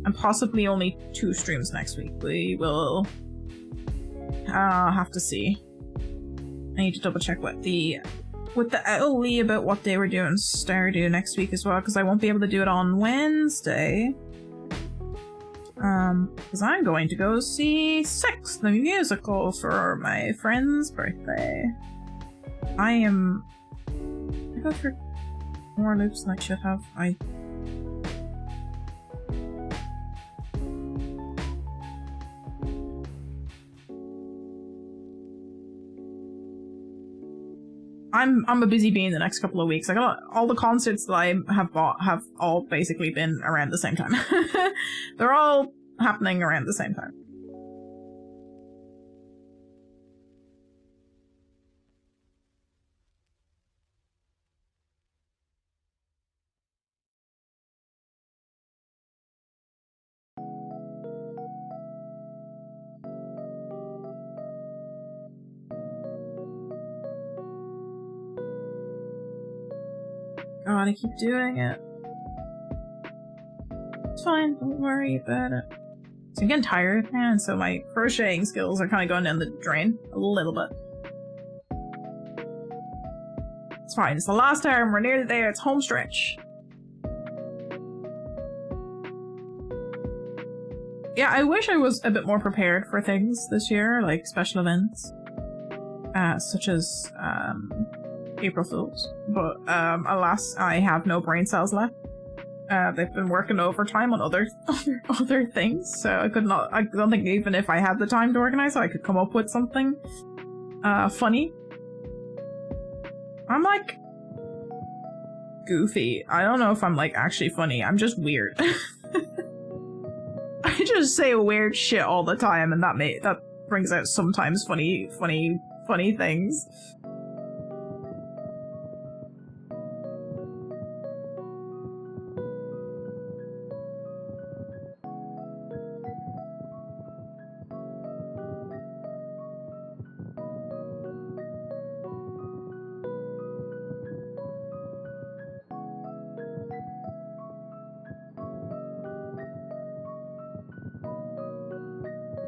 And possibly only 2 streams next week. We will have to see. I need to double check with the LE about what day we're doing Stardew next week as well, because I won't be able to do it on Wednesday. Because I'm going to go see Six, the musical, for my friend's birthday. I got through more loops than I should have. I'm a busy bee in the next couple of weeks. I got all the concerts that I have bought have all basically been around the same time. They're all happening around the same time. God, I keep doing it. It's fine, don't worry about it. So I'm getting tired, man, so my crocheting skills are kind of going down the drain a little bit. It's fine, it's the last arm, we're nearly there, it's home stretch. Yeah, I wish I was a bit more prepared for things this year, like special events. Such as, April Fools, but alas, I have no brain cells left. They've been working overtime on other things, so I don't think even if I had the time to organize it, I could come up with something funny. I'm like goofy. I don't know if I'm like actually funny. I'm just weird. I just say weird shit all the time, and that brings out sometimes funny things.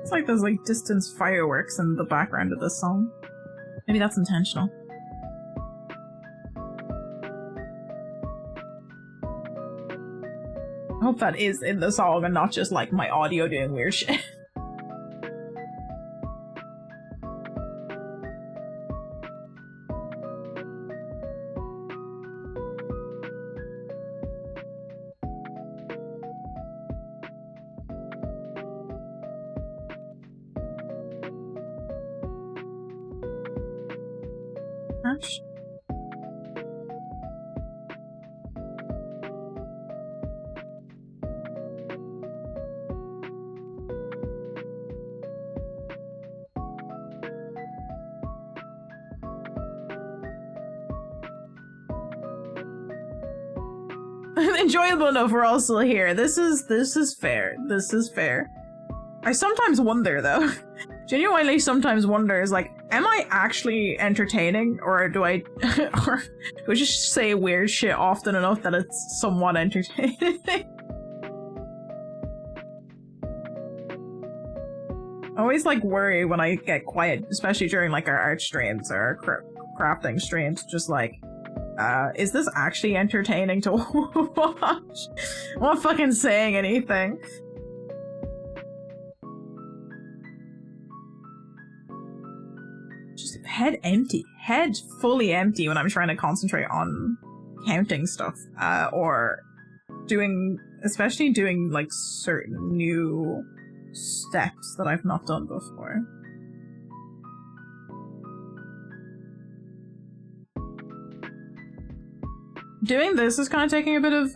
It's like there's like distant fireworks in the background of this song. Maybe that's intentional. I hope that is in the song and not just like my audio doing weird shit. Ash? Enjoyable enough we're all still here. This is fair. This is fair. I sometimes wonder though. Genuinely sometimes wonder is like, am I actually entertaining, or do I just say weird shit often enough that it's somewhat entertaining? I always like worry when I get quiet, especially during like our art streams or our crafting streams, just like, is this actually entertaining to watch? I'm not fucking saying anything. Just head empty. Head fully empty when I'm trying to concentrate on counting stuff. Or doing, especially doing like certain new steps that I've not done before. Doing this is kind of taking a bit of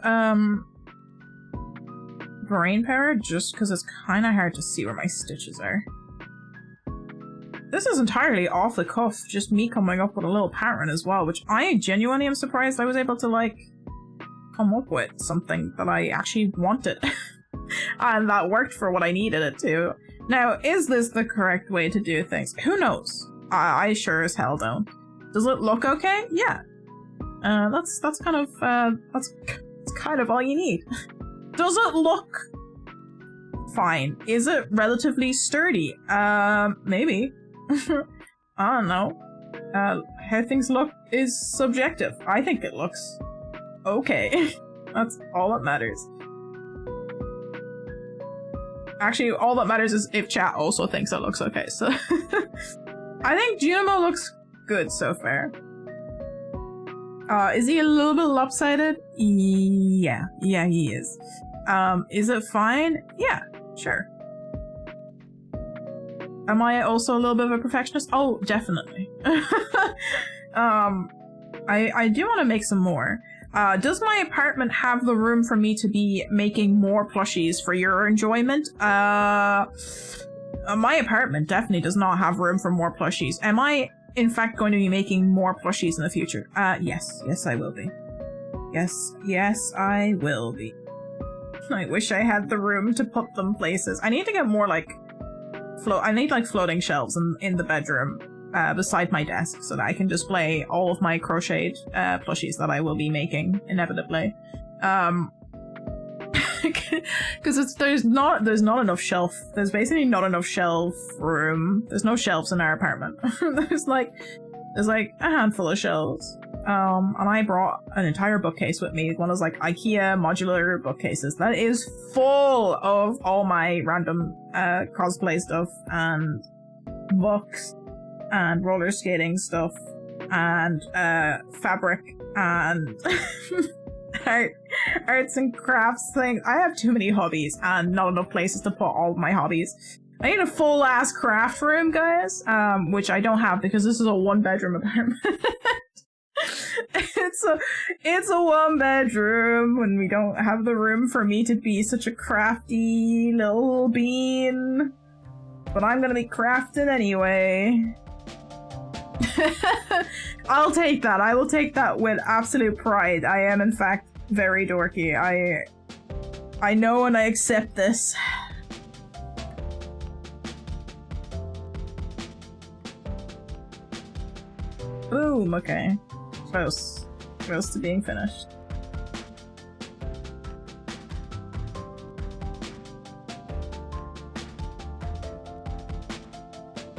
brain power just because it's kind of hard to see where my stitches are. This is entirely off the cuff, just me coming up with a little pattern as well, which I genuinely am surprised I was able to like come up with something that I actually wanted and that worked for what I needed it to. Now, is this the correct way to do things? Who knows? I sure as hell don't. Does it look okay? Yeah. That's kind of that's kind of all you need. Does it look fine? Is it relatively sturdy? Maybe. I don't know. How things look is subjective. I think it looks okay. That's all that matters. Actually, all that matters is if chat also thinks it looks okay. So I think Junimo looks good so far. Is he a little bit lopsided? Yeah, he is. Is it fine? Yeah, sure. Am I also a little bit of a perfectionist? Oh, definitely. I do want to make some more. Does my apartment have the room for me to be making more plushies for your enjoyment? My apartment definitely does not have room for more plushies. Am I in fact going to be making more plushies in the future? Yes I will be. Yes I will be. I wish I had the room to put them places. I need to get more like I need like floating shelves in the bedroom beside my desk so that I can display all of my crocheted plushies that I will be making inevitably. Because there's not enough shelf. There's basically not enough shelf room. There's no shelves in our apartment. there's like a handful of shelves. And I brought an entire bookcase with me. One of those like IKEA modular bookcases that is full of all my random cosplay stuff and books and roller skating stuff and fabric and arts and crafts things. I have too many hobbies and not enough places to put all of my hobbies. I need a full ass craft room, guys, which I don't have because this is a 1-bedroom apartment. It's a one bedroom when we don't have the room for me to be such a crafty little bean. But I'm gonna be crafting anyway. I'll take that. I will take that with absolute pride. I am in fact very dorky. I know and I accept this. Boom, okay. Close. Close to being finished.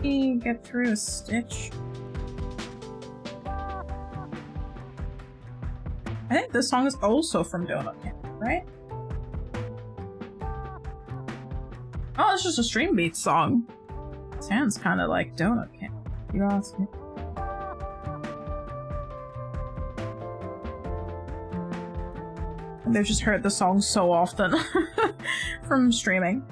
You get through a stitch. I think this song is also from Donut Camp, right? Oh, it's just a Stream Beats song. Sounds kind of like Donut Camp, if you ask me. They've just heard the song so often from streaming.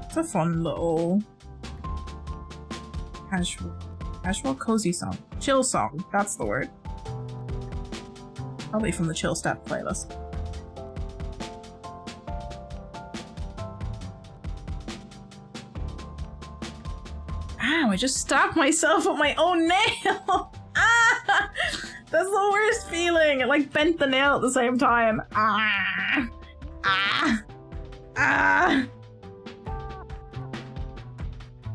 It's a fun little casual cozy song. Chill song, that's the word. Probably from the Chill Step playlist. Ow, I just stabbed myself with my own nail! Ah! That's the worst feeling! It like bent the nail at the same time. Ah! Ah! Ah!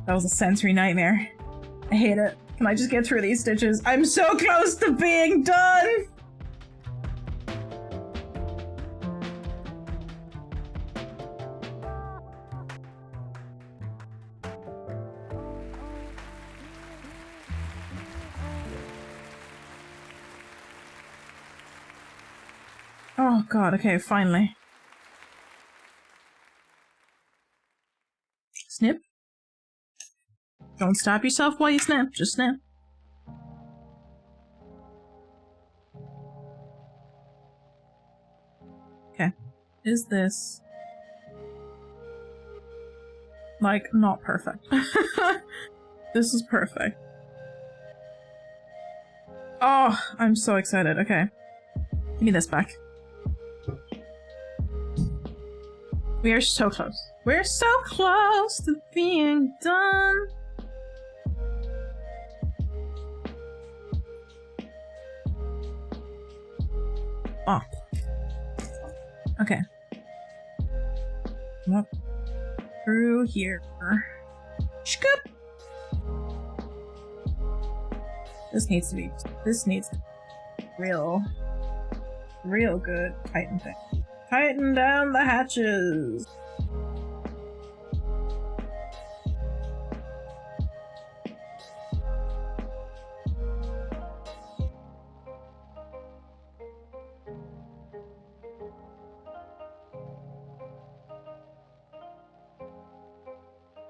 That was a sensory nightmare. I hate it. Can I just get through these stitches? I'm so close to being done! Oh god, okay, finally. Snip. Don't stab yourself while you snip, just snip. Okay. Is this... like, not perfect? This is perfect. Oh, I'm so excited, okay. Give me this back. We are so close. We're so close to being done. Up. Okay. Up. Through here. Scoop! This needs to be real good. Tighten thing. Tighten down the hatches.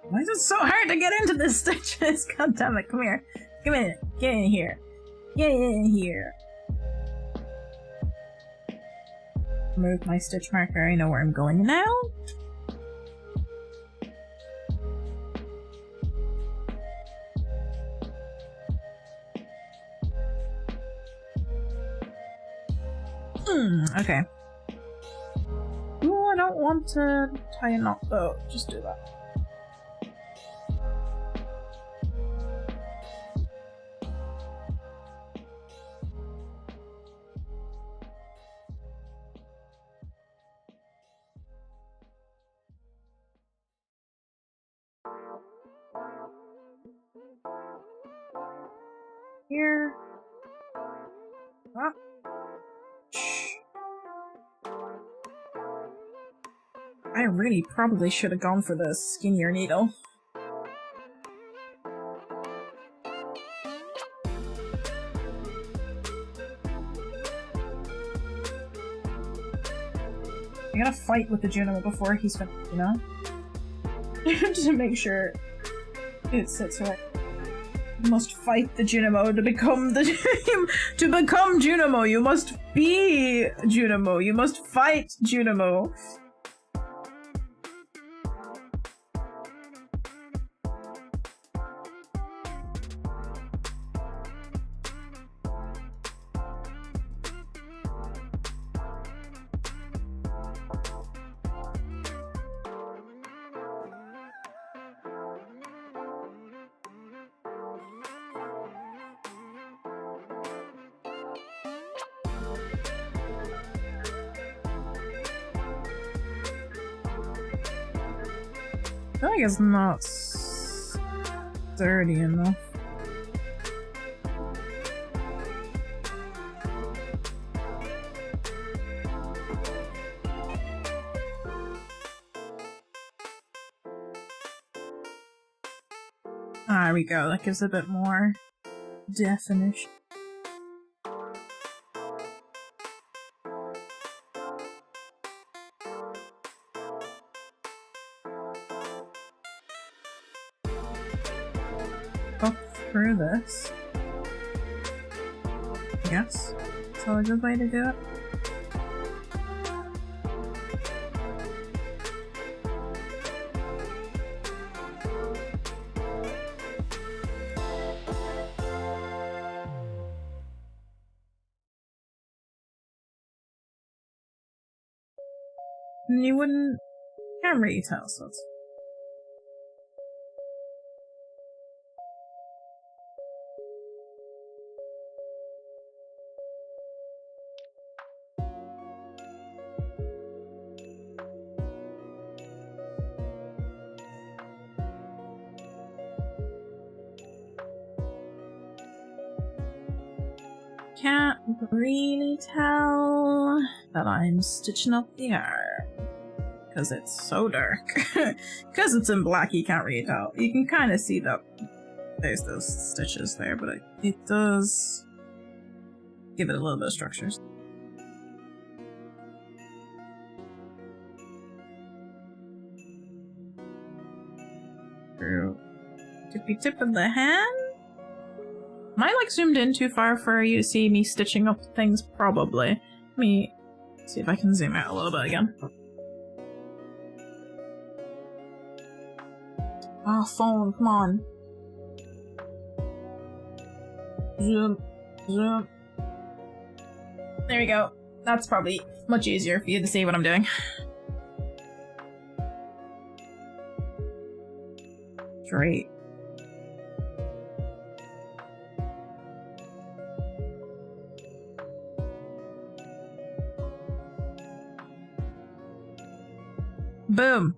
Why is it so hard to get into this stitches? God damn it, come here. Come in. Get in here. Get in here. Remove my stitch marker. I know where I'm going now. Okay. Ooh, I don't want to tie a knot though. Just do that. Here. Ah. I really probably should have gone for the skinnier needle. I gotta fight with the Junimo before he's finished, you know? Just to make sure it sits right. You must fight the Junimo to become the to become Junimo. You must be Junimo. You must fight Junimo. feel like it's not sturdy enough. There we go, that gives a bit more definition. Up through this. Yes, that's a good way to do it. And you can't really tell, so it's... Can't really tell that I'm stitching up the arm because it's so dark. Because it's in black, you can't really tell. You can kind of see that there's those stitches there, but it does give it a little bit of structures. Through tippy tip of the hand. Am I like zoomed in too far for you to see me stitching up things? Probably. Let me see if I can zoom out a little bit again. Oh, phone, come on. Zoom, zoom. There we go. That's probably much easier for you to see what I'm doing. Great. Boom.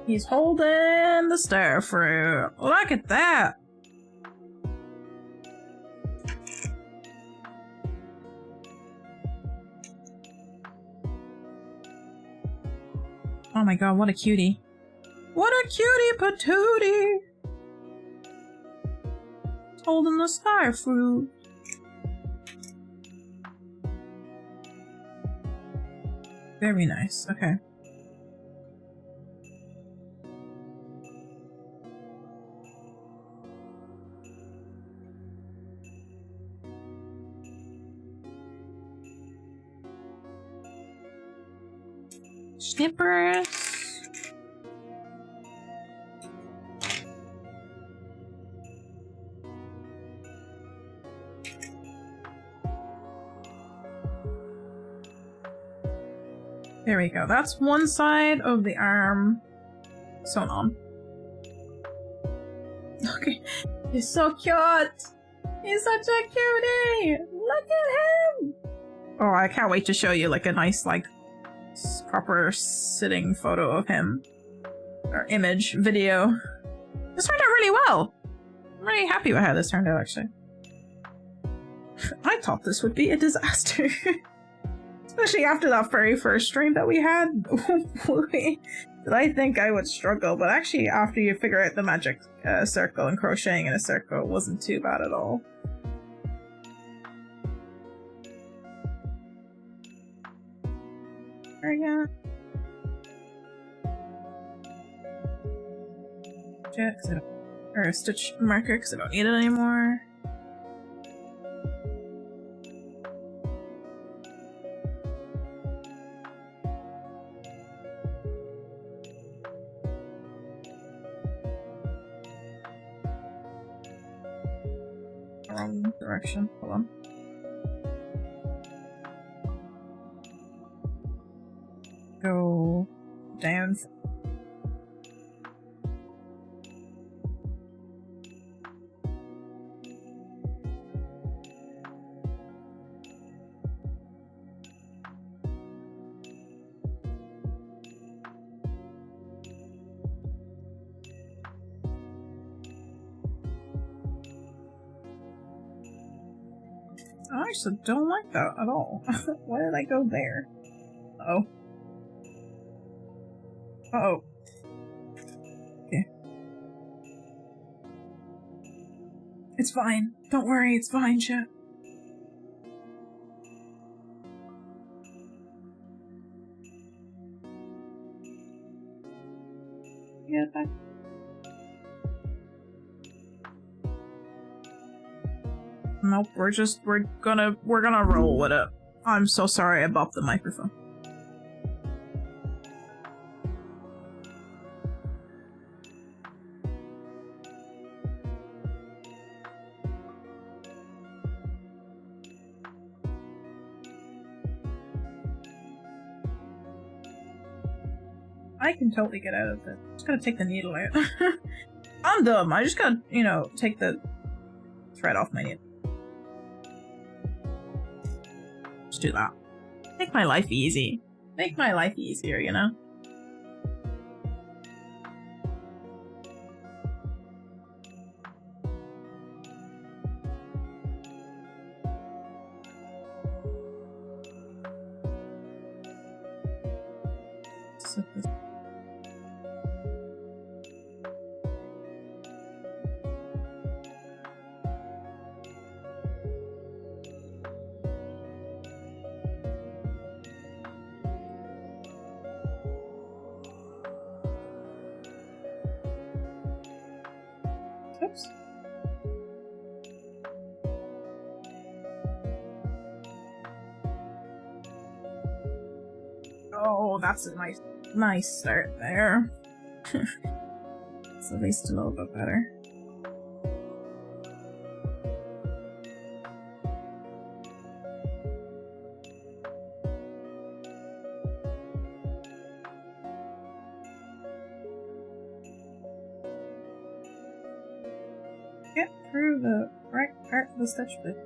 He's holding the star fruit. Look at that! Oh my god, what a cutie. What a cutie patootie! He's holding the star fruit. Very nice, okay. Snippers. There we go. That's one side of the arm sewn on. Okay. He's so cute. He's such a cutie. Look at him. Oh, I can't wait to show you like a nice like proper sitting photo of him, or image, video. This turned out really well. I'm really happy with how this turned out, actually. I thought this would be a disaster. Especially after that very first stream that we had. Did I think I would struggle, but actually after you figure out the magic circle and crocheting in a circle, it wasn't too bad at all. There we go. it, or a stitch marker because I don't need it anymore. Wrong direction. Hold on. Go down. I actually don't like that at all. Why did I go there? Uh-oh. Uh-oh. Okay. It's fine. Don't worry, it's fine, chat. Yeah, back. Nope, we're gonna roll with it. I'm so sorry I bopped the microphone. I can totally get out of this. Just gotta take the needle out. I'm dumb. I just gotta, you know, take the thread off my needle. Just do that. Make my life easy. Make my life easier, you know? Oops. Oh, that's a nice start there. It's at least a little bit better. Get through the right part of the stitch bit.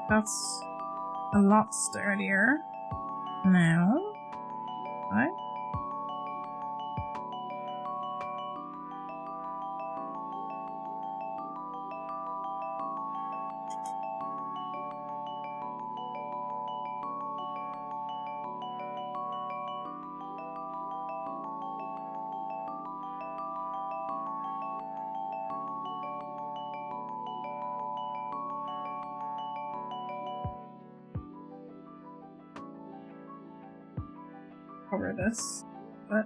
That's a lot sturdier now. Right? Cover this, but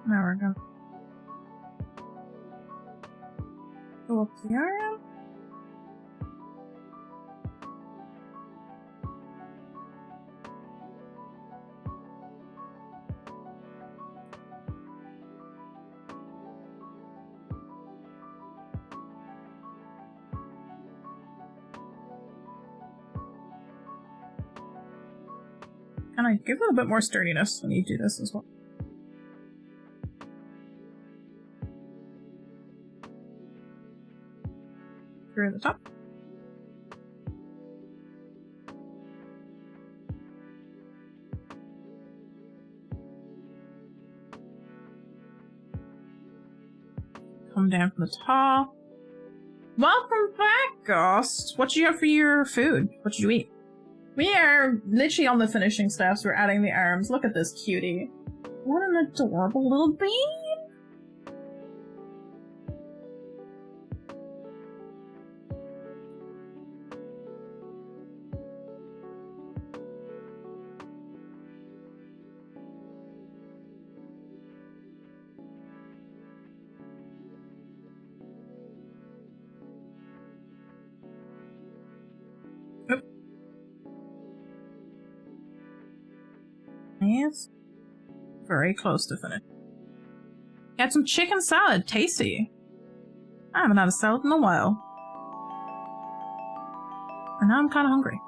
There we go. Go up the area. And I give it a bit more sturdiness when you do this as well. Through the top. Come down from the top. Welcome back, Ghost. What did you have for your food? What did you eat? We are literally on the finishing steps. We're adding the arms. Look at this cutie. What an adorable little bean. Yes. Very close to finish. Had some chicken salad. Tasty. I haven't had a salad in a while. And now I'm kind of hungry.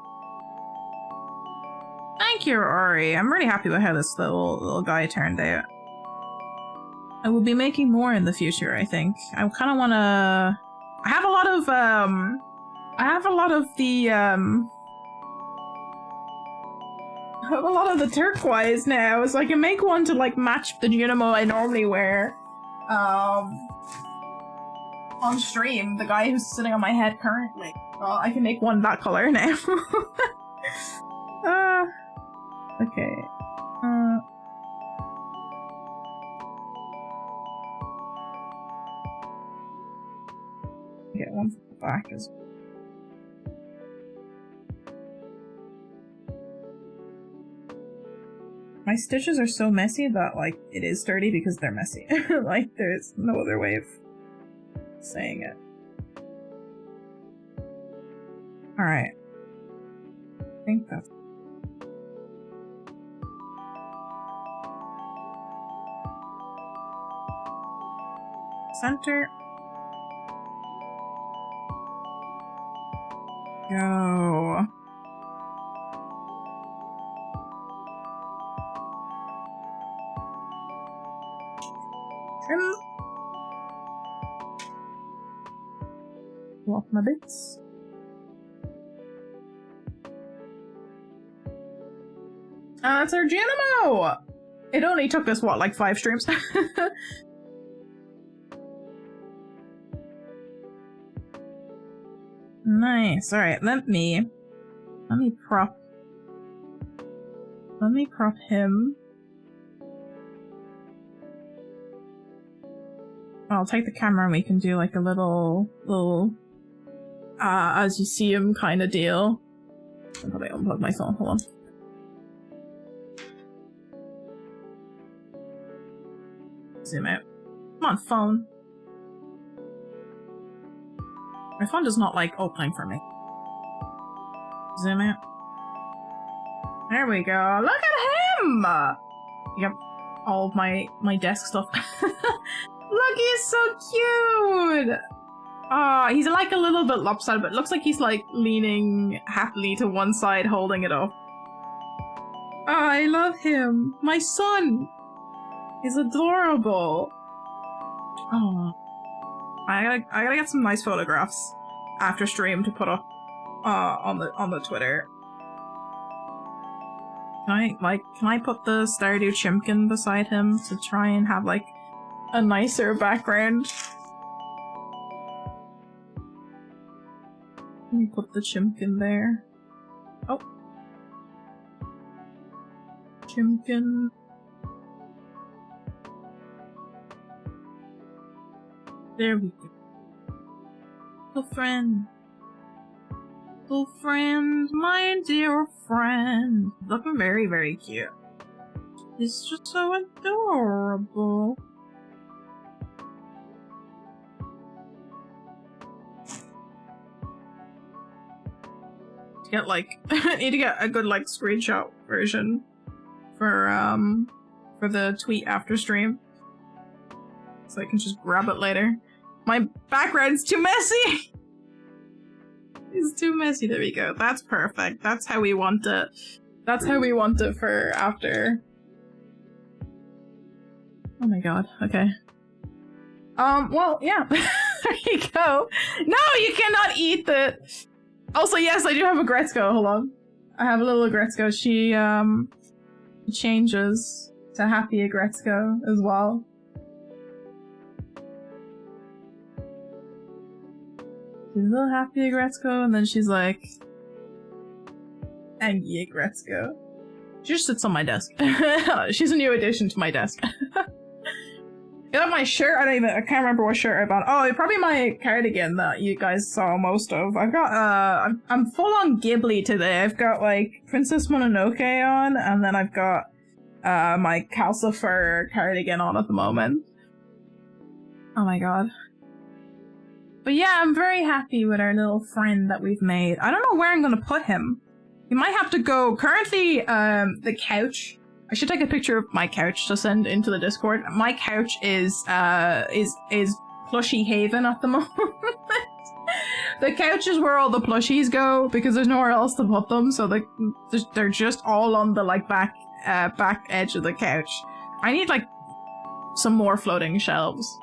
Thank you, Ori. I'm really happy with how this little guy turned out. I will be making more in the future, I think. I kind of want to... I have a lot of the turquoise now, so I can make one to like match the Junimo I normally wear on stream, the guy who's sitting on my head currently. Well, I can make one that color now. Okay. Get one from the back as well. My stitches are so messy that, like, it is sturdy because they're messy. Like, there's no other way of saying it. Alright. I think that's... Center. Go. Trim. Pull off my bits. That's our Junimo! It only took us, what, like 5 streams? Nice. Alright, let me prop him. I'll take the camera and we can do like a little as you see him kind of deal. I'll probably unplug my phone, hold on. Zoom out. Come on, phone. My phone does not like opening for me. Zoom out. There we go. Look at him! You got all of my desk stuff. Look, he's so cute! He's like a little bit lopsided, but it looks like he's like leaning happily to one side, holding it up. Oh, I love him. My son! He's adorable. Oh. I gotta get some nice photographs after stream to put up on the Twitter. Can I put the Stardew Chimkin beside him to try and have like a nicer background? Let me put the Chimkin there. Oh. Chimkin. There we go. Little friend. Little friend, my dear friend. Looking very, very cute. It's just so adorable. To get like, I need to get a good like screenshot version for the tweet after stream, so I can just grab it later. My background's too messy. It's too messy. There we go. That's perfect. That's how we want it. That's how we want it for after. Oh my god. Okay. Well, yeah. There you go. No, you cannot eat the... Also, yes, I do have a Gretzko. Hold on. I have a little Gretzko. She, changes to Happy Gretzko as well. She's a little Happy Gretzko, and then she's like... Angry Gretzko. She just sits on my desk. She's a new addition to my desk. You know my shirt? I can't remember what shirt I bought. Oh, probably my cardigan that you guys saw most of. I've got, I'm full on Ghibli today. I've got, like, Princess Mononoke on, and then I've got, my calcifer cardigan on at the moment. Oh my god. But yeah, I'm very happy with our little friend that we've made. I don't know where I'm gonna put him. He might have to go, currently, the couch. I should take a picture of my couch to send into the Discord. My couch is plushie haven at the moment. The couch is where all the plushies go because there's nowhere else to put them, so they're just all on the like back edge of the couch. I need like some more floating shelves.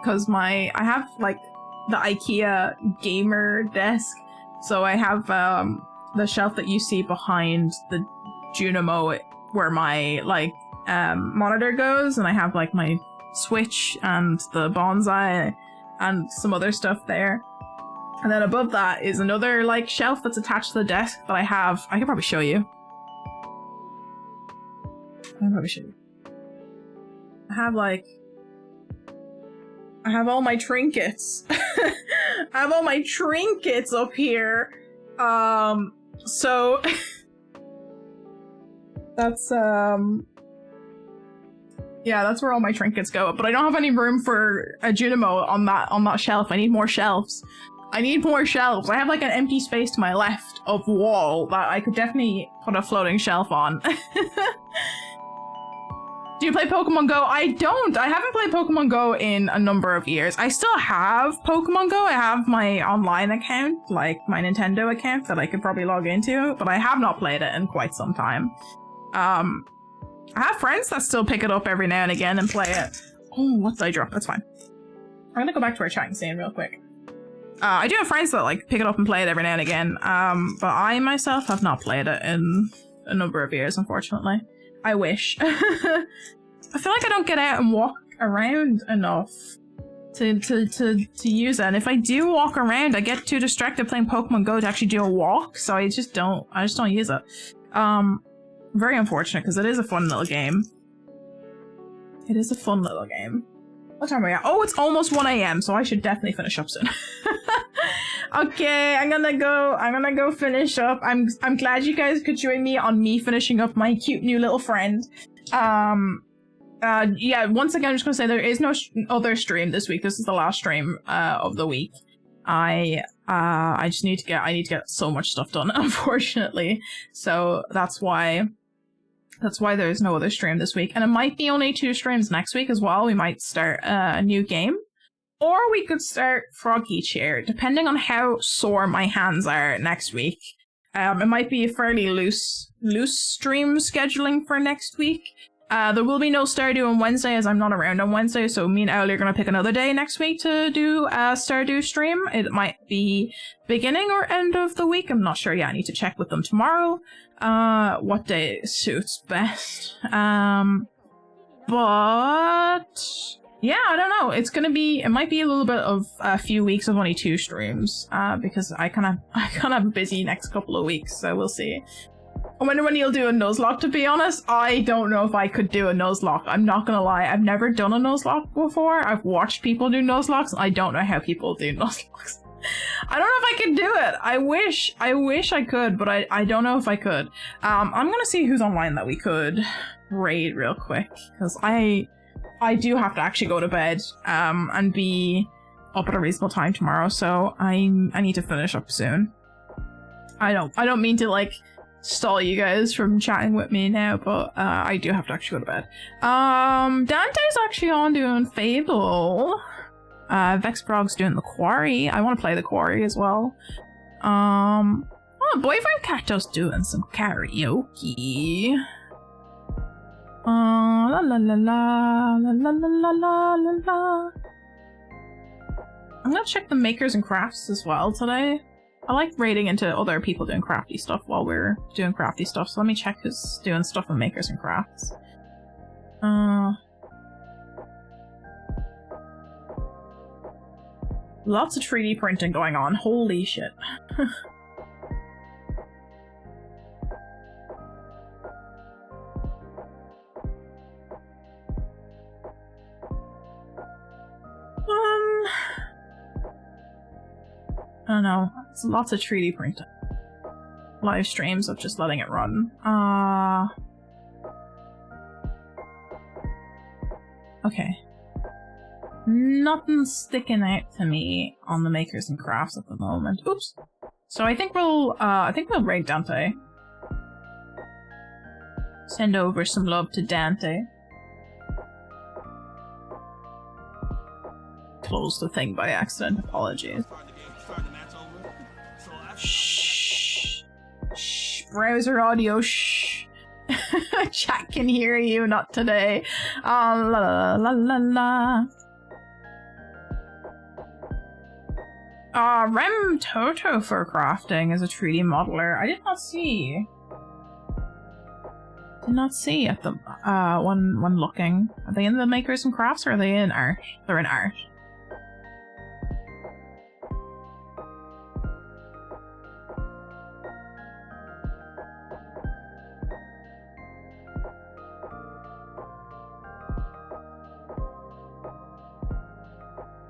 Because I have like the IKEA gamer desk, so I have the shelf that you see behind the Junimo where my like monitor goes, and I have like my Switch and the bonsai and some other stuff there. And then above that is another like shelf that's attached to the desk that I have. I can probably show you. I have all my trinkets. I have all my trinkets up here. So that's yeah, that's where all my trinkets go. But I don't have any room for a Junimo on that shelf. I need more shelves. I have like an empty space to my left of wall that I could definitely put a floating shelf on. Do you play Pokemon Go? I don't. I haven't played Pokemon Go in a number of years. I still have Pokemon Go. I have my online account, like my Nintendo account that I could probably log into, but I have not played it in quite some time. I have friends that still pick it up every now and again and play it. Oh, what did I drop? That's fine. I'm gonna go back to our chatting scene real quick. I do have friends that like pick it up and play it every now and again, but I myself have not played it in a number of years, unfortunately. I wish. I feel like I don't get out and walk around enough to use it. And if I do walk around, I get too distracted playing Pokemon Go to actually do a walk, so I just don't use it. Very unfortunate, because it is a fun little game. It is a fun little game. What time are we at? Oh, it's almost 1 AM, so I should definitely finish up soon. Okay, I'm gonna go finish up. I'm glad you guys could join me on me finishing up my cute new little friend. Yeah, once again, I'm just gonna say there is no other stream this week. This is the last stream of the week. I need to get so much stuff done, unfortunately. So that's why there's no other stream this week. And it might be only 2 streams next week as well. We might start a new game. Or we could start Froggy Chair, depending on how sore my hands are next week. It might be a fairly loose stream scheduling for next week. There will be no Stardew on Wednesday, as I'm not around on Wednesday, so me and Owly are going to pick another day next week to do a Stardew stream. It might be beginning or end of the week, I'm not sure yet. I need to check with them tomorrow. What day suits best. But yeah, I don't know. It might be a little bit of a few weeks of only 2 streams, because I kind of have a busy next couple of weeks, so we'll see. I wonder when you'll do a Nuzlocke, to be honest. I don't know if I could do a Nuzlocke. I'm not gonna lie. I've never done a Nuzlocke before. I've watched people do Nuzlocks. I don't know how people do Nuzlocks. I don't know if I can do it. I wish I could, but I don't know if I could. I'm gonna see who's online that we could raid real quick, because I do have to actually go to bed and be up at a reasonable time tomorrow, so I need to finish up soon. I don't mean to like stall you guys from chatting with me now, but I do have to actually go to bed. Dante's actually on doing Fable. Vexbrog's doing The Quarry. I want to play The Quarry as well. Oh, Boyfriend Cato's doing some karaoke. La la la la la la la la la la. I'm gonna check the makers and crafts as well today. I like raiding into other people doing crafty stuff while we're doing crafty stuff, so let me check who's doing stuff in makers and crafts. Lots of 3D printing going on. Holy shit. I don't know. It's lots of 3D printing. Live streams of just letting it run. Okay. Nothing's sticking out to me on the makers and crafts at the moment. Oops. So I think we'll raid Dante. Send over some love to Dante. Close the thing by accident. Apologies. Shh. Shh. Browser audio. Shh. Chat can hear you. Not today. La la la la la. Rem Toto for crafting as a 3D modeler. I did not see. Did not see at the when looking. Are they in the makers and crafts or are they in art? They're in art.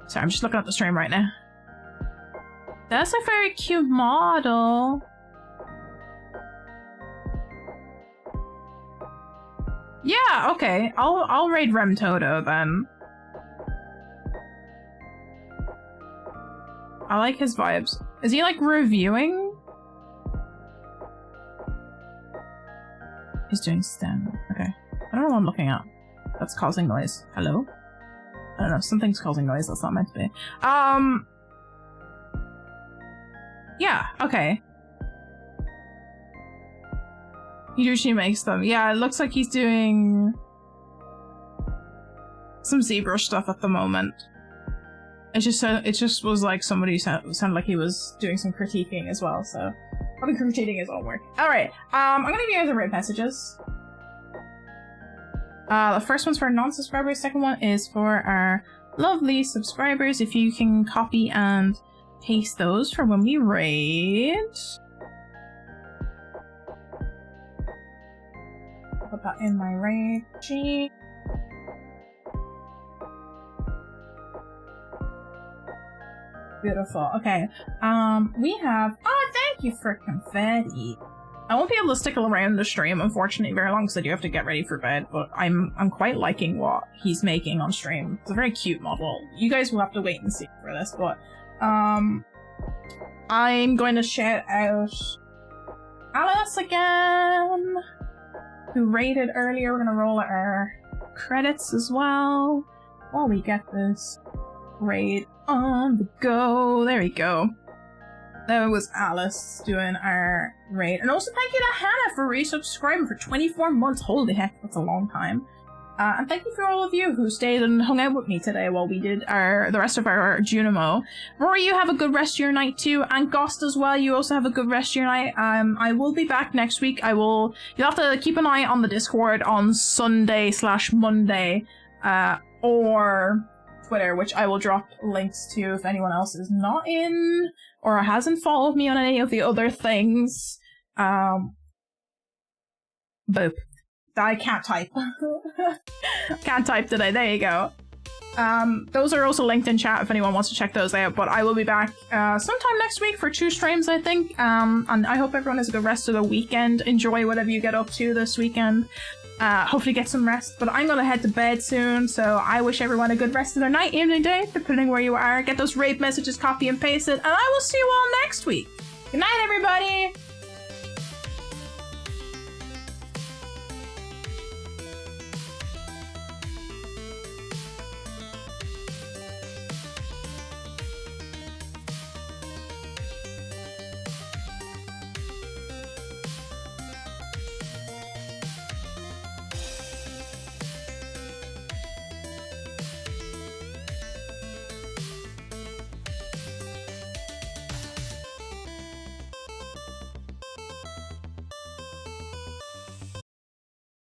Sorry, I'm just looking at the stream right now. That's a very cute model. Yeah, okay. I'll raid Rem Toto then. I like his vibes. Is he like reviewing? He's doing STEM. Okay. I don't know what I'm looking at. That's causing noise. Hello? I don't know. Something's causing noise. That's not meant to be. Yeah, okay. He usually makes them. Yeah, it looks like he's doing some ZBrush stuff at the moment. It just was like somebody sounded like he was doing some critiquing as well, so probably critiquing his own work. Alright, I'm gonna give you guys the raid messages. The first one's for non-subscribers, second one is for our lovely subscribers. If you can copy and paste those for when we raid. Put that in my raid sheet. Beautiful. Okay. We have. Oh, thank you for confetti. I won't be able to stick around the stream, unfortunately, very long because I do have to get ready for bed. But I'm quite liking what he's making on stream. It's a very cute model. You guys will have to wait and see for this, but I'm going to shout out Alice again, who raided earlier. We're going to roll our credits as well while we get this raid on the go. There we go. That was Alice doing our raid. And also thank you to Hannah for resubscribing for 24 months. Holy heck, that's a long time. And thank you for all of you who stayed and hung out with me today while we did the rest of our Junimo. Rory, you have a good rest of your night too, and Gost as well. You also have a good rest of your night. I will be back next week. You'll have to keep an eye on the Discord on Sunday/Monday, or Twitter, which I will drop links to if anyone else is not in or hasn't followed me on any of the other things. Boop. I can't type. Can't type today. There you go. Those are also linked in chat if anyone wants to check those out. But I will be back sometime next week for 2 streams, I think. And I hope everyone has a good rest of the weekend. Enjoy whatever you get up to this weekend. Hopefully get some rest. But I'm gonna head to bed soon, so I wish everyone a good rest of their night, evening, day, depending where you are. Get those raid messages, copy and paste it, and I will see you all next week. Good night, everybody!